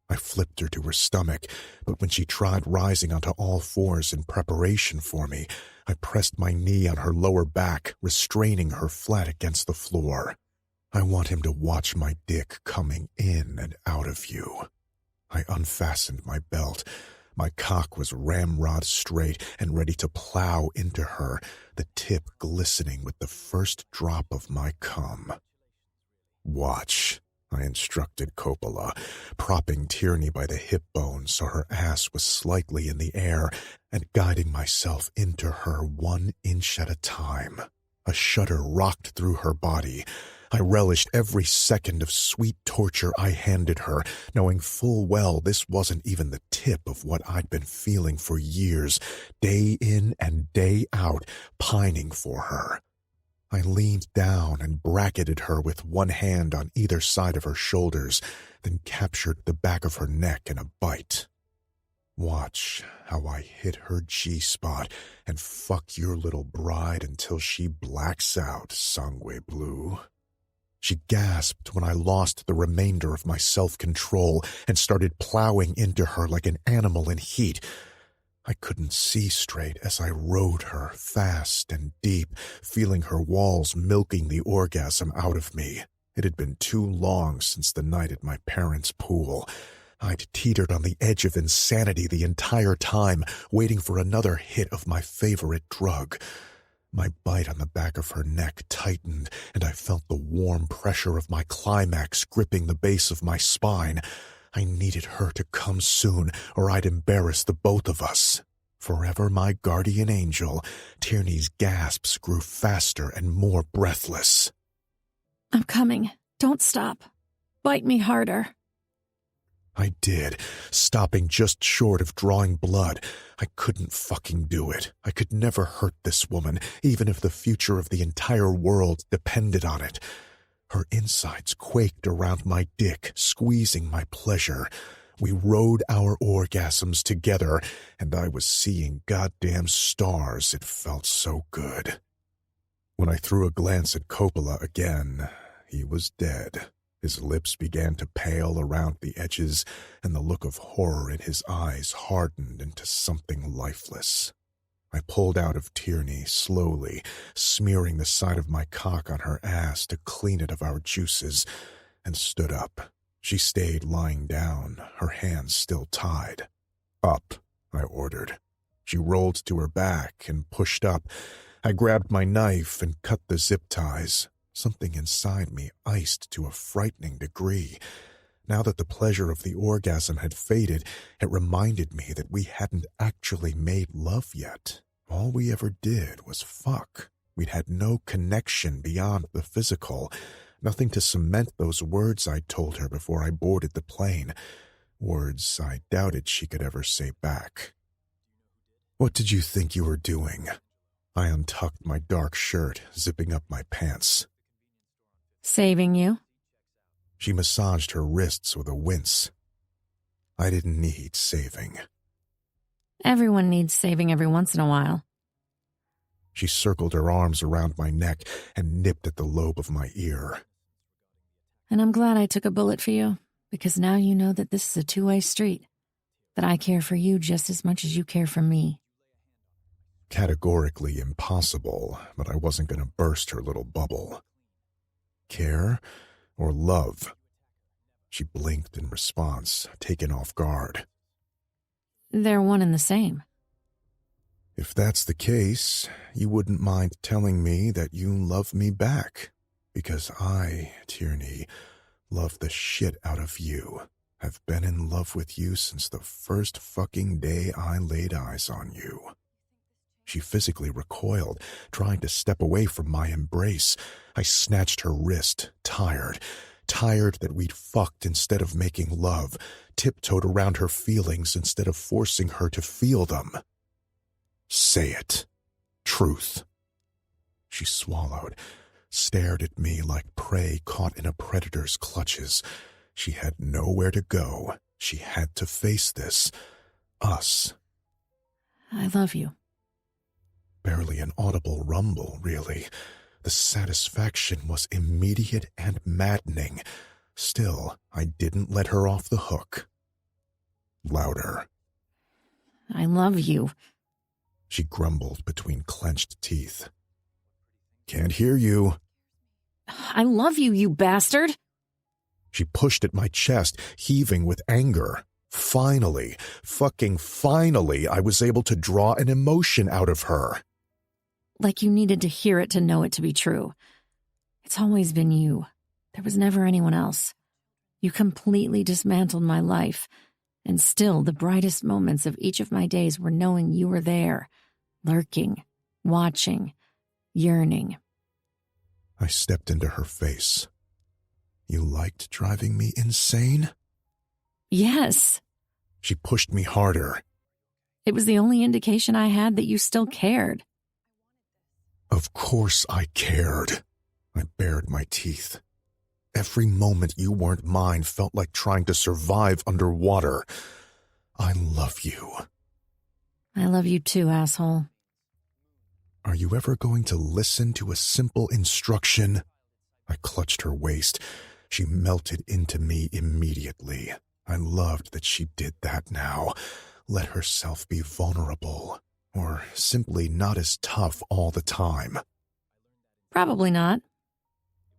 I flipped her to her stomach, but when she tried rising onto all fours in preparation for me, I pressed my knee on her lower back, restraining her flat against the floor. I want him to watch my dick coming in and out of you. I unfastened my belt. My cock was ramrod straight and ready to plow into her, the tip glistening with the first drop of my cum. Watch, I instructed Coppola, propping Tierney by the hip bone so her ass was slightly in the air and guiding myself into her 1 inch at a time. A shudder rocked through her body. I relished every second of sweet torture I handed her, knowing full well this wasn't even the tip of what I'd been feeling for years, day in and day out, pining for her. I leaned down and bracketed her with one hand on either side of her shoulders, then captured the back of her neck in a bite. Watch how I hit her G-spot and fuck your little bride until she blacks out, Sangue Blue. She gasped when I lost the remainder of my self-control and started plowing into her like an animal in heat. I couldn't see straight as I rode her fast and deep, feeling her walls milking the orgasm out of me. It had been too long since the night at my parents' pool. I'd teetered on the edge of insanity the entire time, waiting for another hit of my favorite drug. My bite on the back of her neck tightened, and I felt the warm pressure of my climax gripping the base of my spine. I needed her to come soon, or I'd embarrass the both of us. Forever my guardian angel, Tierney's gasps grew faster and more breathless. I'm coming. Don't stop. Bite me harder. I did, stopping just short of drawing blood. I couldn't fucking do it. I could never hurt this woman, even if the future of the entire world depended on it. Her insides quaked around my dick, squeezing my pleasure. We rode our orgasms together, and I was seeing goddamn stars. It felt so good. When I threw a glance at Coppola again, he was dead. His lips began to pale around the edges, and the look of horror in his eyes hardened into something lifeless. I pulled out of Tierney slowly, smearing the side of my cock on her ass to clean it of our juices, and stood up. She stayed lying down, her hands still tied. Up, I ordered. She rolled to her back and pushed up. I grabbed my knife and cut the zip ties. Something inside me iced to a frightening degree. Now that the pleasure of the orgasm had faded, it reminded me that we hadn't actually made love yet. All we ever did was fuck. We'd had no connection beyond the physical, nothing to cement those words I'd told her before I boarded the plane, words I doubted she could ever say back. What did you think you were doing? I untucked my dark shirt, zipping up my pants. Saving you? She massaged her wrists with a wince. I didn't need saving. Everyone needs saving every once in a while. She circled her arms around my neck and nipped at the lobe of my ear. And I'm glad I took a bullet for you. Because now you know that this is a two-way street, that I care for you just as much as you care for me. Categorically impossible, but I wasn't going to burst her little bubble. Care or love? She blinked in response, taken off guard. They're one and the same. If that's the case, you wouldn't mind telling me that you love me back, because I, Tierney, love the shit out of you. Have been in love with you since the first fucking day I laid eyes on you. She physically recoiled, trying to step away from my embrace. I snatched her wrist, tired that we'd fucked instead of making love, tiptoed around her feelings instead of forcing her to feel them. Say it. Truth. She swallowed, stared at me like prey caught in a predator's clutches. She had nowhere to go. She had to face this. Us. I love you. Barely an audible rumble, really. The satisfaction was immediate and maddening. Still, I didn't let her off the hook. Louder. I love you. She grumbled between clenched teeth. Can't hear you. I love you, you bastard! She pushed at my chest, heaving with anger. Finally, fucking finally, I was able to draw an emotion out of her. Like you needed to hear it to know it to be true. It's always been you. There was never anyone else. You completely dismantled my life, and still the brightest moments of each of my days were knowing you were there, lurking, watching, yearning. I stepped into her face. You liked driving me insane? Yes. She pushed me harder. It was the only indication I had that you still cared. Of course I cared. I bared my teeth. Every moment you weren't mine felt like trying to survive underwater. I love you. I love you too, asshole. Are you ever going to listen to a simple instruction? I clutched her waist. She melted into me immediately. I loved that she did that now. Let herself be vulnerable. Or simply not as tough all the time. Probably not.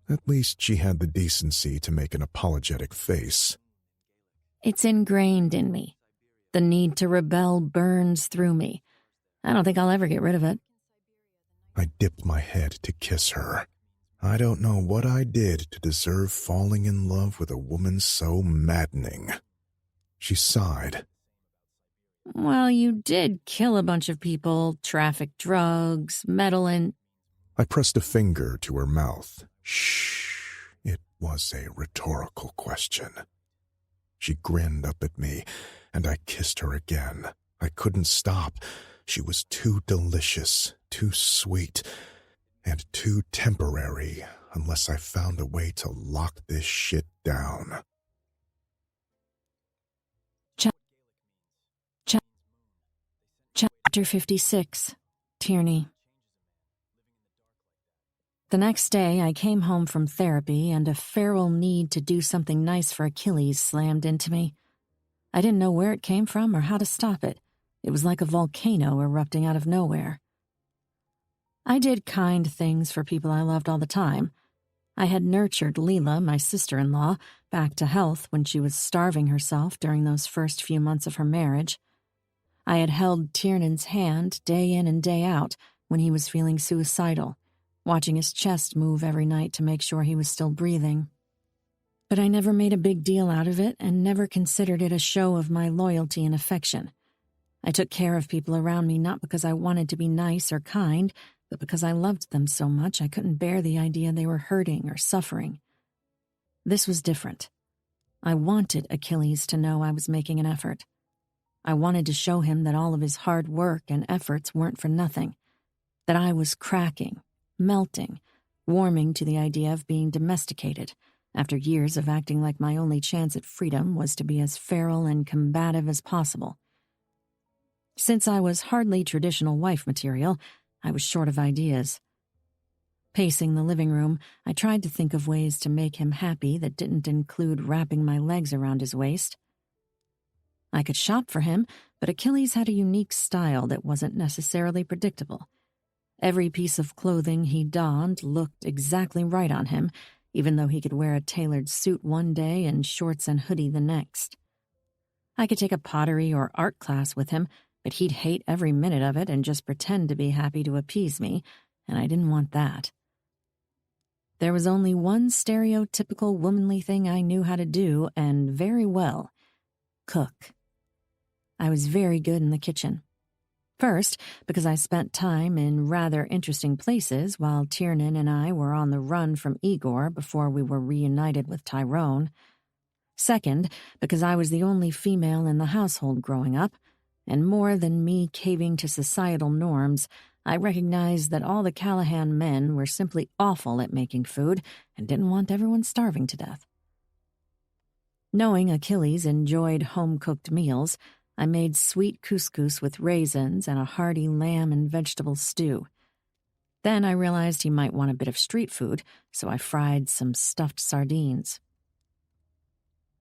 At least she had the decency to make an apologetic face. It's ingrained in me. The need to rebel burns through me. I don't think I'll ever get rid of it. I dipped my head to kiss her. I don't know what I did to deserve falling in love with a woman so maddening. She sighed. Well, you did kill a bunch of people, traffic drugs, meddle in... I pressed a finger to her mouth. Shh. It was a rhetorical question. She grinned up at me, and I kissed her again. I couldn't stop. She was too delicious, too sweet, and too temporary unless I found a way to lock this shit down. Chapter 56, Tierney. The next day, I came home from therapy, and a feral need to do something nice for Achilles slammed into me. I didn't know where it came from or how to stop it. It was like a volcano erupting out of nowhere. I did kind things for people I loved all the time. I had nurtured Leela, my sister-in-law, back to health when she was starving herself during those first few months of her marriage. I had held Tiernan's hand day in and day out when he was feeling suicidal, watching his chest move every night to make sure he was still breathing. But I never made a big deal out of it and never considered it a show of my loyalty and affection. I took care of people around me not because I wanted to be nice or kind, but because I loved them so much I couldn't bear the idea they were hurting or suffering. This was different. I wanted Achilles to know I was making an effort. I wanted to show him that all of his hard work and efforts weren't for nothing, that I was cracking, melting, warming to the idea of being domesticated, after years of acting like my only chance at freedom was to be as feral and combative as possible. Since I was hardly traditional wife material, I was short of ideas. Pacing the living room, I tried to think of ways to make him happy that didn't include wrapping my legs around his waist. I could shop for him, but Achilles had a unique style that wasn't necessarily predictable. Every piece of clothing he donned looked exactly right on him, even though he could wear a tailored suit one day and shorts and hoodie the next. I could take a pottery or art class with him, but he'd hate every minute of it and just pretend to be happy to appease me, and I didn't want that. There was only one stereotypical womanly thing I knew how to do, and very well: cook. I was very good in the kitchen. First, because I spent time in rather interesting places while Tiernan and I were on the run from Igor before we were reunited with Tyrone. Second, because I was the only female in the household growing up, and more than me caving to societal norms, I recognized that all the Callahan men were simply awful at making food and didn't want everyone starving to death. Knowing Achilles enjoyed home-cooked meals, I made sweet couscous with raisins and a hearty lamb and vegetable stew. Then I realized he might want a bit of street food, so I fried some stuffed sardines.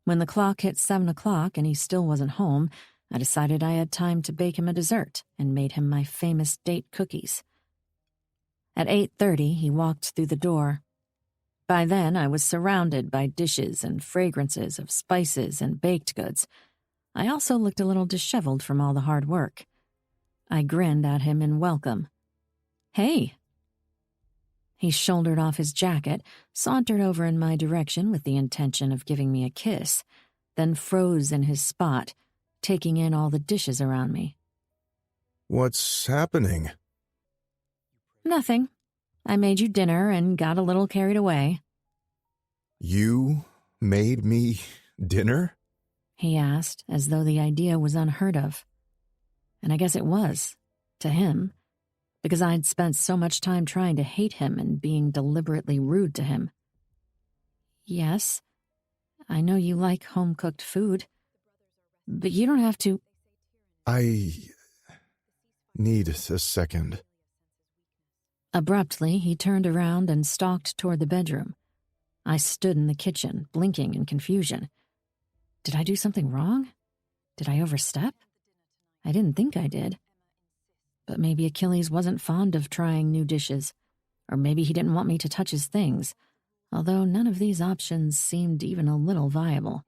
When the clock hit 7 o'clock and he still wasn't home, I decided I had time to bake him a dessert and made him my famous date cookies. At 8:30, he walked through the door. By then, I was surrounded by dishes and fragrances of spices and baked goods. I also looked a little disheveled from all the hard work. I grinned at him in welcome. "Hey." He shouldered off his jacket, sauntered over in my direction with the intention of giving me a kiss, then froze in his spot, taking in all the dishes around me. What's happening? "Nothing. I made you dinner and got a little carried away." You made me dinner? He asked, as though the idea was unheard of. And I guess it was, to him, because I'd spent so much time trying to hate him and being deliberately rude to him. "Yes, I know you like home-cooked food, but you don't have to." I need a second. Abruptly, he turned around and stalked toward the bedroom. I stood in the kitchen, blinking in confusion. Did I do something wrong? Did I overstep? I didn't think I did. But maybe Achilles wasn't fond of trying new dishes, or maybe he didn't want me to touch his things, although none of these options seemed even a little viable.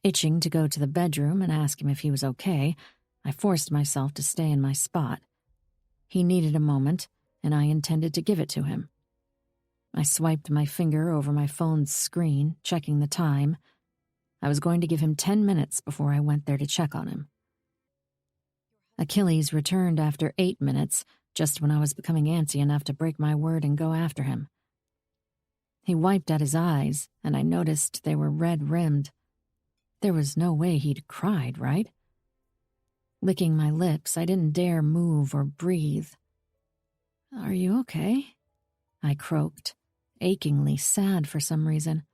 Itching to go to the bedroom and ask him if he was okay, I forced myself to stay in my spot. He needed a moment, and I intended to give it to him. I swiped my finger over my phone's screen, checking the time. I was going to give him 10 minutes before I went there to check on him. Achilles returned after 8 minutes, just when I was becoming antsy enough to break my word and go after him. He wiped at his eyes, and I noticed they were red-rimmed. There was no way he'd cried, right? Licking my lips, I didn't dare move or breathe. "Are you okay?" I croaked, achingly sad for some reason.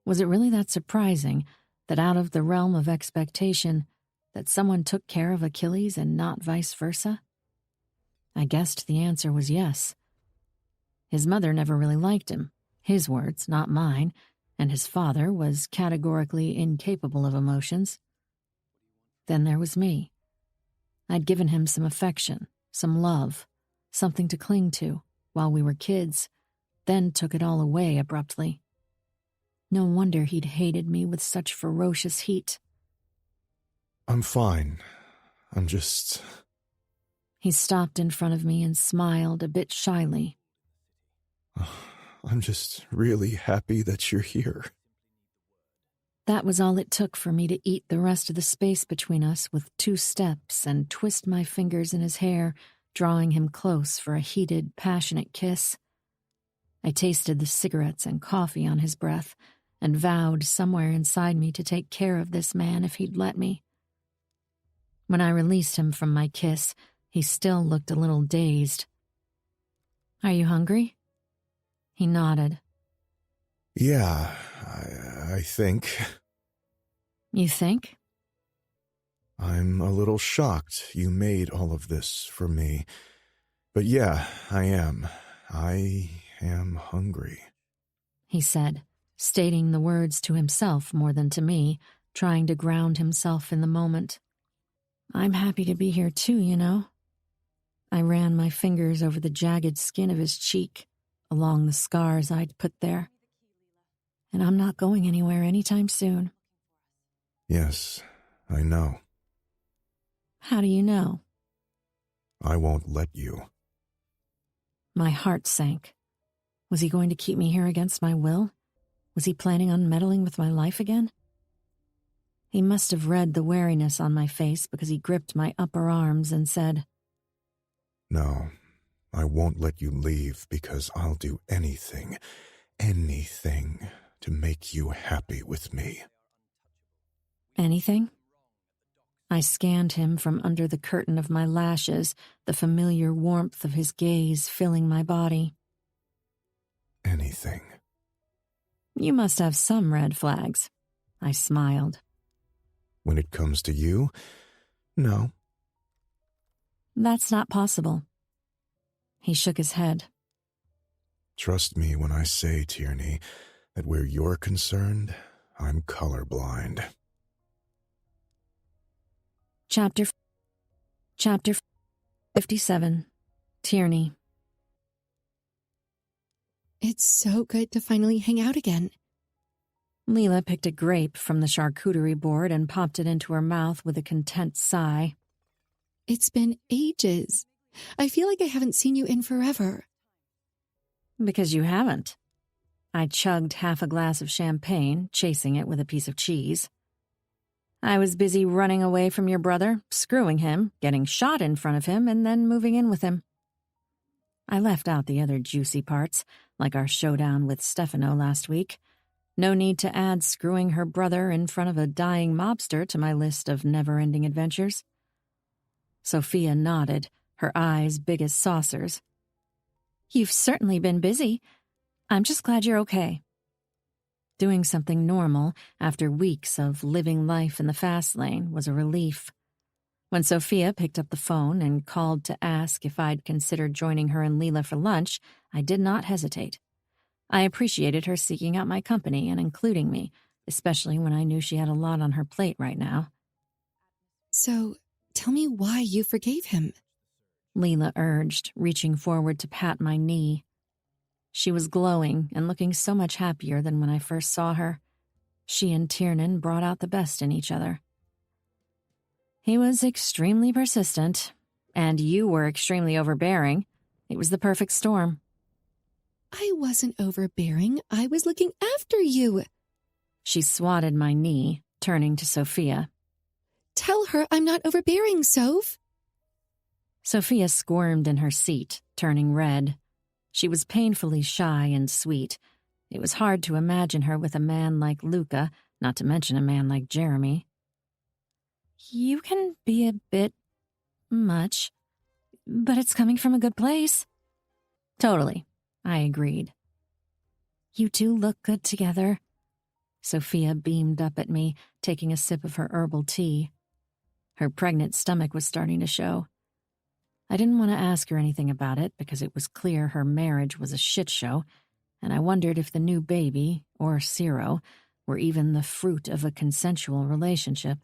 Was it really that surprising that out of the realm of expectation that someone took care of Achilles and not vice versa? I guessed the answer was yes. His mother never really liked him, his words, not mine, and his father was categorically incapable of emotions. Then there was me. I'd given him some affection, some love, something to cling to while we were kids, then took it all away abruptly. No wonder he'd hated me with such ferocious heat. I'm fine. I'm just... He stopped in front of me and smiled a bit shyly. I'm just really happy that you're here. That was all it took for me to eat the rest of the space between us with 2 steps and twist my fingers in his hair, drawing him close for a heated, passionate kiss. I tasted the cigarettes and coffee on his breath and vowed somewhere inside me to take care of this man if he'd let me. When I released him from my kiss, he still looked a little dazed. "Are you hungry?" He nodded. Yeah, I think. You think? I'm a little shocked you made all of this for me. But yeah, I am. I am hungry, he said, stating the words to himself more than to me, trying to ground himself in the moment. I'm happy to be here too, you know. I ran my fingers over the jagged skin of his cheek, along the scars I'd put there. And I'm not going anywhere anytime soon. Yes, I know. How do you know? I won't let you. My heart sank. Was he going to keep me here against my will? Was he planning on meddling with my life again? He must have read the wariness on my face because he gripped my upper arms and said, No, I won't let you leave because I'll do anything to make you happy with me. Anything? I scanned him from under the curtain of my lashes, the familiar warmth of his gaze filling my body. Anything. You must have some red flags. I smiled. When it comes to you, no. That's not possible. He shook his head. Trust me when I say, Tierney, that where you're concerned, I'm colorblind. Chapter 57. Tierney. It's so good to finally hang out again. Leela picked a grape from the charcuterie board and popped it into her mouth with a content sigh. It's been ages. I feel like I haven't seen you in forever. Because you haven't. I chugged half a glass of champagne, chasing it with a piece of cheese. I was busy running away from your brother, screwing him, getting shot in front of him, and then moving in with him. I left out the other juicy parts, like our showdown with Stefano last week. No need to add screwing her brother in front of a dying mobster to my list of never-ending adventures. Sophia nodded, her eyes big as saucers. You've certainly been busy. I'm just glad you're okay. Doing something normal after weeks of living life in the fast lane was a relief. When Sophia picked up the phone and called to ask if I'd considered joining her and Leela for lunch, I did not hesitate. I appreciated her seeking out my company and including me, especially when I knew she had a lot on her plate right now. So, tell me why you forgave him. Leela urged, reaching forward to pat my knee. She was glowing and looking so much happier than when I first saw her. She and Tiernan brought out the best in each other. He was extremely persistent, and you were extremely overbearing. It was the perfect storm. I wasn't overbearing. I was looking after you. She swatted my knee, turning to Sophia. Tell her I'm not overbearing, Soph. Sophia squirmed in her seat, turning red. She was painfully shy and sweet. It was hard to imagine her with a man like Luca, not to mention a man like Jeremy. You can be a bit much, but it's coming from a good place. Totally, I agreed. You do look good together. Sophia beamed up at me, taking a sip of her herbal tea. Her pregnant stomach was starting to show. I didn't want to ask her anything about it because it was clear her marriage was a shit show, and I wondered if the new baby, or Ciro, were even the fruit of a consensual relationship.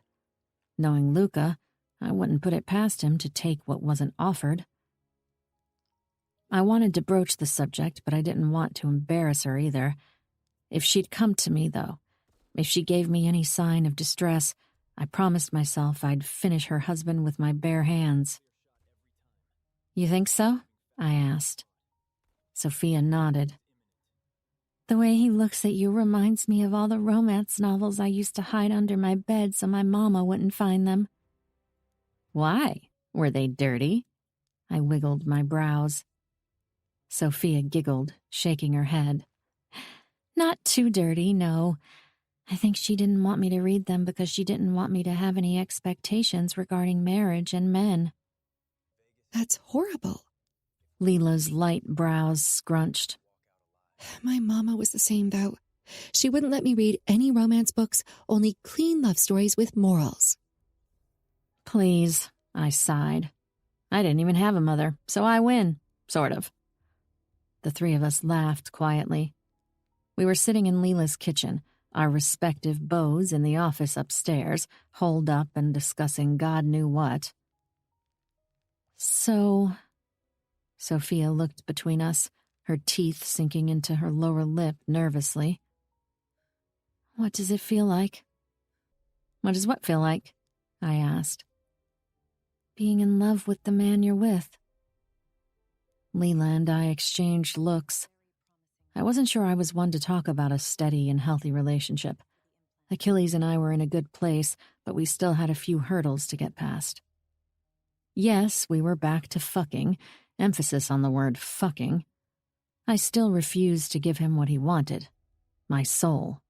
Knowing Luca, I wouldn't put it past him to take what wasn't offered. I wanted to broach the subject, but I didn't want to embarrass her either. If she'd come to me, though, if she gave me any sign of distress, I promised myself I'd finish her husband with my bare hands. You think so? I asked. Sophia nodded. The way he looks at you reminds me of all the romance novels I used to hide under my bed so my mama wouldn't find them. Why? Were they dirty? I wiggled my brows. Sophia giggled, shaking her head. Not too dirty, no. I think she didn't want me to read them because she didn't want me to have any expectations regarding marriage and men. That's horrible. Leela's light brows scrunched. My mama was the same, though. She wouldn't let me read any romance books, only clean love stories with morals. Please, I sighed. I didn't even have a mother, so I win, sort of. The three of us laughed quietly. We were sitting in Leela's kitchen, our respective beaux in the office upstairs, holed up and discussing God knew what. So, Sophia looked between us, her teeth sinking into her lower lip nervously. What does it feel like? What does what feel like? I asked. Being in love with the man you're with. Leela and I exchanged looks. I wasn't sure I was one to talk about a steady and healthy relationship. Achilles and I were in a good place, but we still had a few hurdles to get past. Yes, we were back to fucking, emphasis on the word fucking. I still refused to give him what he wanted, my soul.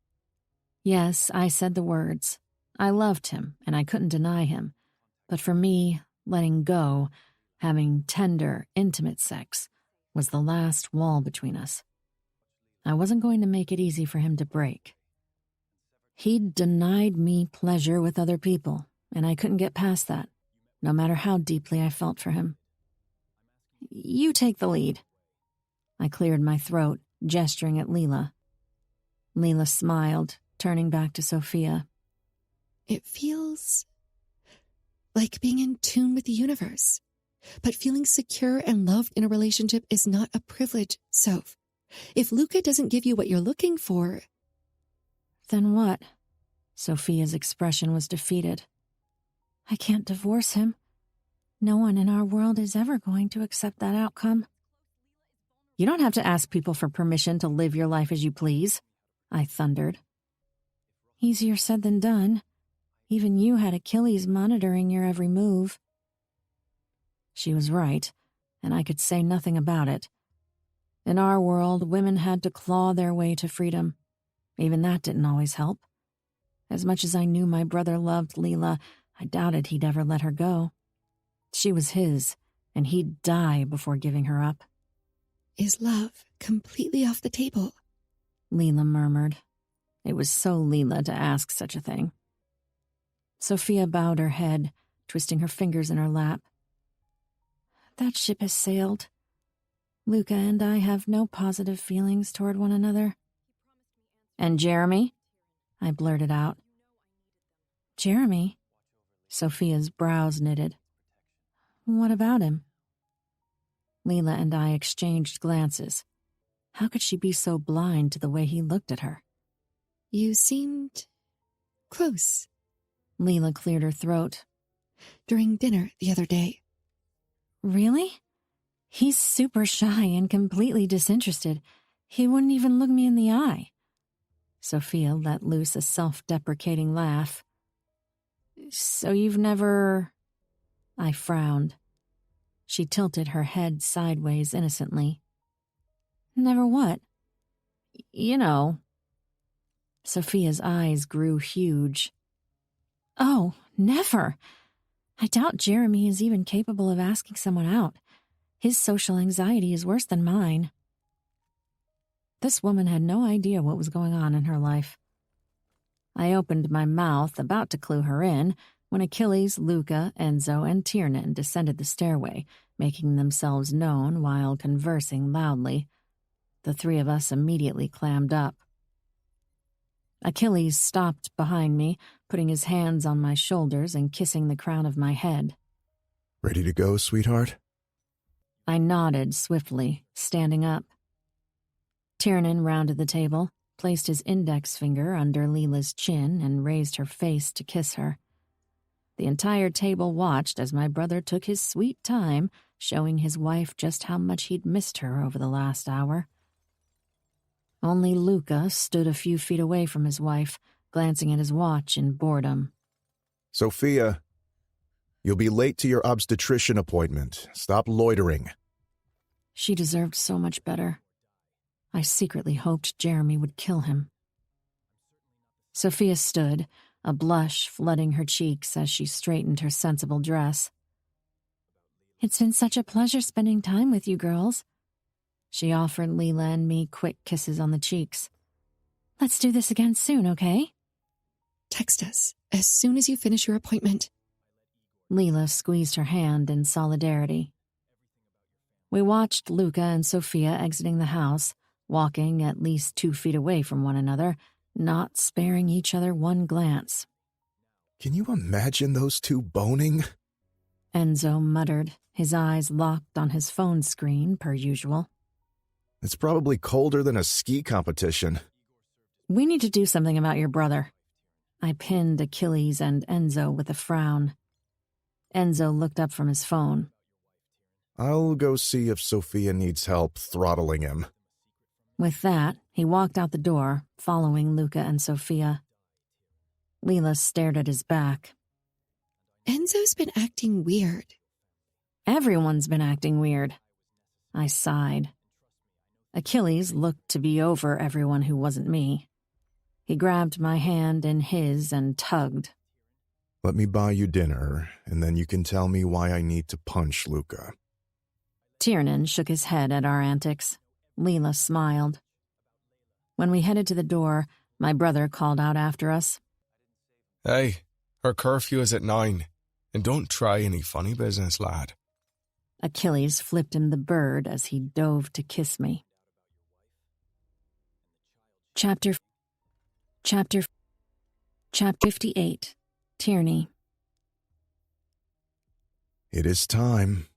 Yes, I said the words. I loved him, and I couldn't deny him. But for me, letting go, having tender, intimate sex, was the last wall between us. I wasn't going to make it easy for him to break. He'd denied me pleasure with other people, and I couldn't get past that, no matter how deeply I felt for him. You take the lead. I cleared my throat, gesturing at Leela. Leela smiled, turning back to Sophia. It feels like being in tune with the universe. But feeling secure and loved in a relationship is not a privilege, Soph. If Luca doesn't give you what you're looking for... Then what? Sophia's expression was defeated. I can't divorce him. No one in our world is ever going to accept that outcome. You don't have to ask people for permission to live your life as you please, I thundered. Easier said than done. Even you had Achilles monitoring your every move. She was right, and I could say nothing about it. In our world, women had to claw their way to freedom. Even that didn't always help. As much as I knew my brother loved Leela, I doubted he'd ever let her go. She was his, and he'd die before giving her up. Is love completely off the table? Leela murmured. It was so Leela to ask such a thing. Sophia bowed her head, twisting her fingers in her lap. That ship has sailed. Luca and I have no positive feelings toward one another. And Jeremy? I blurted out. Jeremy? Sophia's brows knitted. What about him? Leela and I exchanged glances. How could she be so blind to the way he looked at her? You seemed close. Leela cleared her throat. During dinner the other day. Really? He's super shy and completely disinterested. He wouldn't even look me in the eye. Sophia let loose a self-deprecating laugh. So you've never... I frowned. She tilted her head sideways innocently. Never what? You know. Sophia's eyes grew huge. Oh, never. I doubt Jeremy is even capable of asking someone out. His social anxiety is worse than mine. This woman had no idea what was going on in her life. I opened my mouth, about to clue her in, when Achilles, Luca, Enzo, and Tiernan descended the stairway, making themselves known while conversing loudly. The three of us immediately clammed up. Achilles stopped behind me, putting his hands on my shoulders and kissing the crown of my head. Ready to go, sweetheart? I nodded swiftly, standing up. Tiernan rounded the table, placed his index finger under Leela's chin, and raised her face to kiss her. The entire table watched as my brother took his sweet time, showing his wife just how much he'd missed her over the last hour. Only Luca stood a few feet away from his wife, glancing at his watch in boredom. Sophia, you'll be late to your obstetrician appointment. Stop loitering. She deserved so much better. I secretly hoped Jeremy would kill him. Sophia stood, a blush flooding her cheeks as she straightened her sensible dress. It's been such a pleasure spending time with you girls. She offered Leela and me quick kisses on the cheeks. Let's do this again soon, okay? Text us as soon as you finish your appointment. Leela squeezed her hand in solidarity. We watched Luca and Sophia exiting the house, walking at least 2 feet away from one another, not sparing each other one glance. Can you imagine those two boning? Enzo muttered, his eyes locked on his phone screen, per usual. It's probably colder than a ski competition. We need to do something about your brother. I pinned Achilles and Enzo with a frown. Enzo looked up from his phone. I'll go see if Sophia needs help throttling him. With that, he walked out the door, following Luca and Sophia. Leela stared at his back. Enzo's been acting weird. Everyone's been acting weird. I sighed. Achilles looked to be over everyone who wasn't me. He grabbed my hand in his and tugged. Let me buy you dinner, and then you can tell me why I need to punch Luca. Tiernan shook his head at our antics. Leela smiled. When we headed to the door, my brother called out after us. Hey, her curfew is at 9, and don't try any funny business, lad. Achilles flipped him the bird as he dove to kiss me. Chapter 58. Tierney. It is time.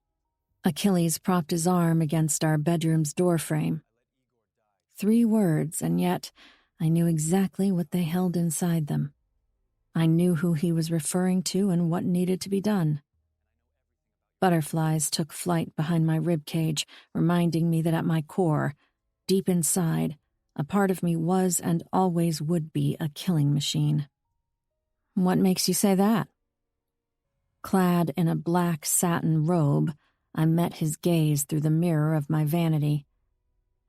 Achilles propped his arm against our bedroom's doorframe. 3 words, and yet I knew exactly what they held inside them. I knew who he was referring to and what needed to be done. Butterflies took flight behind my ribcage, reminding me that at my core, deep inside, a part of me was and always would be a killing machine. What makes you say that? Clad in a black satin robe, I met his gaze through the mirror of my vanity.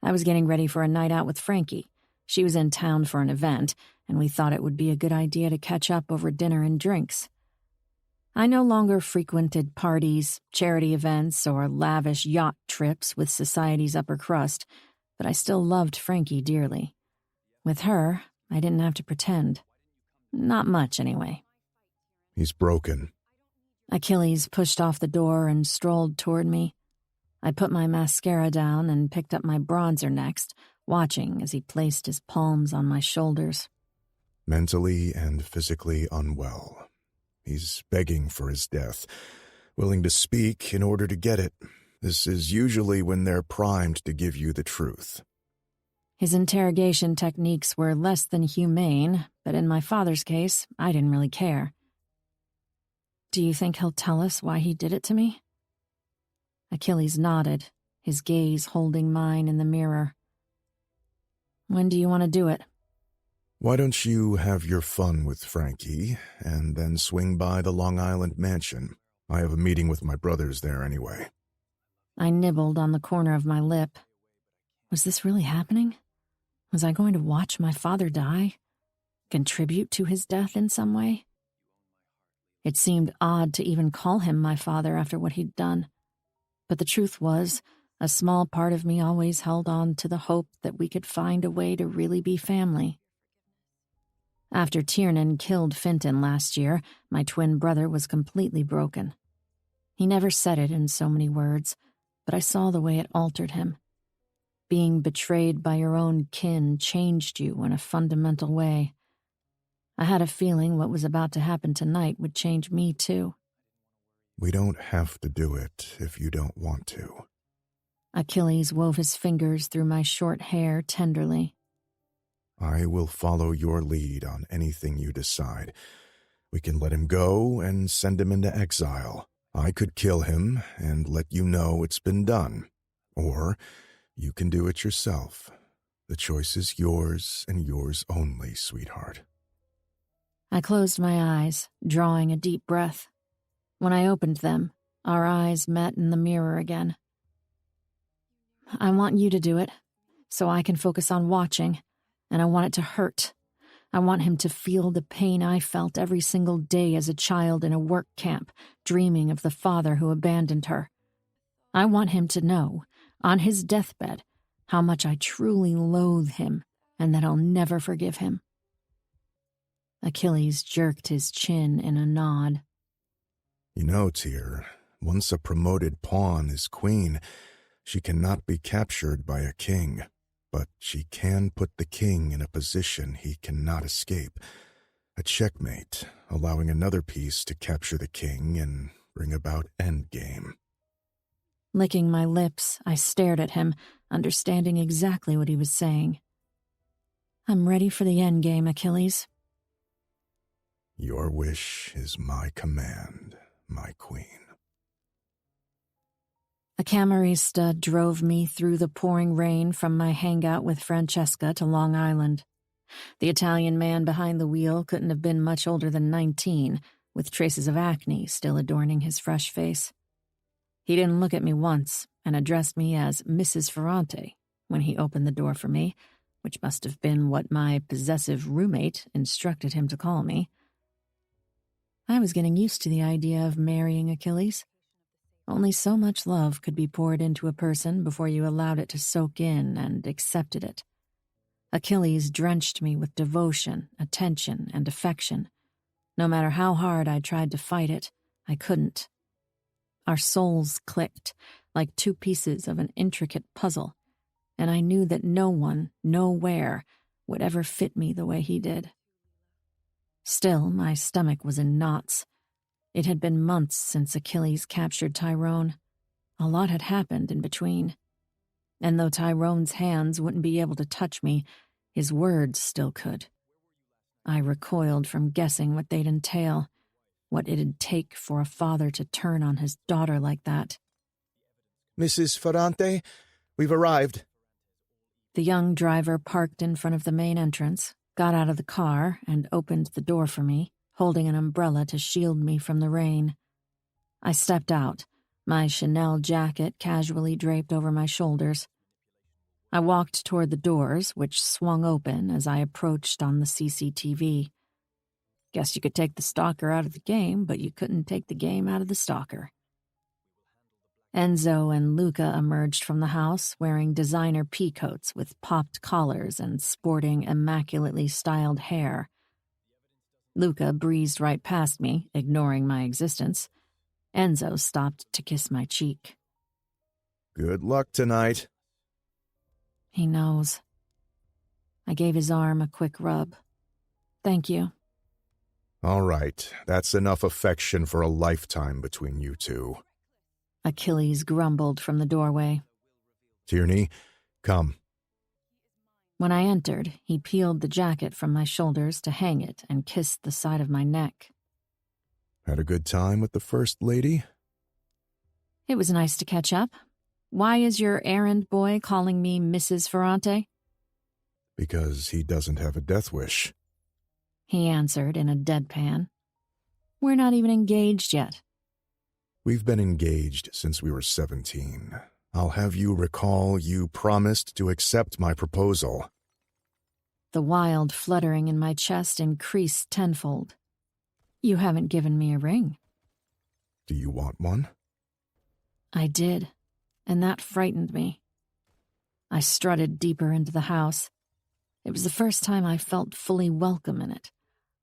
I was getting ready for a night out with Frankie. She was in town for an event, and we thought it would be a good idea to catch up over dinner and drinks. I no longer frequented parties, charity events, or lavish yacht trips with society's upper crust, but I still loved Frankie dearly. With her, I didn't have to pretend. Not much, anyway. He's broken. Achilles pushed off the door and strolled toward me. I put my mascara down and picked up my bronzer next, watching as he placed his palms on my shoulders. Mentally and physically unwell. He's begging for his death, willing to speak in order to get it. This is usually when they're primed to give you the truth. His interrogation techniques were less than humane, but in my father's case, I didn't really care. Do you think he'll tell us why he did it to me? Achilles nodded, his gaze holding mine in the mirror. When do you want to do it? Why don't you have your fun with Frankie, and then swing by the Long Island mansion? I have a meeting with my brothers there anyway. I nibbled on the corner of my lip. Was this really happening? Was I going to watch my father die? Contribute to his death in some way? It seemed odd to even call him my father after what he'd done. But the truth was, a small part of me always held on to the hope that we could find a way to really be family. After Tiernan killed Finton last year, my twin brother was completely broken. He never said it in so many words, but I saw the way it altered him. Being betrayed by your own kin changed you in a fundamental way. I had a feeling what was about to happen tonight would change me too. We don't have to do it if you don't want to. Achilles wove his fingers through my short hair tenderly. I will follow your lead on anything you decide. We can let him go and send him into exile. I could kill him and let you know it's been done. Or you can do it yourself. The choice is yours and yours only, sweetheart. I closed my eyes, drawing a deep breath. When I opened them, our eyes met in the mirror again. I want you to do it, so I can focus on watching, and I want it to hurt. I want him to feel the pain I felt every single day as a child in a work camp, dreaming of the father who abandoned her. I want him to know, on his deathbed, how much I truly loathe him, and that I'll never forgive him. Achilles jerked his chin in a nod. You know, Tyr, once a promoted pawn is queen, She cannot be captured by a king, but she can put the king in a position he cannot escape. A checkmate, allowing another piece to capture the king and bring about endgame. Licking my lips, I stared at him, understanding exactly what he was saying. I'm ready for the endgame, Achilles. Your wish is my command, my queen. A camarista drove me through the pouring rain from my hangout with Francesca to Long Island. The Italian man behind the wheel couldn't have been much older than 19, with traces of acne still adorning his fresh face. He didn't look at me once and addressed me as Mrs. Ferrante when he opened the door for me, which must have been what my possessive roommate instructed him to call me. I was getting used to the idea of marrying Achilles. Only so much love could be poured into a person before you allowed it to soak in and accepted it. Achilles drenched me with devotion, attention, and affection. No matter how hard I tried to fight it, I couldn't. Our souls clicked, like two pieces of an intricate puzzle, and I knew that no one, nowhere, would ever fit me the way he did. Still, my stomach was in knots. It had been months since Achilles captured Tyrone. A lot had happened in between. And though Tyrone's hands wouldn't be able to touch me, his words still could. I recoiled from guessing what they'd entail, what it'd take for a father to turn on his daughter like that. Mrs. Ferrante, we've arrived. The young driver parked in front of the main entrance, got out of the car, and opened the door for me, holding an umbrella to shield me from the rain. I stepped out, my Chanel jacket casually draped over my shoulders. I walked toward the doors, which swung open as I approached on the CCTV. Guess you could take the stalker out of the game, but you couldn't take the game out of the stalker. Enzo and Luca emerged from the house wearing designer peacoats with popped collars and sporting immaculately styled hair. Luca breezed right past me, ignoring my existence. Enzo stopped to kiss my cheek. Good luck tonight. He knows. I gave his arm a quick rub. Thank you. All right, that's enough affection for a lifetime between you two. Achilles grumbled from the doorway. Tierney, come. When I entered, he peeled the jacket from my shoulders to hang it and kissed the side of my neck. Had a good time with the First Lady? It was nice to catch up. Why is your errand boy calling me Mrs. Ferrante? Because he doesn't have a death wish. He answered in a deadpan. We're not even engaged yet. We've been engaged since we were 17. I'll have you recall you promised to accept my proposal. The wild fluttering in my chest increased tenfold. You haven't given me a ring. Do you want one? I did, and that frightened me. I strutted deeper into the house. It was the first time I felt fully welcome in it.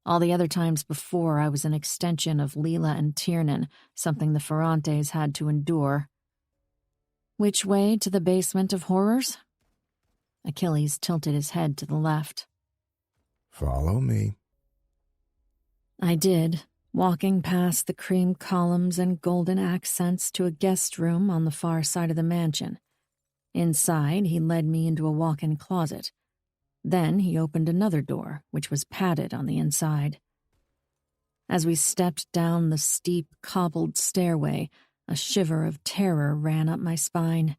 All the other times before, I was an extension of Leela and Tiernan, something the Ferrantes had to endure. Which way to the basement of horrors? Achilles tilted his head to the left. Follow me. I did, walking past the cream columns and golden accents to a guest room on the far side of the mansion. Inside, he led me into a walk-in closet. Then he opened another door, which was padded on the inside. As we stepped down the steep, cobbled stairway, a shiver of terror ran up my spine.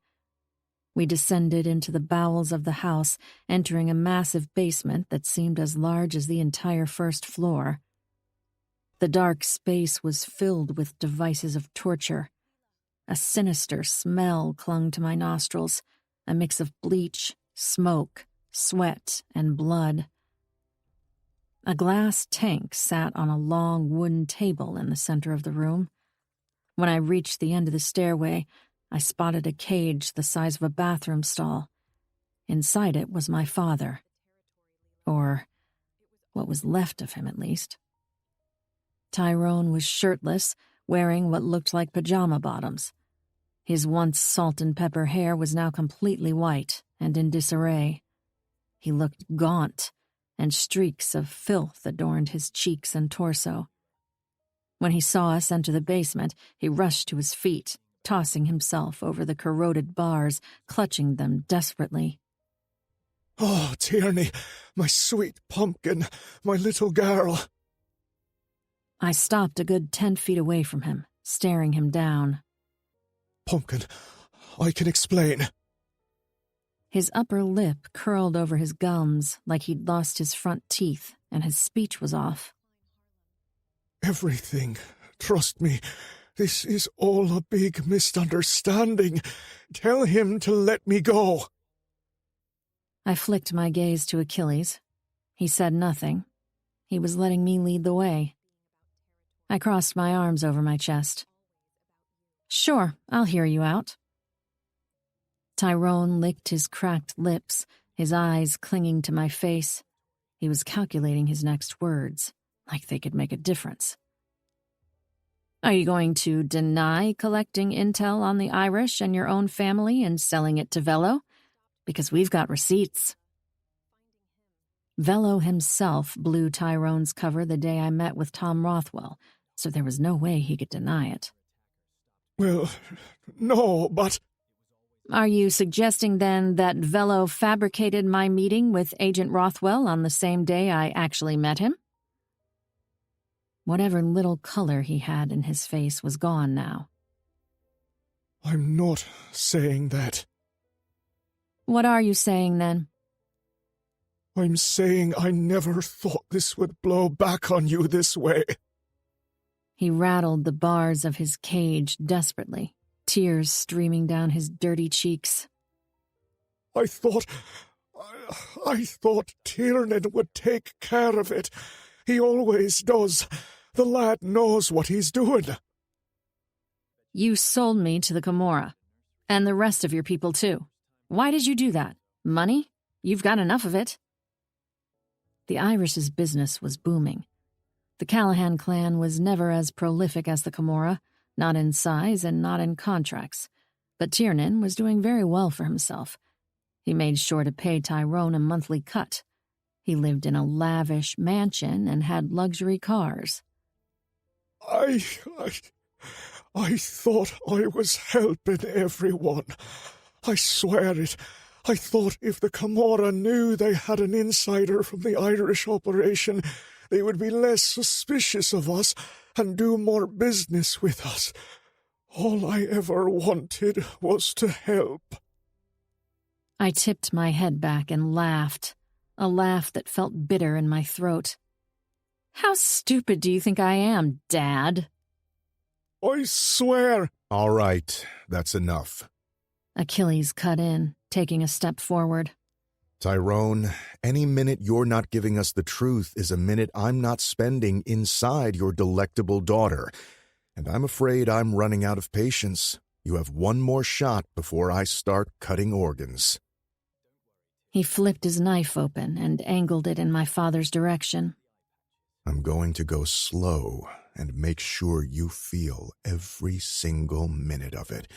We descended into the bowels of the house, entering a massive basement that seemed as large as the entire first floor. The dark space was filled with devices of torture. A sinister smell clung to my nostrils, a mix of bleach, smoke, sweat, and blood. A glass tank sat on a long wooden table in the center of the room. When I reached the end of the stairway, I spotted a cage the size of a bathroom stall. Inside it was my father. Or what was left of him, at least. Tyrone was shirtless, wearing what looked like pajama bottoms. His once salt and pepper hair was now completely white and in disarray. He looked gaunt, and streaks of filth adorned his cheeks and torso. When he saw us enter the basement, he rushed to his feet, tossing himself over the corroded bars, clutching them desperately. "Oh, Tierney, my sweet pumpkin, my little girl." I stopped a good 10 feet away from him, staring him down. "Pumpkin, I can explain." His upper lip curled over his gums like he'd lost his front teeth, and his speech was off. "Everything. Trust me. This is all a big misunderstanding. Tell him to let me go." I flicked my gaze to Achilles. He said nothing. He was letting me lead the way. I crossed my arms over my chest. "Sure, I'll hear you out." Tyrone licked his cracked lips, his eyes clinging to my face. He was calculating his next words, like they could make a difference. "Are you going to deny collecting intel on the Irish and your own family and selling it to Velo? Because we've got receipts." Velo himself blew Tyrone's cover the day I met with Tom Rothwell, so there was no way he could deny it. "Well, no, but—" "Are you suggesting, then, that Velo fabricated my meeting with Agent Rothwell on the same day I actually met him?" Whatever little color he had in his face was gone now. "I'm not saying that. "What are you saying, then?" I'm saying I never thought this would blow back on you this way." He rattled the bars of his cage desperately, tears streaming down his dirty cheeks. I thought Tiernan would take care of it. He always does. The lad knows what he's doing." "You sold me to the Camorra, and the rest of your people, too. Why did you do that? Money? You've got enough of it." The Irish's business was booming. The Callahan clan was never as prolific as the Camorra, not in size and not in contracts, but Tiernan was doing very well for himself. He made sure to pay Tyrone a monthly cut. He lived in a lavish mansion and had luxury cars. I thought I was helping everyone. I swear it. I thought if the Camorra knew they had an insider from the Irish operation, they would be less suspicious of us and do more business with us. All I ever wanted was to help." I tipped my head back and laughed, a laugh that felt bitter in my throat. "How stupid do you think I am, Dad?" "I swear—" "All right, that's enough. Achilles cut in, taking a step forward. Tyrone, any minute you're not giving us the truth is a minute I'm not spending inside your delectable daughter, and I'm afraid I'm running out of patience. You have one more shot before I start cutting organs." He flipped his knife open and angled it in my father's direction. "I'm going to go slow and make sure you feel every single minute of it.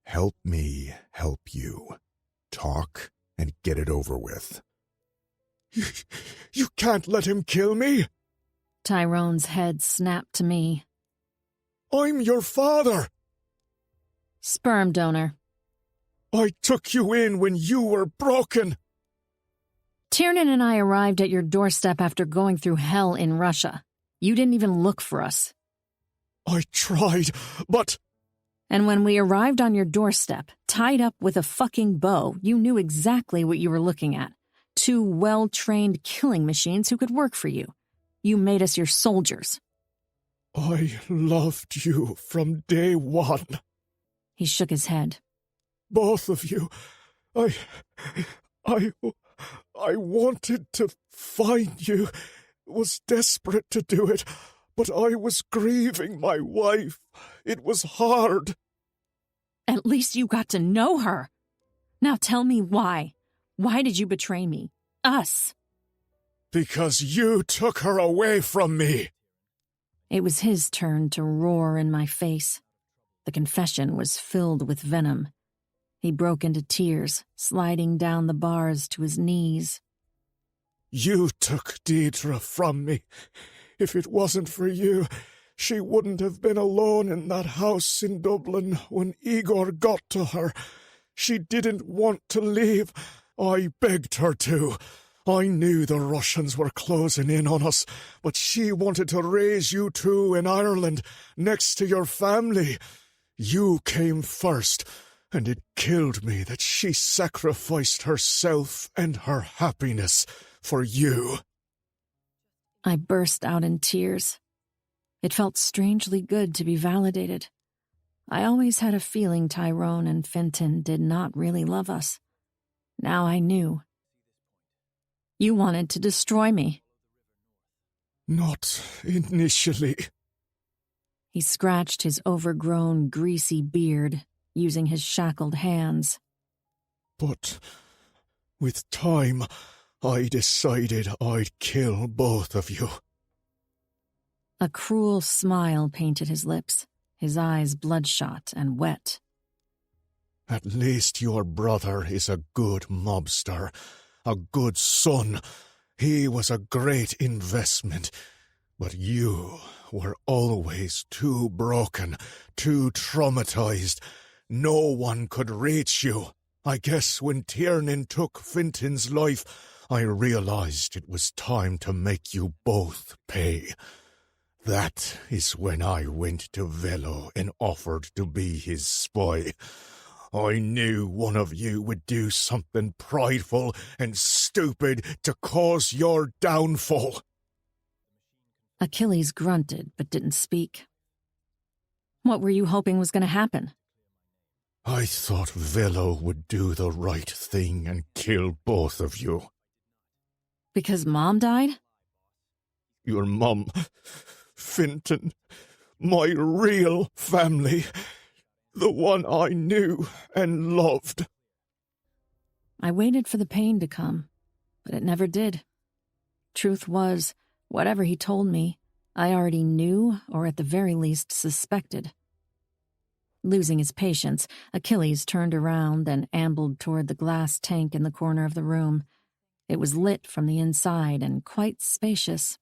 Help me help you. Talk and get it over with." You can't let him kill me. Tyrone's head snapped to me. I'm your father. Sperm donor. I took you in when you were broken. Tiernan and I arrived at your doorstep after going through hell in Russia. You didn't even look for us. I tried, but... And when we arrived on your doorstep, tied up with a fucking bow, you knew exactly what you were looking at. 2 well-trained killing machines who could work for you. You made us your soldiers. I loved you from day one. He shook his head. Both of you. I wanted to find you. Was desperate to do it, but I was grieving my wife. It was hard. At least you got to know her. Now tell me why. Why did you betray me? Us. Because you took her away from me. It was his turn to roar in my face. The confession was filled with venom. He broke into tears, sliding down the bars to his knees. You took Deirdre from me. If it wasn't for you, she wouldn't have been alone in that house in Dublin when Igor got to her. She didn't want to leave. I begged her to. I knew the Russians were closing in on us, but she wanted to raise you two in Ireland, next to your family. You came first, and it killed me that she sacrificed herself and her happiness for you. I burst out in tears. It felt strangely good to be validated. I always had a feeling Tyrone and Fintan did not really love us. Now I knew. You wanted to destroy me. Not initially. He scratched his overgrown, greasy beard, using his shackled hands. But with time, I decided I'd kill both of you. A cruel smile painted his lips, his eyes bloodshot and wet. At least your brother is a good mobster, a good son. He was a great investment. But you were always too broken, too traumatized. No one could reach you. I guess when Tiernan took Fintan's life, I realized it was time to make you both pay. That is when I went to Velo and offered to be his spy. I knew one of you would do something prideful and stupid to cause your downfall. Achilles grunted but didn't speak. What were you hoping was going to happen? I thought Velo would do the right thing and kill both of you. Because Mom died? Your mum, Fintan, my real family, the one I knew and loved. I waited for the pain to come, but it never did. Truth was, whatever he told me, I already knew or at the very least suspected. Losing his patience, Achilles turned around and ambled toward the glass tank in the corner of the room. It was lit from the inside and quite spacious.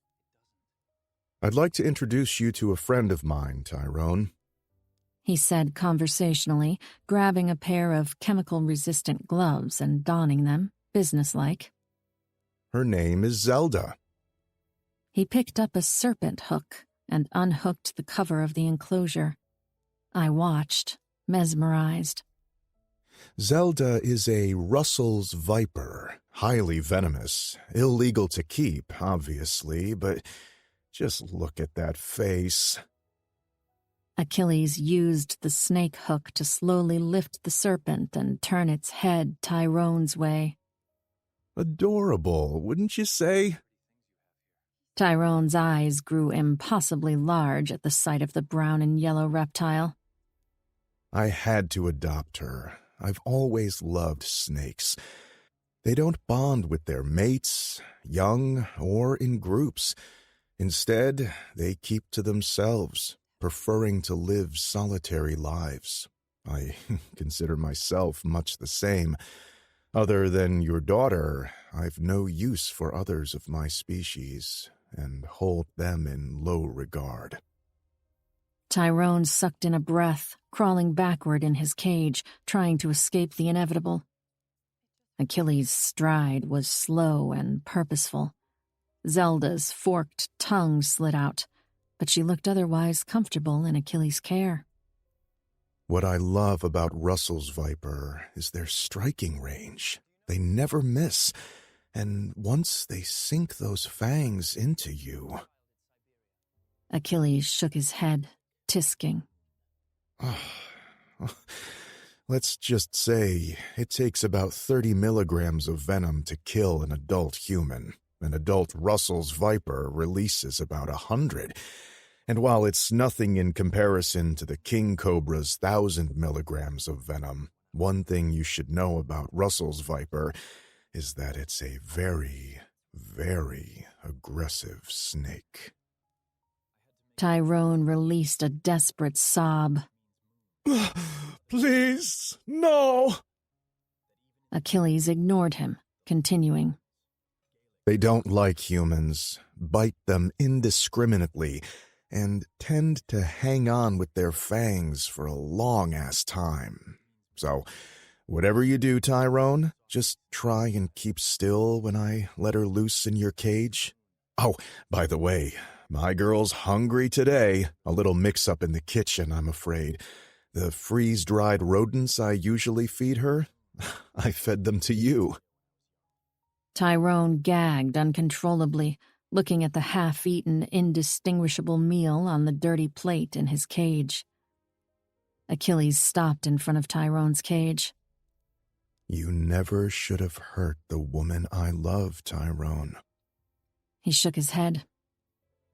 I'd like to introduce you to a friend of mine, Tyrone, he said conversationally, grabbing a pair of chemical-resistant gloves and donning them, businesslike. Her name is Zelda. He picked up a serpent hook and unhooked the cover of the enclosure. I watched, mesmerized. Zelda is a Russell's viper, highly venomous, illegal to keep, obviously, but just look at that face. Achilles used the snake hook to slowly lift the serpent and turn its head Tyrone's way. Adorable, wouldn't you say? Tyrone's eyes grew impossibly large at the sight of the brown and yellow reptile. I had to adopt her. I've always loved snakes. They don't bond with their mates, young or in groups. Instead, they keep to themselves, preferring to live solitary lives. I consider myself much the same. Other than your daughter, I've no use for others of my species, and hold them in low regard. Tyrone sucked in a breath, crawling backward in his cage, trying to escape the inevitable. Achilles' stride was slow and purposeful. Zelda's forked tongue slid out, but she looked otherwise comfortable in Achilles' care. What I love about Russell's viper is their striking range. They never miss, and once they sink those fangs into you... Achilles shook his head, tisking. Let's just say it takes about 30 milligrams of venom to kill an adult human. An adult Russell's viper releases about 100. And while it's nothing in comparison to the king cobra's 1,000 milligrams of venom, one thing you should know about Russell's viper is that it's a very, very aggressive snake. Tyrone released a desperate sob. Please, no. Achilles ignored him, continuing. They don't like humans, bite them indiscriminately, and tend to hang on with their fangs for a long-ass time. So, whatever you do, Tyrone, just try and keep still when I let her loose in your cage. Oh, by the way, my girl's hungry today. A little mix-up in the kitchen, I'm afraid. The freeze-dried rodents I usually feed her, I fed them to you. Tyrone gagged uncontrollably, looking at the half-eaten, indistinguishable meal on the dirty plate in his cage. Achilles stopped in front of Tyrone's cage. You never should have hurt the woman I love, Tyrone. He shook his head.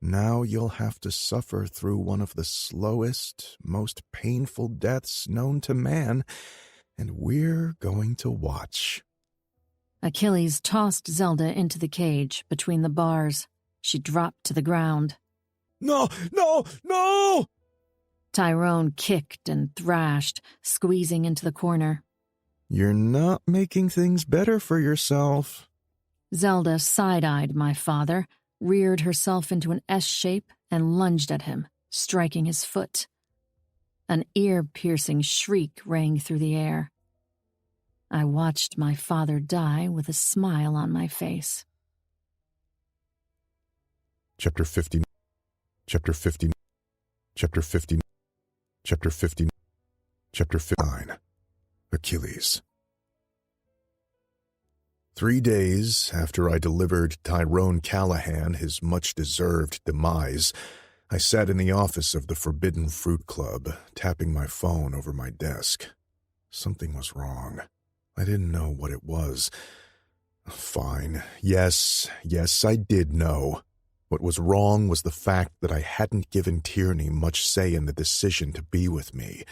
Now you'll have to suffer through one of the slowest, most painful deaths known to man, and we're going to watch. Achilles tossed Zelda into the cage between the bars. She dropped to the ground. No, no, no! Tyrone kicked and thrashed, squeezing into the corner. You're not making things better for yourself. Zelda side-eyed my father, reared herself into an S shape, and lunged at him, striking his foot. An ear-piercing shriek rang through the air. I watched my father die with a smile on my face. Chapter 50. Chapter 50. Chapter 50. Chapter 50. Chapter 59. Achilles. 3 days after I delivered Tyrone Callahan his much-deserved demise, I sat in the office of the Forbidden Fruit Club, tapping my phone over my desk. Something was wrong. I didn't know what it was. Fine. Yes, I did know. What was wrong was the fact that I hadn't given Tierney much say in the decision to be with me.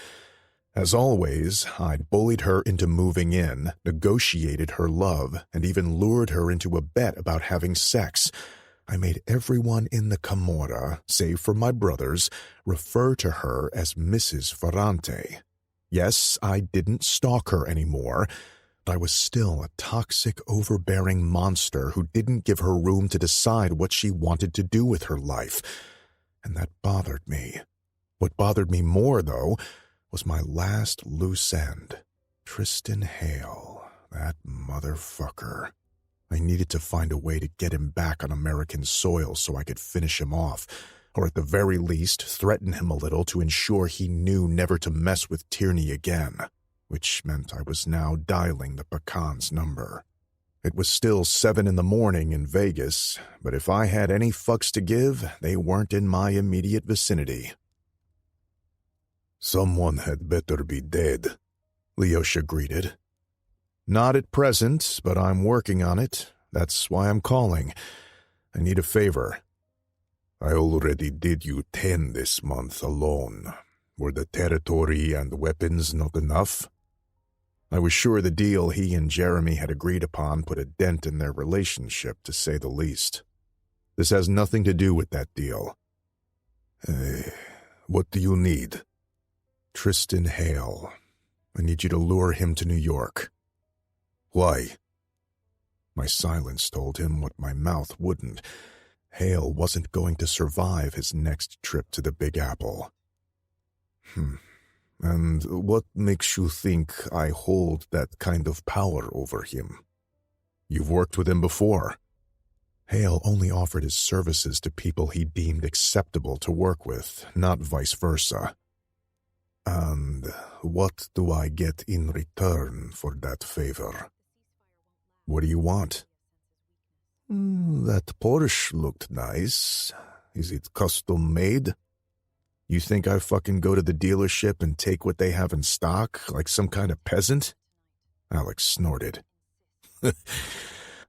As always, I'd bullied her into moving in, negotiated her love, and even lured her into a bet about having sex. I made everyone in the Camorra, save for my brothers, refer to her as Mrs. Ferrante. Yes, I didn't stalk her anymore, but I was still a toxic, overbearing monster who didn't give her room to decide what she wanted to do with her life. And that bothered me. What bothered me more, though, was my last loose end. Tristan Hale, that motherfucker. I needed to find a way to get him back on American soil so I could finish him off, or at the very least threaten him a little to ensure he knew never to mess with Tierney again, which meant I was now dialing the Pecan's number. It was still 7 a.m. in Vegas, but if I had any fucks to give, they weren't in my immediate vicinity. Someone had better be dead, Leosha greeted. Not at present, but I'm working on it. That's why I'm calling. I need a favor. I already did you 10 this month alone. Were the territory and weapons not enough? I was sure the deal he and Jeremy had agreed upon put a dent in their relationship, to say the least. This has nothing to do with that deal. What do you need? Tristan Hale. I need you to lure him to New York. Why? My silence told him what my mouth wouldn't. Hale wasn't going to survive his next trip to the Big Apple. And what makes you think I hold that kind of power over him? You've worked with him before. Hale only offered his services to people he deemed acceptable to work with, not vice versa. And what do I get in return for that favor? What do you want? That Porsche looked nice. Is it custom made? You think I fucking go to the dealership and take what they have in stock, like some kind of peasant? Alex snorted.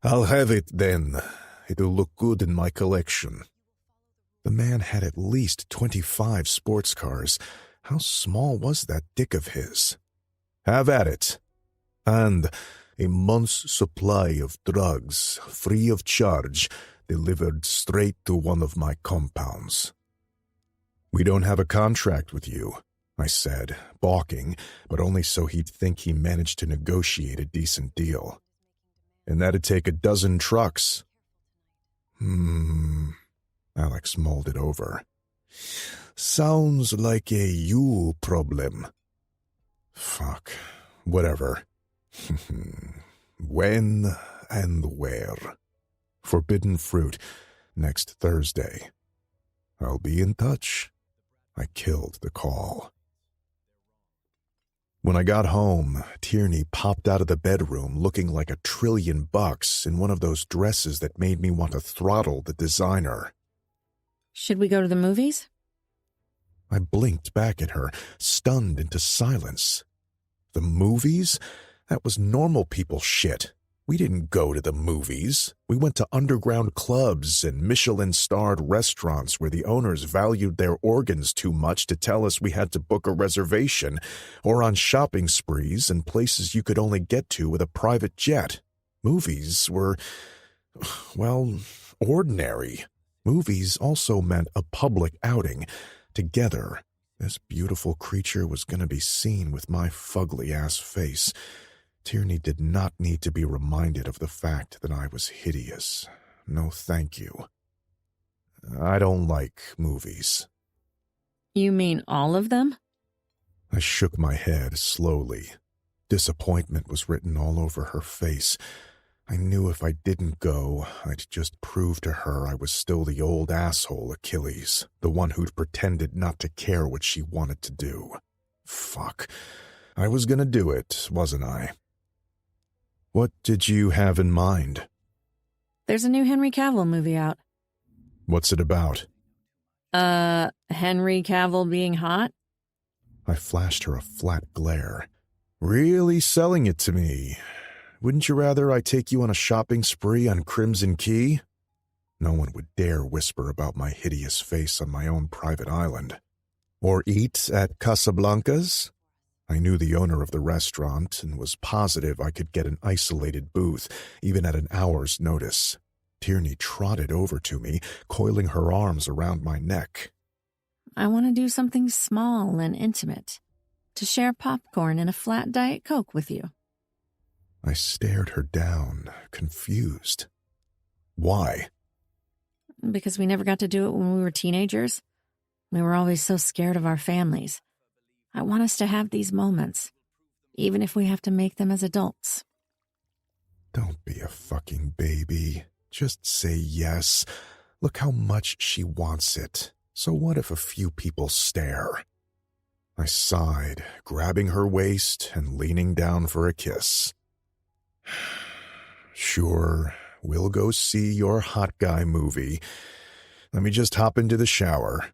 I'll have it then. It'll look good in my collection. The man had at least 25 sports cars. How small was that dick of his? Have at it. And a month's supply of drugs, free of charge, delivered straight to one of my compounds. We don't have a contract with you. I said, balking, but only so he'd think he managed to negotiate a decent deal. And that'd take a dozen trucks. Alex mulled it over. Sounds like a you problem. Fuck. Whatever. When and where? Forbidden fruit, next Thursday. I'll be in touch. I killed the call. When I got home, Tierney popped out of the bedroom looking like $1 trillion in one of those dresses that made me want to throttle the designer. Should we go to the movies? I blinked back at her, stunned into silence. The movies? That was normal people shit. We didn't go to the movies. We went to underground clubs and Michelin-starred restaurants where the owners valued their organs too much to tell us we had to book a reservation, or on shopping sprees in places you could only get to with a private jet. Movies were, well, ordinary. Movies also meant a public outing. Together, this beautiful creature was going to be seen with my fugly-ass face. Tierney did not need to be reminded of the fact that I was hideous. No thank you. I don't like movies. You mean all of them? I shook my head slowly. Disappointment was written all over her face. I knew if I didn't go, I'd just prove to her I was still the old asshole Achilles, the one who'd pretended not to care what she wanted to do. Fuck. I was gonna do it, wasn't I? What did you have in mind? There's a new Henry Cavill movie out. What's it about? Henry Cavill being hot? I flashed her a flat glare. Really selling it to me. Wouldn't you rather I take you on a shopping spree on Crimson Key? No one would dare whisper about my hideous face on my own private island. Or eat at Casablanca's? I knew the owner of the restaurant and was positive I could get an isolated booth, even at an hour's notice. Tierney trotted over to me, coiling her arms around my neck. I want to do something small and intimate. To share popcorn and a flat Diet Coke with you. I stared her down, confused. Why? Because we never got to do it when we were teenagers. We were always so scared of our families. I want us to have these moments, even if we have to make them as adults. Don't be a fucking baby. Just say yes. Look how much she wants it. So what if a few people stare? I sighed, grabbing her waist and leaning down for a kiss. Sure, we'll go see your hot guy movie. Let me just hop into the shower.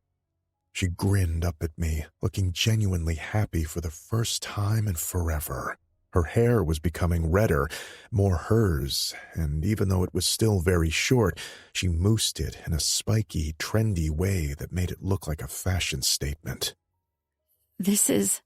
She grinned up at me, looking genuinely happy for the first time in forever. Her hair was becoming redder, more hers, and even though it was still very short, she moosed it in a spiky, trendy way that made it look like a fashion statement. This is...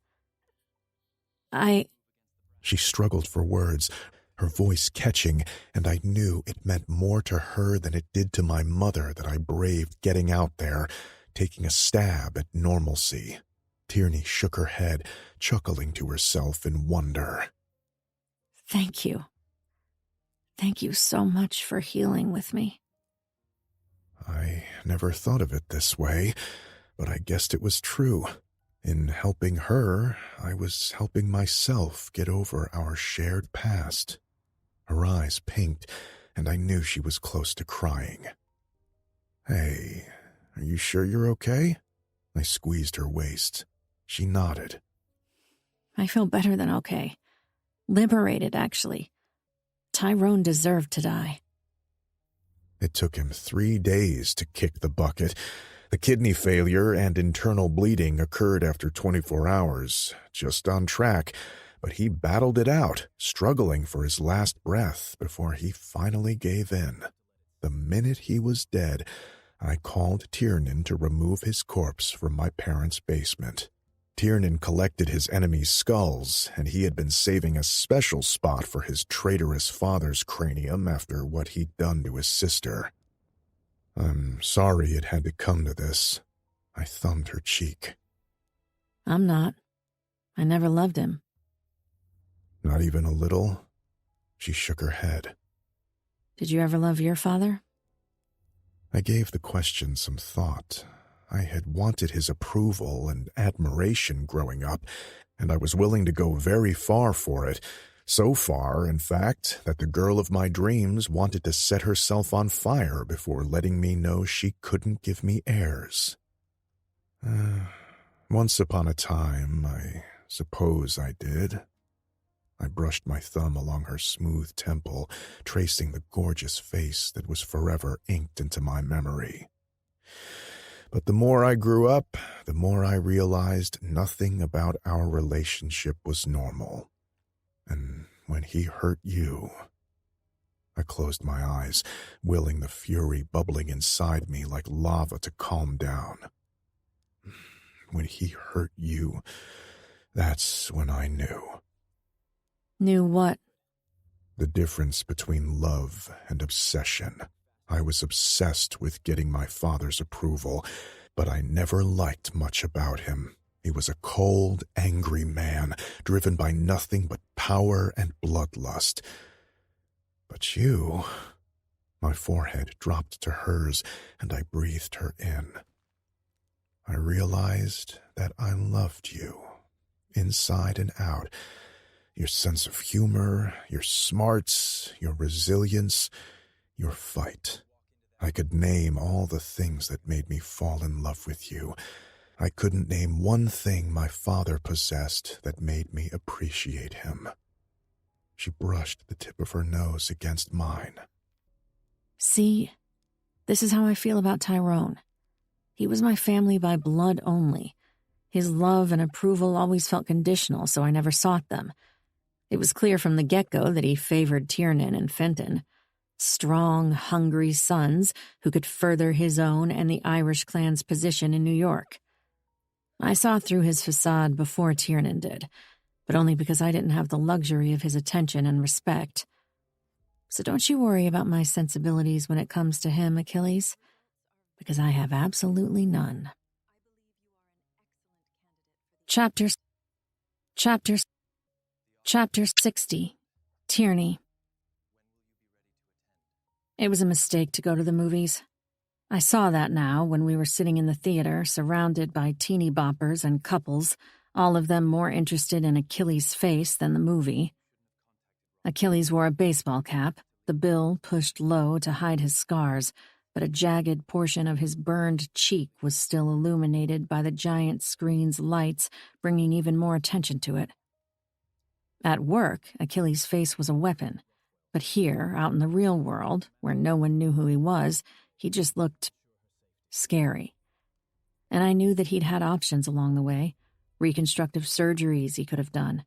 She struggled for words, her voice catching, and I knew it meant more to her than it did to my mother that I braved getting out there, taking a stab at normalcy. Tierney shook her head, chuckling to herself in wonder. Thank you. Thank you so much for healing with me. I never thought of it this way, but I guessed it was true. In helping her, I was helping myself get over our shared past. Her eyes pinked, and I knew she was close to crying. Hey, are you sure you're okay? I squeezed her waist. She nodded. I feel better than okay. Liberated, actually. Tyrone deserved to die. It took him 3 days to kick the bucket. The kidney failure and internal bleeding occurred after 24 hours, just on track, but he battled it out, struggling for his last breath before he finally gave in. The minute he was dead, I called Tiernan to remove his corpse from my parents' basement. Tiernan collected his enemies' skulls, and he had been saving a special spot for his traitorous father's cranium after what he'd done to his sister. I'm sorry it had to come to this. I thumbed her cheek. I'm not. I never loved him. Not even a little? She shook her head. Did you ever love your father? I gave the question some thought. I had wanted his approval and admiration growing up, and I was willing to go very far for it. So far, in fact, that the girl of my dreams wanted to set herself on fire before letting me know she couldn't give me heirs. Once upon a time, I suppose I did. I brushed my thumb along her smooth temple, tracing the gorgeous face that was forever inked into my memory. But the more I grew up, the more I realized nothing about our relationship was normal. And when he hurt you... I closed my eyes, willing the fury bubbling inside me like lava to calm down. When he hurt you, that's when I knew. Knew what? The difference between love and obsession. I was obsessed with getting my father's approval, but I never liked much about him. He was a cold, angry man, driven by nothing but power and bloodlust. But you... My forehead dropped to hers, and I breathed her in. I realized that I loved you, inside and out. Your sense of humor, your smarts, your resilience, your fight. I could name all the things that made me fall in love with you. I couldn't name one thing my father possessed that made me appreciate him. She brushed the tip of her nose against mine. See, this is how I feel about Tyrone. He was my family by blood only. His love and approval always felt conditional, so I never sought them. It was clear from the get-go that he favored Tiernan and Fenton. Strong, hungry sons who could further his own and the Irish clan's position in New York. I saw through his facade before Tiernan did, but only because I didn't have the luxury of his attention and respect. So don't you worry about my sensibilities when it comes to him, Achilles, because I have absolutely none. Chapter 60. Tierney. It was a mistake to go to the movies. I saw that now when we were sitting in the theater, surrounded by teeny boppers and couples, all of them more interested in Achilles' face than the movie. Achilles wore a baseball cap, the bill pushed low to hide his scars, but a jagged portion of his burned cheek was still illuminated by the giant screen's lights, bringing even more attention to it. At work, Achilles' face was a weapon, but here, out in the real world, where no one knew who he was, he just looked scary. And I knew that he'd had options along the way, reconstructive surgeries he could have done.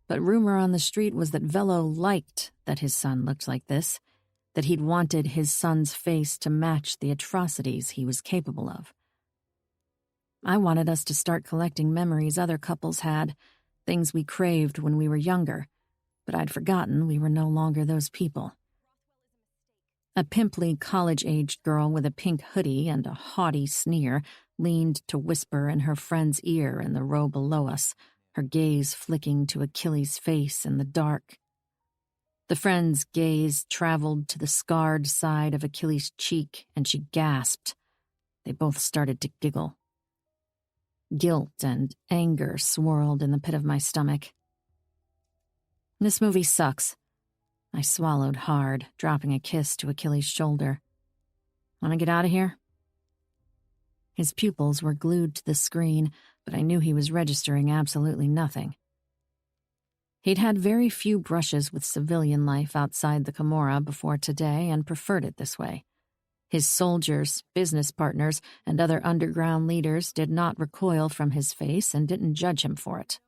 But rumor on the street was that Velo liked that his son looked like this, that he'd wanted his son's face to match the atrocities he was capable of. I wanted us to start collecting memories other couples had, things we craved when we were younger, but I'd forgotten we were no longer those people. A pimply college-aged girl with a pink hoodie and a haughty sneer leaned to whisper in her friend's ear in the row below us, her gaze flicking to Achilles' face in the dark. The friend's gaze traveled to the scarred side of Achilles' cheek, and she gasped. They both started to giggle. Guilt and anger swirled in the pit of my stomach. This movie sucks. I swallowed hard, dropping a kiss to Achilles' shoulder. Want to get out of here? His pupils were glued to the screen, but I knew he was registering absolutely nothing. He'd had very few brushes with civilian life outside the Camorra before today and preferred it this way. His soldiers, business partners, and other underground leaders did not recoil from his face and didn't judge him for it.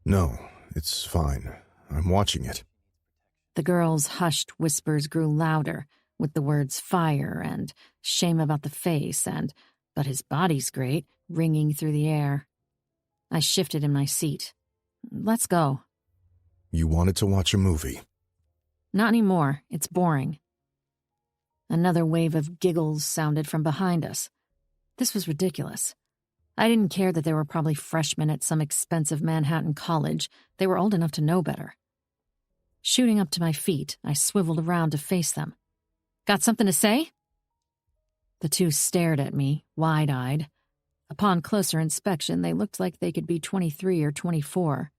No, it's fine. I'm watching it. The girl's hushed whispers grew louder, with the words fire and shame about the face and, but his body's great, ringing through the air. I shifted in my seat. Let's go. You wanted to watch a movie? Not anymore. It's boring. Another wave of giggles sounded from behind us. This was ridiculous. I didn't care that they were probably freshmen at some expensive Manhattan college. They were old enough to know better. Shooting up to my feet, I swiveled around to face them. Got something to say? The two stared at me, wide-eyed. Upon closer inspection, they looked like they could be 23 or 24.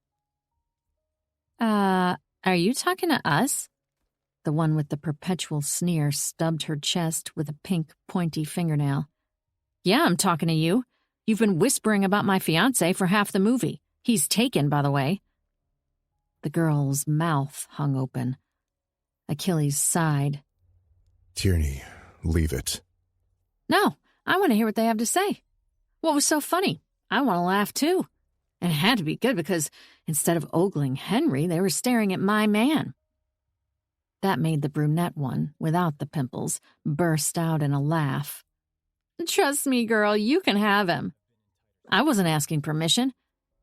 Are you talking to us? The one with the perpetual sneer stubbed her chest with a pink, pointy fingernail. Yeah, I'm talking to you. You've been whispering about my fiancé for half the movie. He's taken, by the way. The girl's mouth hung open. Achilles sighed. Tierney, leave it. No, I want to hear what they have to say. What was so funny? I want to laugh, too. And it had to be good because instead of ogling Henry, they were staring at my man. That made the brunette one, without the pimples, burst out in a laugh. Trust me, girl, you can have him. I wasn't asking permission.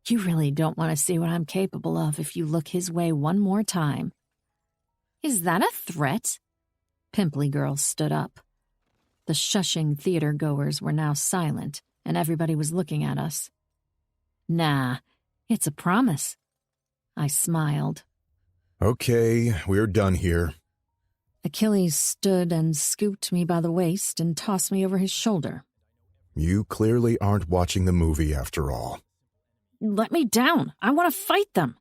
You really don't want to see what I'm capable of if you look his way one more time. Is that a threat? Pimply Girl stood up. The shushing theater-goers were now silent, and everybody was looking at us. Nah, it's a promise. I smiled. Okay, we're done here. Achilles stood and scooped me by the waist and tossed me over his shoulder. You clearly aren't watching the movie after all. Let me down. I want to fight them.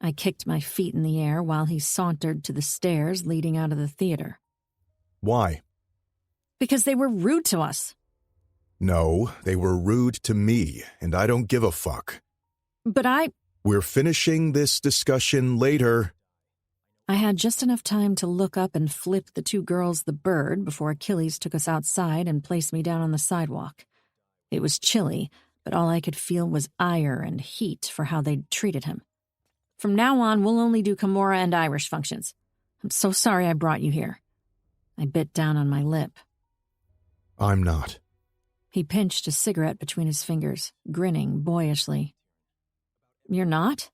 I kicked my feet in the air while he sauntered to the stairs leading out of the theater. Why? Because they were rude to us. No, they were rude to me, and I don't give a fuck. But We're finishing this discussion later. I had just enough time to look up and flip the two girls the bird before Achilles took us outside and placed me down on the sidewalk. It was chilly, but all I could feel was ire and heat for how they'd treated him. From now on, we'll only do Camorra and Irish functions. I'm so sorry I brought you here. I bit down on my lip. I'm not. He pinched a cigarette between his fingers, grinning boyishly. You're not?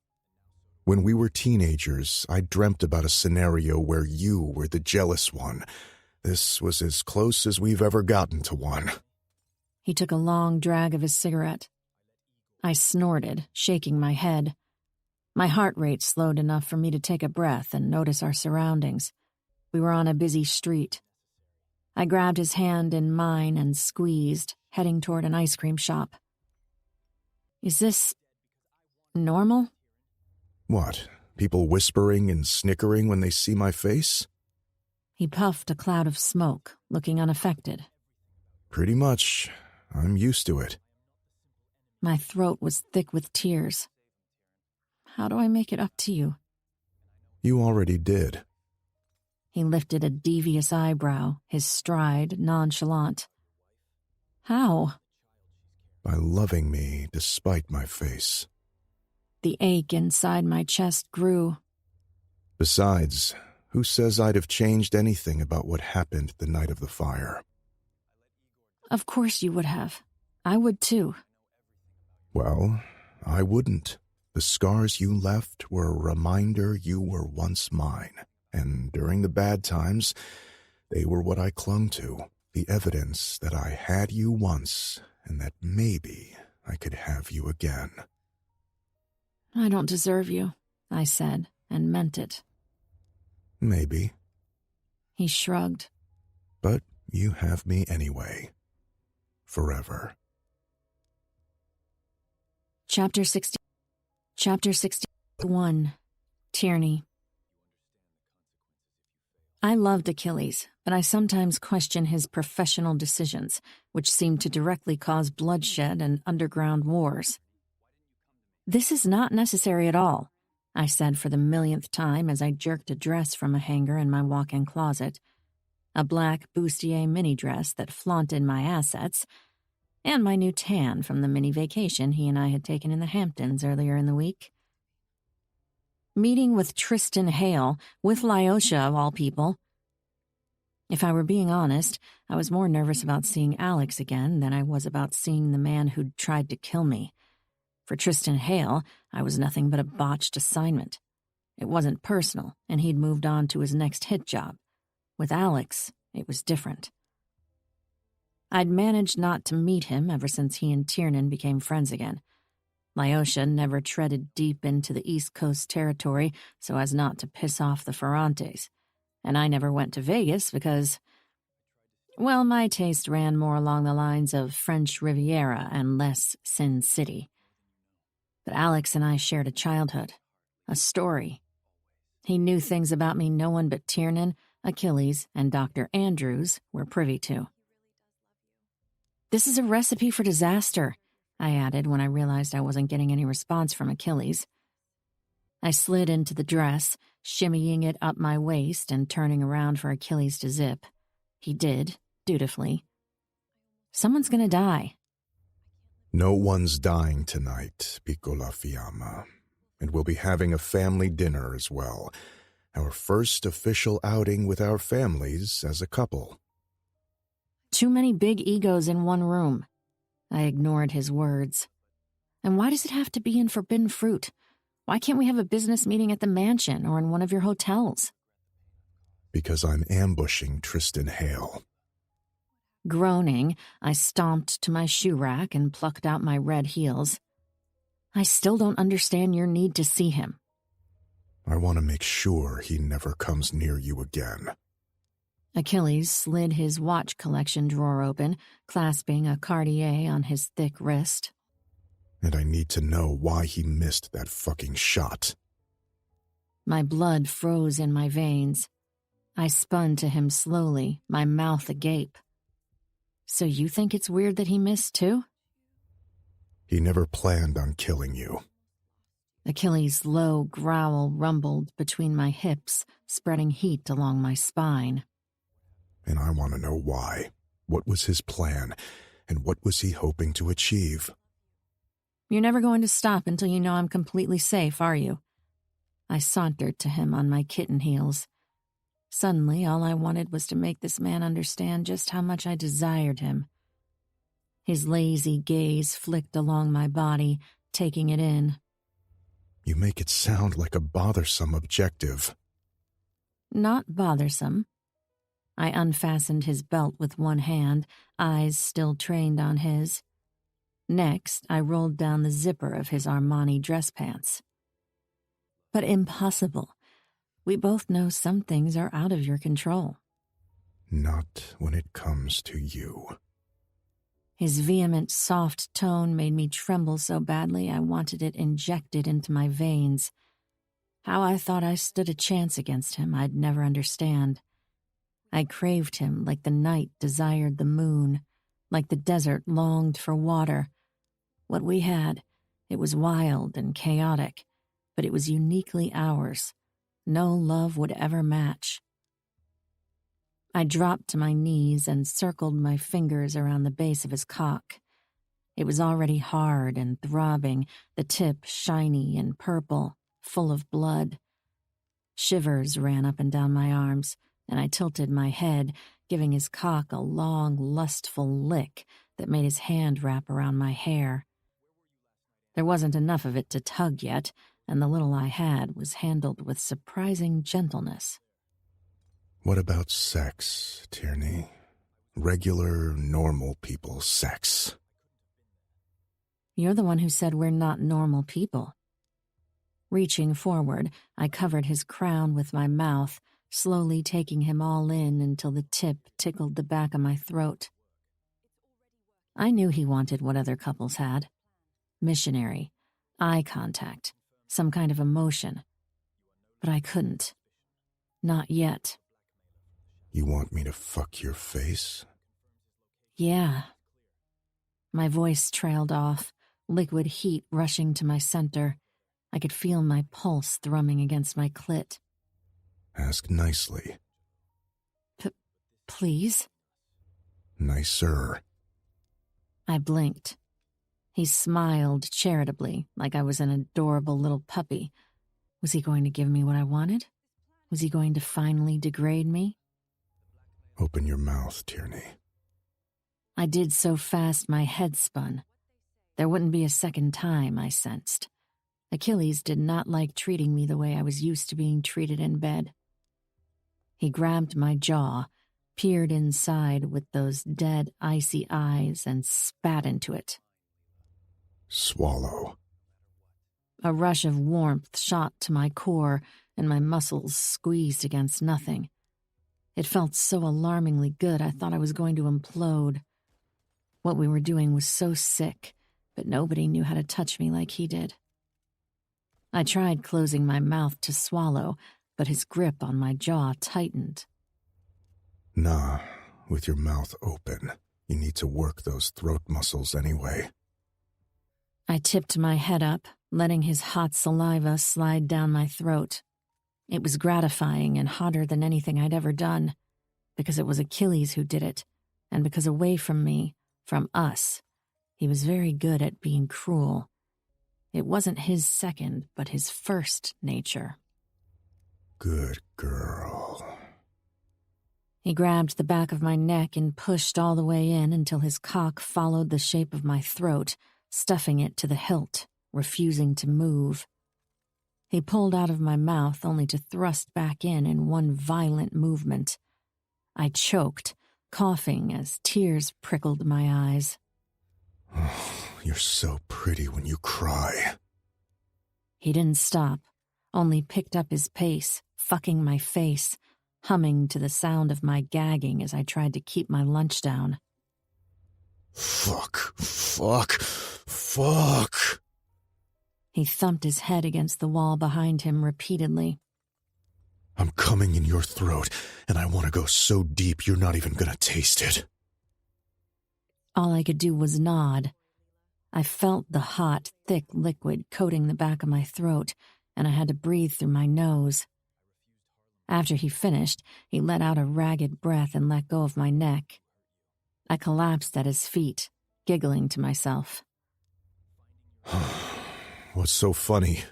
When we were teenagers, I dreamt about a scenario where you were the jealous one. This was as close as we've ever gotten to one. He took a long drag of his cigarette. I snorted, shaking my head. My heart rate slowed enough for me to take a breath and notice our surroundings. We were on a busy street. I grabbed his hand in mine and squeezed, heading toward an ice cream shop. Is this normal? What, people whispering and snickering when they see my face? He puffed a cloud of smoke, looking unaffected. Pretty much. I'm used to it. My throat was thick with tears. How do I make it up to you? You already did. He lifted a devious eyebrow, his stride nonchalant. How? By loving me despite my face. The ache inside my chest grew. Besides, who says I'd have changed anything about what happened the night of the fire? Of course you would have. I would too. Well, I wouldn't. The scars you left were a reminder you were once mine, and during the bad times, they were what I clung to, the evidence that I had you once and that maybe I could have you again. I don't deserve you, I said, and meant it. Maybe. He shrugged. But you have me anyway. Forever. Chapter 61. Tierney. I loved Achilles, but I sometimes question his professional decisions, which seemed to directly cause bloodshed and underground wars. This is not necessary at all, I said for the millionth time as I jerked a dress from a hanger in my walk-in closet, a black bustier mini-dress that flaunted my assets, and my new tan from the mini-vacation he and I had taken in the Hamptons earlier in the week. Meeting with Tristan Hale, with Lyosha of all people. If I were being honest, I was more nervous about seeing Alex again than I was about seeing the man who'd tried to kill me. For Tristan Hale, I was nothing but a botched assignment. It wasn't personal, and he'd moved on to his next hit job. With Alex, it was different. I'd managed not to meet him ever since he and Tiernan became friends again. Lyosha never treaded deep into the East Coast territory so as not to piss off the Ferrantes, and I never went to Vegas because, well, my taste ran more along the lines of French Riviera and less Sin City. But Alex and I shared a childhood, a story. He knew things about me no one but Tiernan, Achilles, and Dr. Andrews were privy to. "This is a recipe for disaster," I added when I realized I wasn't getting any response from Achilles. I slid into the dress, shimmying it up my waist and turning around for Achilles to zip. He did, dutifully. "Someone's gonna die." No one's dying tonight, Piccola Fiamma, and we'll be having a family dinner as well. Our first official outing with our families as a couple. Too many big egos in one room. I ignored his words. And why does it have to be in Forbidden Fruit? Why can't we have a business meeting at the mansion or in one of your hotels? Because I'm ambushing Tristan Hale. Groaning, I stomped to my shoe rack and plucked out my red heels. "I still don't understand your need to see him." I want to make sure he never comes near you again. Achilles slid his watch collection drawer open, clasping a Cartier on his thick wrist. And I need to know why he missed that fucking shot. My blood froze in my veins. I spun to him slowly, my mouth agape. "So you think it's weird that he missed too?" He never planned on killing you. Achilles' low growl rumbled between my hips, spreading heat along my spine. And I want to know why. What was his plan, and what was he hoping to achieve? "You're never going to stop until you know I'm completely safe, are you?" I sauntered to him on my kitten heels. Suddenly, all I wanted was to make this man understand just how much I desired him. His lazy gaze flicked along my body, taking it in. You make it sound like a bothersome objective. Not bothersome. I unfastened his belt with one hand, eyes still trained on his. Next, I rolled down the zipper of his Armani dress pants. But impossible. We both know some things are out of your control. Not when it comes to you. His vehement, soft tone made me tremble so badly I wanted it injected into my veins. How I thought I stood a chance against him, I'd never understand. I craved him like the night desired the moon, like the desert longed for water. What we had, it was wild and chaotic, but it was uniquely ours. No love would ever match. I dropped to my knees and circled my fingers around the base of his cock. It was already hard and throbbing, the tip shiny and purple, full of blood. Shivers ran up and down my arms, and I tilted my head, giving his cock a long, lustful lick that made his hand wrap around my hair. There wasn't enough of it to tug yet, and the little I had was handled with surprising gentleness. What about sex, Tierney? Regular, normal people sex. You're the one who said we're not normal people. Reaching forward, I covered his crown with my mouth, slowly taking him all in until the tip tickled the back of my throat. I knew he wanted what other couples had. Missionary, eye contact, some kind of emotion. But I couldn't. Not yet. You want me to fuck your face? Yeah. My voice trailed off, liquid heat rushing to my center. I could feel my pulse thrumming against my clit. Ask nicely. Please? Nicer. I blinked. He smiled charitably, like I was an adorable little puppy. Was he going to give me what I wanted? Was he going to finally degrade me? Open your mouth, Tierney. I did so fast my head spun. There wouldn't be a second time, I sensed. Achilles did not like treating me the way I was used to being treated in bed. He grabbed my jaw, peered inside with those dead, icy eyes and spat into it. Swallow. A rush of warmth shot to my core, and my muscles squeezed against nothing. It felt so alarmingly good I thought I was going to implode. What we were doing was so sick, but nobody knew how to touch me like he did. I tried closing my mouth to swallow, but his grip on my jaw tightened. Nah, with your mouth open. You need to work those throat muscles anyway. I tipped my head up, letting his hot saliva slide down my throat. It was gratifying and hotter than anything I'd ever done, because it was Achilles who did it, and because away from me, from us, he was very good at being cruel. It wasn't his second, but his first nature. Good girl. He grabbed the back of my neck and pushed all the way in until his cock followed the shape of my throat, stuffing it to the hilt, refusing to move. He pulled out of my mouth only to thrust back in one violent movement. I choked, coughing as tears prickled my eyes. Oh, you're so pretty when you cry. He didn't stop, only picked up his pace, fucking my face, humming to the sound of my gagging as I tried to keep my lunch down. Fuck. Fuck. He thumped his head against the wall behind him repeatedly. I'm coming in your throat, and I want to go so deep you're not even gonna taste it. All I could do was nod. I felt the hot, thick liquid coating the back of my throat, and I had to breathe through my nose. After he finished, he let out a ragged breath and let go of my neck. I collapsed at his feet, giggling to myself. What's so funny?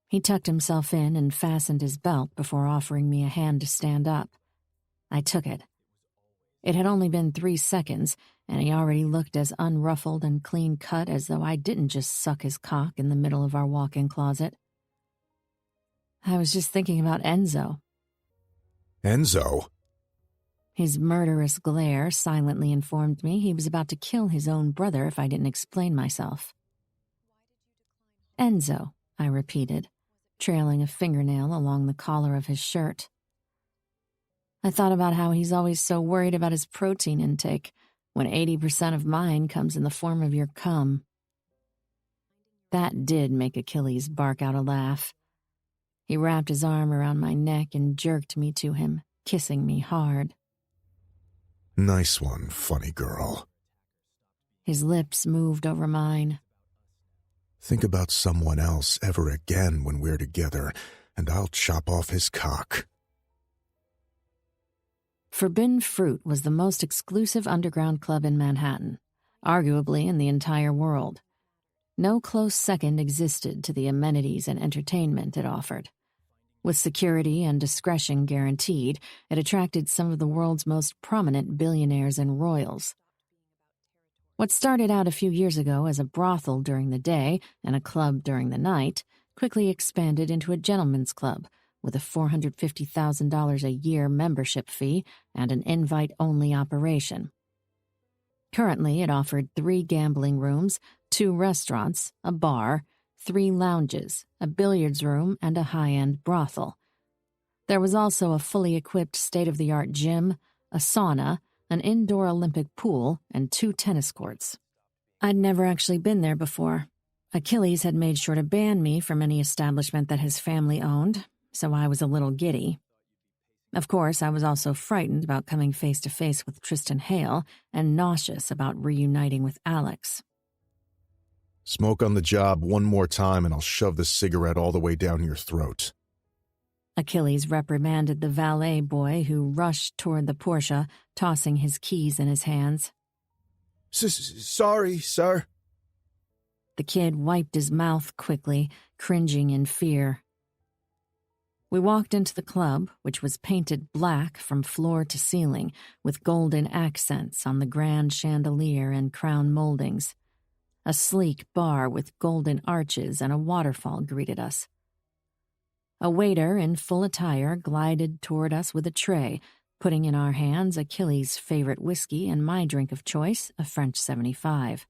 He tucked himself in and fastened his belt before offering me a hand to stand up. I took it. It had only been 3 seconds, and he already looked as unruffled and clean-cut as though I didn't just suck his cock in the middle of our walk-in closet. I was just thinking about Enzo. Enzo? His murderous glare silently informed me he was about to kill his own brother if I didn't explain myself. Enzo, I repeated, trailing a fingernail along the collar of his shirt. I thought about how he's always so worried about his protein intake when 80% of mine comes in the form of your cum. That did make Achilles bark out a laugh. He wrapped his arm around my neck and jerked me to him, kissing me hard. Nice one, funny girl. His lips moved over mine. Think about someone else ever again when we're together, and I'll chop off his cock. Forbidden Fruit was the most exclusive underground club in Manhattan, arguably in the entire world. No close second existed to the amenities and entertainment it offered. With security and discretion guaranteed, it attracted some of the world's most prominent billionaires and royals. What started out a few years ago as a brothel during the day and a club during the night quickly expanded into a gentleman's club with a $450,000 a year membership fee and an invite-only operation. Currently, it offered 3 gambling rooms, 2 restaurants, a bar, 3 lounges, a billiards room, and a high-end brothel. There was also a fully equipped state-of-the-art gym, a sauna, an indoor Olympic pool, and 2 tennis courts. I'd never actually been there before. Achilles had made sure to ban me from any establishment that his family owned, so I was a little giddy. Of course, I was also frightened about coming face-to-face with Tristan Hale and nauseous about reuniting with Alex. Smoke on the job one more time and I'll shove the cigarette all the way down your throat. Achilles reprimanded the valet boy who rushed toward the Porsche, tossing his keys in his hands. Sorry, sir. The kid wiped his mouth quickly, cringing in fear. We walked into the club, which was painted black from floor to ceiling, with golden accents on the grand chandelier and crown moldings. A sleek bar with golden arches and a waterfall greeted us. A waiter in full attire glided toward us with a tray, putting in our hands Achilles' favorite whiskey and my drink of choice, a French 75.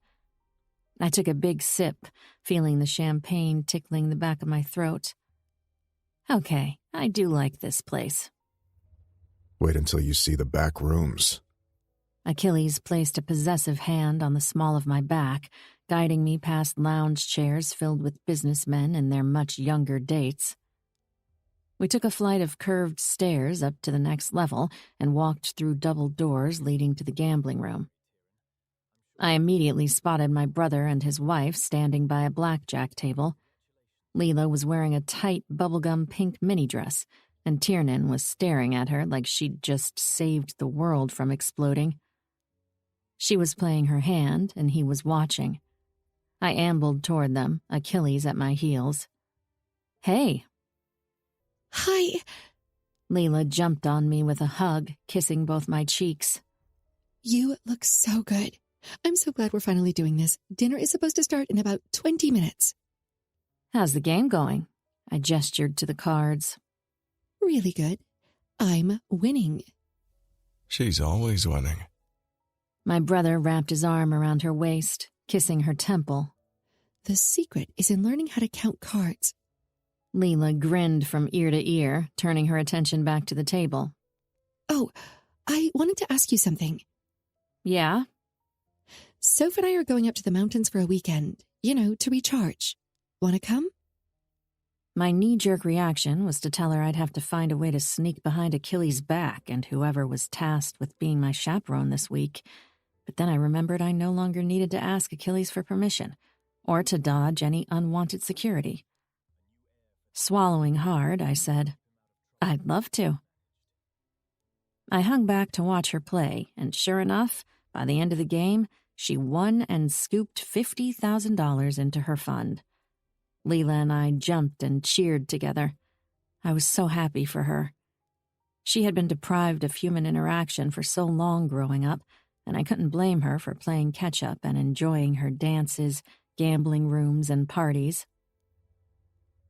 I took a big sip, feeling the champagne tickling the back of my throat. Okay, I do like this place. Wait until you see the back rooms. Achilles placed a possessive hand on the small of my back, guiding me past lounge chairs filled with businessmen and their much younger dates. We took a flight of curved stairs up to the next level and walked through double doors leading to the gambling room. I immediately spotted my brother and his wife standing by a blackjack table. Leela was wearing a tight bubblegum pink mini dress, and Tiernan was staring at her like she'd just saved the world from exploding. She was playing her hand, and he was watching. I ambled toward them, Achilles at my heels. "Hey." Hi. Leela jumped on me with a hug, kissing both my cheeks. You look so good. I'm so glad we're finally doing this. Dinner is supposed to start in about 20 minutes. "How's the game going?" I gestured to the cards. Really good. I'm winning. She's always winning. My brother wrapped his arm around her waist, kissing her temple. The secret is in learning how to count cards. Leela grinned from ear to ear, turning her attention back to the table. Oh, I wanted to ask you something. Yeah? Soph and I are going up to the mountains for a weekend, to recharge. Want to come? My knee-jerk reaction was to tell her I'd have to find a way to sneak behind Achilles' back and whoever was tasked with being my chaperone this week. But then I remembered I no longer needed to ask Achilles for permission, or to dodge any unwanted security. Swallowing hard, I said, "I'd love to." I hung back to watch her play, and sure enough, by the end of the game, she won and scooped $50,000 into her fund. Leela and I jumped and cheered together. I was so happy for her. She had been deprived of human interaction for so long growing up, and I couldn't blame her for playing catch-up and enjoying her dances, gambling rooms, and parties.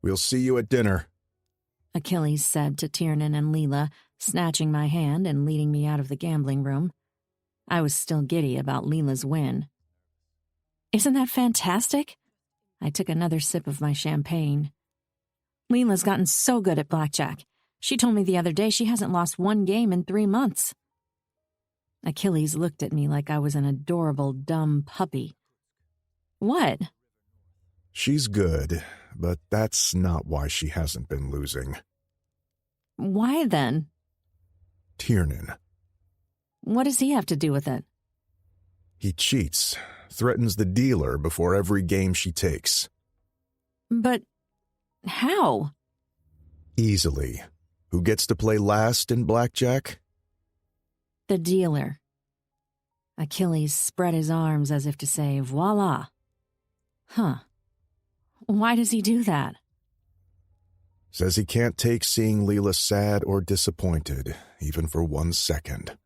We'll see you at dinner, Achilles said to Tiernan and Leela, snatching my hand and leading me out of the gambling room. I was still giddy about Leela's win. "Isn't that fantastic?" I took another sip of my champagne. "Leela's gotten so good at blackjack. She told me the other day she hasn't lost one game in 3 months." Achilles looked at me like I was an adorable, dumb puppy. "What?" She's good, but that's not why she hasn't been losing. "Why then?" Tiernan. "What does he have to do with it?" He cheats, threatens the dealer before every game she takes. "But how?" Easily. Who gets to play last in blackjack? "The dealer." Achilles spread his arms as if to say, "Voila." "Huh. Why does he do that?" Says he can't take seeing Leela sad or disappointed, even for 1 second.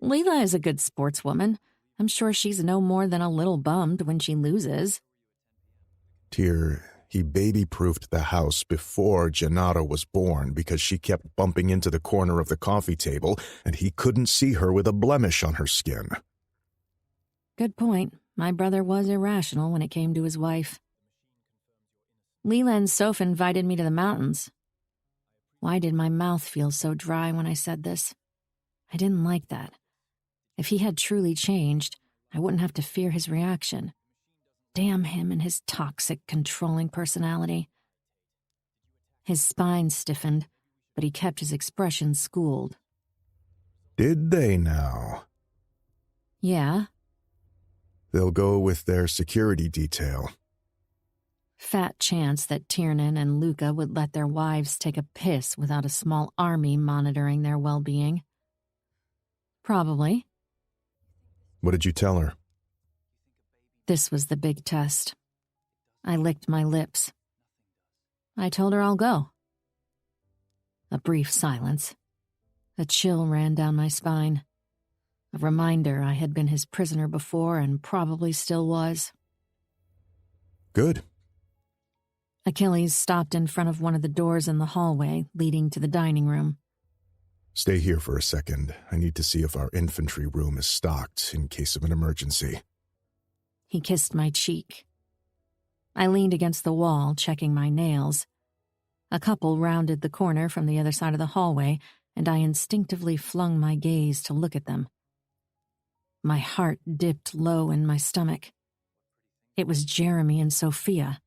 Leela is a good sportswoman. I'm sure she's no more than a little bummed when she loses. He baby-proofed the house before Gennaro was born because she kept bumping into the corner of the coffee table and he couldn't see her with a blemish on her skin. Good point. My brother was irrational when it came to his wife. "Leela and Soph invited me to the mountains." Why did my mouth feel so dry when I said this? I didn't like that. If he had truly changed, I wouldn't have to fear his reaction. Damn him and his toxic, controlling personality. His spine stiffened, but he kept his expression schooled. Did they now? Yeah. They'll go with their security detail. Fat chance that Tiernan and Luca would let their wives take a piss without a small army monitoring their well-being. Probably. What did you tell her? This was the big test. I licked my lips. I told her I'll go. A brief silence. A chill ran down my spine. A reminder I had been his prisoner before and probably still was. Good. Achilles stopped in front of one of the doors in the hallway leading to the dining room. Stay here for a second. I need to see if our infantry room is stocked in case of an emergency. He kissed my cheek. I leaned against the wall, checking my nails. A couple rounded the corner from the other side of the hallway, and I instinctively flung my gaze to look at them. My heart dipped low in my stomach. It was Jeremy and Sophia.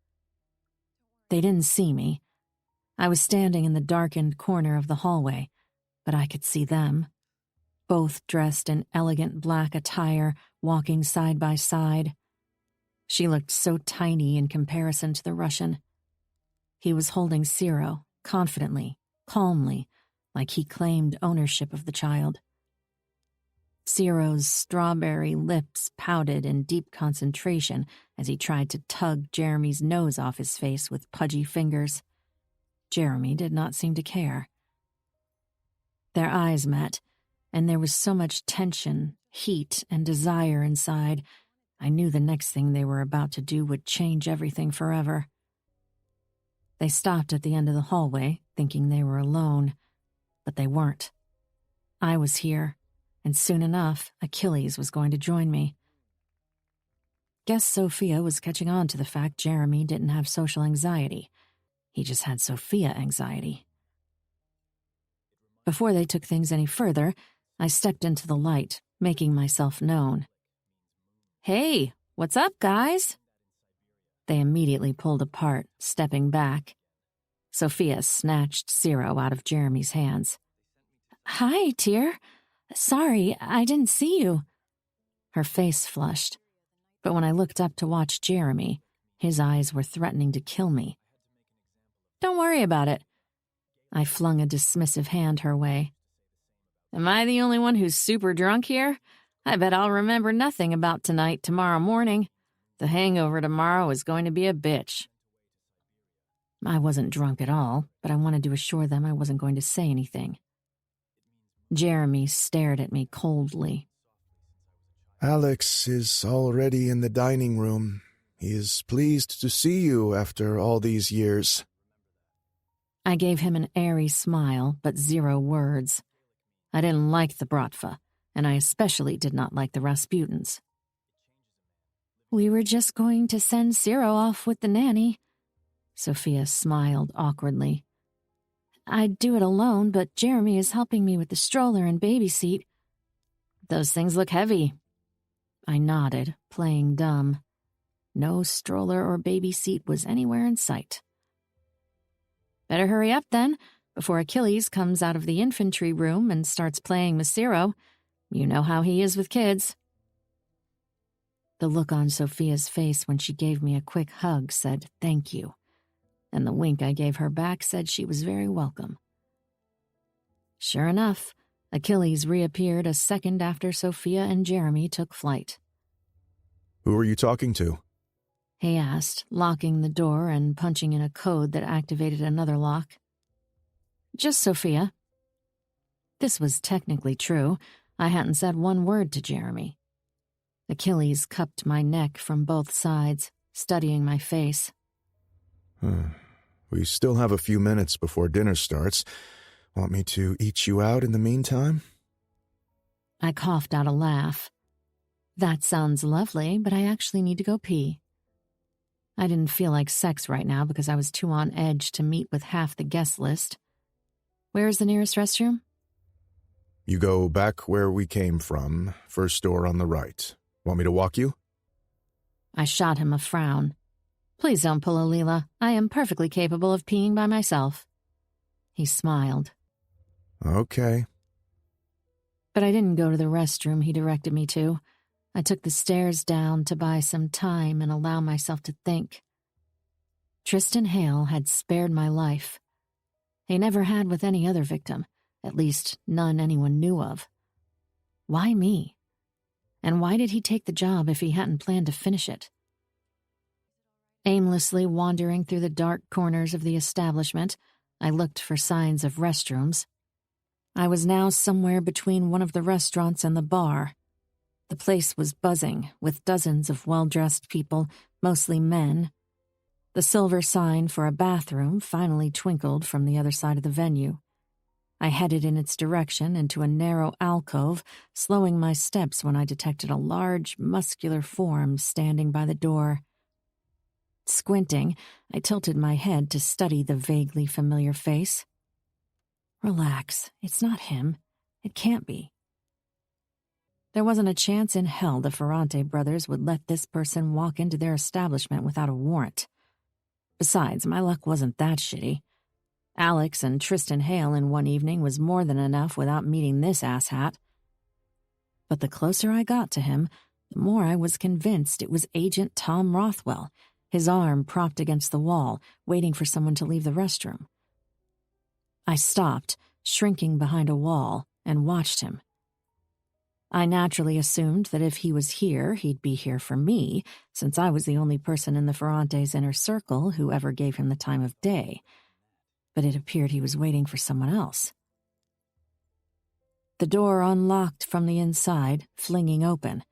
They didn't see me. I was standing in the darkened corner of the hallway, but I could see them, both dressed in elegant black attire, walking side by side. She looked so tiny in comparison to the Russian. He was holding Ciro, confidently, calmly, like he claimed ownership of the child. Ciro's strawberry lips pouted in deep concentration as he tried to tug Jeremy's nose off his face with pudgy fingers. Jeremy did not seem to care. Their eyes met, and there was so much tension, heat, and desire inside, I knew the next thing they were about to do would change everything forever. They stopped at the end of the hallway, thinking they were alone, but they weren't. I was here, and soon enough, Achilles was going to join me. Guess Sophia was catching on to the fact Jeremy didn't have social anxiety. He just had Sophia anxiety. Before they took things any further, I stepped into the light, making myself known. "Hey, what's up, guys?" They immediately pulled apart, stepping back. Sophia snatched Ciro out of Jeremy's hands. "Hi, Tyr. Sorry, I didn't see you." Her face flushed, but when I looked up to watch Jeremy, his eyes were threatening to kill me. "Don't worry about it." I flung a dismissive hand her way. "Am I the only one who's super drunk here? I bet I'll remember nothing about tonight tomorrow morning. The hangover tomorrow is going to be a bitch." I wasn't drunk at all, but I wanted to assure them I wasn't going to say anything. Jeremy stared at me coldly. Alex is already in the dining room. He is pleased to see you after all these years. I gave him an airy smile, but 0 words. I didn't like the Bratva, and I especially did not like the Rasputins. "We were just going to send Ciro off with the nanny." Sophia smiled awkwardly. "I'd do it alone, but Jeremy is helping me with the stroller and baby seat." "Those things look heavy." I nodded, playing dumb. No stroller or baby seat was anywhere in sight. "Better hurry up, then, before Achilles comes out of the infantry room and starts playing with Ciro. You know how he is with kids." The look on Sophia's face when she gave me a quick hug said thank you, and the wink I gave her back said she was very welcome. Sure enough, Achilles reappeared a second after Sophia and Jeremy took flight. Who are you talking to? He asked, locking the door and punching in a code that activated another lock. "Just Sophia." This was technically true. I hadn't said one word to Jeremy. Achilles cupped my neck from both sides, studying my face. We still have a few minutes before dinner starts. Want me to eat you out in the meantime? I coughed out a laugh. "That sounds lovely, but I actually need to go pee." I didn't feel like sex right now because I was too on edge to meet with half the guest list. Where is the nearest restroom? You go back where we came from, first door on the right. Want me to walk you? I shot him a frown. "Please don't pull a Leela. I am perfectly capable of peeing by myself." He smiled. Okay. But I didn't go to the restroom he directed me to. I took the stairs down to buy some time and allow myself to think. Tristan Hale had spared my life. He never had with any other victim, at least none anyone knew of. Why me? And why did he take the job if he hadn't planned to finish it? Aimlessly wandering through the dark corners of the establishment, I looked for signs of restrooms. I was now somewhere between one of the restaurants and the bar. The place was buzzing, with dozens of well-dressed people, mostly men. The silver sign for a bathroom finally twinkled from the other side of the venue. I headed in its direction into a narrow alcove, slowing my steps when I detected a large, muscular form standing by the door. Squinting, I tilted my head to study the vaguely familiar face. Relax, it's not him. It can't be. There wasn't a chance in hell the Ferrante brothers would let this person walk into their establishment without a warrant. Besides, my luck wasn't that shitty. Alex and Tristan Hale in one evening was more than enough without meeting this asshat. But the closer I got to him, the more I was convinced it was Agent Tom Rothwell, his arm propped against the wall, waiting for someone to leave the restroom. I stopped, shrinking behind a wall, and watched him. I naturally assumed that if he was here, he'd be here for me, since I was the only person in the Ferrante's inner circle who ever gave him the time of day. But it appeared he was waiting for someone else. The door unlocked from the inside, flinging open.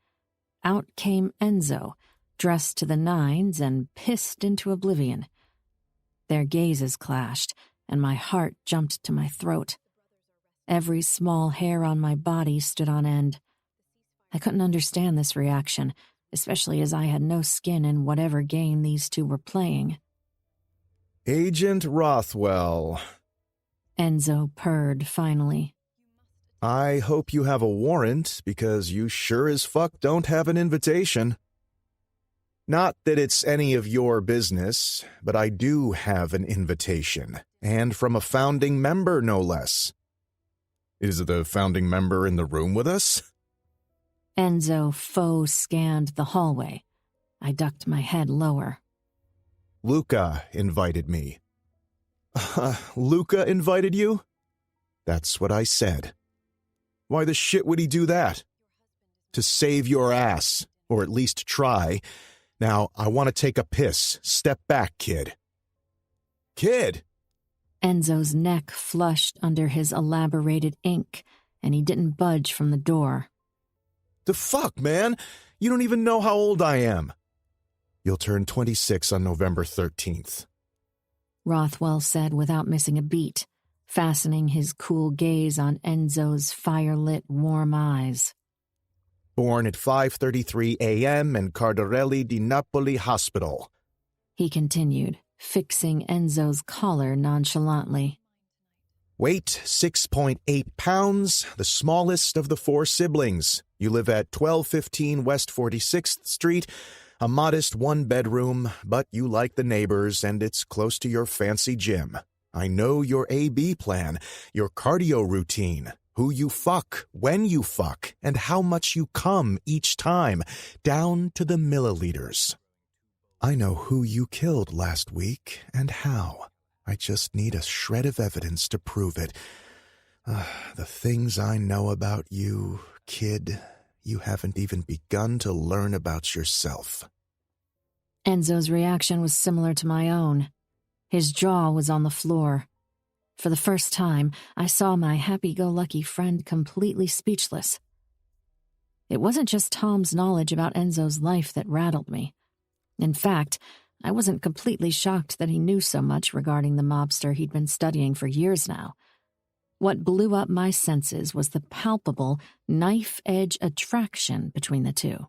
Out came Enzo, dressed to the nines and pissed into oblivion. Their gazes clashed, and my heart jumped to my throat. Every small hair on my body stood on end. I couldn't understand this reaction, especially as I had no skin in whatever game these two were playing. Agent Rothwell. Enzo purred finally. I hope you have a warrant, because you sure as fuck don't have an invitation. Not that it's any of your business, but I do have an invitation, and from a founding member, no less. Is the founding member in the room with us? Enzo faux scanned the hallway. I ducked my head lower. Luca invited me. Luca invited you? That's what I said. Why the shit would he do that? To save your ass, or at least try. Now, I want to take a piss. Step back, kid. Kid! Enzo's neck flushed under his elaborated ink, and he didn't budge from the door. The fuck, man? You don't even know how old I am. You'll turn 26 on November 13th. Rothwell said without missing a beat, fastening his cool gaze on Enzo's fire-lit, warm eyes. Born at 5:33 a.m. in Cardarelli di Napoli Hospital. He continued, fixing Enzo's collar nonchalantly. Weight 6.8 pounds, the smallest of the four siblings. You live at 1215 West 46th Street, a modest one-bedroom, but you like the neighbors and it's close to your fancy gym. I know your A-B plan, your cardio routine, who you fuck, when you fuck, and how much you come each time, down to the milliliters. I know who you killed last week and how. I just need a shred of evidence to prove it. The things I know about you, kid, you haven't even begun to learn about yourself. Enzo's reaction was similar to my own. His jaw was on the floor. For the first time, I saw my happy-go-lucky friend completely speechless. It wasn't just Tom's knowledge about Enzo's life that rattled me. In fact, I wasn't completely shocked that he knew so much regarding the mobster he'd been studying for years now. What blew up my senses was the palpable, knife-edge attraction between the two.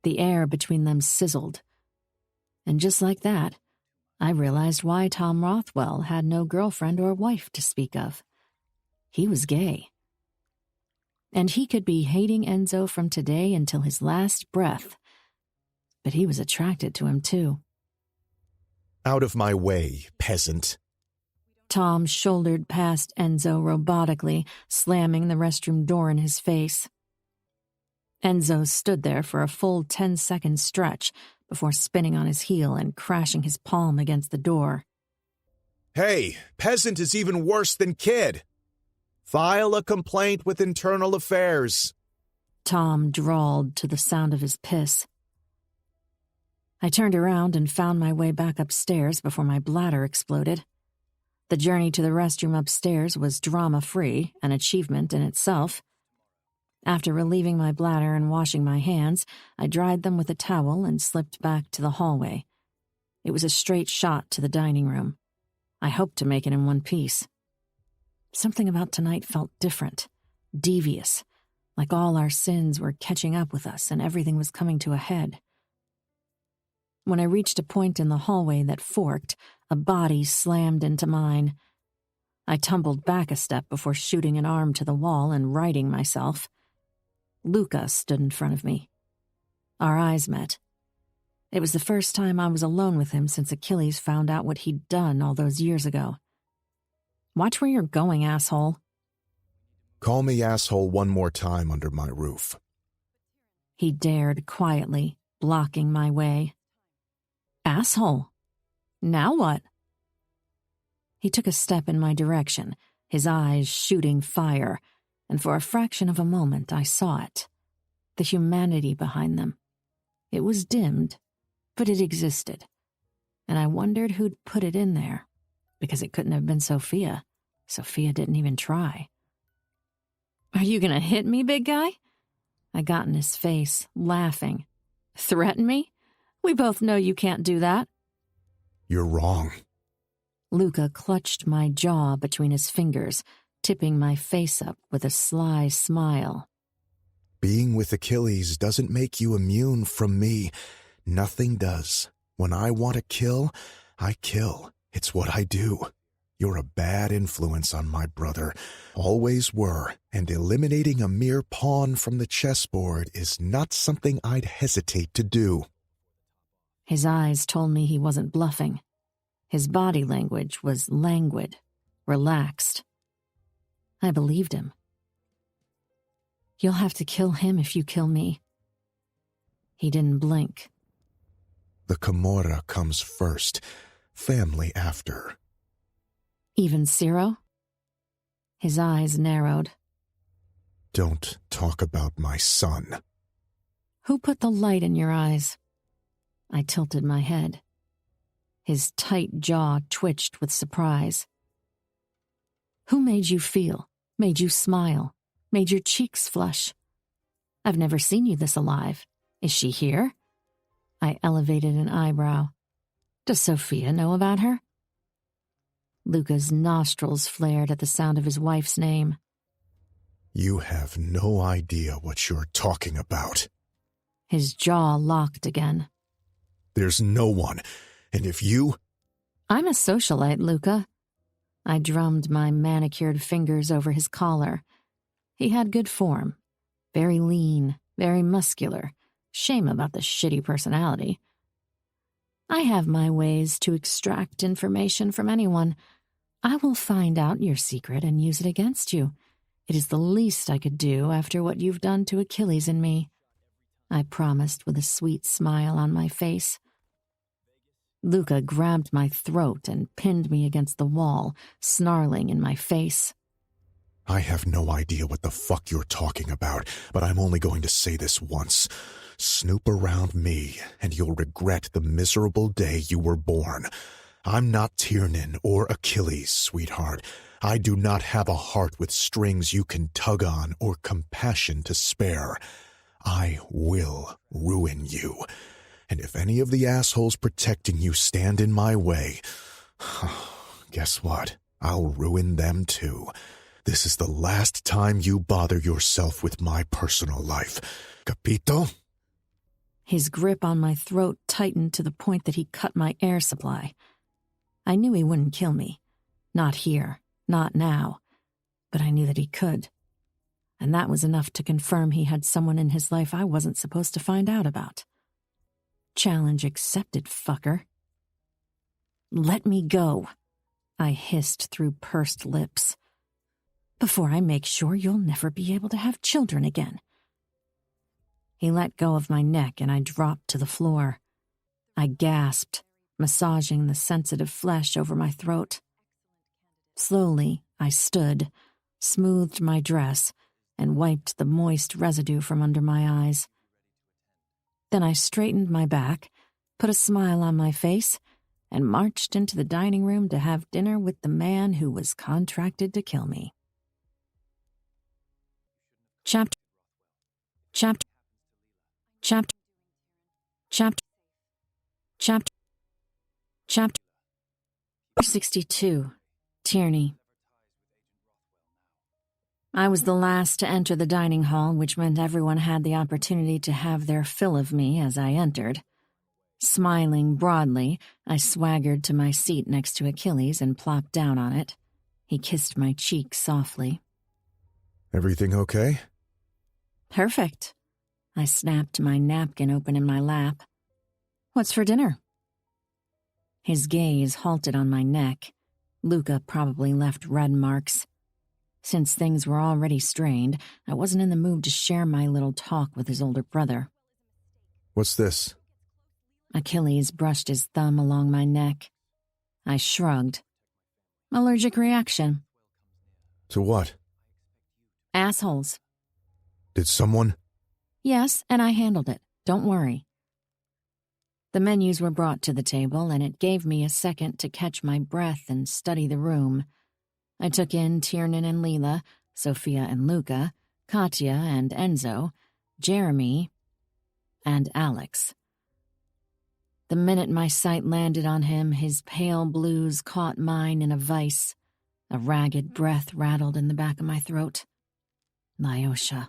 The air between them sizzled. And just like that, I realized why Tom Rothwell had no girlfriend or wife to speak of. He was gay. And he could be hating Enzo from today until his last breath. But he was attracted to him, too. Out of my way, peasant. Tom shouldered past Enzo robotically, slamming the restroom door in his face. Enzo stood there for a full 10-second stretch before spinning on his heel and crashing his palm against the door. Hey, peasant is even worse than kid. File a complaint with Internal Affairs. Tom drawled to the sound of his piss. I turned around and found my way back upstairs before my bladder exploded. The journey to the restroom upstairs was drama-free, an achievement in itself. After relieving my bladder and washing my hands, I dried them with a towel and slipped back to the hallway. It was a straight shot to the dining room. I hoped to make it in one piece. Something about tonight felt different, devious, like all our sins were catching up with us and everything was coming to a head. When I reached a point in the hallway that forked, a body slammed into mine. I tumbled back a step before shooting an arm to the wall and righting myself. Luca stood in front of me. Our eyes met. It was the first time I was alone with him since Achilles found out what he'd done all those years ago. Watch where you're going, asshole. Call me asshole one more time under my roof. He dared quietly, blocking my way. Asshole? Now what? He took a step in my direction, his eyes shooting fire, and for a fraction of a moment I saw it. The humanity behind them. It was dimmed, but it existed, and I wondered who'd put it in there, because it couldn't have been Sophia. Sophia didn't even try. Are you gonna hit me, big guy? I got in his face, laughing. Threaten me? We both know you can't do that. You're wrong. Luca clutched my jaw between his fingers, tipping my face up with a sly smile. Being with Achilles doesn't make you immune from me. Nothing does. When I want to kill, I kill. It's what I do. You're a bad influence on my brother. Always were, and eliminating a mere pawn from the chessboard is not something I'd hesitate to do. His eyes told me he wasn't bluffing. His body language was languid, relaxed. I believed him. You'll have to kill him if you kill me. He didn't blink. The Camorra comes first, family after. Even Ciro? His eyes narrowed. Don't talk about my son. Who put the light in your eyes? I tilted my head. His tight jaw twitched with surprise. Who made you feel, made you smile, made your cheeks flush? I've never seen you this alive. Is she here? I elevated an eyebrow. Does Sophia know about her? Luca's nostrils flared at the sound of his wife's name. You have no idea what you're talking about. His jaw locked again. There's no one, and if you... I'm a socialite, Luca. I drummed my manicured fingers over his collar. He had good form. Very lean, very muscular. Shame about the shitty personality. I have my ways to extract information from anyone. I will find out your secret and use it against you. It is the least I could do after what you've done to Achilles and me, I promised with a sweet smile on my face. Luca grabbed my throat and pinned me against the wall, snarling in my face. I have no idea what the fuck you're talking about, but I'm only going to say this once. Snoop around me, and you'll regret the miserable day you were born. I'm not Tiernan or Achilles, sweetheart. I do not have a heart with strings you can tug on or compassion to spare. I will ruin you. And if any of the assholes protecting you stand in my way, guess what? I'll ruin them too. This is the last time you bother yourself with my personal life. Capito? His grip on my throat tightened to the point that he cut my air supply. I knew he wouldn't kill me. Not here, not now. But I knew that he could. And that was enough to confirm he had someone in his life I wasn't supposed to find out about. Challenge accepted, fucker. Let me go, I hissed through pursed lips. Before I make sure you'll never be able to have children again. He let go of my neck and I dropped to the floor. I gasped, massaging the sensitive flesh over my throat. Slowly, I stood, smoothed my dress, and wiped the moist residue from under my eyes. Then I straightened my back, put a smile on my face, and marched into the dining room to have dinner with the man who was contracted to kill me. Chapter 62. Tierney. I was the last to enter the dining hall, which meant everyone had the opportunity to have their fill of me as I entered. Smiling broadly, I swaggered to my seat next to Achilles and plopped down on it. He kissed my cheek softly. Everything okay? Perfect. I snapped my napkin open in my lap. What's for dinner? His gaze halted on my neck. Luca probably left red marks. Since things were already strained, I wasn't in the mood to share my little talk with his older brother. What's this? Achilles brushed his thumb along my neck. I shrugged. Allergic reaction. To what? Assholes. Did someone? Yes, and I handled it. Don't worry. The menus were brought to the table, and it gave me a second to catch my breath and study the room. I took in Tiernan and Leela, Sophia and Luca, Katya and Enzo, Jeremy, and Alex. The minute my sight landed on him, his pale blues caught mine in a vice. A ragged breath rattled in the back of my throat. Lyosha.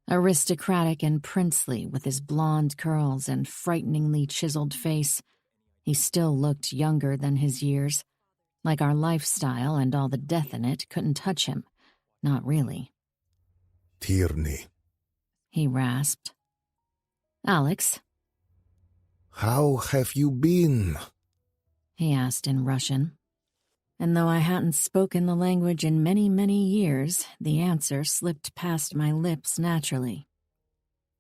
Aristocratic and princely, with his blonde curls and frighteningly chiseled face, he still looked younger than his years. Like our lifestyle and all the death in it couldn't touch him. Not really. Tierney. He rasped. Alex? How have you been? He asked in Russian. And though I hadn't spoken the language in many, many years, the answer slipped past my lips naturally.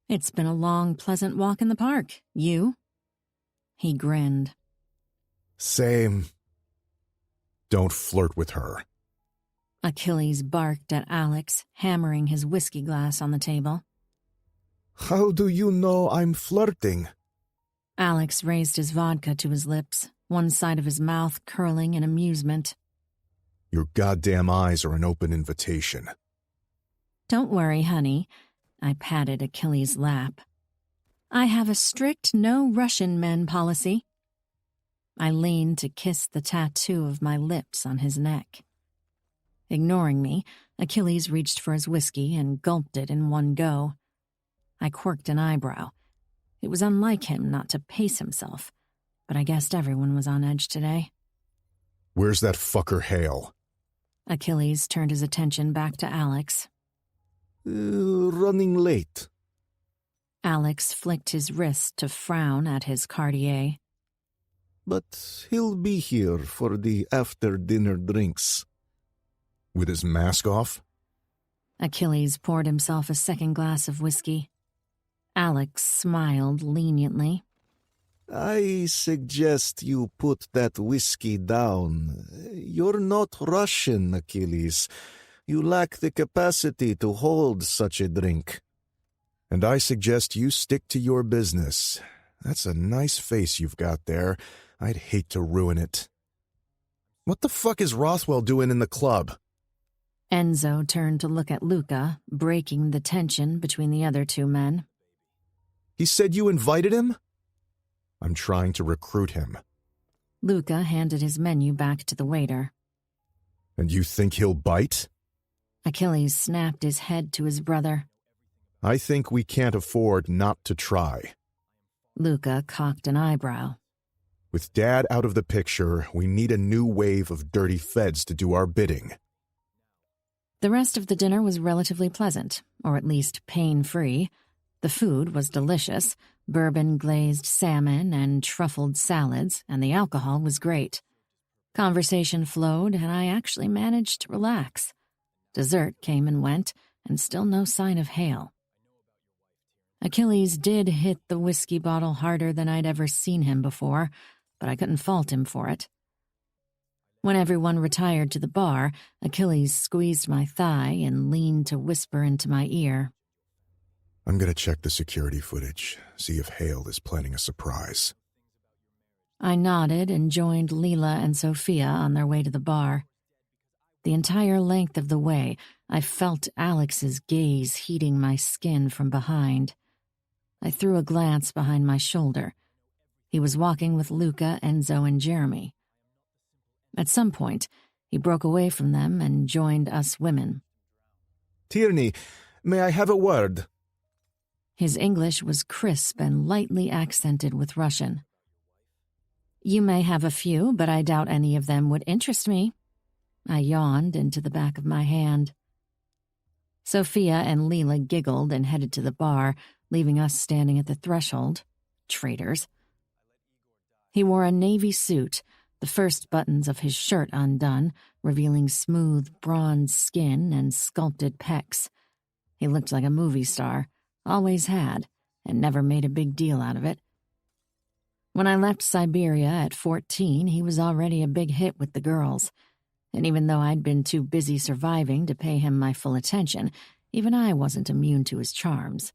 It's been a long, pleasant walk in the park. You? He grinned. Same. Don't flirt with her. Achilles barked at Alex, hammering his whiskey glass on the table. How do you know I'm flirting? Alex raised his vodka to his lips, one side of his mouth curling in amusement. Your goddamn eyes are an open invitation. Don't worry, honey. I patted Achilles' lap. I have a strict no Russian men policy. I leaned to kiss the tattoo of my lips on his neck. Ignoring me, Achilles reached for his whiskey and gulped it in one go. I quirked an eyebrow. It was unlike him not to pace himself, but I guessed everyone was on edge today. Where's that fucker Hale? Achilles turned his attention back to Alex. Running late. Alex flicked his wrist to frown at his Cartier. But he'll be here for the after-dinner drinks. With his mask off? Achilles poured himself a second glass of whiskey. Alex smiled leniently. I suggest you put that whiskey down. You're not Russian, Achilles. You lack the capacity to hold such a drink. And I suggest you stick to your business. That's a nice face you've got there. I'd hate to ruin it. What the fuck is Rothwell doing in the club? Enzo turned to look at Luca, breaking the tension between the other two men. He said you invited him? I'm trying to recruit him. Luca handed his menu back to the waiter. And you think he'll bite? Achilles snapped his head to his brother. I think we can't afford not to try. Luca cocked an eyebrow. With Dad out of the picture, we need a new wave of dirty feds to do our bidding. The rest of the dinner was relatively pleasant, or at least pain-free. The food was delicious, bourbon-glazed salmon and truffled salads, and the alcohol was great. Conversation flowed, and I actually managed to relax. Dessert came and went, and still no sign of Hale. Achilles did hit the whiskey bottle harder than I'd ever seen him before, but I couldn't fault him for it. When everyone retired to the bar, Achilles squeezed my thigh and leaned to whisper into my ear. I'm gonna check the security footage, see if Hale is planning a surprise. I nodded and joined Leela and Sophia on their way to the bar. The entire length of the way, I felt Alex's gaze heating my skin from behind. I threw a glance behind my shoulder. He was walking with Luca, Enzo, and Jeremy. At some point, He broke away from them and joined us women. Tierney, may I have a word? His English was crisp and lightly accented with Russian. You may have a few, but I doubt any of them would interest me. I yawned into the back of my hand. Sophia and Leela giggled and headed to the bar, leaving us standing at the threshold. Traitors. He wore a navy suit, the first buttons of his shirt undone, revealing smooth, bronze skin and sculpted pecs. He looked like a movie star, always had, and never made a big deal out of it. When I left Siberia at 14, he was already a big hit with the girls, and even though I'd been too busy surviving to pay him my full attention, even I wasn't immune to his charms.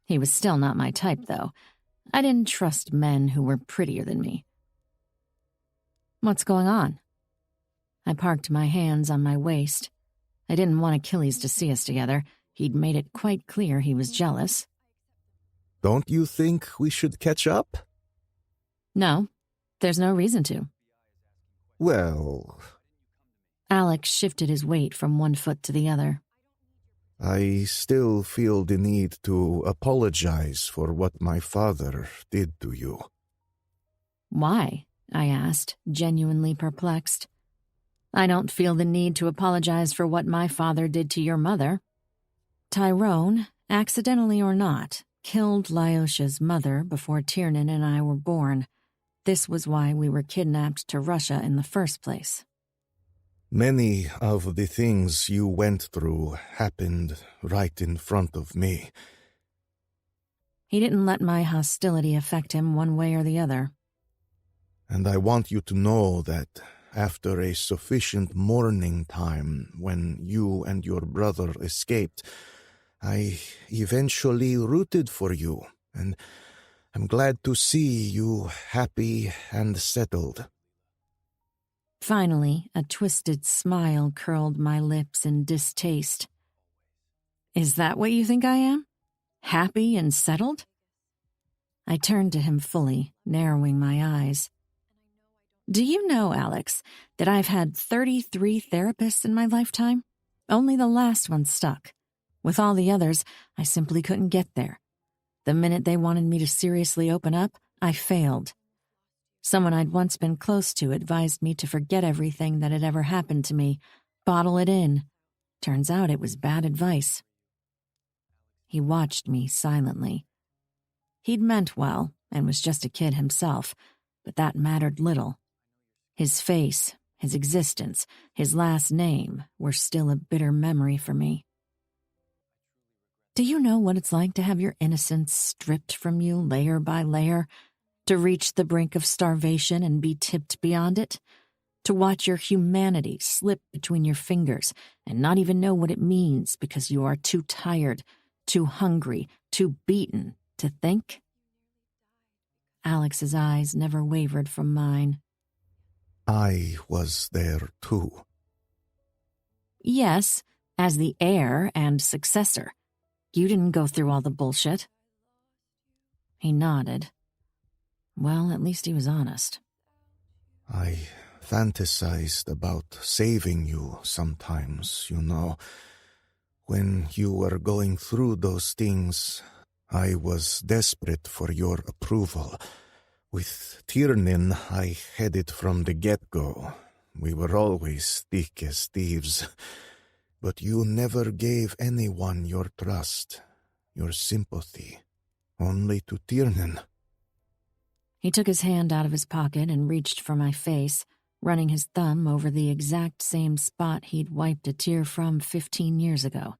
He was still not my type, though. I didn't trust men who were prettier than me. What's going on? I parked my hands on my waist. I didn't want Achilles to see us together. He'd made it quite clear he was jealous. Don't you think we should catch up? No, there's no reason to. Well, Alex shifted his weight from one foot to the other. I still feel the need to apologize for what my father did to you. Why? I asked, genuinely perplexed. I don't feel the need to apologize for what my father did to your mother. Tyrone, accidentally or not, killed Lyosha's mother before Tiernan and I were born. This was why we were kidnapped to Russia in the first place. Many of the things you went through happened right in front of me. He didn't let my hostility affect him one way or the other. And I want you to know that after a sufficient mourning time when you and your brother escaped, I eventually rooted for you, and I'm glad to see you happy and settled. Finally, a twisted smile curled my lips in distaste. Is that what you think I am? Happy and settled? I turned to him fully, narrowing my eyes. Do you know, Alex, that I've had 33 therapists in my lifetime? Only the last one stuck. With all the others, I simply couldn't get there. The minute they wanted me to seriously open up, I failed. Someone I'd once been close to advised me to forget everything that had ever happened to me, bottle it in. Turns out it was bad advice. He watched me silently. He'd meant well and was just a kid himself, but that mattered little. His face, his existence, his last name were still a bitter memory for me. Do you know what it's like to have your innocence stripped from you layer by layer? To reach the brink of starvation and be tipped beyond it? To watch your humanity slip between your fingers and not even know what it means because you are too tired, too hungry, too beaten to think? Alex's eyes never wavered from mine. I was there too. Yes, as the heir and successor. You didn't go through all the bullshit. He nodded. Well, at least he was honest. I fantasized about saving you sometimes, you know. When you were going through those things, I was desperate for your approval. With Tiernan, I had it from the get-go. We were always thick as thieves. But you never gave anyone your trust, your sympathy, only to Tiernan. He took his hand out of his pocket and reached for my face, running his thumb over the exact same spot he'd wiped a tear from 15 years ago,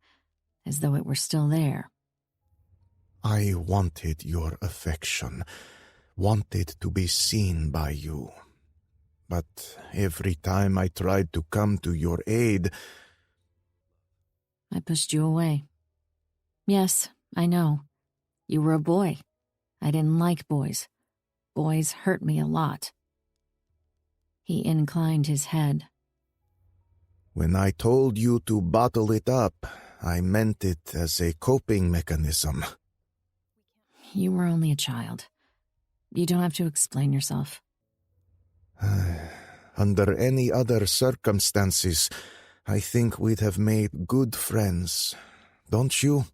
as though it were still there. I wanted your affection, wanted to be seen by you. But every time I tried to come to your aid, I pushed you away. Yes, I know. You were a boy. I didn't like boys. Boys hurt me a lot. He inclined his head. When I told you to bottle it up, I meant it as a coping mechanism. You were only a child. You don't have to explain yourself. Under any other circumstances, I think we'd have made good friends. Don't you?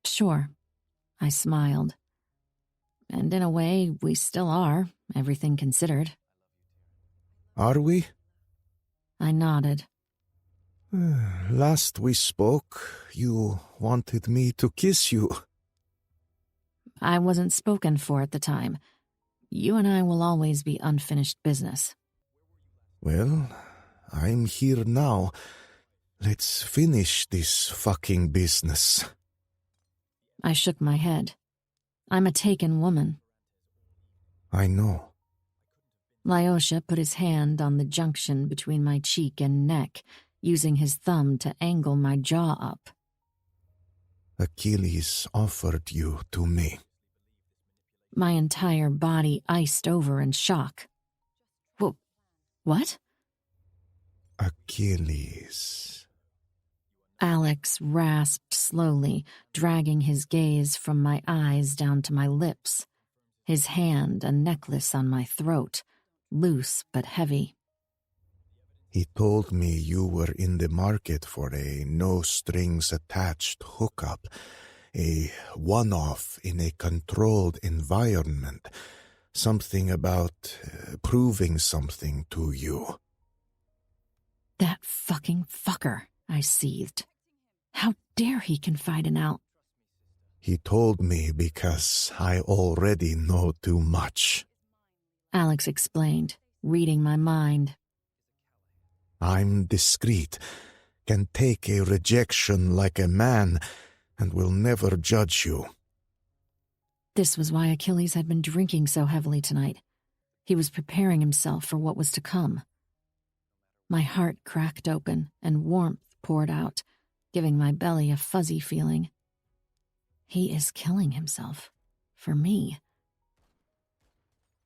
Sure, I smiled. And in a way, we still are, everything considered. Are we? I nodded. Last we spoke, you wanted me to kiss you. I wasn't spoken for at the time. You and I will always be unfinished business. Well, I'm here now. Let's finish this fucking business. I shook my head. I'm a taken woman. I know. Lyosha put his hand on the junction between my cheek and neck, using his thumb to angle my jaw up. Achilles offered you to me. My entire body iced over in shock. What? Achilles. Alex rasped slowly, dragging his gaze from my eyes down to my lips. His hand a necklace on my throat, loose but heavy. He told me you were in the market for a no-strings-attached hookup, a one-off in a controlled environment, something about proving something to you. That fucking fucker, I seethed. How dare he confide in Al? He told me because I already know too much. Alex explained, reading my mind. I'm discreet, can take a rejection like a man, and will never judge you. This was why Achilles had been drinking so heavily tonight. He was preparing himself for what was to come. My heart cracked open, and warmth poured out, giving my belly a fuzzy feeling. He is killing himself. For me.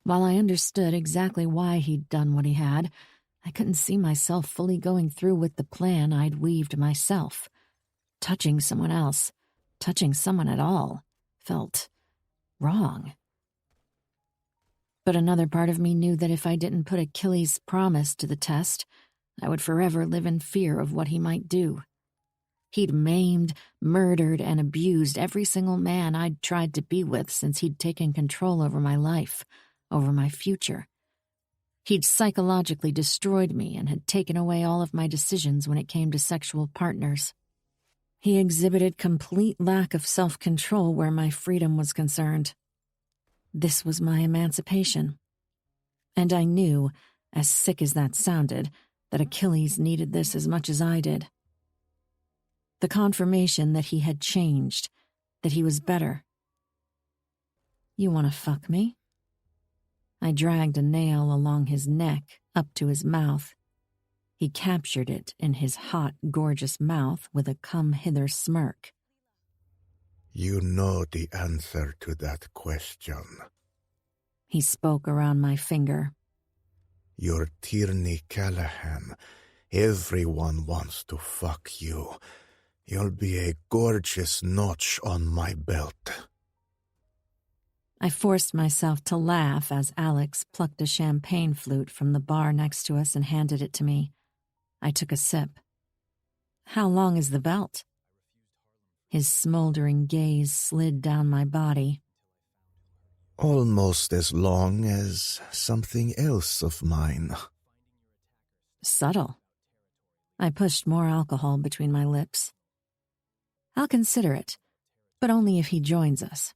While I understood exactly why he'd done what he had, I couldn't see myself fully going through with the plan I'd weaved myself. Touching someone else, touching someone at all, felt wrong. But another part of me knew that if I didn't put Achilles' promise to the test, I would forever live in fear of what he might do. He'd maimed, murdered, and abused every single man I'd tried to be with since he'd taken control over my life, over my future. He'd psychologically destroyed me and had taken away all of my decisions when it came to sexual partners. He exhibited complete lack of self-control where my freedom was concerned. This was my emancipation. And I knew, as sick as that sounded, that Achilles needed this as much as I did. The confirmation that he had changed, that he was better. You want to fuck me? I dragged a nail along his neck up to his mouth. He captured it in his hot, gorgeous mouth with a come-hither smirk. You know the answer to that question. He spoke around my finger. You're Tierney Callahan. Everyone wants to fuck you. You'll be a gorgeous notch on my belt. I forced myself to laugh as Alex plucked a champagne flute from the bar next to us and handed it to me. I took a sip. How long is the belt? His smoldering gaze slid down my body. Almost as long as something else of mine. Subtle. I pushed more alcohol between my lips. I'll consider it, but only if he joins us.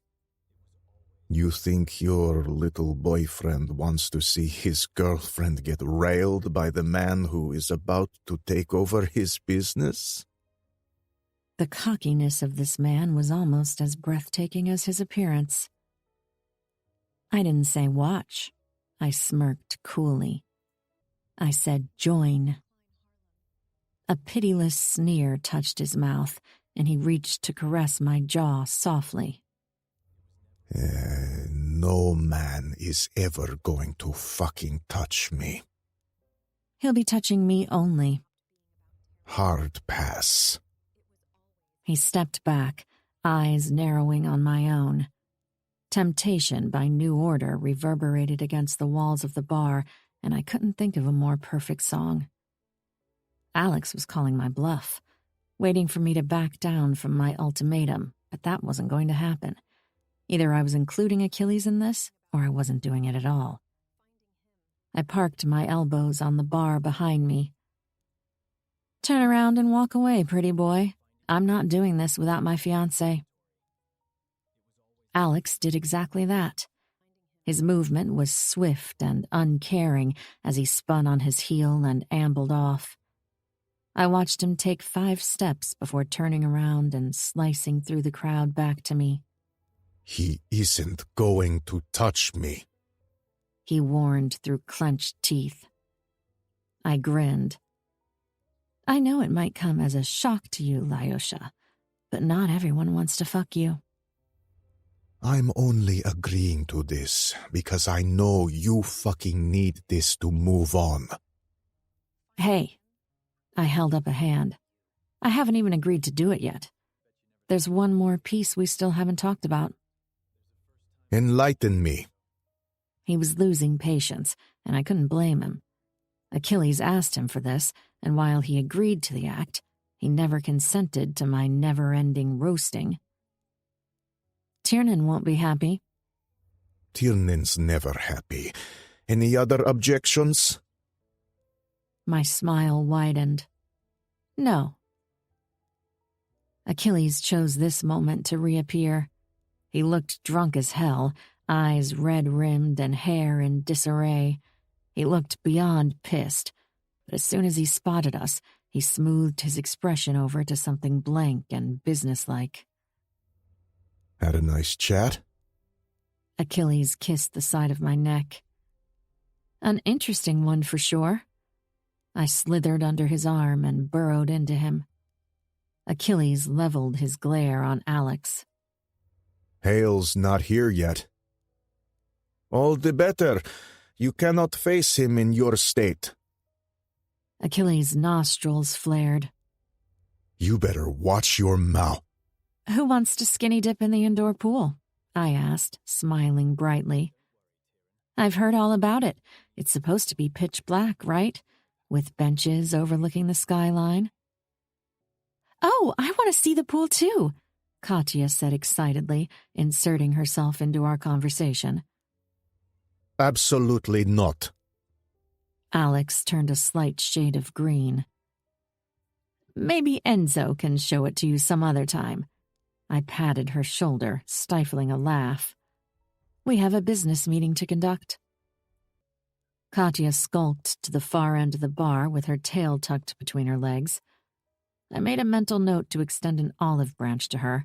You think your little boyfriend wants to see his girlfriend get railed by the man who is about to take over his business? The cockiness of this man was almost as breathtaking as his appearance. I didn't say watch. I smirked coolly. I said join. A pitiless sneer touched his mouth, and he reached to caress my jaw softly. No man is ever going to fucking touch me. He'll be touching me only. Hard pass. He stepped back, eyes narrowing on my own. Temptation by new order reverberated against the walls of the bar, and I couldn't think of a more perfect song. Alex was calling my bluff, waiting for me to back down from my ultimatum, but that wasn't going to happen. Either I was including Achilles in this, or I wasn't doing it at all. I parked my elbows on the bar behind me. "Turn around and walk away, pretty boy. I'm not doing this without my fiancé." Alex did exactly that. His movement was swift and uncaring as he spun on his heel and ambled off. I watched him take 5 steps before turning around and slicing through the crowd back to me. He isn't going to touch me, he warned through clenched teeth. I grinned. "I know it might come as a shock to you, Lyosha, but not everyone wants to fuck you." I'm only agreeing to this because I know you fucking need this to move on. "Hey," I held up a hand. "I haven't even agreed to do it yet. There's one more piece we still haven't talked about." Enlighten me. He was losing patience, and I couldn't blame him. Achilles asked him for this, and while he agreed to the act, he never consented to my never-ending roasting. "Tiernan won't be happy." Tiernan's never happy. Any other objections? My smile widened. "No." Achilles chose this moment to reappear. He looked drunk as hell, eyes red-rimmed and hair in disarray. He looked beyond pissed, but as soon as he spotted us, he smoothed his expression over to something blank and businesslike. Had a nice chat? Achilles kissed the side of my neck. "An interesting one for sure." I slithered under his arm and burrowed into him. Achilles leveled his glare on Alex. Hale's not here yet. All the better. You cannot face him in your state. Achilles' nostrils flared. You better watch your mouth. "Who wants to skinny dip in the indoor pool?" I asked, smiling brightly. "I've heard all about it. It's supposed to be pitch black, right? With benches overlooking the skyline." "Oh, I want to see the pool too," Katya said excitedly, inserting herself into our conversation. Absolutely not. Alex turned a slight shade of green. "Maybe Enzo can show it to you some other time." I patted her shoulder, stifling a laugh. "We have a business meeting to conduct." Katya skulked to the far end of the bar with her tail tucked between her legs. I made a mental note to extend an olive branch to her.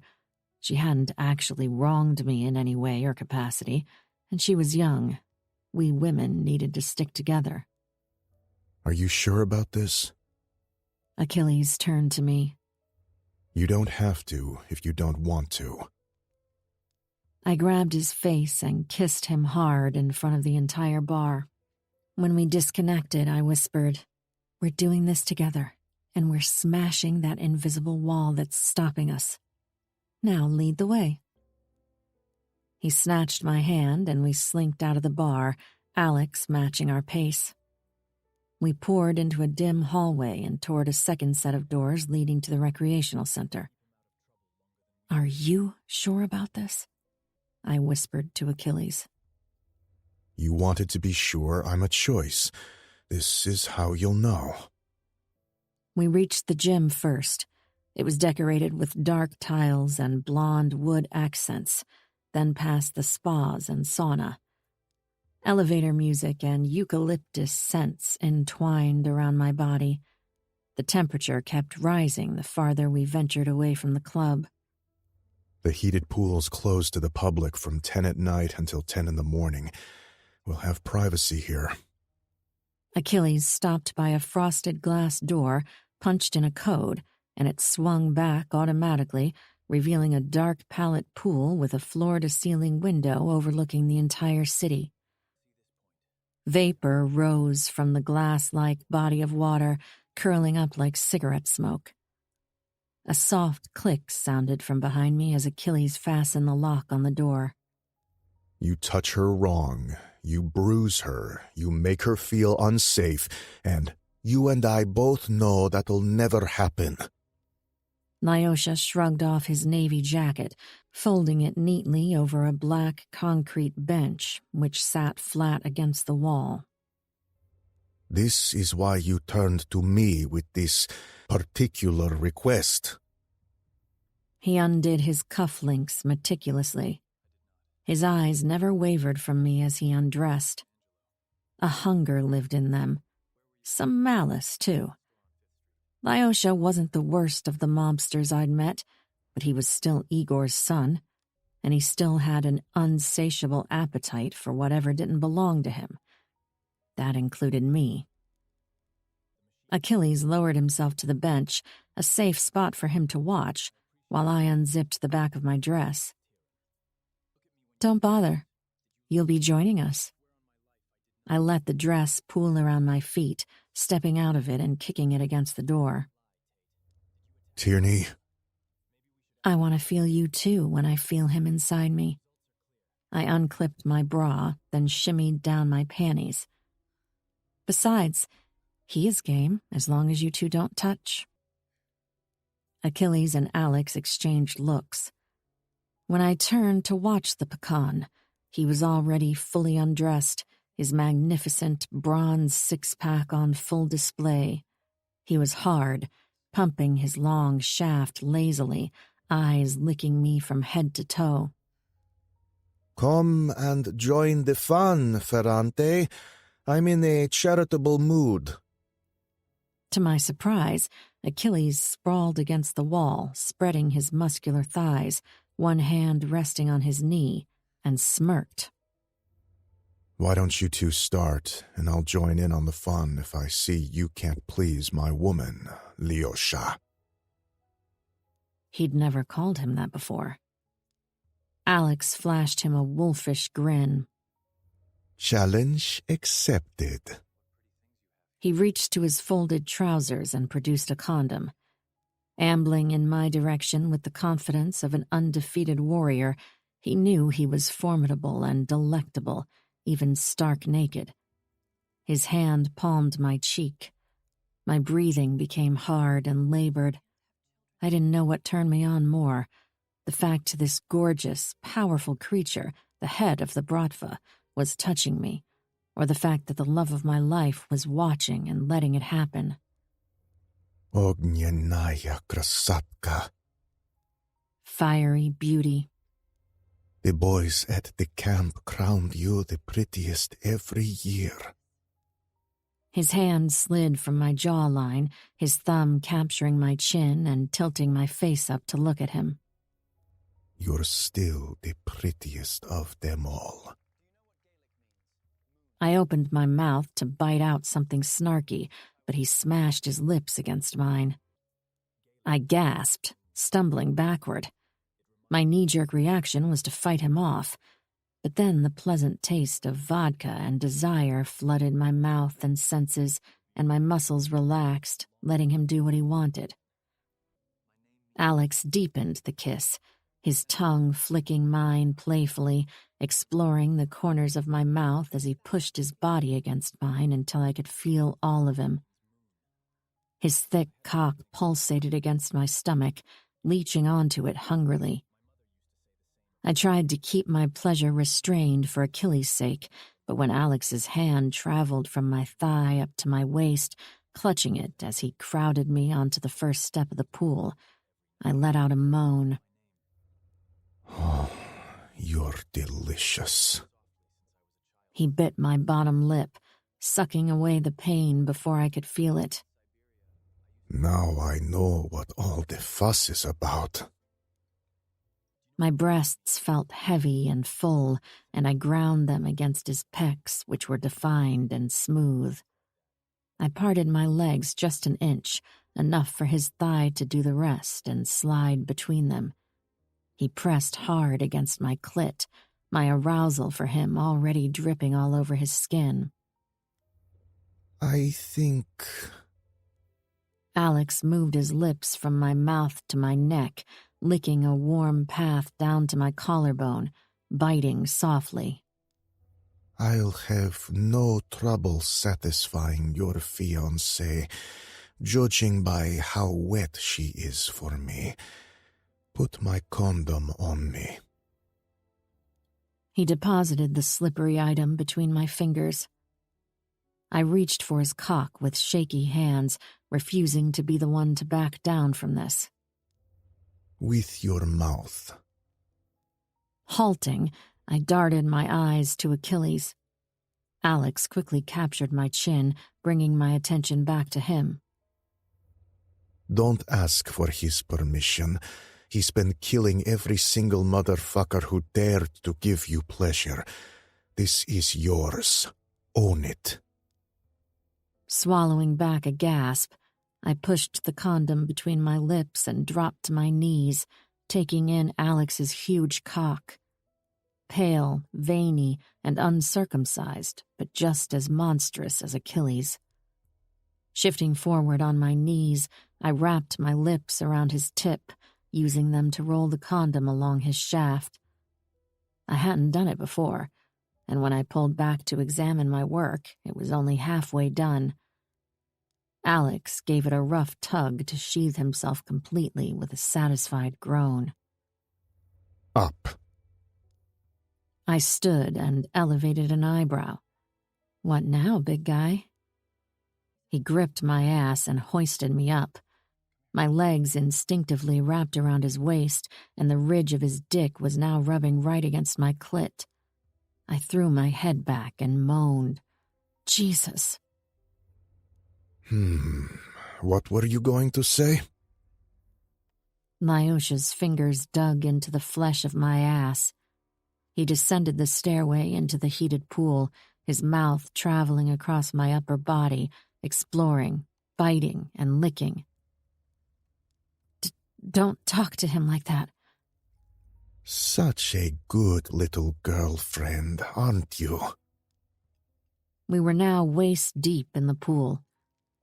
She hadn't actually wronged me in any way or capacity, and she was young. We women needed to stick together. Are you sure about this? Achilles turned to me. You don't have to if you don't want to. I grabbed his face and kissed him hard in front of the entire bar. When we disconnected, I whispered, "We're doing this together, and we're smashing that invisible wall that's stopping us. Now lead the way." He snatched my hand and we slinked out of the bar, Alex matching our pace. We poured into a dim hallway and toward a second set of doors leading to the recreational center. "Are you sure about this?" I whispered to Achilles. You wanted to be sure I'm a choice. This is how you'll know. We reached the gym first. It was decorated with dark tiles and blonde wood accents, then past the spas and sauna. Elevator music and eucalyptus scents entwined around my body. The temperature kept rising the farther we ventured away from the club. The heated pool's closed to the public from 10 at night until 10 in the morning. We'll have privacy here. Achilles stopped by a frosted glass door, punched in a code, and it swung back automatically, revealing a dark pallet pool with a floor-to-ceiling window overlooking the entire city. Vapor rose from the glass-like body of water, curling up like cigarette smoke. A soft click sounded from behind me as Achilles fastened the lock on the door. You touch her wrong, you bruise her, you make her feel unsafe, and you and I both know that'll never happen. Lyosha shrugged off his navy jacket, folding it neatly over a black concrete bench which sat flat against the wall. This is why you turned to me with this particular request. He undid his cufflinks meticulously. His eyes never wavered from me as he undressed. A hunger lived in them. Some malice, too. Lyosha wasn't the worst of the mobsters I'd met, but he was still Igor's son, and he still had an unsatiable appetite for whatever didn't belong to him. That included me. Achilles lowered himself to the bench, a safe spot for him to watch, while I unzipped the back of my dress. "Don't bother. You'll be joining us." I let the dress pool around my feet, stepping out of it and kicking it against the door. Tierney, I want to feel you too when I feel him inside me. I unclipped my bra, then shimmied down my panties. Besides, he is game as long as you two don't touch. Achilles and Alex exchanged looks. When I turned to watch the pecan, he was already fully undressed, his magnificent bronze six-pack on full display. He was hard, pumping his long shaft lazily, eyes licking me from head to toe. come and join the fun, Ferrante. I'm in a charitable mood. To my surprise, Achilles sprawled against the wall, spreading his muscular thighs, one hand resting on his knee, and smirked. Why don't you two start, and I'll join in on the fun if I see you can't please my woman, Lyosha. He'd never called him that before. Alex flashed him a wolfish grin. Challenge accepted. He reached to his folded trousers and produced a condom. Ambling in my direction with the confidence of an undefeated warrior, he knew he was formidable and delectable, even stark naked. His hand palmed my cheek. My breathing became hard and labored. I didn't know what turned me on more, the fact this gorgeous, powerful creature, the head of the Bratva, was touching me, or the fact that the love of my life was watching and letting it happen. Ognyanaya krasatka. Fiery beauty. The boys at the camp crowned you the prettiest every year. His hand slid from my jawline, his thumb capturing my chin and tilting my face up to look at him. You're still the prettiest of them all. I opened my mouth to bite out something snarky, but he smashed his lips against mine. I gasped, stumbling backward. My knee-jerk reaction was to fight him off, but then the pleasant taste of vodka and desire flooded my mouth and senses, and my muscles relaxed, letting him do what he wanted. Alex deepened the kiss, his tongue flicking mine playfully, exploring the corners of my mouth as he pushed his body against mine until I could feel all of him. His thick cock pulsated against my stomach, leeching onto it hungrily. I tried to keep my pleasure restrained for Achilles' sake, but when Alex's hand traveled from my thigh up to my waist, clutching it as he crowded me onto the first step of the pool, I let out a moan. Oh, you're delicious. He bit my bottom lip, sucking away the pain before I could feel it. Now I know what all the fuss is about. My breasts felt heavy and full, and I ground them against his pecs, which were defined and smooth. I parted my legs just an inch, enough for his thigh to do the rest and slide between them. He pressed hard against my clit, my arousal for him already dripping all over his skin. I think... Alex moved his lips from my mouth to my neck, licking a warm path down to my collarbone, biting softly. I'll have no trouble satisfying your fiancée, judging by how wet she is for me. Put my condom on me. He deposited the slippery item between my fingers. I reached for his cock with shaky hands, refusing to be the one to back down from this. With your mouth. Halting, I darted my eyes to Achilles. Alex quickly captured my chin, bringing my attention back to him. Don't ask for his permission. He's been killing every single motherfucker who dared to give you pleasure. This is yours. Own it. Swallowing back a gasp, I pushed the condom between my lips and dropped to my knees, taking in Alex's huge cock. Pale, veiny, and uncircumcised, but just as monstrous as Achilles. Shifting forward on my knees, I wrapped my lips around his tip, using them to roll the condom along his shaft. I hadn't done it before, and when I pulled back to examine my work, it was only halfway done. Alex gave it a rough tug to sheathe himself completely with a satisfied groan. Up. I stood and elevated an eyebrow. What now, big guy? He gripped my ass and hoisted me up. My legs instinctively wrapped around his waist, and the ridge of his dick was now rubbing right against my clit. I threw my head back and moaned. Jesus. What were you going to say? Lyosha's fingers dug into the flesh of my ass. He descended the stairway into the heated pool, his mouth traveling across my upper body, exploring, biting, and licking. Don't talk to him like that. Such a good little girlfriend, aren't you? We were now waist deep in the pool.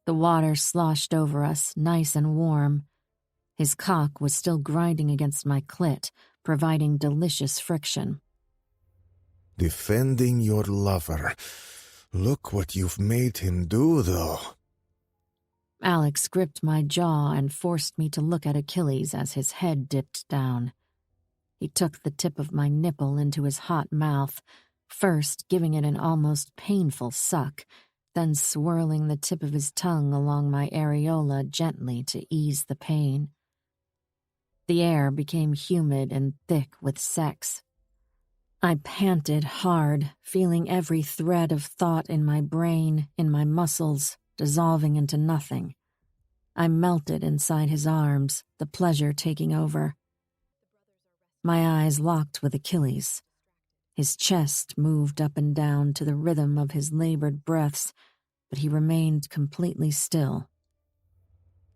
The water sloshed over us, nice and warm. His cock was still grinding against my clit, providing delicious friction. Defending your lover. Look what you've made him do, though. Alex gripped my jaw and forced me to look at Achilles as his head dipped down. He took the tip of my nipple into his hot mouth, first giving it an almost painful suck, then swirling the tip of his tongue along my areola gently to ease the pain. The air became humid and thick with sex. I panted hard, feeling every thread of thought in my brain, in my muscles, dissolving into nothing. I melted inside his arms, the pleasure taking over. My eyes locked with Achilles. His chest moved up and down to the rhythm of his labored breaths, but he remained completely still.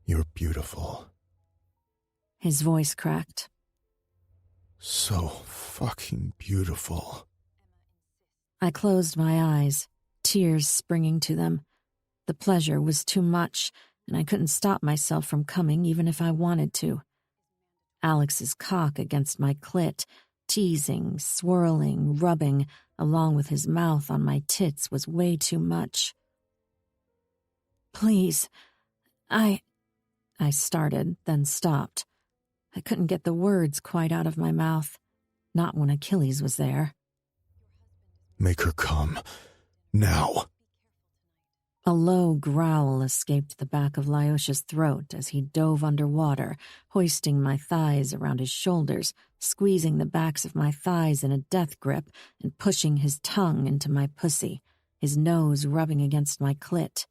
You're beautiful. His voice cracked. So fucking beautiful. I closed my eyes, tears springing to them. The pleasure was too much, and I couldn't stop myself from coming even if I wanted to. Alex's cock against my clit, teasing, swirling, rubbing, along with his mouth on my tits was way too much. Please, I started, then stopped. I couldn't get the words quite out of my mouth, not when Achilles was there. Make her come. Now. A low growl escaped the back of Lyosha's throat as he dove underwater, hoisting my thighs around his shoulders, squeezing the backs of my thighs in a death grip and pushing his tongue into my pussy, his nose rubbing against my clit.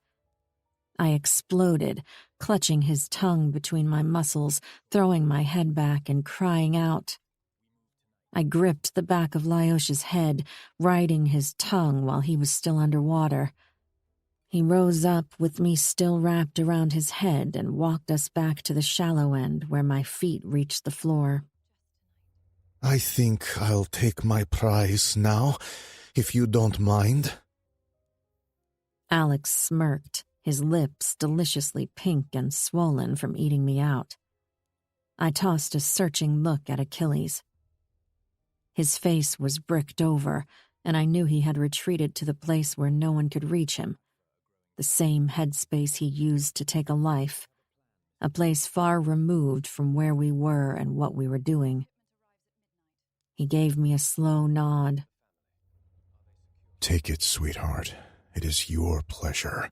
I exploded, clutching his tongue between my muscles, throwing my head back and crying out. I gripped the back of Lyosha's head, riding his tongue while he was still underwater. He rose up with me still wrapped around his head and walked us back to the shallow end where my feet reached the floor. I think I'll take my prize now, if you don't mind. Alex smirked, his lips deliciously pink and swollen from eating me out. I tossed a searching look at Achilles. His face was bricked over, and I knew he had retreated to the place where no one could reach him, the same headspace he used to take a life, a place far removed from where we were and what we were doing. He gave me a slow nod. Take it, sweetheart. It is your pleasure.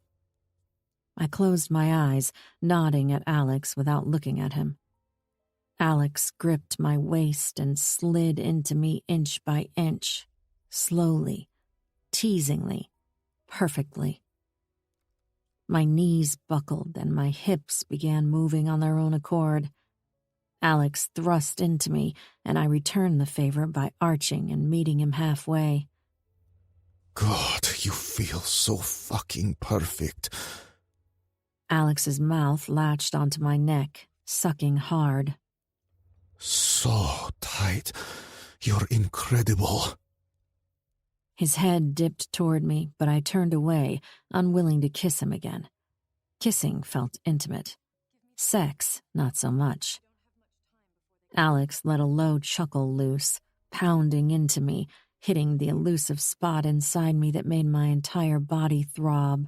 I closed my eyes, nodding at Alex without looking at him. Alex gripped my waist and slid into me inch by inch, slowly, teasingly, perfectly. My knees buckled and my hips began moving on their own accord. Alex thrust into me, and I returned the favor by arching and meeting him halfway. God, you feel so fucking perfect. Alex's mouth latched onto my neck, sucking hard. So tight. You're incredible. His head dipped toward me, but I turned away, unwilling to kiss him again. Kissing felt intimate. Sex, not so much. Alex let a low chuckle loose, pounding into me, hitting the elusive spot inside me that made my entire body throb.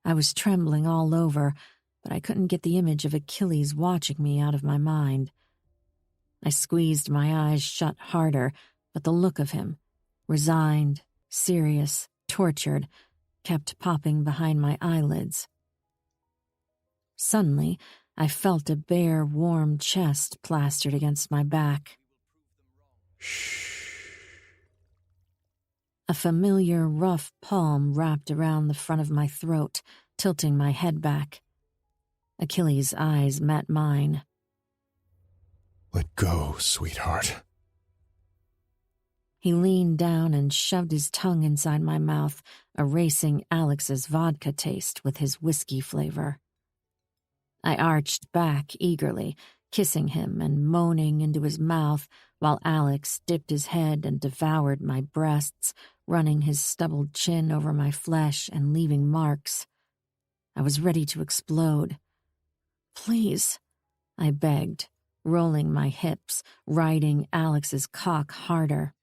I was trembling all over, but I couldn't get the image of Achilles watching me out of my mind. I squeezed my eyes shut harder, but the look of him, resigned, serious, tortured, kept popping behind my eyelids. Suddenly, I felt a bare, warm chest plastered against my back. Shh. A familiar, rough palm wrapped around the front of my throat, tilting my head back. Achilles' eyes met mine. Let go, sweetheart. He leaned down and shoved his tongue inside my mouth, erasing Alex's vodka taste with his whiskey flavor. I arched back eagerly, kissing him and moaning into his mouth while Alex dipped his head and devoured my breasts, running his stubbled chin over my flesh and leaving marks. I was ready to explode. Please, I begged, rolling my hips, riding Alex's cock harder.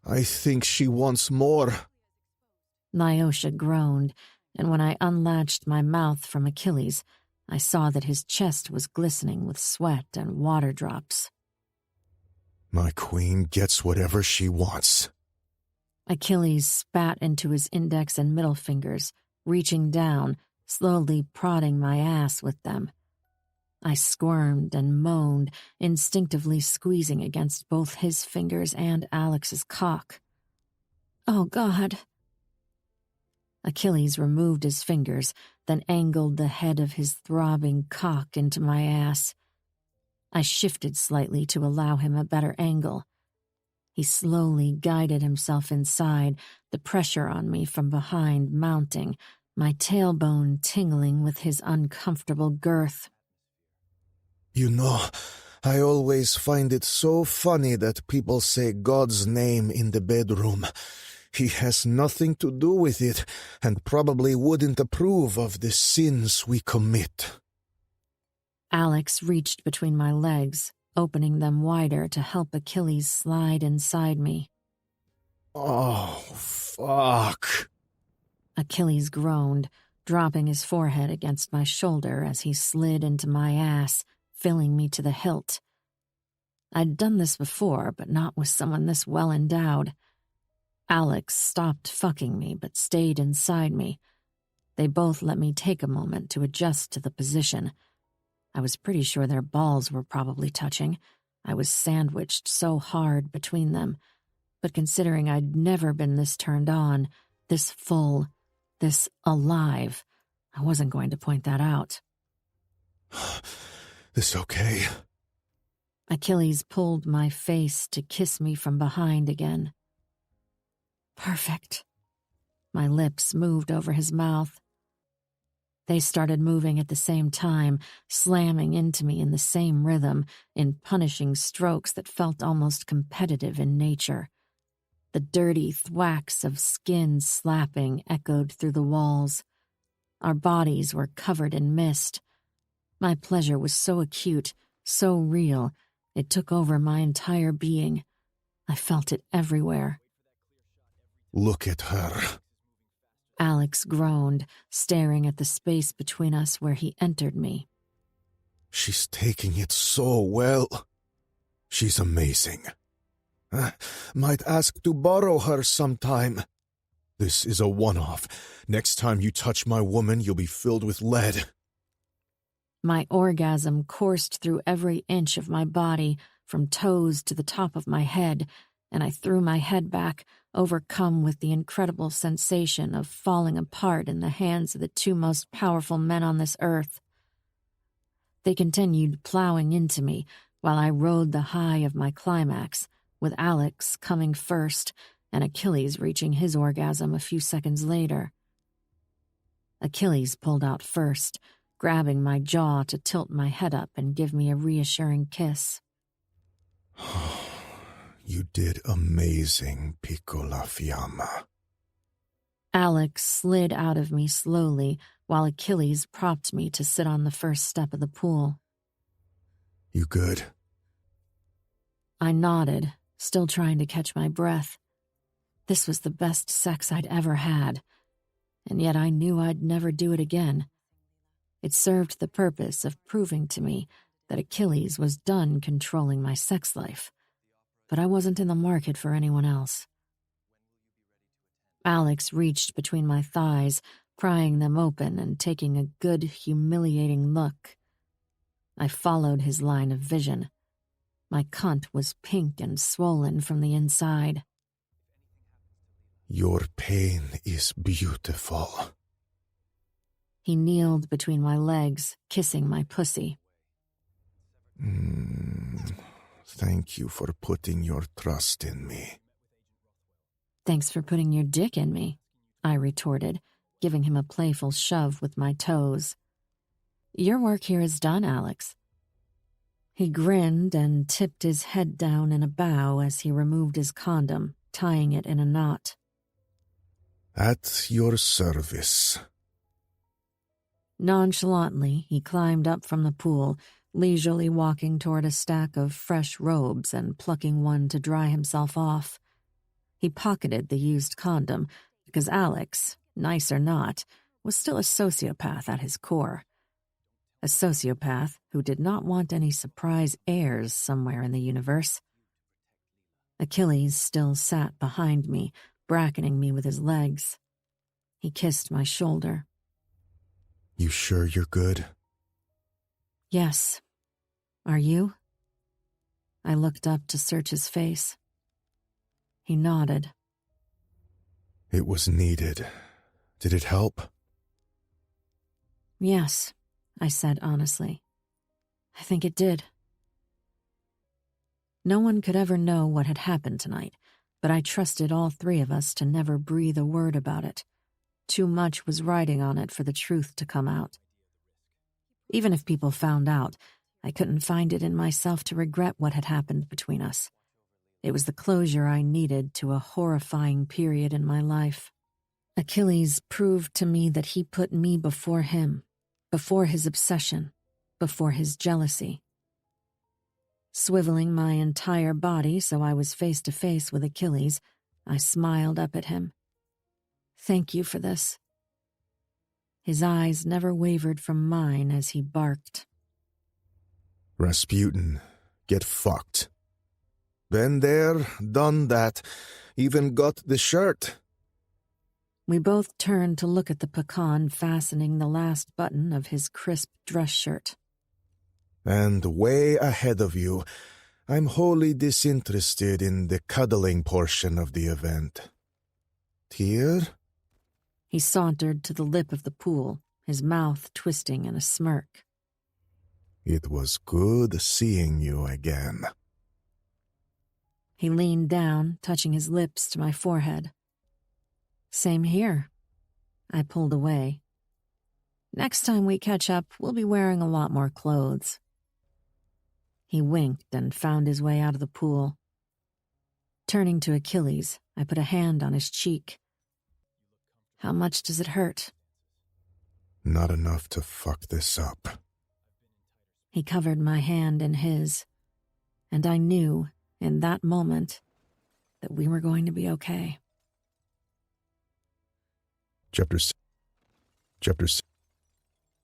I think she wants more. Nyosha groaned, and when I unlatched my mouth from Achilles, I saw that his chest was glistening with sweat and water drops. My queen gets whatever she wants. Achilles spat into his index and middle fingers, reaching down, slowly prodding my ass with them. I squirmed and moaned, instinctively squeezing against both his fingers and Alex's cock. Oh, God. Achilles removed his fingers, then angled the head of his throbbing cock into my ass. I shifted slightly to allow him a better angle. He slowly guided himself inside, the pressure on me from behind mounting, my tailbone tingling with his uncomfortable girth. You know, I always find it so funny that people say God's name in the bedroom. He has nothing to do with it, and probably wouldn't approve of the sins we commit. Alex reached between my legs, opening them wider to help Achilles slide inside me. Oh, fuck. Achilles groaned, dropping his forehead against my shoulder as he slid into my ass, filling me to the hilt. I'd done this before, but not with someone this well endowed. Alex stopped fucking me, but stayed inside me. They both let me take a moment to adjust to the position. I was pretty sure their balls were probably touching. I was sandwiched so hard between them. But considering I'd never been this turned on, this full, this alive, I wasn't going to point that out. This okay? Achilles pulled my face to kiss me from behind again. Perfect. My lips moved over his mouth. They started moving at the same time, slamming into me in the same rhythm, in punishing strokes that felt almost competitive in nature. The dirty thwacks of skin slapping echoed through the walls. Our bodies were covered in mist. My pleasure was so acute, so real, it took over my entire being. I felt it everywhere. Look at her. Alex groaned, staring at the space between us where he entered me. She's taking it so well. She's amazing. Might ask to borrow her sometime. This is a one-off. Next time you touch my woman, you'll be filled with lead. My orgasm coursed through every inch of my body, from toes to the top of my head, and I threw my head back, overcome with the incredible sensation of falling apart in the hands of the two most powerful men on this earth. They continued plowing into me while I rode the high of my climax, with Alex coming first and Achilles reaching his orgasm a few seconds later. Achilles pulled out first, grabbing my jaw to tilt my head up and give me a reassuring kiss. You did amazing, Piccola Fiamma. Alex slid out of me slowly while Achilles propped me to sit on the first step of the pool. You good? I nodded, still trying to catch my breath. This was the best sex I'd ever had, and yet I knew I'd never do it again. It served the purpose of proving to me that Achilles was done controlling my sex life, but I wasn't in the market for anyone else. Alex reached between my thighs, prying them open and taking a good, humiliating look. I followed his line of vision. My cunt was pink and swollen from the inside. Your pain is beautiful. He kneeled between my legs, kissing my pussy. Thank you for putting your trust in me. Thanks for putting your dick in me, I retorted, giving him a playful shove with my toes. Your work here is done, Alex. He grinned and tipped his head down in a bow as he removed his condom, tying it in a knot. At your service. Nonchalantly, he climbed up from the pool, leisurely walking toward a stack of fresh robes and plucking one to dry himself off. He pocketed the used condom because Alex, nice or not, was still a sociopath at his core. A sociopath who did not want any surprise heirs somewhere in the universe. Achilles still sat behind me, bracketing me with his legs. He kissed my shoulder. You sure you're good? Yes. Are you? I looked up to search his face. He nodded. It was needed. Did it help? Yes, I said honestly. I think it did. No one could ever know what had happened tonight, but I trusted all three of us to never breathe a word about it. Too much was riding on it for the truth to come out. Even if people found out, I couldn't find it in myself to regret what had happened between us. It was the closure I needed to a horrifying period in my life. Achilles proved to me that he put me before him, before his obsession, before his jealousy. Swiveling my entire body so I was face to face with Achilles, I smiled up at him. Thank you for this. His eyes never wavered from mine as he barked. Rasputin, get fucked. Been there, done that, even got the shirt. We both turned to look at the pecan fastening the last button of his crisp dress shirt. And way ahead of you, I'm wholly disinterested in the cuddling portion of the event. Tear? He sauntered to the lip of the pool, his mouth twisting in a smirk. It was good seeing you again. He leaned down, touching his lips to my forehead. Same here. I pulled away. Next time we catch up, we'll be wearing a lot more clothes. He winked and found his way out of the pool. Turning to Achilles, I put a hand on his cheek. How much does it hurt? Not enough to fuck this up. He covered my hand in his, and I knew, in that moment, that we were going to be okay. Chapter s- Chapter s-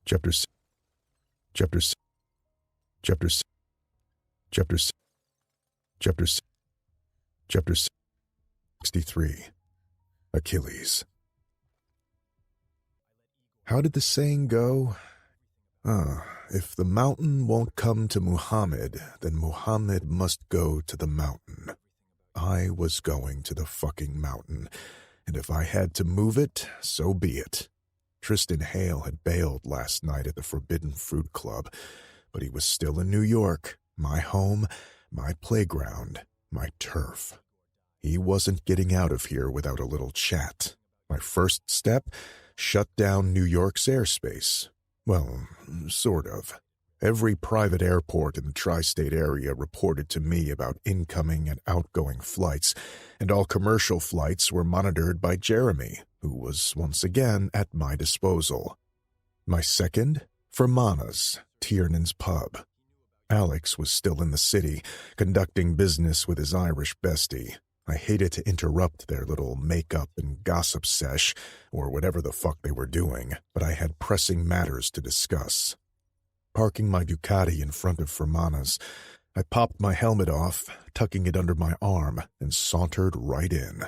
Chapter s- Chapter s- Chapter s- Chapter s- Chapter s- Chapter s- 63. Achilles. How did the saying go? If the mountain won't come to Muhammad, then Muhammad must go to the mountain. I was going to the fucking mountain, and if I had to move it, so be it. Tristan Hale had bailed last night at the Forbidden Fruit Club, but he was still in New York, my home, my playground, my turf. He wasn't getting out of here without a little chat. My first step? Shut down New York's airspace. Well, sort of. Every private airport in the tri-state area reported to me about incoming and outgoing flights, and all commercial flights were monitored by Jeremy, who was once again at my disposal. My second? Fermana's, Tiernan's pub. Alex was still in the city, conducting business with his Irish bestie. I hated to interrupt their little make-up and gossip sesh, or whatever the fuck they were doing, but I had pressing matters to discuss. Parking my Ducati in front of Fermana's, I popped my helmet off, tucking it under my arm, and sauntered right in.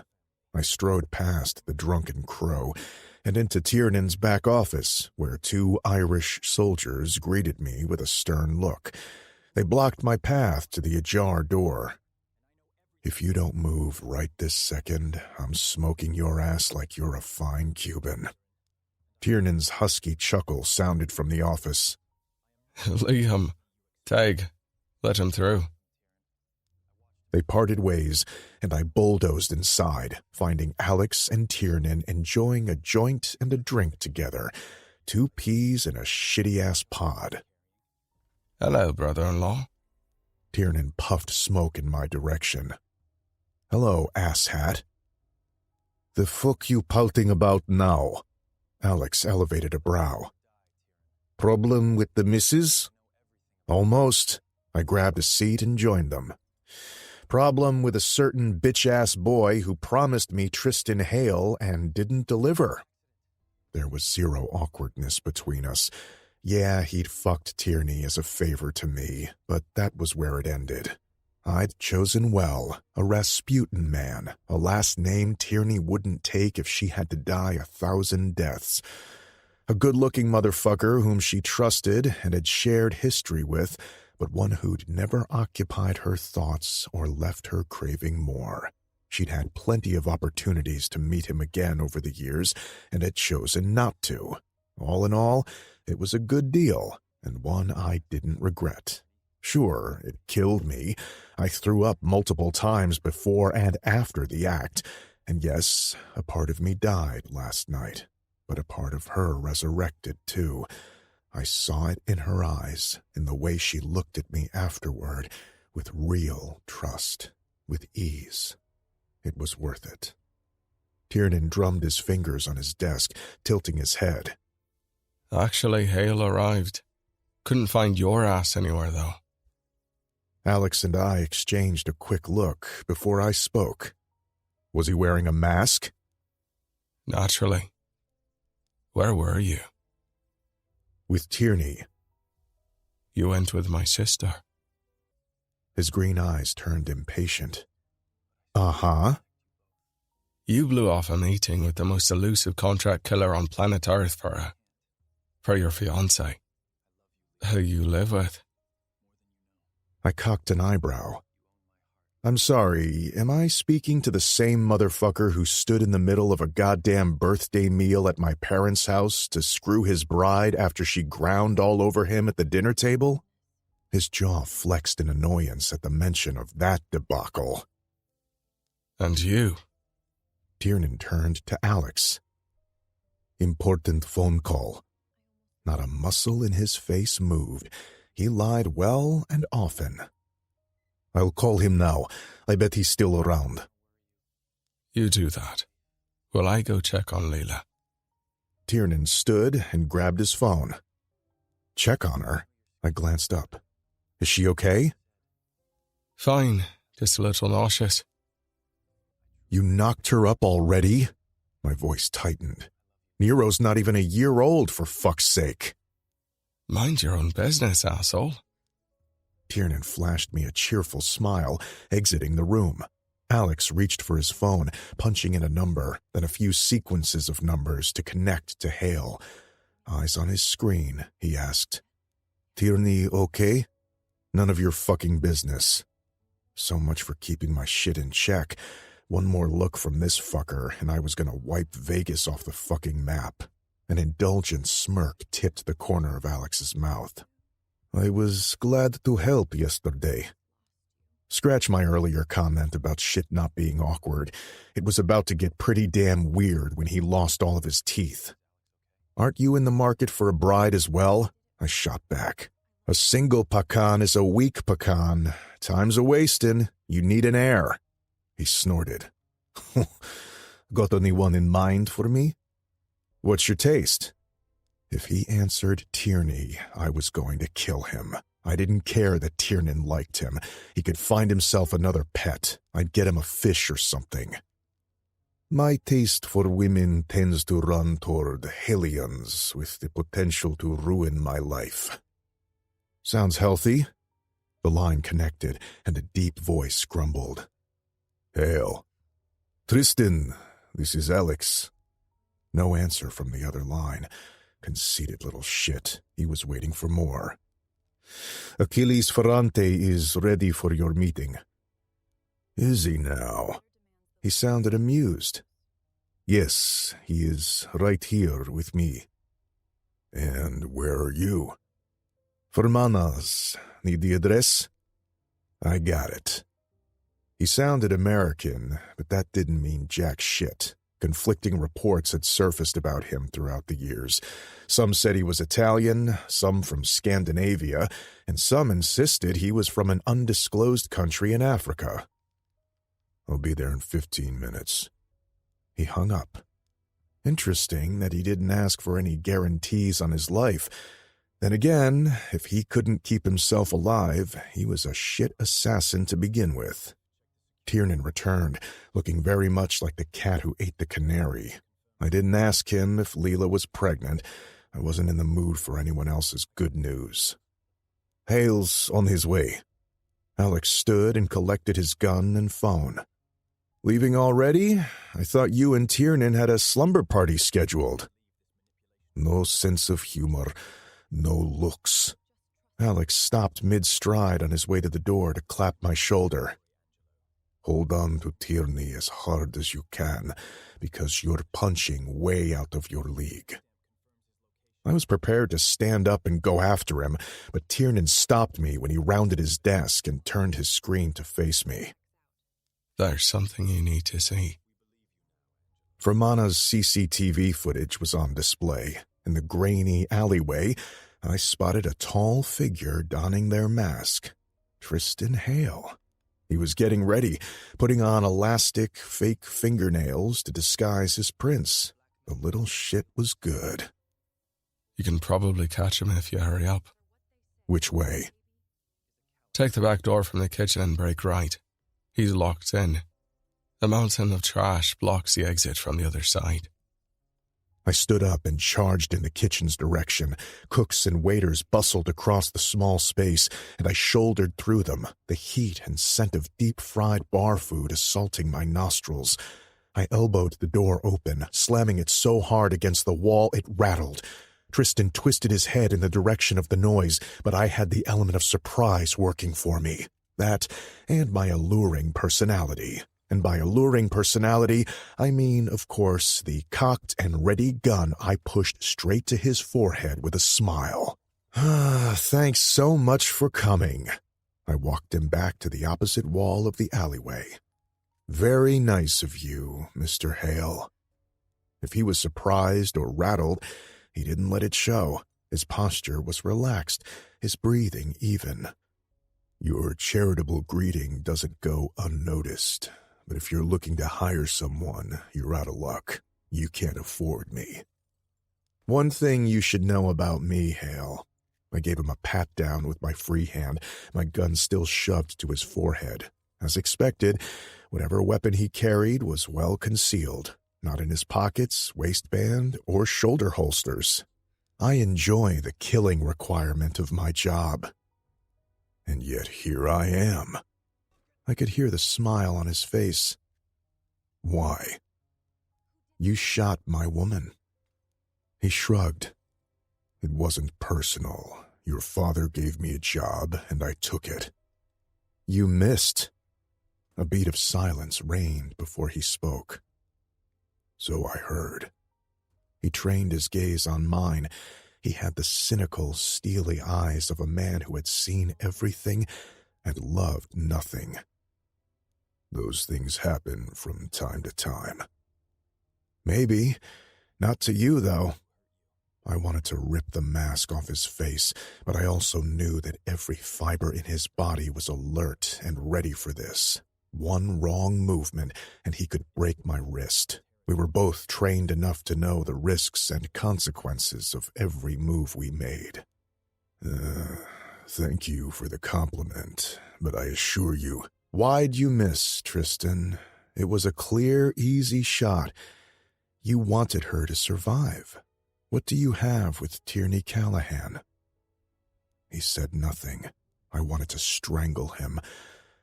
I strode past the drunken crow and into Tiernan's back office, where 2 Irish soldiers greeted me with a stern look. They blocked my path to the ajar door. If you don't move right this second, I'm smoking your ass like you're a fine Cuban. Tiernan's husky chuckle sounded from the office. Liam, Tag, let him through. They parted ways, and I bulldozed inside, finding Alex and Tiernan enjoying a joint and a drink together. 2 peas in a shitty-ass pod. Hello, brother-in-law. Tiernan puffed smoke in my direction. Hello, asshat. The fuck you pouting about now? Alex elevated a brow. Problem with the missus? Almost. I grabbed a seat and joined them. Problem with a certain bitch-ass boy who promised me Tristan Hale and didn't deliver. There was zero awkwardness between us. Yeah, he'd fucked Tierney as a favor to me, but that was where it ended. I'd chosen well, a Rasputin man, a last name Tierney wouldn't take if she had to die 1,000 deaths. A good-looking motherfucker whom she trusted and had shared history with, but one who'd never occupied her thoughts or left her craving more. She'd had plenty of opportunities to meet him again over the years and had chosen not to. All in all, it was a good deal, and one I didn't regret. Sure, it killed me. I threw up multiple times before and after the act, and yes, a part of me died last night, but a part of her resurrected too. I saw it in her eyes, in the way she looked at me afterward, with real trust, with ease. It was worth it. Tiernan drummed his fingers on his desk, tilting his head. Actually, Hale arrived. Couldn't find your ass anywhere, though. Alex and I exchanged a quick look before I spoke. Was he wearing a mask? Naturally. Where were you? With Tierney. You went with my sister. His green eyes turned impatient. Uh-huh. You blew off a meeting with the most elusive contract killer on planet Earth for your fiancé. Who you live with. I cocked an eyebrow. I'm sorry, am I speaking to the same motherfucker who stood in the middle of a goddamn birthday meal at my parents' house to screw his bride after she ground all over him at the dinner table? His jaw flexed in annoyance at the mention of that debacle. And you? Tiernan turned to Alex. Important phone call. Not a muscle in his face moved. He lied well and often. I'll call him now. I bet he's still around. You do that. Will I go check on Leela? Tiernan stood and grabbed his phone. Check on her? I glanced up. Is she okay? Fine, just a little nauseous. You knocked her up already? My voice tightened. Nero's not even a year old, for fuck's sake. Mind your own business, asshole. Tiernan flashed me a cheerful smile, exiting the room. Alex reached for his phone, punching in a number, then a few sequences of numbers to connect to Hale. Eyes on his screen, he asked. Tierney okay? None of your fucking business. So much for keeping my shit in check. One more look from this fucker, and I was gonna wipe Vegas off the fucking map. An indulgent smirk tipped the corner of Alex's mouth. I was glad to help yesterday. Scratch my earlier comment about shit not being awkward. It was about to get pretty damn weird when he lost all of his teeth. Aren't you in the market for a bride as well? I shot back. A single pecan is a weak pecan. Time's a-wastin'. You need an heir. He snorted. Got anyone in mind for me? What's your taste? If he answered Tierney, I was going to kill him. I didn't care that Tiernan liked him. He could find himself another pet. I'd get him a fish or something. My taste for women tends to run toward hellions with the potential to ruin my life. Sounds healthy. The line connected, and a deep voice grumbled. Hale. Tristan, this is Alex. No answer from the other line. Conceited little shit. He was waiting for more. Achilles Ferrante is ready for your meeting. Is he now? He sounded amused. Yes, he is right here with me. And where are you? Fermanas. Need the address? I got it. He sounded American, but that didn't mean jack shit. Conflicting reports had surfaced about him throughout the years. Some said he was Italian, some from Scandinavia, and some insisted he was from an undisclosed country in Africa. I'll be there in 15 minutes. He hung up. Interesting that he didn't ask for any guarantees on his life. Then again, if he couldn't keep himself alive, he was a shit assassin to begin with. Tiernan returned, looking very much like the cat who ate the canary. I didn't ask him if Leela was pregnant. I wasn't in the mood for anyone else's good news. Hale's on his way. Alex stood and collected his gun and phone. Leaving already? I thought you and Tiernan had a slumber party scheduled. No sense of humor, no looks. Alex stopped mid-stride on his way to the door to clap my shoulder. Hold on to Tierney as hard as you can, because you're punching way out of your league. I was prepared to stand up and go after him, but Tiernan stopped me when he rounded his desk and turned his screen to face me. There's something you need to see. Fermana's CCTV footage was on display. In the grainy alleyway, I spotted a tall figure donning their mask. Tristan Hale. He was getting ready, putting on elastic, fake fingernails to disguise his prints. The little shit was good. You can probably catch him if you hurry up. Which way? Take the back door from the kitchen and break right. He's locked in. The mountain of trash blocks the exit from the other side. I stood up and charged in the kitchen's direction. Cooks and waiters bustled across the small space, and I shouldered through them, the heat and scent of deep-fried bar food assaulting my nostrils. I elbowed the door open, slamming it so hard against the wall it rattled. Tristan twisted his head in the direction of the noise, but I had the element of surprise working for me. That, and my alluring personality. And by alluring personality, I mean, of course, the cocked and ready gun I pushed straight to his forehead with a smile. Thanks so much for coming. I walked him back to the opposite wall of the alleyway. Very nice of you, Mr. Hale. If he was surprised or rattled, he didn't let it show. His posture was relaxed, his breathing even. Your charitable greeting doesn't go unnoticed. But if you're looking to hire someone, you're out of luck. You can't afford me. One thing you should know about me, Hale. I gave him a pat down with my free hand, my gun still shoved to his forehead. As expected, whatever weapon he carried was well concealed. Not in his pockets, waistband, or shoulder holsters. I enjoy the killing requirement of my job. And yet here I am. I could hear the smile on his face. Why? You shot my woman. He shrugged. It wasn't personal. Your father gave me a job, and I took it. You missed. A beat of silence reigned before he spoke. So I heard. He trained his gaze on mine. He had the cynical, steely eyes of a man who had seen everything and loved nothing. Those things happen from time to time. Maybe. Not to you, though. I wanted to rip the mask off his face, but I also knew that every fiber in his body was alert and ready for this. One wrong movement, and he could break my wrist. We were both trained enough to know the risks and consequences of every move we made. Thank you for the compliment, but I assure you, why'd you miss, Tristan? It was a clear, easy shot. You wanted her to survive. What do you have with Tierney Callahan? He said nothing. I wanted to strangle him.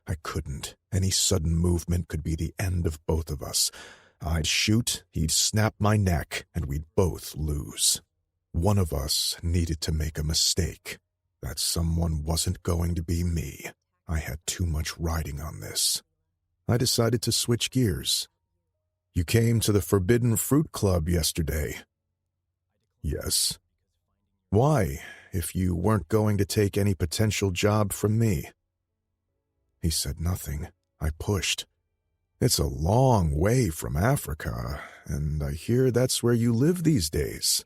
I couldn't. Any sudden movement could be the end of both of us. I'd shoot, he'd snap my neck, and we'd both lose. One of us needed to make a mistake. That someone wasn't going to be me. I had too much riding on this. I decided to switch gears. You came to the Forbidden Fruit Club yesterday. Yes. Why, if you weren't going to take any potential job from me? He said nothing. I pushed. It's a long way from Africa, and I hear that's where you live these days.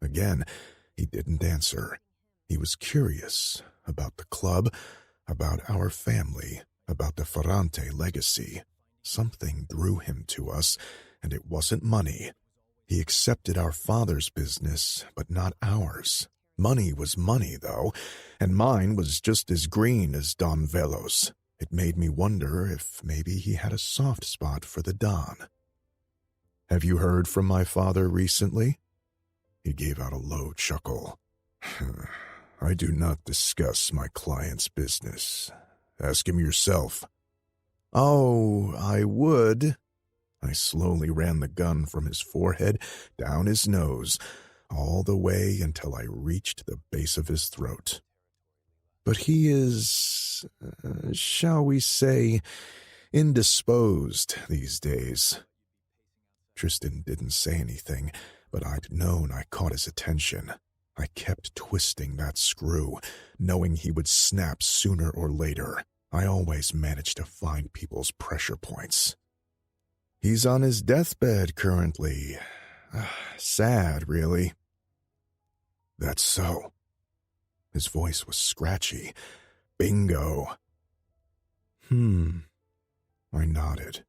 Again, he didn't answer. He was curious about the club, about our family, about the Ferrante legacy. Something drew him to us, and it wasn't money. He accepted our father's business, but not ours. Money was money, though, and mine was just as green as Don Velo's. It made me wonder if maybe he had a soft spot for the Don. Have you heard from my father recently? He gave out a low chuckle. I do not discuss my client's business. Ask him yourself. Oh, I would. I slowly ran the gun from his forehead down his nose, all the way until I reached the base of his throat. But he is, shall we say, indisposed these days. Tristan didn't say anything, but I'd known I caught his attention. I kept twisting that screw, knowing he would snap sooner or later. I always managed to find people's pressure points. He's on his deathbed currently. Sad, really. That's so. His voice was scratchy. Bingo. I nodded.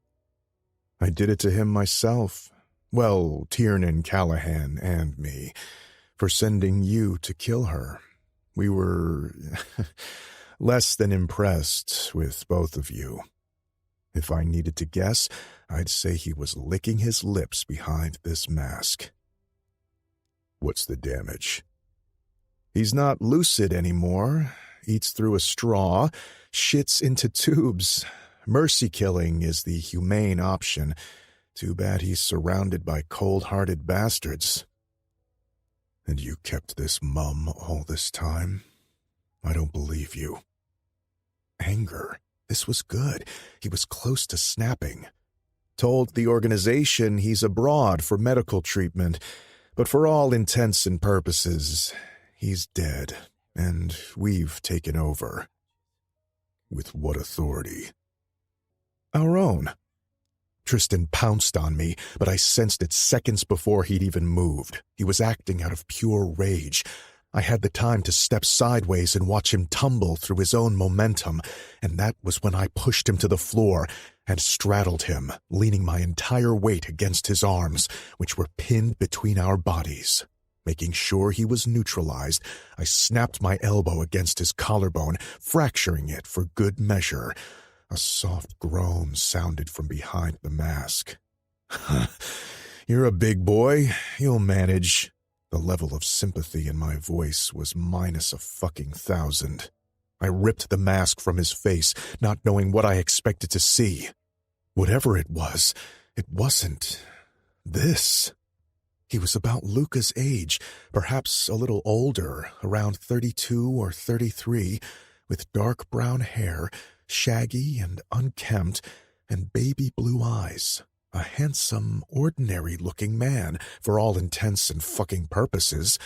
I did it to him myself. Well, Tiernan Callahan and me, for sending you to kill her. We were less than impressed with both of you. If I needed to guess, I'd say he was licking his lips behind this mask. What's the damage? He's not lucid anymore, eats through a straw, shits into tubes. Mercy killing is the humane option. Too bad he's surrounded by cold-hearted bastards. And you kept this mum all this time? I don't believe you. Anger. This was good. He was close to snapping. Told the organization he's abroad for medical treatment, but for all intents and purposes, he's dead, and we've taken over. With what authority? Our own. Tristan pounced on me, but I sensed it seconds before he'd even moved. He was acting out of pure rage. I had the time to step sideways and watch him tumble through his own momentum, and that was when I pushed him to the floor and straddled him, leaning my entire weight against his arms, which were pinned between our bodies. Making sure he was neutralized, I snapped my elbow against his collarbone, fracturing it for good measure. A soft groan sounded from behind the mask. You're a big boy. You'll manage. The level of sympathy in my voice was minus 1,000. I ripped the mask from his face, not knowing what I expected to see. Whatever it wasn't this. He was about Luca's age, perhaps a little older, around 32 or 33, with dark brown hair, shaggy and unkempt, and baby blue eyes. A handsome, ordinary-looking man, for all intents and fucking purposes.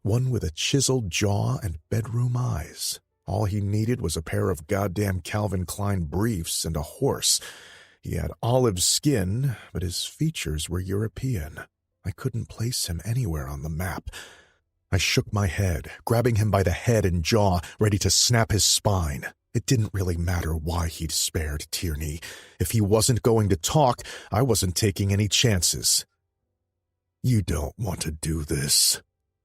One with a chiseled jaw and bedroom eyes. All he needed was a pair of goddamn Calvin Klein briefs and a horse. He had olive skin, but his features were European. I couldn't place him anywhere on the map. I shook my head, grabbing him by the head and jaw, ready to snap his spine. It didn't really matter why he'd spared Tierney. If he wasn't going to talk, I wasn't taking any chances. "You don't want to do this,"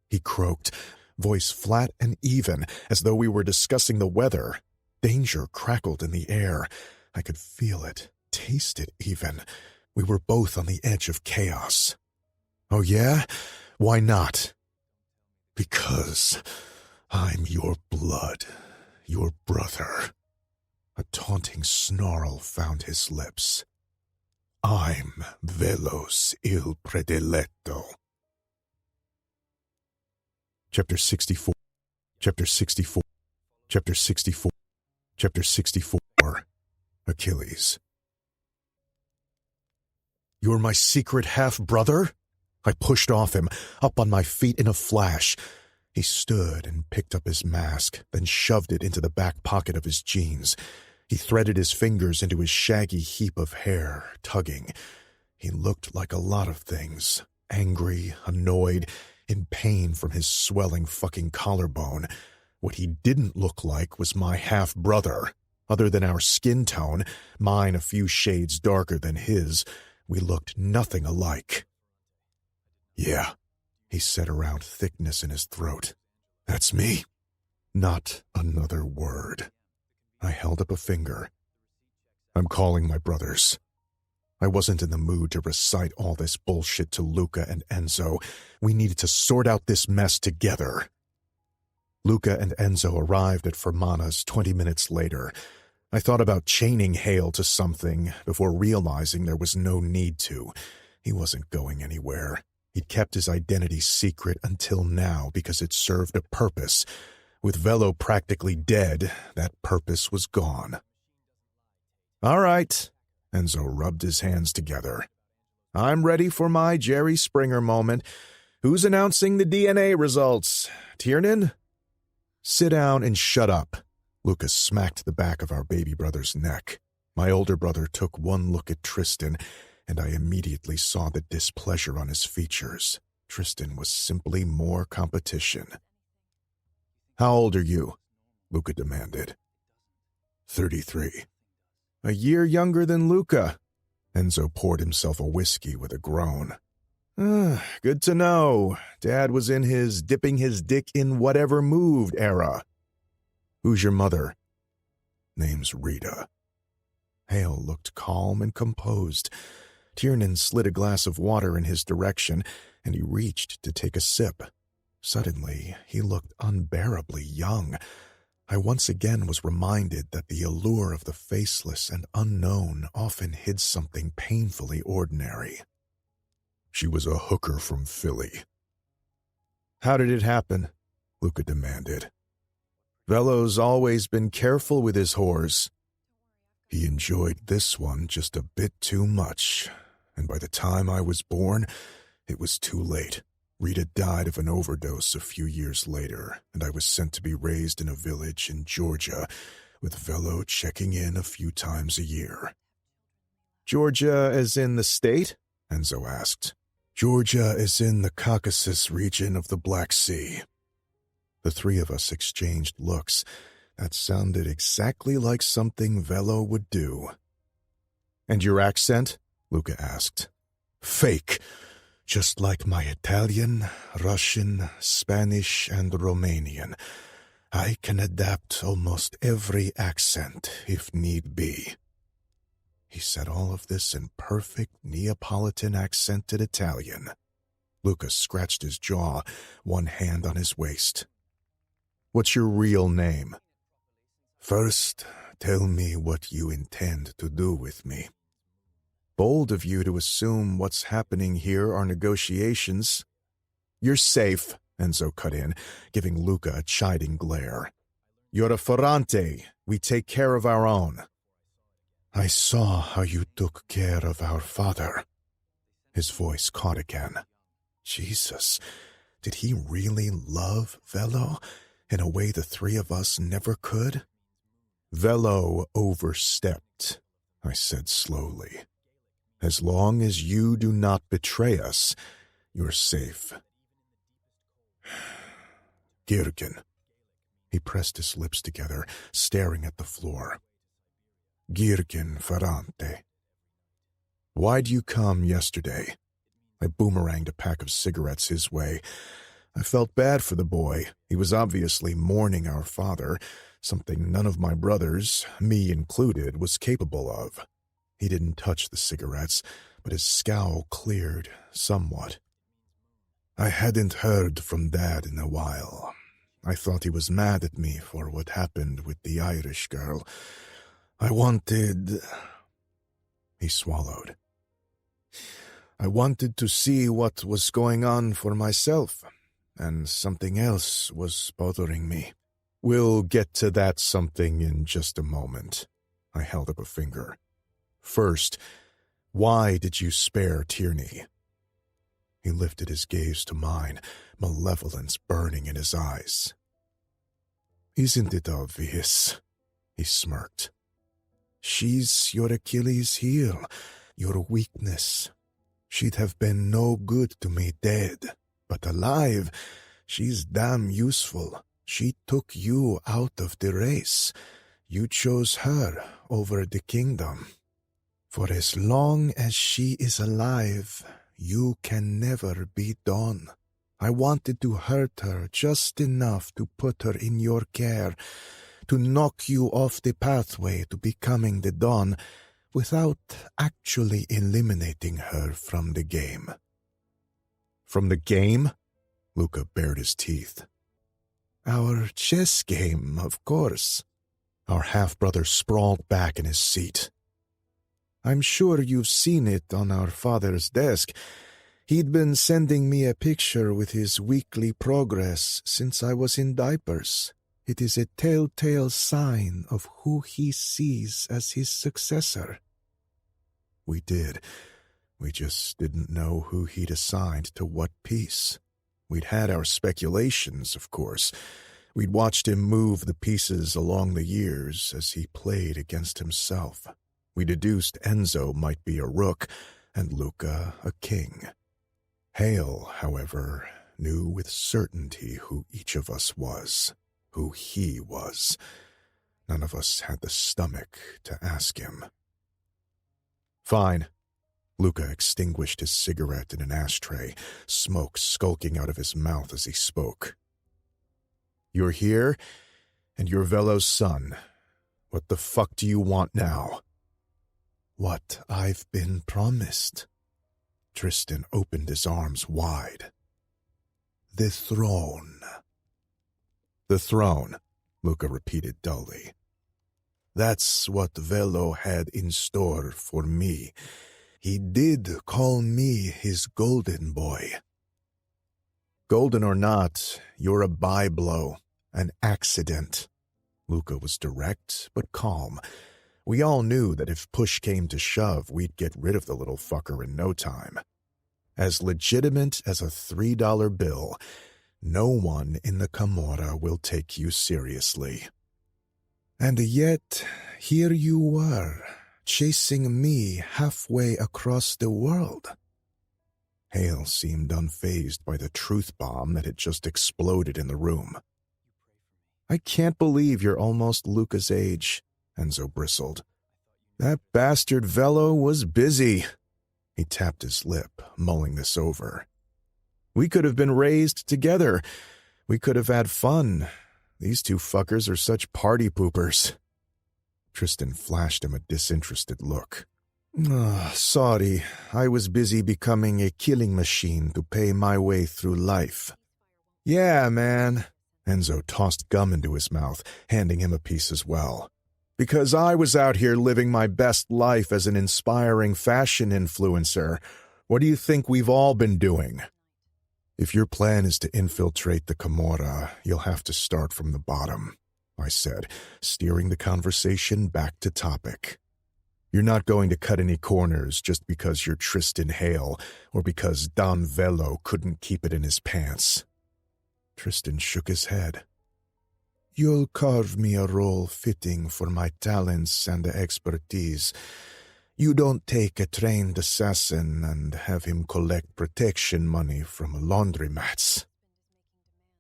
he croaked, voice flat and even, as though we were discussing the weather. Danger crackled in the air. I could feel it, taste it even. We were both on the edge of chaos. "Oh yeah? Why not?" "Because I'm your blood. Your brother." A taunting snarl found his lips. "I'm Velo's il prediletto." Chapter 64. Chapter 64. Chapter 64. Chapter 64. Achilles. "You're my secret half-brother?" I pushed off him, up on my feet in a flash. He stood and picked up his mask, then shoved it into the back pocket of his jeans. He threaded his fingers into his shaggy heap of hair, tugging. He looked like a lot of things. Angry, annoyed, in pain from his swelling fucking collarbone. What he didn't look like was my half-brother. Other than our skin tone, mine a few shades darker than his, we looked nothing alike. "Yeah," he said around thickness in his throat. "That's me." Not another word. I held up a finger. "I'm calling my brothers." I wasn't in the mood to recite all this bullshit to Luca and Enzo. We needed to sort out this mess together. Luca and Enzo arrived at Fermana's 20 minutes later. I thought about chaining Hale to something before realizing there was no need to. He wasn't going anywhere. He'd kept his identity secret until now because it served a purpose. With Velo practically dead, that purpose was gone. "All right," Enzo rubbed his hands together. "I'm ready for my Jerry Springer moment. Who's announcing the DNA results? Tiernan?" "Sit down and shut up." Lucas smacked the back of our baby brother's neck. My older brother took one look at Tristan, and I immediately saw the displeasure on his features. Tristan was simply more competition. "How old are you?" Luca demanded. 33. "A year younger than Luca." Enzo poured himself a whiskey with a groan. Good to know. Dad was in his dipping his dick in whatever moved era." "Who's your mother?" "Name's Rita." Hale looked calm and composed. Tiernan slid a glass of water in his direction, and he reached to take a sip. Suddenly, he looked unbearably young. I once again was reminded that the allure of the faceless and unknown often hid something painfully ordinary. "She was a hooker from Philly." "How did it happen?" Luca demanded. "Velo's always been careful with his whores." "He enjoyed this one just a bit too much, and by the time I was born, it was too late. Rita died of an overdose a few years later, and I was sent to be raised in a village in Georgia, with Velo checking in a few times a year." "Georgia as in the state?" Enzo asked. "Georgia is in the Caucasus region of the Black Sea." The three of us exchanged looks. That sounded exactly like something Velo would do. "And your accent?" Luca asked. "Fake. Just like my Italian, Russian, Spanish, and Romanian. I can adapt almost every accent if need be." He said all of this in perfect Neapolitan accented Italian. Lucas scratched his jaw, one hand on his waist. What's your real name? First, tell me what you intend to do with me. Bold of you to assume what's happening here are negotiations. You're safe, Enzo cut in, giving Luca a chiding glare. You're a Ferrante. We take care of our own. I saw how you took care of our father. His voice caught again. Jesus, did he really love Velo in a way the three of us never could? Velo overstepped, I said slowly. As long as you do not betray us, you're safe. Girkin. He pressed his lips together, staring at the floor. Girkin Ferrante. Why'd you come yesterday? I boomeranged a pack of cigarettes his way. I felt bad for the boy. He was obviously mourning our father, something none of my brothers, me included, was capable of. He didn't touch the cigarettes, but his scowl cleared somewhat. I hadn't heard from Dad in a while. I thought he was mad at me for what happened with the Irish girl. I wanted... He swallowed. I wanted to see what was going on for myself, and something else was bothering me. We'll get to that something in just a moment. I held up a finger. First, why did you spare Tierney? He lifted his gaze to mine, malevolence burning in his eyes. Isn't it obvious? He smirked. She's your Achilles' heel, your weakness. She'd have been no good to me dead, but alive, she's damn useful. She took you out of the race. You chose her over the kingdom. For as long as she is alive, you can never be Dawn. I wanted to hurt her just enough to put her in your care, to knock you off the pathway to becoming the Dawn, without actually eliminating her from the game. From the game? Luca bared his teeth. Our chess game, of course. Our half-brother sprawled back in his seat. I'm sure you've seen it on our father's desk. He'd been sending me a picture with his weekly progress since I was in diapers. It is a telltale sign of who he sees as his successor. We did. We just didn't know who he'd assigned to what piece. We'd had our speculations, of course. We'd watched him move the pieces along the years as he played against himself. We deduced Enzo might be a rook and Luca a king. Hale, however, knew with certainty who each of us was, who he was. None of us had the stomach to ask him. Fine. Luca extinguished his cigarette in an ashtray, smoke skulking out of his mouth as he spoke. You're here, and you're Velo's son. What the fuck do you want now? What I've been promised. Tristan opened his arms wide. The throne. The throne, Luca repeated dully. That's what Velo had in store for me. He did call me his golden boy. Golden or not, you're a byblow, an accident. Luca was direct but calm. We all knew that if push came to shove, we'd get rid of the little fucker in no time. As legitimate as a $3 bill, no one in the Camorra will take you seriously. And yet, here you were, chasing me halfway across the world. Hale seemed unfazed by the truth bomb that had just exploded in the room. I can't believe you're almost Luca's age, Enzo bristled. That bastard Velo was busy. He tapped his lip, mulling this over. We could have been raised together. We could have had fun. These two fuckers are such party poopers. Tristan flashed him a disinterested look. Sorry, I was busy becoming a killing machine to pay my way through life. Yeah, man. Enzo tossed gum into his mouth, handing him a piece as well. Because I was out here living my best life as an inspiring fashion influencer. What do you think we've all been doing? If your plan is to infiltrate the Camorra, you'll have to start from the bottom, I said, steering the conversation back to topic. You're not going to cut any corners just because you're Tristan Hale or because Don Velo couldn't keep it in his pants. Tristan shook his head. You'll carve me a role fitting for my talents and expertise. You don't take a trained assassin and have him collect protection money from laundromats.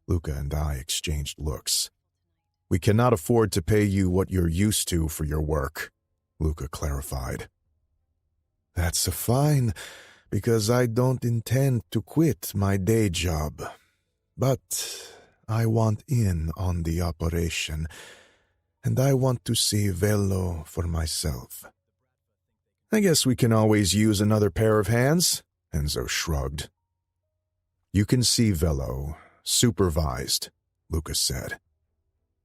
Luca and I exchanged looks. We cannot afford to pay you what you're used to for your work, Luca clarified. That's a fine, because I don't intend to quit my day job. But I want in on the operation, and I want to see Velo for myself. I guess we can always use another pair of hands, Enzo shrugged. You can see Velo, supervised, Lucas said.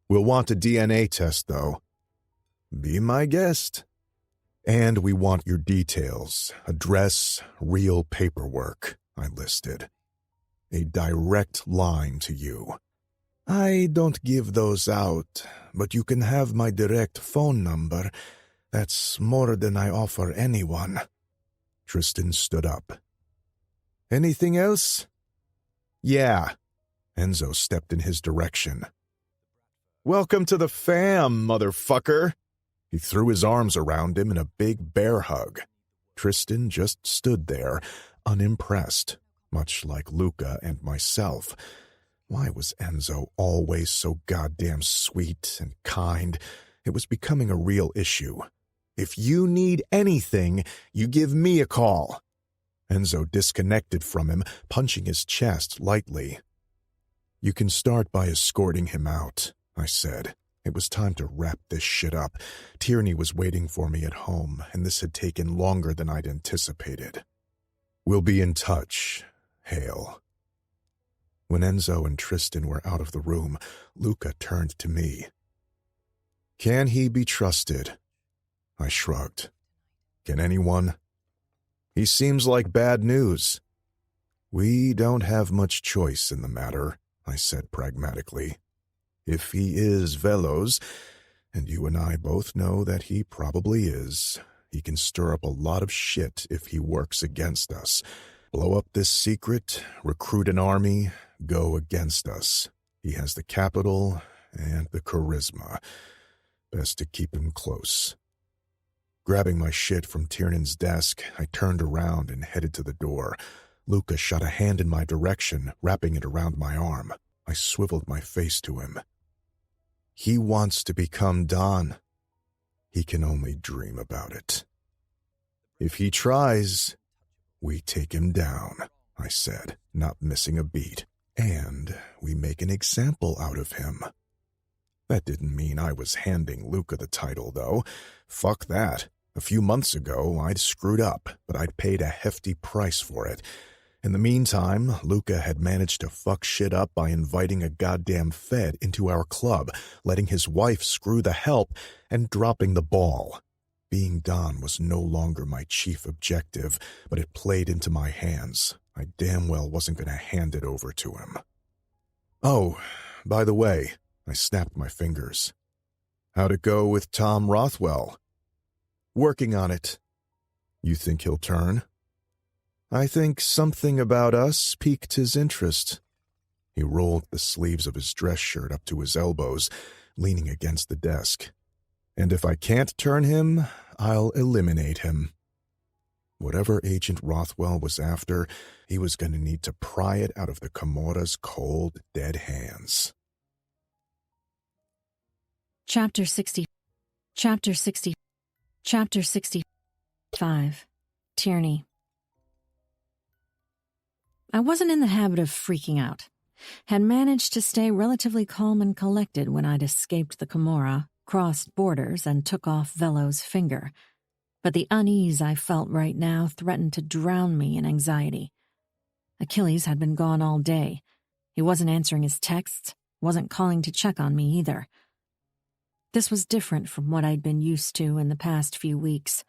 We'll want a DNA test, though. Be my guest. And we want your details, address, real paperwork, I listed. A direct line to you. I don't give those out, but you can have my direct phone number. That's more than I offer anyone. Tristan stood up. Anything else? Yeah. Enzo stepped in his direction. Welcome to the fam, motherfucker. He threw his arms around him in a big bear hug. Tristan just stood there, unimpressed, much like Luca and myself. Why was Enzo always so goddamn sweet and kind? It was becoming a real issue. If you need anything, you give me a call. Enzo disconnected from him, punching his chest lightly. You can start by escorting him out, I said. It was time to wrap this shit up. Tierney was waiting for me at home, and this had taken longer than I'd anticipated. We'll be in touch, Hale. When Enzo and Tristan were out of the room, Luca turned to me. Can he be trusted? I shrugged. Can anyone? He seems like bad news. We don't have much choice in the matter, I said pragmatically. If he is Velo's, and you and I both know that he probably is, he can stir up a lot of shit if he works against us. Blow up this secret, recruit an army, go against us. He has the capital and the charisma. Best to keep him close. Grabbing my shit from Tiernan's desk, I turned around and headed to the door. Luca shot a hand in my direction, wrapping it around my arm. I swiveled my face to him. He wants to become Don. He can only dream about it. If he tries, we take him down, I said, not missing a beat. And we make an example out of him. That didn't mean I was handing Luca the title, though. Fuck that. A few months ago, I'd screwed up, but I'd paid a hefty price for it. In the meantime, Luca had managed to fuck shit up by inviting a goddamn Fed into our club, letting his wife screw the help, and dropping the ball. Being Don was no longer my chief objective, but it played into my hands. I damn well wasn't going to hand it over to him. Oh, by the way, I snapped my fingers. How'd it go with Tom Rothwell? Working on it. You think he'll turn? I think something about us piqued his interest. He rolled the sleeves of his dress shirt up to his elbows, leaning against the desk. And if I can't turn him, I'll eliminate him. Whatever Agent Rothwell was after, he was going to need to pry it out of the Camorra's cold, dead hands. Chapter 60. Chapter 60. Chapter 65. Tierney. I wasn't in the habit of freaking out. Had managed to stay relatively calm and collected when I'd escaped the Camorra, crossed borders, and took off Velo's finger. but the unease I felt right now threatened to drown me in anxiety. Achilles had been gone all day. He wasn't answering his texts, wasn't calling to check on me either. This was different from what I'd been used to in the past few weeks.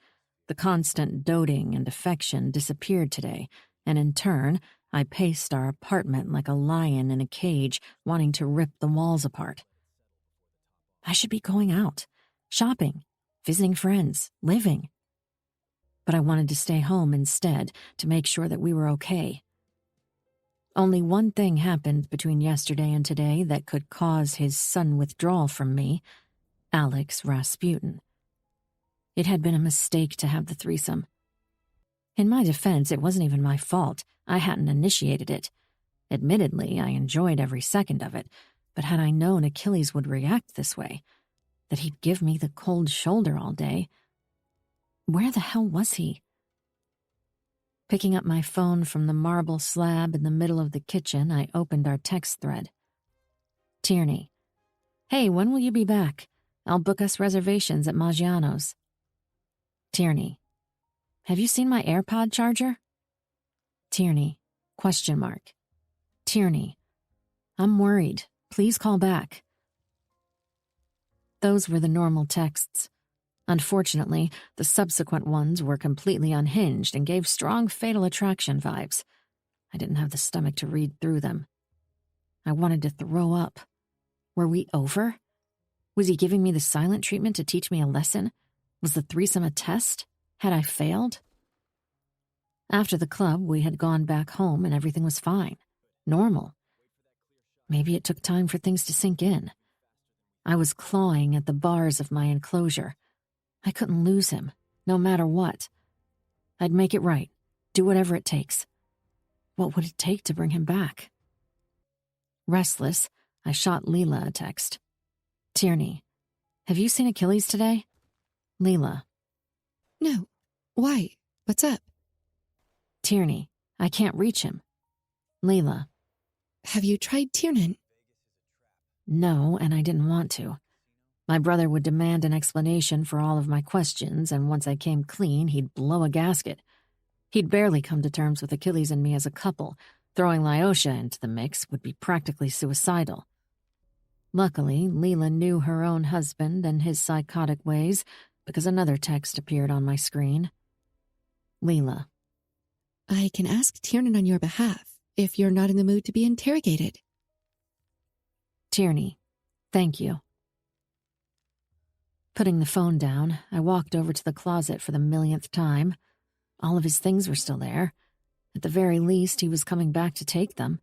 The constant doting and affection disappeared today, and in turn, I paced our apartment like a lion in a cage, wanting to rip the walls apart. I should be going out, shopping, visiting friends, living. But I wanted to stay home instead to make sure that we were okay. Only one thing happened between yesterday and today that could cause his sudden withdrawal from me: Alex Rasputin. It had been a mistake to have the threesome. In my defense, it wasn't even my fault. I hadn't initiated it. Admittedly, I enjoyed every second of it, but had I known Achilles would react this way, that he'd give me the cold shoulder all day, where the hell was he? Picking up my phone from the marble slab in the middle of the kitchen, I opened our text thread. Tierney. Hey, when will you be back? I'll book us reservations at Maggiano's. Tierney. Have you seen my AirPod charger? Tierney. ? Tierney. I'm worried. Please call back. Those were the normal texts. Unfortunately, the subsequent ones were completely unhinged and gave strong Fatal Attraction vibes. I didn't have the stomach to read through them. I wanted to throw up. Were we over? Was he giving me the silent treatment to teach me a lesson? Was the threesome a test? Had I failed? After the club, we had gone back home and everything was fine. Normal. Maybe it took time for things to sink in. I was clawing at the bars of my enclosure. I couldn't lose him, no matter what. I'd make it right, do whatever it takes. What would it take to bring him back? Restless, I shot Leela a text. Tierney. Have you seen Achilles today? Leela. No. Why? What's up? Tierney. I can't reach him. Leela. Have you tried Tiernan? No, and I didn't want to. My brother would demand an explanation for all of my questions, and once I came clean, he'd blow a gasket. He'd barely come to terms with Achilles and me as a couple. Throwing Lyosha into the mix would be practically suicidal. Luckily, Leela knew her own husband and his psychotic ways, because another text appeared on my screen. Leela. I can ask Tiernan on your behalf, if you're not in the mood to be interrogated. Tierney. Thank you. Putting the phone down, I walked over to the closet for the millionth time. All of his things were still there. At the very least, he was coming back to take them.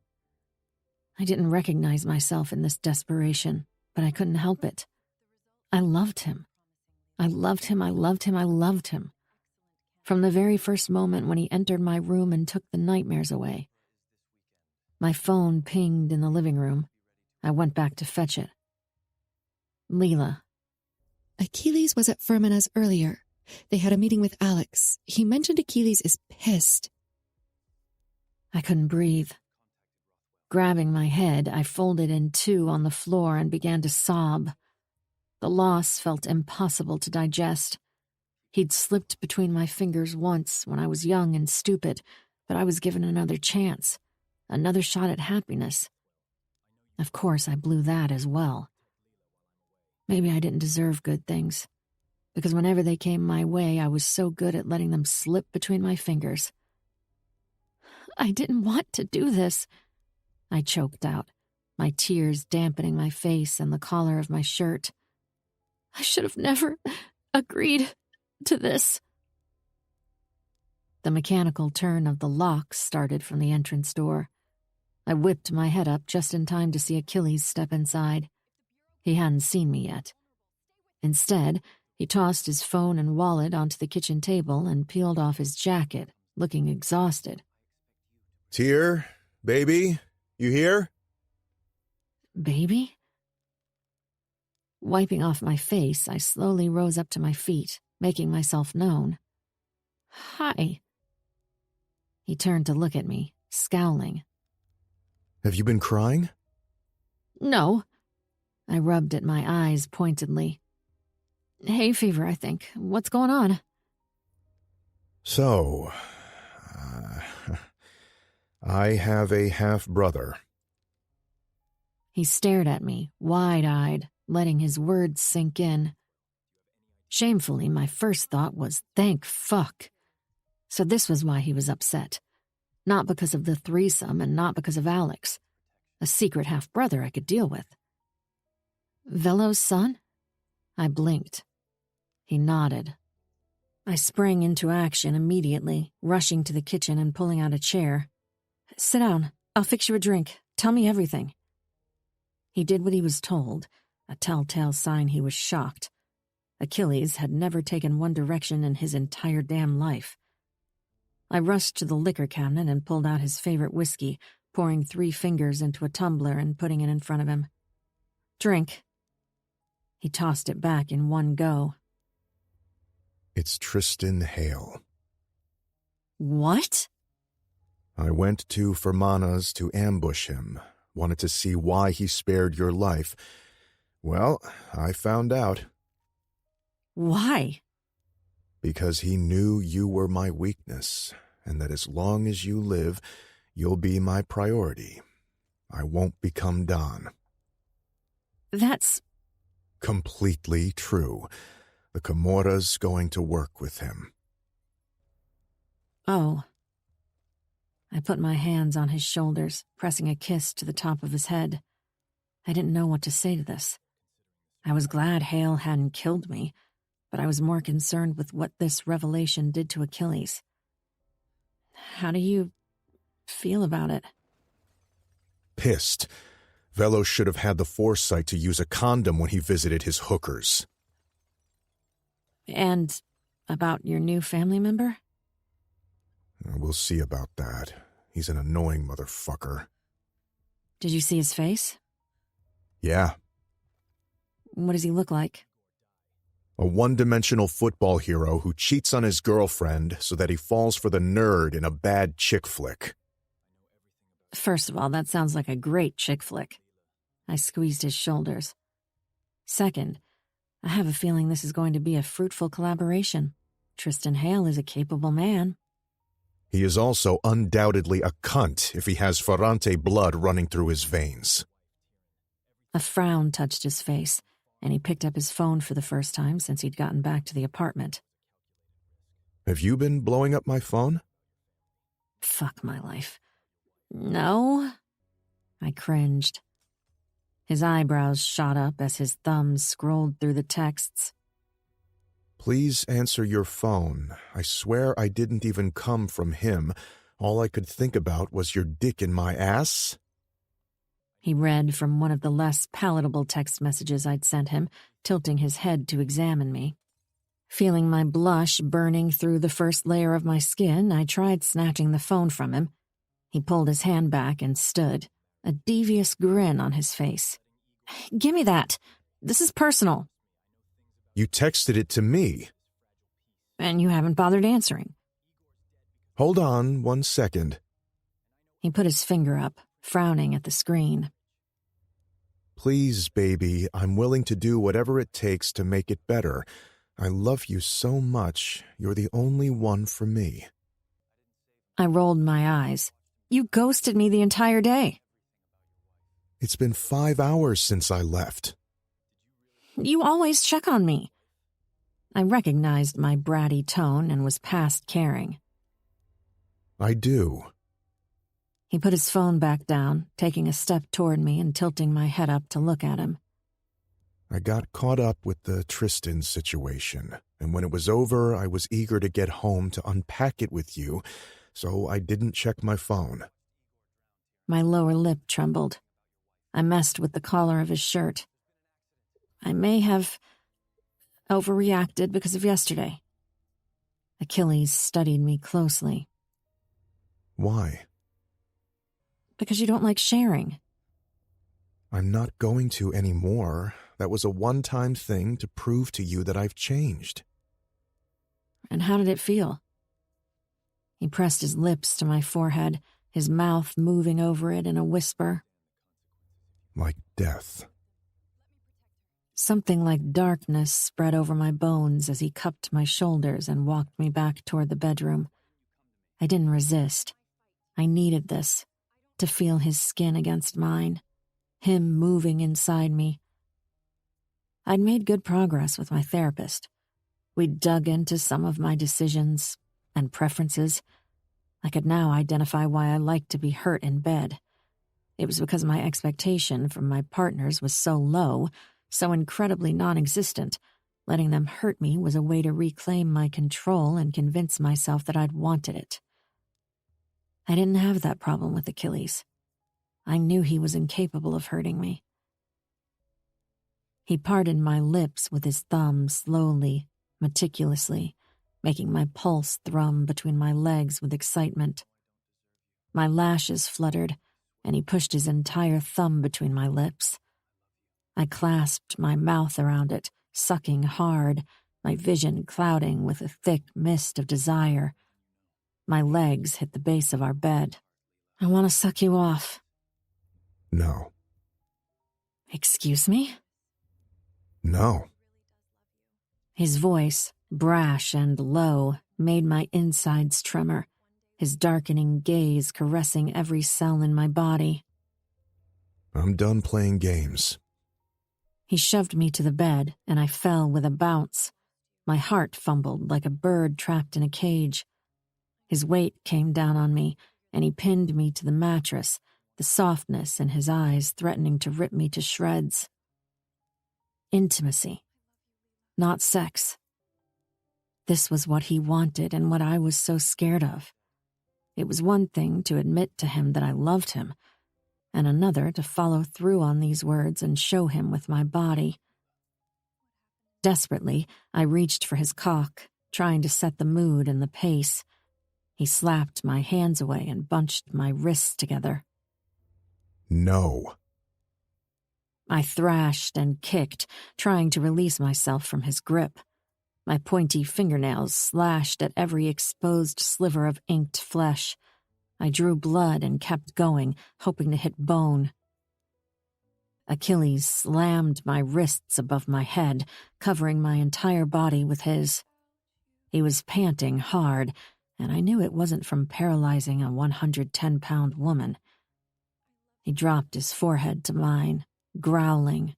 I didn't recognize myself in this desperation, but I couldn't help it. I loved him. I loved him, I loved him, I loved him. From the very first moment when he entered my room and took the nightmares away. My phone pinged in the living room. I went back to fetch it. Leela. Achilles was at Fermina's earlier. They had a meeting with Alex. He mentioned Achilles is pissed. I couldn't breathe. Grabbing my head, I folded in two on the floor and began to sob. The loss felt impossible to digest. He'd slipped between my fingers once when I was young and stupid, but I was given another chance, another shot at happiness. Of course, I blew that as well. Maybe I didn't deserve good things, because whenever they came my way, I was so good at letting them slip between my fingers. I didn't want to do this, I choked out, my tears dampening my face and the collar of my shirt. I should have never agreed to this. The mechanical turn of the lock started from the entrance door. I whipped my head up just in time to see Achilles step inside. He hadn't seen me yet. Instead, he tossed his phone and wallet onto the kitchen table and peeled off his jacket, looking exhausted. Tier, baby, you here? Baby? Wiping off my face, I slowly rose up to my feet, making myself known. Hi. He turned to look at me, scowling. Have you been crying? No. I rubbed at my eyes pointedly. Hay fever, I think. What's going on? So, I have a half-brother. He stared at me, wide-eyed, letting his words sink in. Shamefully, my first thought was, thank fuck. So this was why he was upset. Not because of the threesome and not because of Alex. A secret half-brother I could deal with. Velo's son? I blinked. He nodded. I sprang into action immediately, rushing to the kitchen and pulling out a chair. Sit down. I'll fix you a drink. Tell me everything. He did what he was told, a telltale sign he was shocked. Achilles had never taken one direction in his entire damn life. I rushed to the liquor cabinet and pulled out his favorite whiskey, pouring 3 fingers into a tumbler and putting it in front of him. Drink. He tossed it back in one go. It's Tristan Hale. What? I went to Fermana's to ambush him. Wanted to see why he spared your life. Well, I found out. Why? Because he knew you were my weakness, and that as long as you live, you'll be my priority. I won't become Don. That's... completely true. The Camorra's going to work with him. Oh. I put my hands on his shoulders, pressing a kiss to the top of his head. I didn't know what to say to this. I was glad Hale hadn't killed me, but I was more concerned with what this revelation did to Achilles. How do you feel about it? Pissed. Velo should have had the foresight to use a condom when he visited his hookers. And about your new family member? We'll see about that. He's an annoying motherfucker. Did you see his face? Yeah. What does he look like? A one-dimensional football hero who cheats on his girlfriend so that he falls for the nerd in a bad chick flick. First of all, that sounds like a great chick flick. I squeezed his shoulders. Second, I have a feeling this is going to be a fruitful collaboration. Tristan Hale is a capable man. He is also undoubtedly a cunt if he has Ferrante blood running through his veins. A frown touched his face, and he picked up his phone for the first time since he'd gotten back to the apartment. Have you been blowing up my phone? Fuck my life. No? I cringed. His eyebrows shot up as his thumbs scrolled through the texts. Please answer your phone. I swear I didn't even come from him. All I could think about was your dick in my ass. He read from one of the less palatable text messages I'd sent him, tilting his head to examine me. Feeling my blush burning through the first layer of my skin, I tried snatching the phone from him. He pulled his hand back and stood, a devious grin on his face. Give me that. This is personal. You texted it to me. And you haven't bothered answering. Hold on 1 second. He put his finger up, frowning at the screen. Please, baby, I'm willing to do whatever it takes to make it better. I love you so much. You're the only one for me. I rolled my eyes. You ghosted me the entire day. It's been 5 hours since I left. You always check on me. I recognized my bratty tone and was past caring. I do. He put his phone back down, taking a step toward me and tilting my head up to look at him. I got caught up with the Tristan situation, and when it was over, I was eager to get home to unpack it with you, so I didn't check my phone. My lower lip trembled. I messed with the collar of his shirt. I may have overreacted because of yesterday. Achilles studied me closely. Why? Because you don't like sharing. I'm not going to anymore. That was a one-time thing to prove to you that I've changed. And how did it feel? He pressed his lips to my forehead, his mouth moving over it in a whisper. Like death. Something like darkness spread over my bones as he cupped my shoulders and walked me back toward the bedroom. I didn't resist. I needed this, to feel his skin against mine, him moving inside me. I'd made good progress with my therapist. We'd dug into some of my decisions and preferences. I could now identify why I liked to be hurt in bed. It was because my expectation from my partners was so low, so incredibly non-existent. Letting them hurt me was a way to reclaim my control and convince myself that I'd wanted it. I didn't have that problem with Achilles. I knew he was incapable of hurting me. He parted my lips with his thumb slowly, meticulously, making my pulse thrum between my legs with excitement. My lashes fluttered, and he pushed his entire thumb between my lips. I clasped my mouth around it, sucking hard, my vision clouding with a thick mist of desire. My legs hit the base of our bed. I want to suck you off. No. Excuse me? No. His voice, brash and low, made my insides tremor, his darkening gaze caressing every cell in my body. I'm done playing games. He shoved me to the bed, and I fell with a bounce. My heart fumbled like a bird trapped in a cage. His weight came down on me, and he pinned me to the mattress, the softness in his eyes threatening to rip me to shreds. Intimacy, not sex. This was what he wanted and what I was so scared of. It was one thing to admit to him that I loved him, and another to follow through on these words and show him with my body. Desperately, I reached for his cock, trying to set the mood and the pace. He slapped my hands away and bunched my wrists together. No. I thrashed and kicked, trying to release myself from his grip. My pointy fingernails slashed at every exposed sliver of inked flesh. I drew blood and kept going, hoping to hit bone. Achilles slammed my wrists above my head, covering my entire body with his. He was panting hard, and I knew it wasn't from paralyzing a 110-pound woman. He dropped his forehead to mine, growling.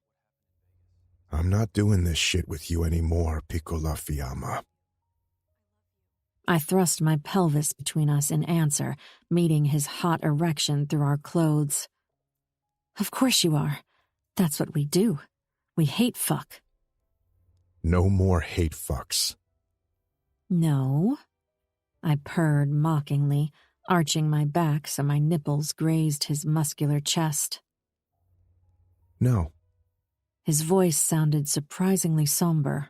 I'm not doing this shit with you anymore, Piccola Fiamma. I thrust my pelvis between us in answer, meeting his hot erection through our clothes. Of course you are. That's what we do. We hate fuck. No more hate fucks. No. I purred mockingly, arching my back so my nipples grazed his muscular chest. No. His voice sounded surprisingly somber.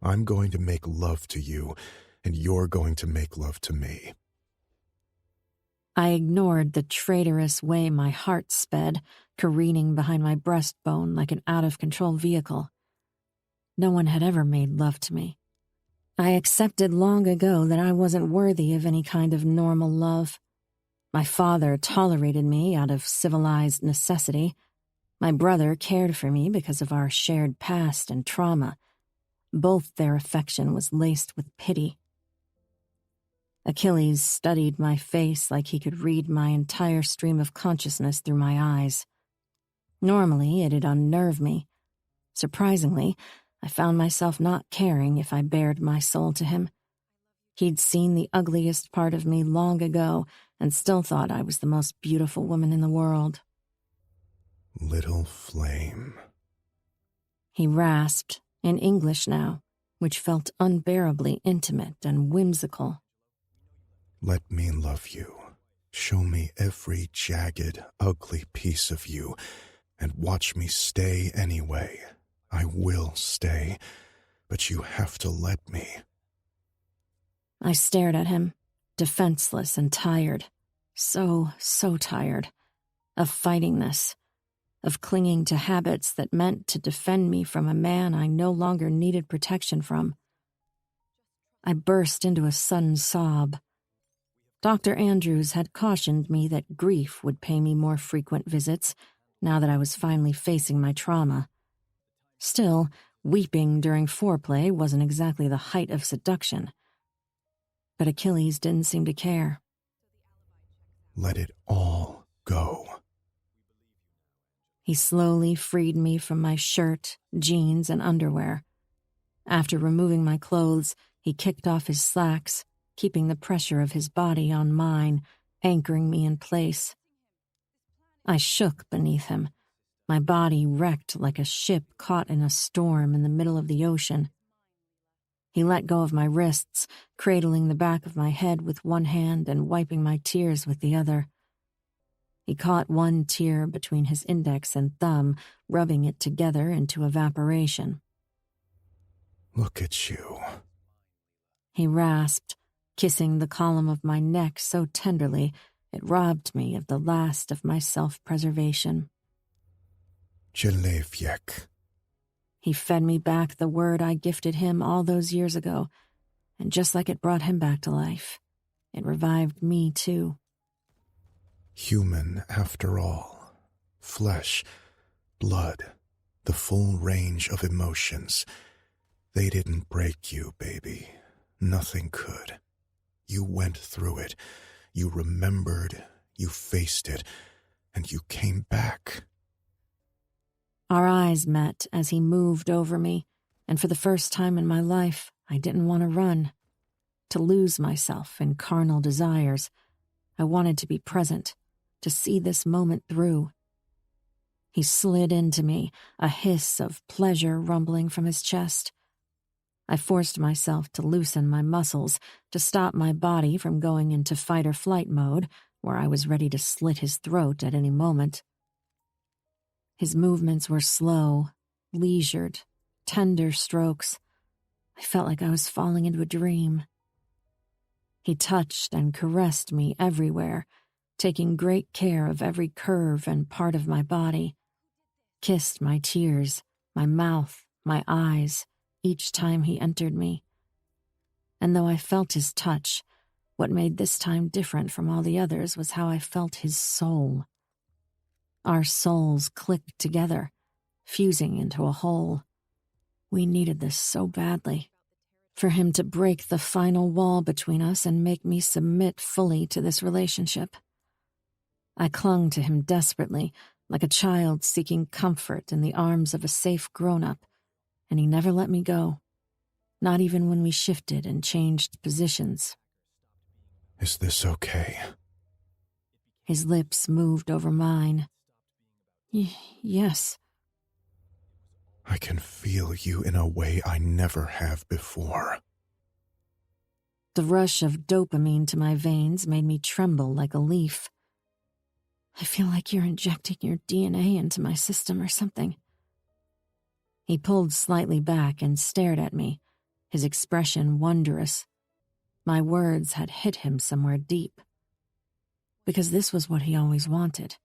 I'm going to make love to you, and you're going to make love to me. I ignored the traitorous way my heart sped, careening behind my breastbone like an out-of-control vehicle. No one had ever made love to me. I accepted long ago that I wasn't worthy of any kind of normal love. My father tolerated me out of civilized necessity. My brother cared for me because of our shared past and trauma. Both their affection was laced with pity. Achilles studied my face like he could read my entire stream of consciousness through my eyes. Normally, it'd unnerve me. Surprisingly, I found myself not caring if I bared my soul to him. He'd seen the ugliest part of me long ago and still thought I was the most beautiful woman in the world. Little flame. He rasped, in English now, which felt unbearably intimate and whimsical. Let me love you. Show me every jagged, ugly piece of you, and watch me stay anyway. I will stay, but you have to let me. I stared at him, defenseless and tired. So tired. Of fighting this. Of clinging to habits that meant to defend me from a man I no longer needed protection from. I burst into a sudden sob. Dr. Andrews had cautioned me that grief would pay me more frequent visits, now that I was finally facing my trauma. Still, weeping during foreplay wasn't exactly the height of seduction. But Achilles didn't seem to care. Let it all go. He slowly freed me from my shirt, jeans, and underwear. After removing my clothes, he kicked off his slacks, keeping the pressure of his body on mine, anchoring me in place. I shook beneath him, my body wrecked like a ship caught in a storm in the middle of the ocean. He let go of my wrists, cradling the back of my head with one hand and wiping my tears with the other. He caught one tear between his index and thumb, rubbing it together into evaporation. Look at you. He rasped, kissing the column of my neck so tenderly it robbed me of the last of my self-preservation. Człowiek. He fed me back the word I gifted him all those years ago, and just like it brought him back to life, it revived me too. Human after all. Flesh, blood, the full range of emotions. They didn't break you, baby. Nothing could. You went through it. You remembered, you faced it, and you came back. Our eyes met as he moved over me, and for the first time in my life, I didn't want to run, to lose myself in carnal desires. I wanted to be present, to see this moment through. He slid into me, a hiss of pleasure rumbling from his chest. I forced myself to loosen my muscles, to stop my body from going into fight-or-flight mode, where I was ready to slit his throat at any moment. His movements were slow, leisured, tender strokes. I felt like I was falling into a dream. He touched and caressed me everywhere, taking great care of every curve and part of my body, kissed my tears, my mouth, my eyes, each time he entered me. And though I felt his touch, what made this time different from all the others was how I felt his soul. Our souls clicked together, fusing into a whole. We needed this so badly. For him to break the final wall between us and make me submit fully to this relationship. I clung to him desperately, like a child seeking comfort in the arms of a safe grown-up, and he never let me go, not even when we shifted and changed positions. Is this okay? His lips moved over mine. Yes. I can feel you in a way I never have before. The rush of dopamine to my veins made me tremble like a leaf. I feel like you're injecting your DNA into my system or something. He pulled slightly back and stared at me, his expression wondrous. My words had hit him somewhere deep. Because this was what he always wanted,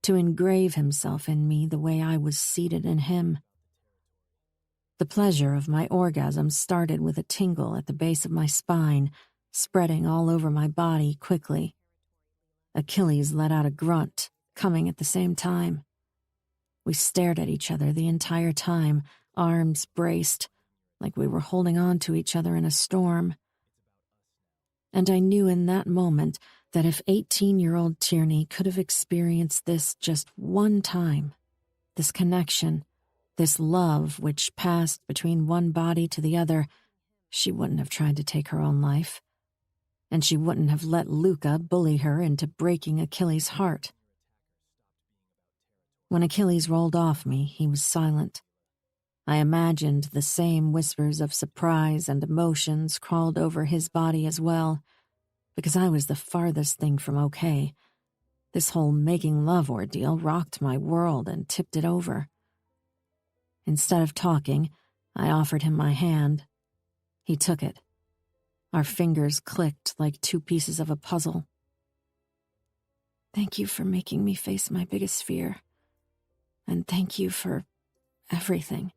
to engrave himself in me the way I was seated in him. The pleasure of my orgasm started with a tingle at the base of my spine, spreading all over my body quickly. Achilles let out a grunt, coming at the same time. We stared at each other the entire time, arms braced, like we were holding on to each other in a storm. And I knew in that moment that if 18-year-old Tierney could have experienced this just one time, this connection, this love which passed between one body to the other, she wouldn't have tried to take her own life. And she wouldn't have let Luca bully her into breaking Achilles' heart. When Achilles rolled off me, he was silent. I imagined the same whispers of surprise and emotions crawled over his body as well, because I was the farthest thing from okay. This whole making love ordeal rocked my world and tipped it over. Instead of talking, I offered him my hand. He took it. Our fingers clicked like two pieces of a puzzle. Thank you for making me face my biggest fear. And thank you for everything.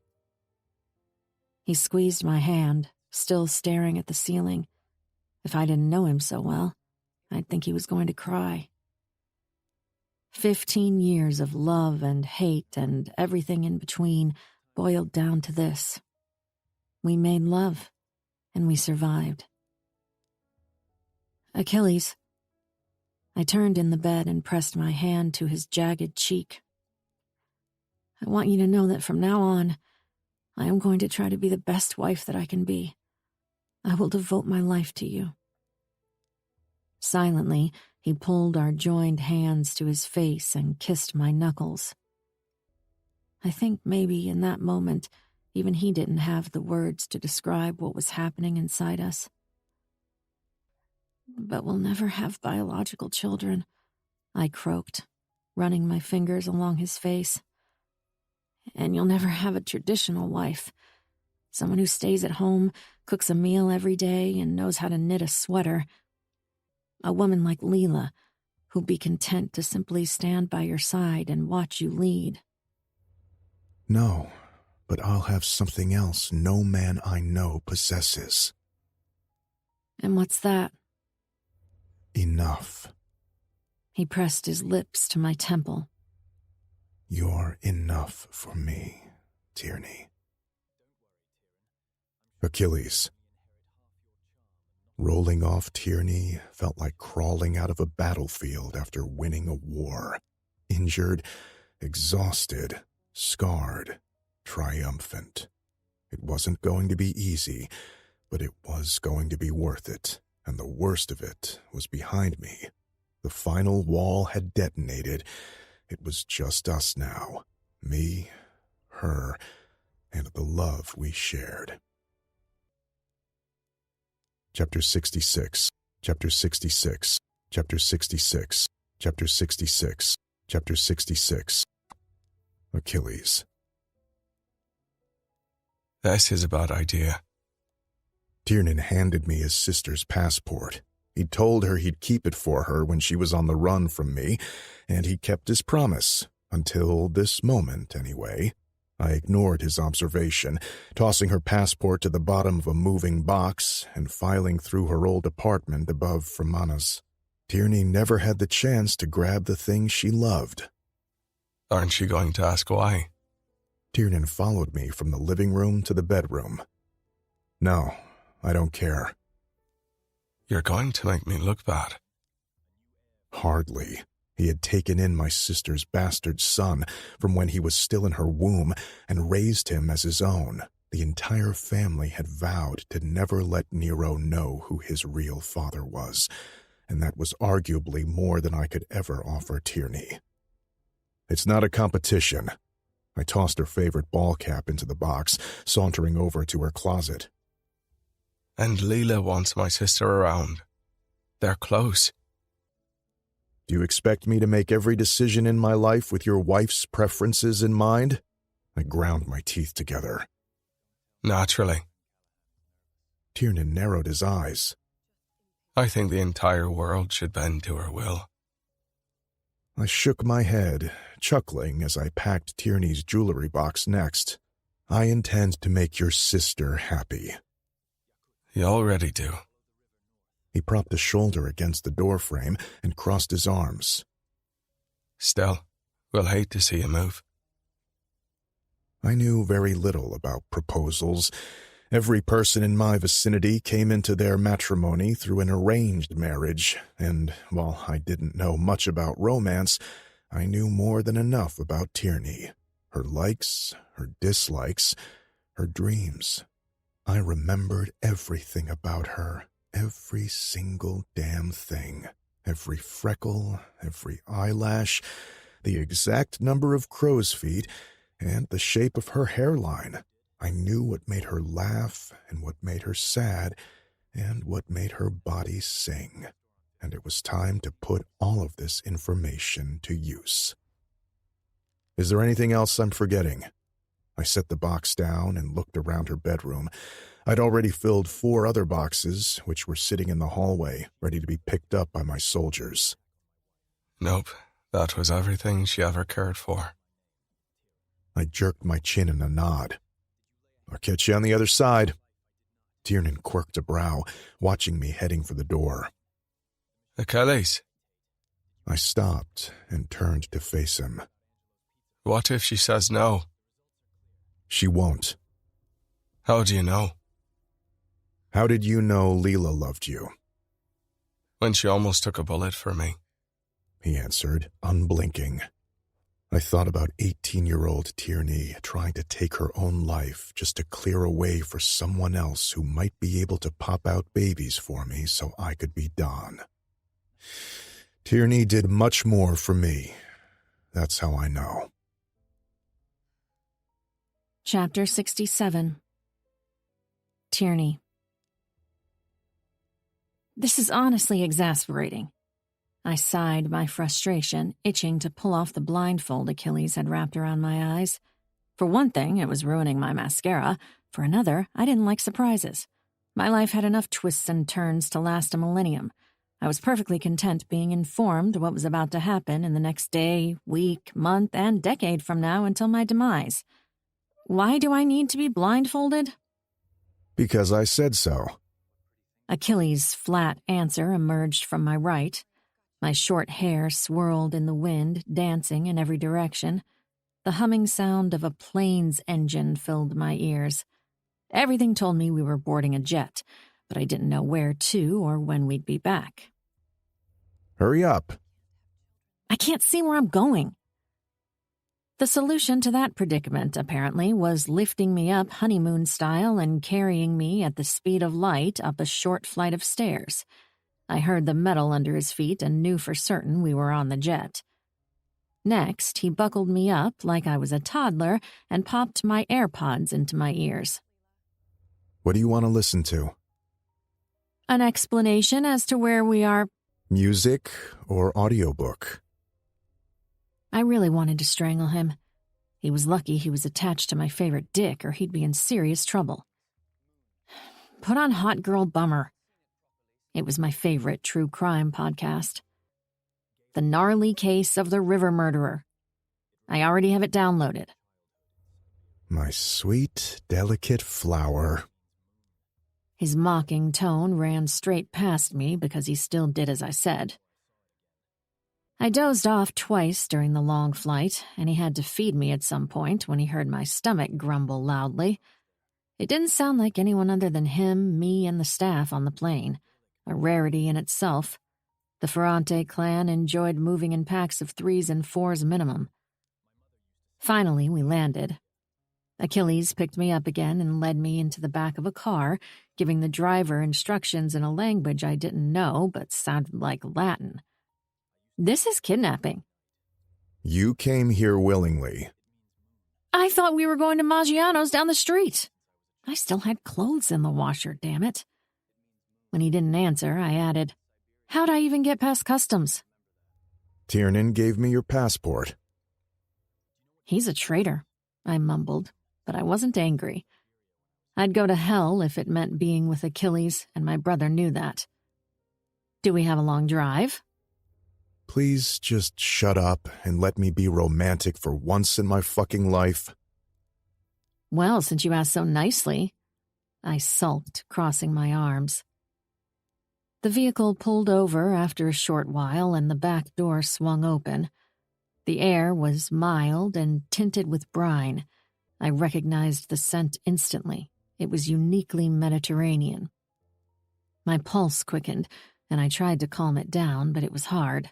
He squeezed my hand, still staring at the ceiling. If I didn't know him so well, I'd think he was going to cry. 15 years of love and hate and everything in between, boiled down to this. We made love, and we survived. Achilles. I turned in the bed and pressed my hand to his jagged cheek. I want you to know that from now on, I am going to try to be the best wife that I can be. I will devote my life to you. Silently, he pulled our joined hands to his face and kissed my knuckles. I think maybe in that moment, even he didn't have the words to describe what was happening inside us. But we'll never have biological children, I croaked, running my fingers along his face. And you'll never have a traditional wife, someone who stays at home, cooks a meal every day, and knows how to knit a sweater. A woman like Leela, who'd be content to simply stand by your side and watch you lead. No, but I'll have something else no man I know possesses. And what's that? Enough. He pressed his lips to my temple. You're enough for me, Tierney. Achilles. Rolling off Tierney felt like crawling out of a battlefield after winning a war. Injured, exhausted, scarred, triumphant. It wasn't going to be easy, but it was going to be worth it, and the worst of it was behind me. The final wall had detonated. It was just us now, me, her, and the love we shared. Chapter 66, Chapter 66, Chapter 66, Chapter 66, Chapter 66. Achilles. This is a bad idea. Tiernan handed me his sister's passport. He'd told her he'd keep it for her when she was on the run from me, and he kept his promise, until this moment, anyway. I ignored his observation, tossing her passport to the bottom of a moving box and filing through her old apartment above Fremanna's. Tierney never had the chance to grab the thing she loved. Aren't you going to ask why? Tiernan followed me from the living room to the bedroom. No, I don't care. You're going to make me look bad. Hardly. He had taken in my sister's bastard son from when he was still in her womb and raised him as his own. The entire family had vowed to never let Nero know who his real father was, and that was arguably more than I could ever offer Tierney. It's not a competition. I tossed her favorite ball cap into the box, sauntering over to her closet. And Leela wants my sister around. They're close. Do you expect me to make every decision in my life with your wife's preferences in mind? I ground my teeth together. Naturally. Tiernan narrowed his eyes. I think the entire world should bend to her will. I shook my head, chuckling as I packed Tierney's jewelry box next. I intend to make your sister happy. You already do. He propped a shoulder against the doorframe and crossed his arms. Still, we'll hate to see you move. I knew very little about proposals. Every person in my vicinity came into their matrimony through an arranged marriage, and while I didn't know much about romance, I knew more than enough about Tierney, her likes, her dislikes, her dreams. I remembered everything about her, every single damn thing, every freckle, every eyelash, the exact number of crow's feet, and the shape of her hairline. I knew what made her laugh and what made her sad and what made her body sing, and it was time to put all of this information to use. Is there anything else I'm forgetting? I set the box down and looked around her bedroom. I'd already filled 4 other boxes, which were sitting in the hallway, ready to be picked up by my soldiers. Nope, that was everything she ever cared for. I jerked my chin in a nod. I'll catch you on the other side. Tiernan quirked a brow, watching me heading for the door. Achilles. I stopped and turned to face him. What if she says no? She won't. How do you know? How did you know Leela loved you? When she almost took a bullet for me. He answered, unblinking. I thought about 18-year-old Tierney trying to take her own life just to clear a way for someone else who might be able to pop out babies for me so I could be Don. Tierney did much more for me. That's how I know. Chapter 67. Tierney. This is honestly exasperating. I sighed my frustration, itching to pull off the blindfold Achilles had wrapped around my eyes. For one thing, it was ruining my mascara. For another, I didn't like surprises. My life had enough twists and turns to last a millennium. I was perfectly content being informed what was about to happen in the next day, week, month, and decade from now until my demise. Why do I need to be blindfolded? Because I said so. Achilles' flat answer emerged from my right. My short hair swirled in the wind, dancing in every direction. The humming sound of a plane's engine filled my ears. Everything told me we were boarding a jet, but I didn't know where to or when we'd be back. Hurry up. I can't see where I'm going. The solution to that predicament, apparently, was lifting me up honeymoon style and carrying me at the speed of light up a short flight of stairs. I heard the metal under his feet and knew for certain we were on the jet. Next, he buckled me up like I was a toddler and popped my AirPods into my ears. What do you want to listen to? An explanation as to where we are. Music or audiobook? I really wanted to strangle him. He was lucky he was attached to my favorite dick, or he'd be in serious trouble. Put on Hot Girl Bummer. It was my favorite true crime podcast. The Gnarly Case of the River Murderer. I already have it downloaded. My sweet, delicate flower. His mocking tone ran straight past me because he still did as I said. I dozed off twice during the long flight, and he had to feed me at some point when he heard my stomach grumble loudly. It didn't sound like anyone other than him, me, and the staff on the plane, a rarity in itself. The Ferrante clan enjoyed moving in packs of 3s and 4s minimum. Finally, we landed. Achilles picked me up again and led me into the back of a car, giving the driver instructions in a language I didn't know but sounded like Latin. This is kidnapping. You came here willingly. I thought we were going to Maggiano's down the street. I still had clothes in the washer, damn it. When he didn't answer, I added, How'd I even get past customs? Tiernan gave me your passport. He's a traitor, I mumbled, but I wasn't angry. I'd go to hell if it meant being with Achilles, and my brother knew that. Do we have a long drive? Please just shut up and let me be romantic for once in my fucking life. Well, since you asked so nicely. I sulked, crossing my arms. The vehicle pulled over after a short while and the back door swung open. The air was mild and tinted with brine. I recognized the scent instantly. It was uniquely Mediterranean. My pulse quickened, and I tried to calm it down, but it was hard.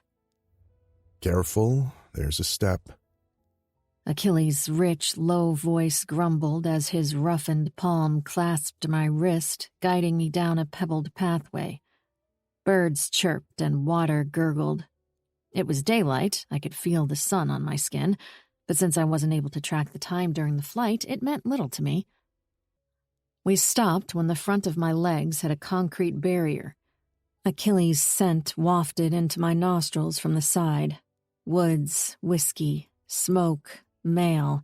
Careful, there's a step. Achilles' rich, low voice grumbled as his roughened palm clasped my wrist, guiding me down a pebbled pathway. Birds chirped and water gurgled. It was daylight, I could feel the sun on my skin, but since I wasn't able to track the time during the flight, it meant little to me. We stopped when the front of my legs hit a concrete barrier. Achilles' scent wafted into my nostrils from the side. Woods, whiskey, smoke, mail,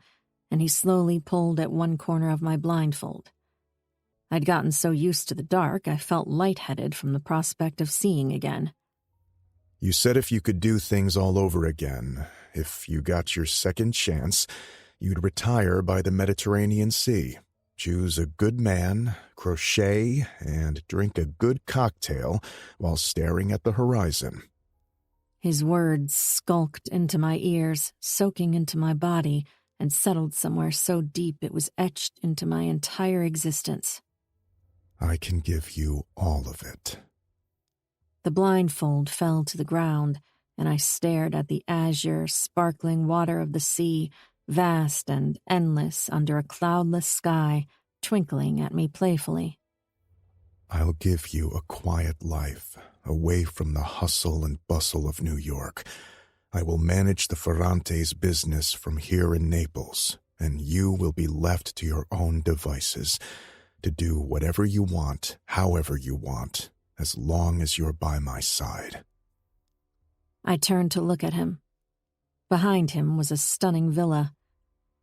and he slowly pulled at one corner of my blindfold. I'd gotten so used to the dark, I felt lightheaded from the prospect of seeing again. You said if you could do things all over again, if you got your second chance, you'd retire by the Mediterranean Sea, choose a good man, crochet, and drink a good cocktail while staring at the horizon. His words skulked into my ears, soaking into my body, and settled somewhere so deep it was etched into my entire existence. I can give you all of it. The blindfold fell to the ground, and I stared at the azure, sparkling water of the sea, vast and endless under a cloudless sky, twinkling at me playfully. I'll give you a quiet life, away from the hustle and bustle of New York. I will manage the Ferrante's business from here in Naples, and you will be left to your own devices, to do whatever you want, however you want, as long as you're by my side. I turned to look at him. Behind him was a stunning villa.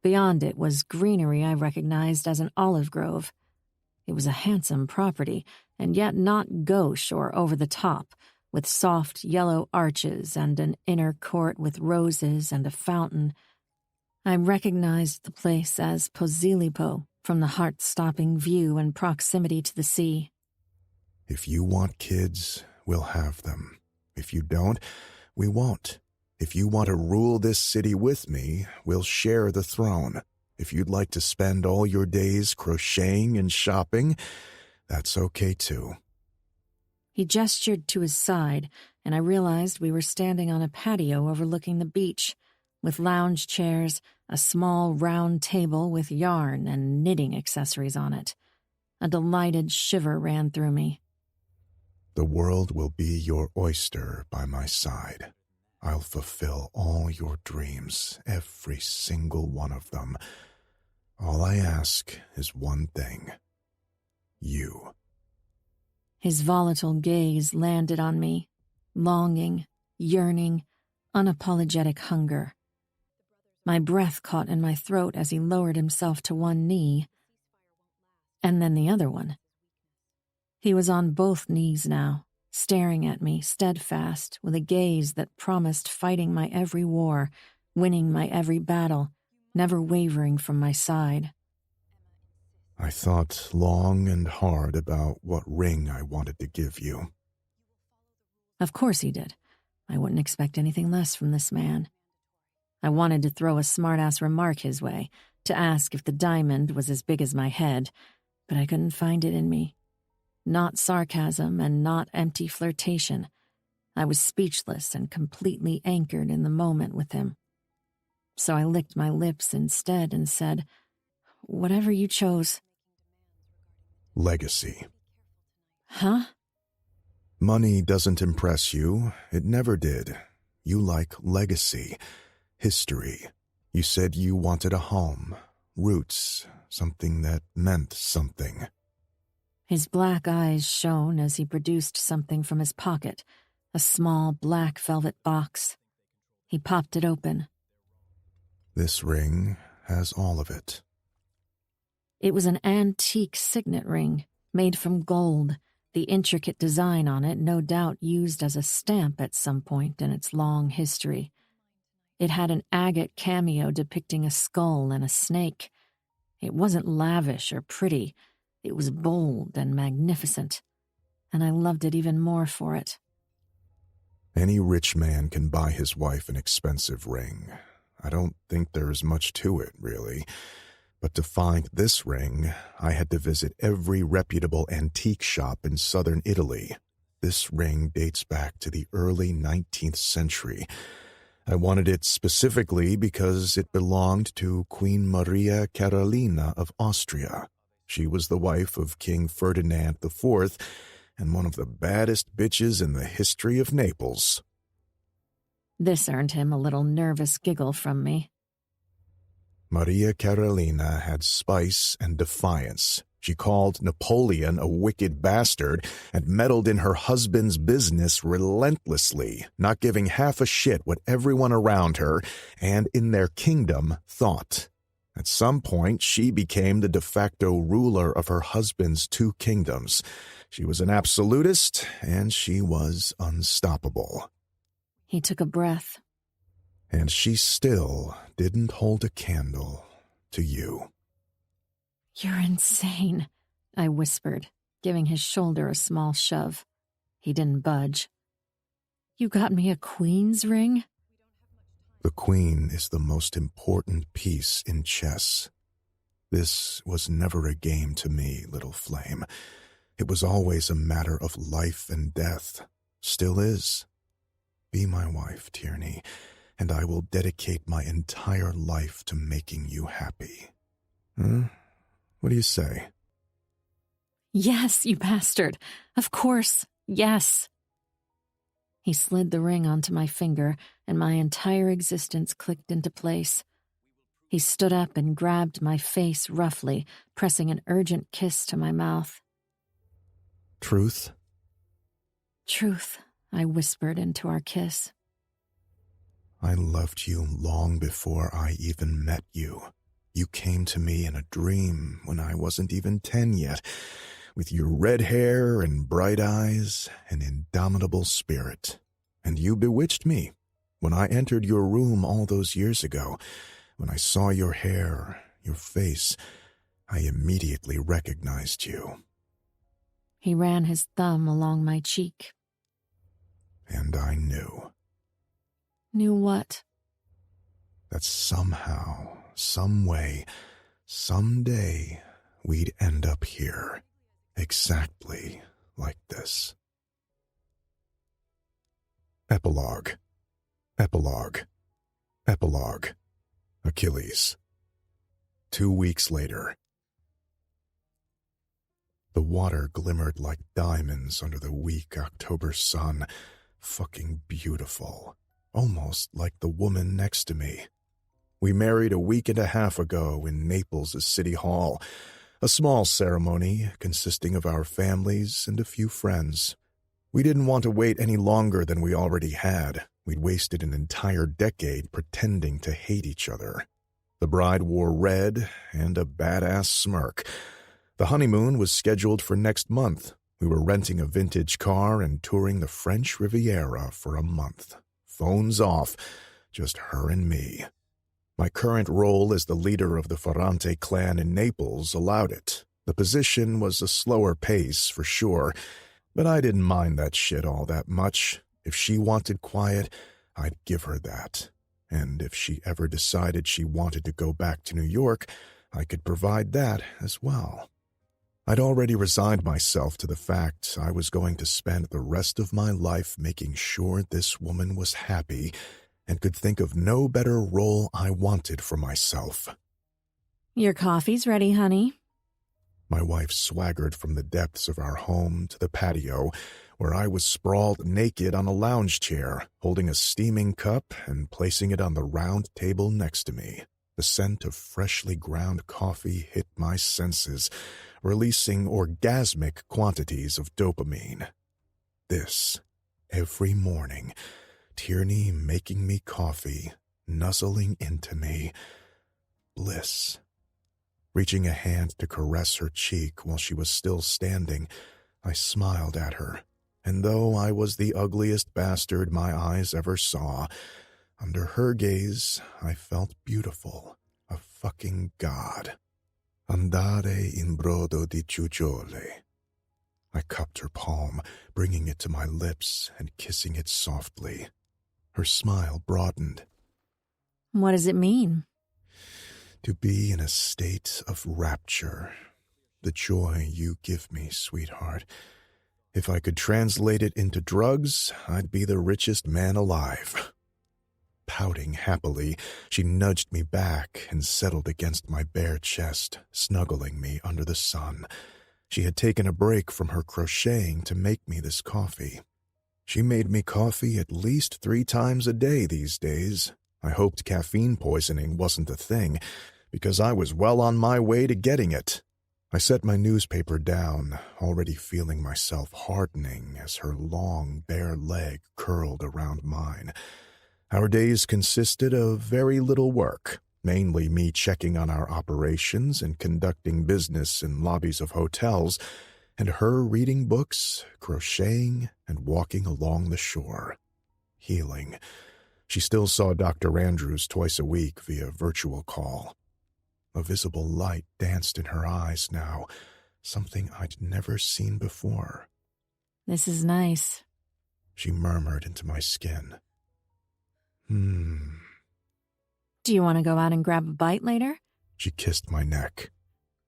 Beyond it was greenery I recognized as an olive grove. It was a handsome property, and yet not gauche or over the top, with soft yellow arches and an inner court with roses and a fountain. I recognized the place as Posillipo from the heart-stopping view and proximity to the sea. If you want kids, we'll have them. If you don't, we won't. If you want to rule this city with me, we'll share the throne. If you'd like to spend all your days crocheting and shopping, that's okay too. He gestured to his side, and I realized we were standing on a patio overlooking the beach, with lounge chairs, a small round table with yarn and knitting accessories on it. A delighted shiver ran through me. The world will be your oyster by my side. I'll fulfill all your dreams, every single one of them. All I ask is one thing. You. His volatile gaze landed on me, longing, yearning, unapologetic hunger. My breath caught in my throat as he lowered himself to one knee, and then the other one. He was on both knees now, staring at me, steadfast, with a gaze that promised fighting my every war, winning my every battle, never wavering from my side. I thought long and hard about what ring I wanted to give you. Of course he did. I wouldn't expect anything less from this man. I wanted to throw a smart-ass remark his way, to ask if the diamond was as big as my head, but I couldn't find it in me. Not sarcasm and not empty flirtation. I was speechless and completely anchored in the moment with him. So I licked my lips instead and said, "Whatever you chose." Legacy. Huh? Money doesn't impress you. It never did. You like legacy, history. You said you wanted a home, roots, something that meant something. His black eyes shone as he produced something from his pocket, a small black velvet box. He popped it open. This ring has all of it. It was an antique signet ring, made from gold, the intricate design on it no doubt used as a stamp at some point in its long history. It had an agate cameo depicting a skull and a snake. It wasn't lavish or pretty. It was bold and magnificent, and I loved it even more for it. Any rich man can buy his wife an expensive ring. I don't think there's much to it, really. But to find this ring, I had to visit every reputable antique shop in southern Italy. This ring dates back to the early 19th century. I wanted it specifically because it belonged to Queen Maria Carolina of Austria. She was the wife of King Ferdinand IV and one of the baddest bitches in the history of Naples. This earned him a little nervous giggle from me. Maria Carolina had spice and defiance. She called Napoleon a wicked bastard and meddled in her husband's business relentlessly, not giving half a shit what everyone around her and in their kingdom thought. At some point, she became the de facto ruler of her husband's two kingdoms. She was an absolutist, and she was unstoppable. He took a breath. And she still didn't hold a candle to you. "You're insane," I whispered, giving his shoulder a small shove. He didn't budge. "You got me a queen's ring?" The queen is the most important piece in chess. This was never a game to me, little flame. It was always a matter of life and death. Still is. Be my wife, Tierney, and I will dedicate my entire life to making you happy. What do you say? Yes, you bastard. Of course, yes. He slid the ring onto my finger, and my entire existence clicked into place. He stood up and grabbed my face roughly, pressing an urgent kiss to my mouth. Truth? Truth, I whispered into our kiss. I loved you long before I even met you. You came to me in a dream when I wasn't even 10 yet, with your red hair and bright eyes and indomitable spirit. And you bewitched me. When I entered your room all those years ago, when I saw your hair, your face, I immediately recognized you. He ran his thumb along my cheek. And I knew. Knew what? That somehow, some way, someday, we'd end up here, exactly like this. Epilogue. Epilogue. Epilogue. Achilles. 2 weeks later. The water glimmered like diamonds under the weak October sun. Fucking beautiful. Almost like the woman next to me. We married a week and a half ago in Naples' City Hall. A small ceremony consisting of our families and a few friends. We didn't want to wait any longer than we already had. We'd wasted an entire decade pretending to hate each other. The bride wore red and a badass smirk. The honeymoon was scheduled for next month. We were renting a vintage car and touring the French Riviera for a month. Phones off, just her and me. My current role as the leader of the Ferrante clan in Naples allowed it. The position was a slower pace, for sure, but I didn't mind that shit all that much. If she wanted quiet, I'd give her that. And if she ever decided she wanted to go back to New York, I could provide that as well. I'd already resigned myself to the fact I was going to spend the rest of my life making sure this woman was happy and could think of no better role I wanted for myself. Your coffee's ready, honey. My wife swaggered from the depths of our home to the patio, where I was sprawled naked on a lounge chair, holding a steaming cup and placing it on the round table next to me. The scent of freshly ground coffee hit my senses, releasing orgasmic quantities of dopamine. This, every morning, Tierney making me coffee, nuzzling into me. Bliss. Reaching a hand to caress her cheek while she was still standing, I smiled at her, and though I was the ugliest bastard my eyes ever saw, under her gaze I felt beautiful, a fucking god. Andare in brodo di ciugiole. I cupped her palm, bringing it to my lips and kissing it softly. Her smile broadened. What does it mean? To be in a state of rapture. The joy you give me, sweetheart. If I could translate it into drugs, I'd be the richest man alive. Pouting happily, she nudged me back and settled against my bare chest, snuggling me under the sun. She had taken a break from her crocheting to make me this coffee. She made me coffee at least 3 times a day these days. I hoped caffeine poisoning wasn't a thing, because I was well on my way to getting it. I set my newspaper down, already feeling myself hardening as her long, bare leg curled around mine. Our days consisted of very little work, mainly me checking on our operations and conducting business in lobbies of hotels, and her reading books, crocheting, and walking along the shore. Healing. She still saw Dr. Andrews twice a week via virtual call. A visible light danced in her eyes now, something I'd never seen before. This is nice, she murmured into my skin. Do you want to go out and grab a bite later? She kissed my neck.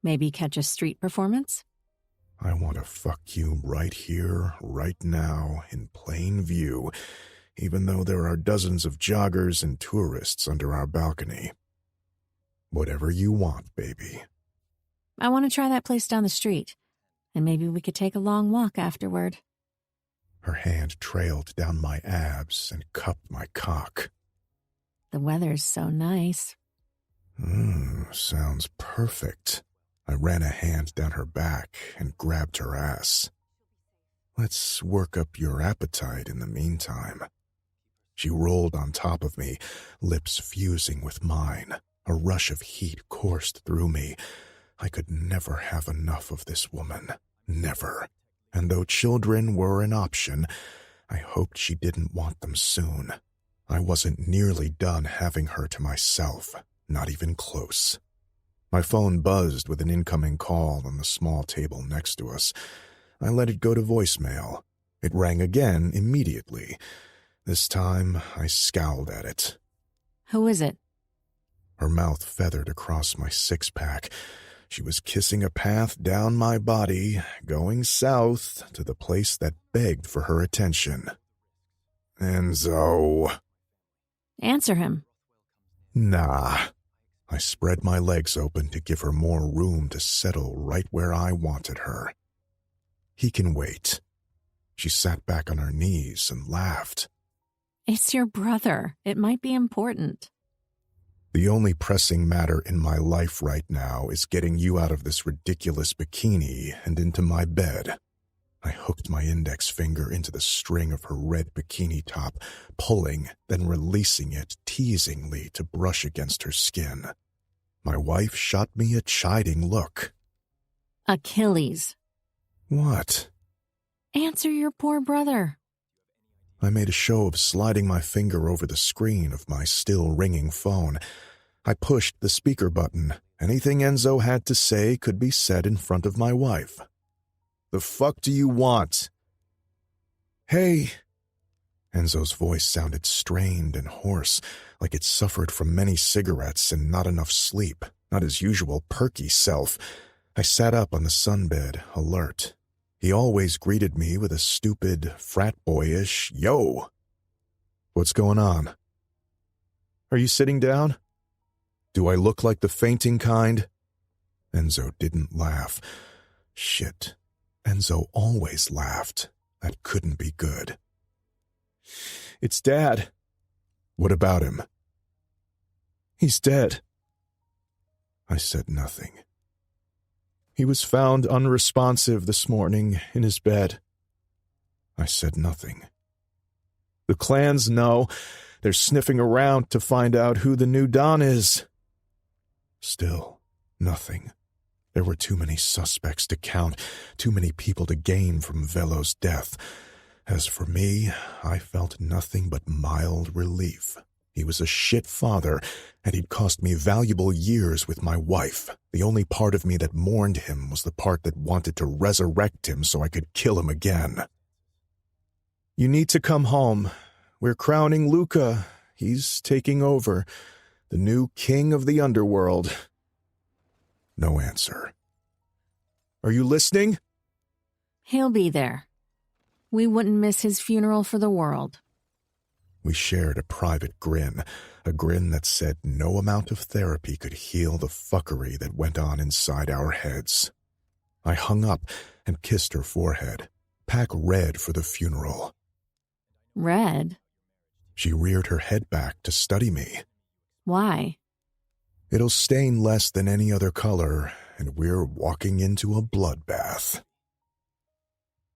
Maybe catch a street performance? I want to fuck you right here, right now, in plain view, even though there are dozens of joggers and tourists under our balcony. Whatever you want, baby. I want to try that place down the street, and maybe we could take a long walk afterward. Her hand trailed down my abs and cupped my cock. The weather's so nice. Sounds perfect. I ran a hand down her back and grabbed her ass. Let's work up your appetite in the meantime. She rolled on top of me, lips fusing with mine. A rush of heat coursed through me. I could never have enough of this woman. Never. And though children were an option, I hoped she didn't want them soon. I wasn't nearly done having her to myself, not even close. My phone buzzed with an incoming call on the small table next to us. I let it go to voicemail. It rang again immediately. This time, I scowled at it. Who is it? Her mouth feathered across my six-pack. She was kissing a path down my body, going south to the place that begged for her attention. Enzo. Answer him. Nah. I spread my legs open to give her more room to settle right where I wanted her. He can wait. She sat back on her knees and laughed. It's your brother. It might be important. The only pressing matter in my life right now is getting you out of this ridiculous bikini and into my bed. I hooked my index finger into the string of her red bikini top, pulling, then releasing it teasingly to brush against her skin. My wife shot me a chiding look. Achilles. What? Answer your poor brother. I made a show of sliding my finger over the screen of my still ringing phone. I pushed the speaker button. Anything Enzo had to say could be said in front of my wife. The fuck do you want? Hey. Enzo's voice sounded strained and hoarse, like it suffered from many cigarettes and not enough sleep, not his usual perky self. I sat up on the sunbed, alert. He always greeted me with a stupid, frat-boyish, yo. What's going on? Are you sitting down? Do I look like the fainting kind? Enzo didn't laugh. Shit. Enzo always laughed. That couldn't be good. It's Dad. What about him? He's dead. I said nothing. He was found unresponsive this morning in his bed. I said nothing. The clans know. They're sniffing around to find out who the new Don is. Still, nothing. There were too many suspects to count, too many people to gain from Velo's death. As for me, I felt nothing but mild relief. He was a shit father, and he'd cost me valuable years with my wife. The only part of me that mourned him was the part that wanted to resurrect him so I could kill him again. You need to come home. We're crowning Luca. He's taking over. The new king of the underworld. No answer. Are you listening? He'll be there. We wouldn't miss his funeral for the world. We shared a private grin, a grin that said no amount of therapy could heal the fuckery that went on inside our heads. I hung up and kissed her forehead. Pack red for the funeral. Red? She reared her head back to study me. Why? It'll stain less than any other color, and we're walking into a bloodbath.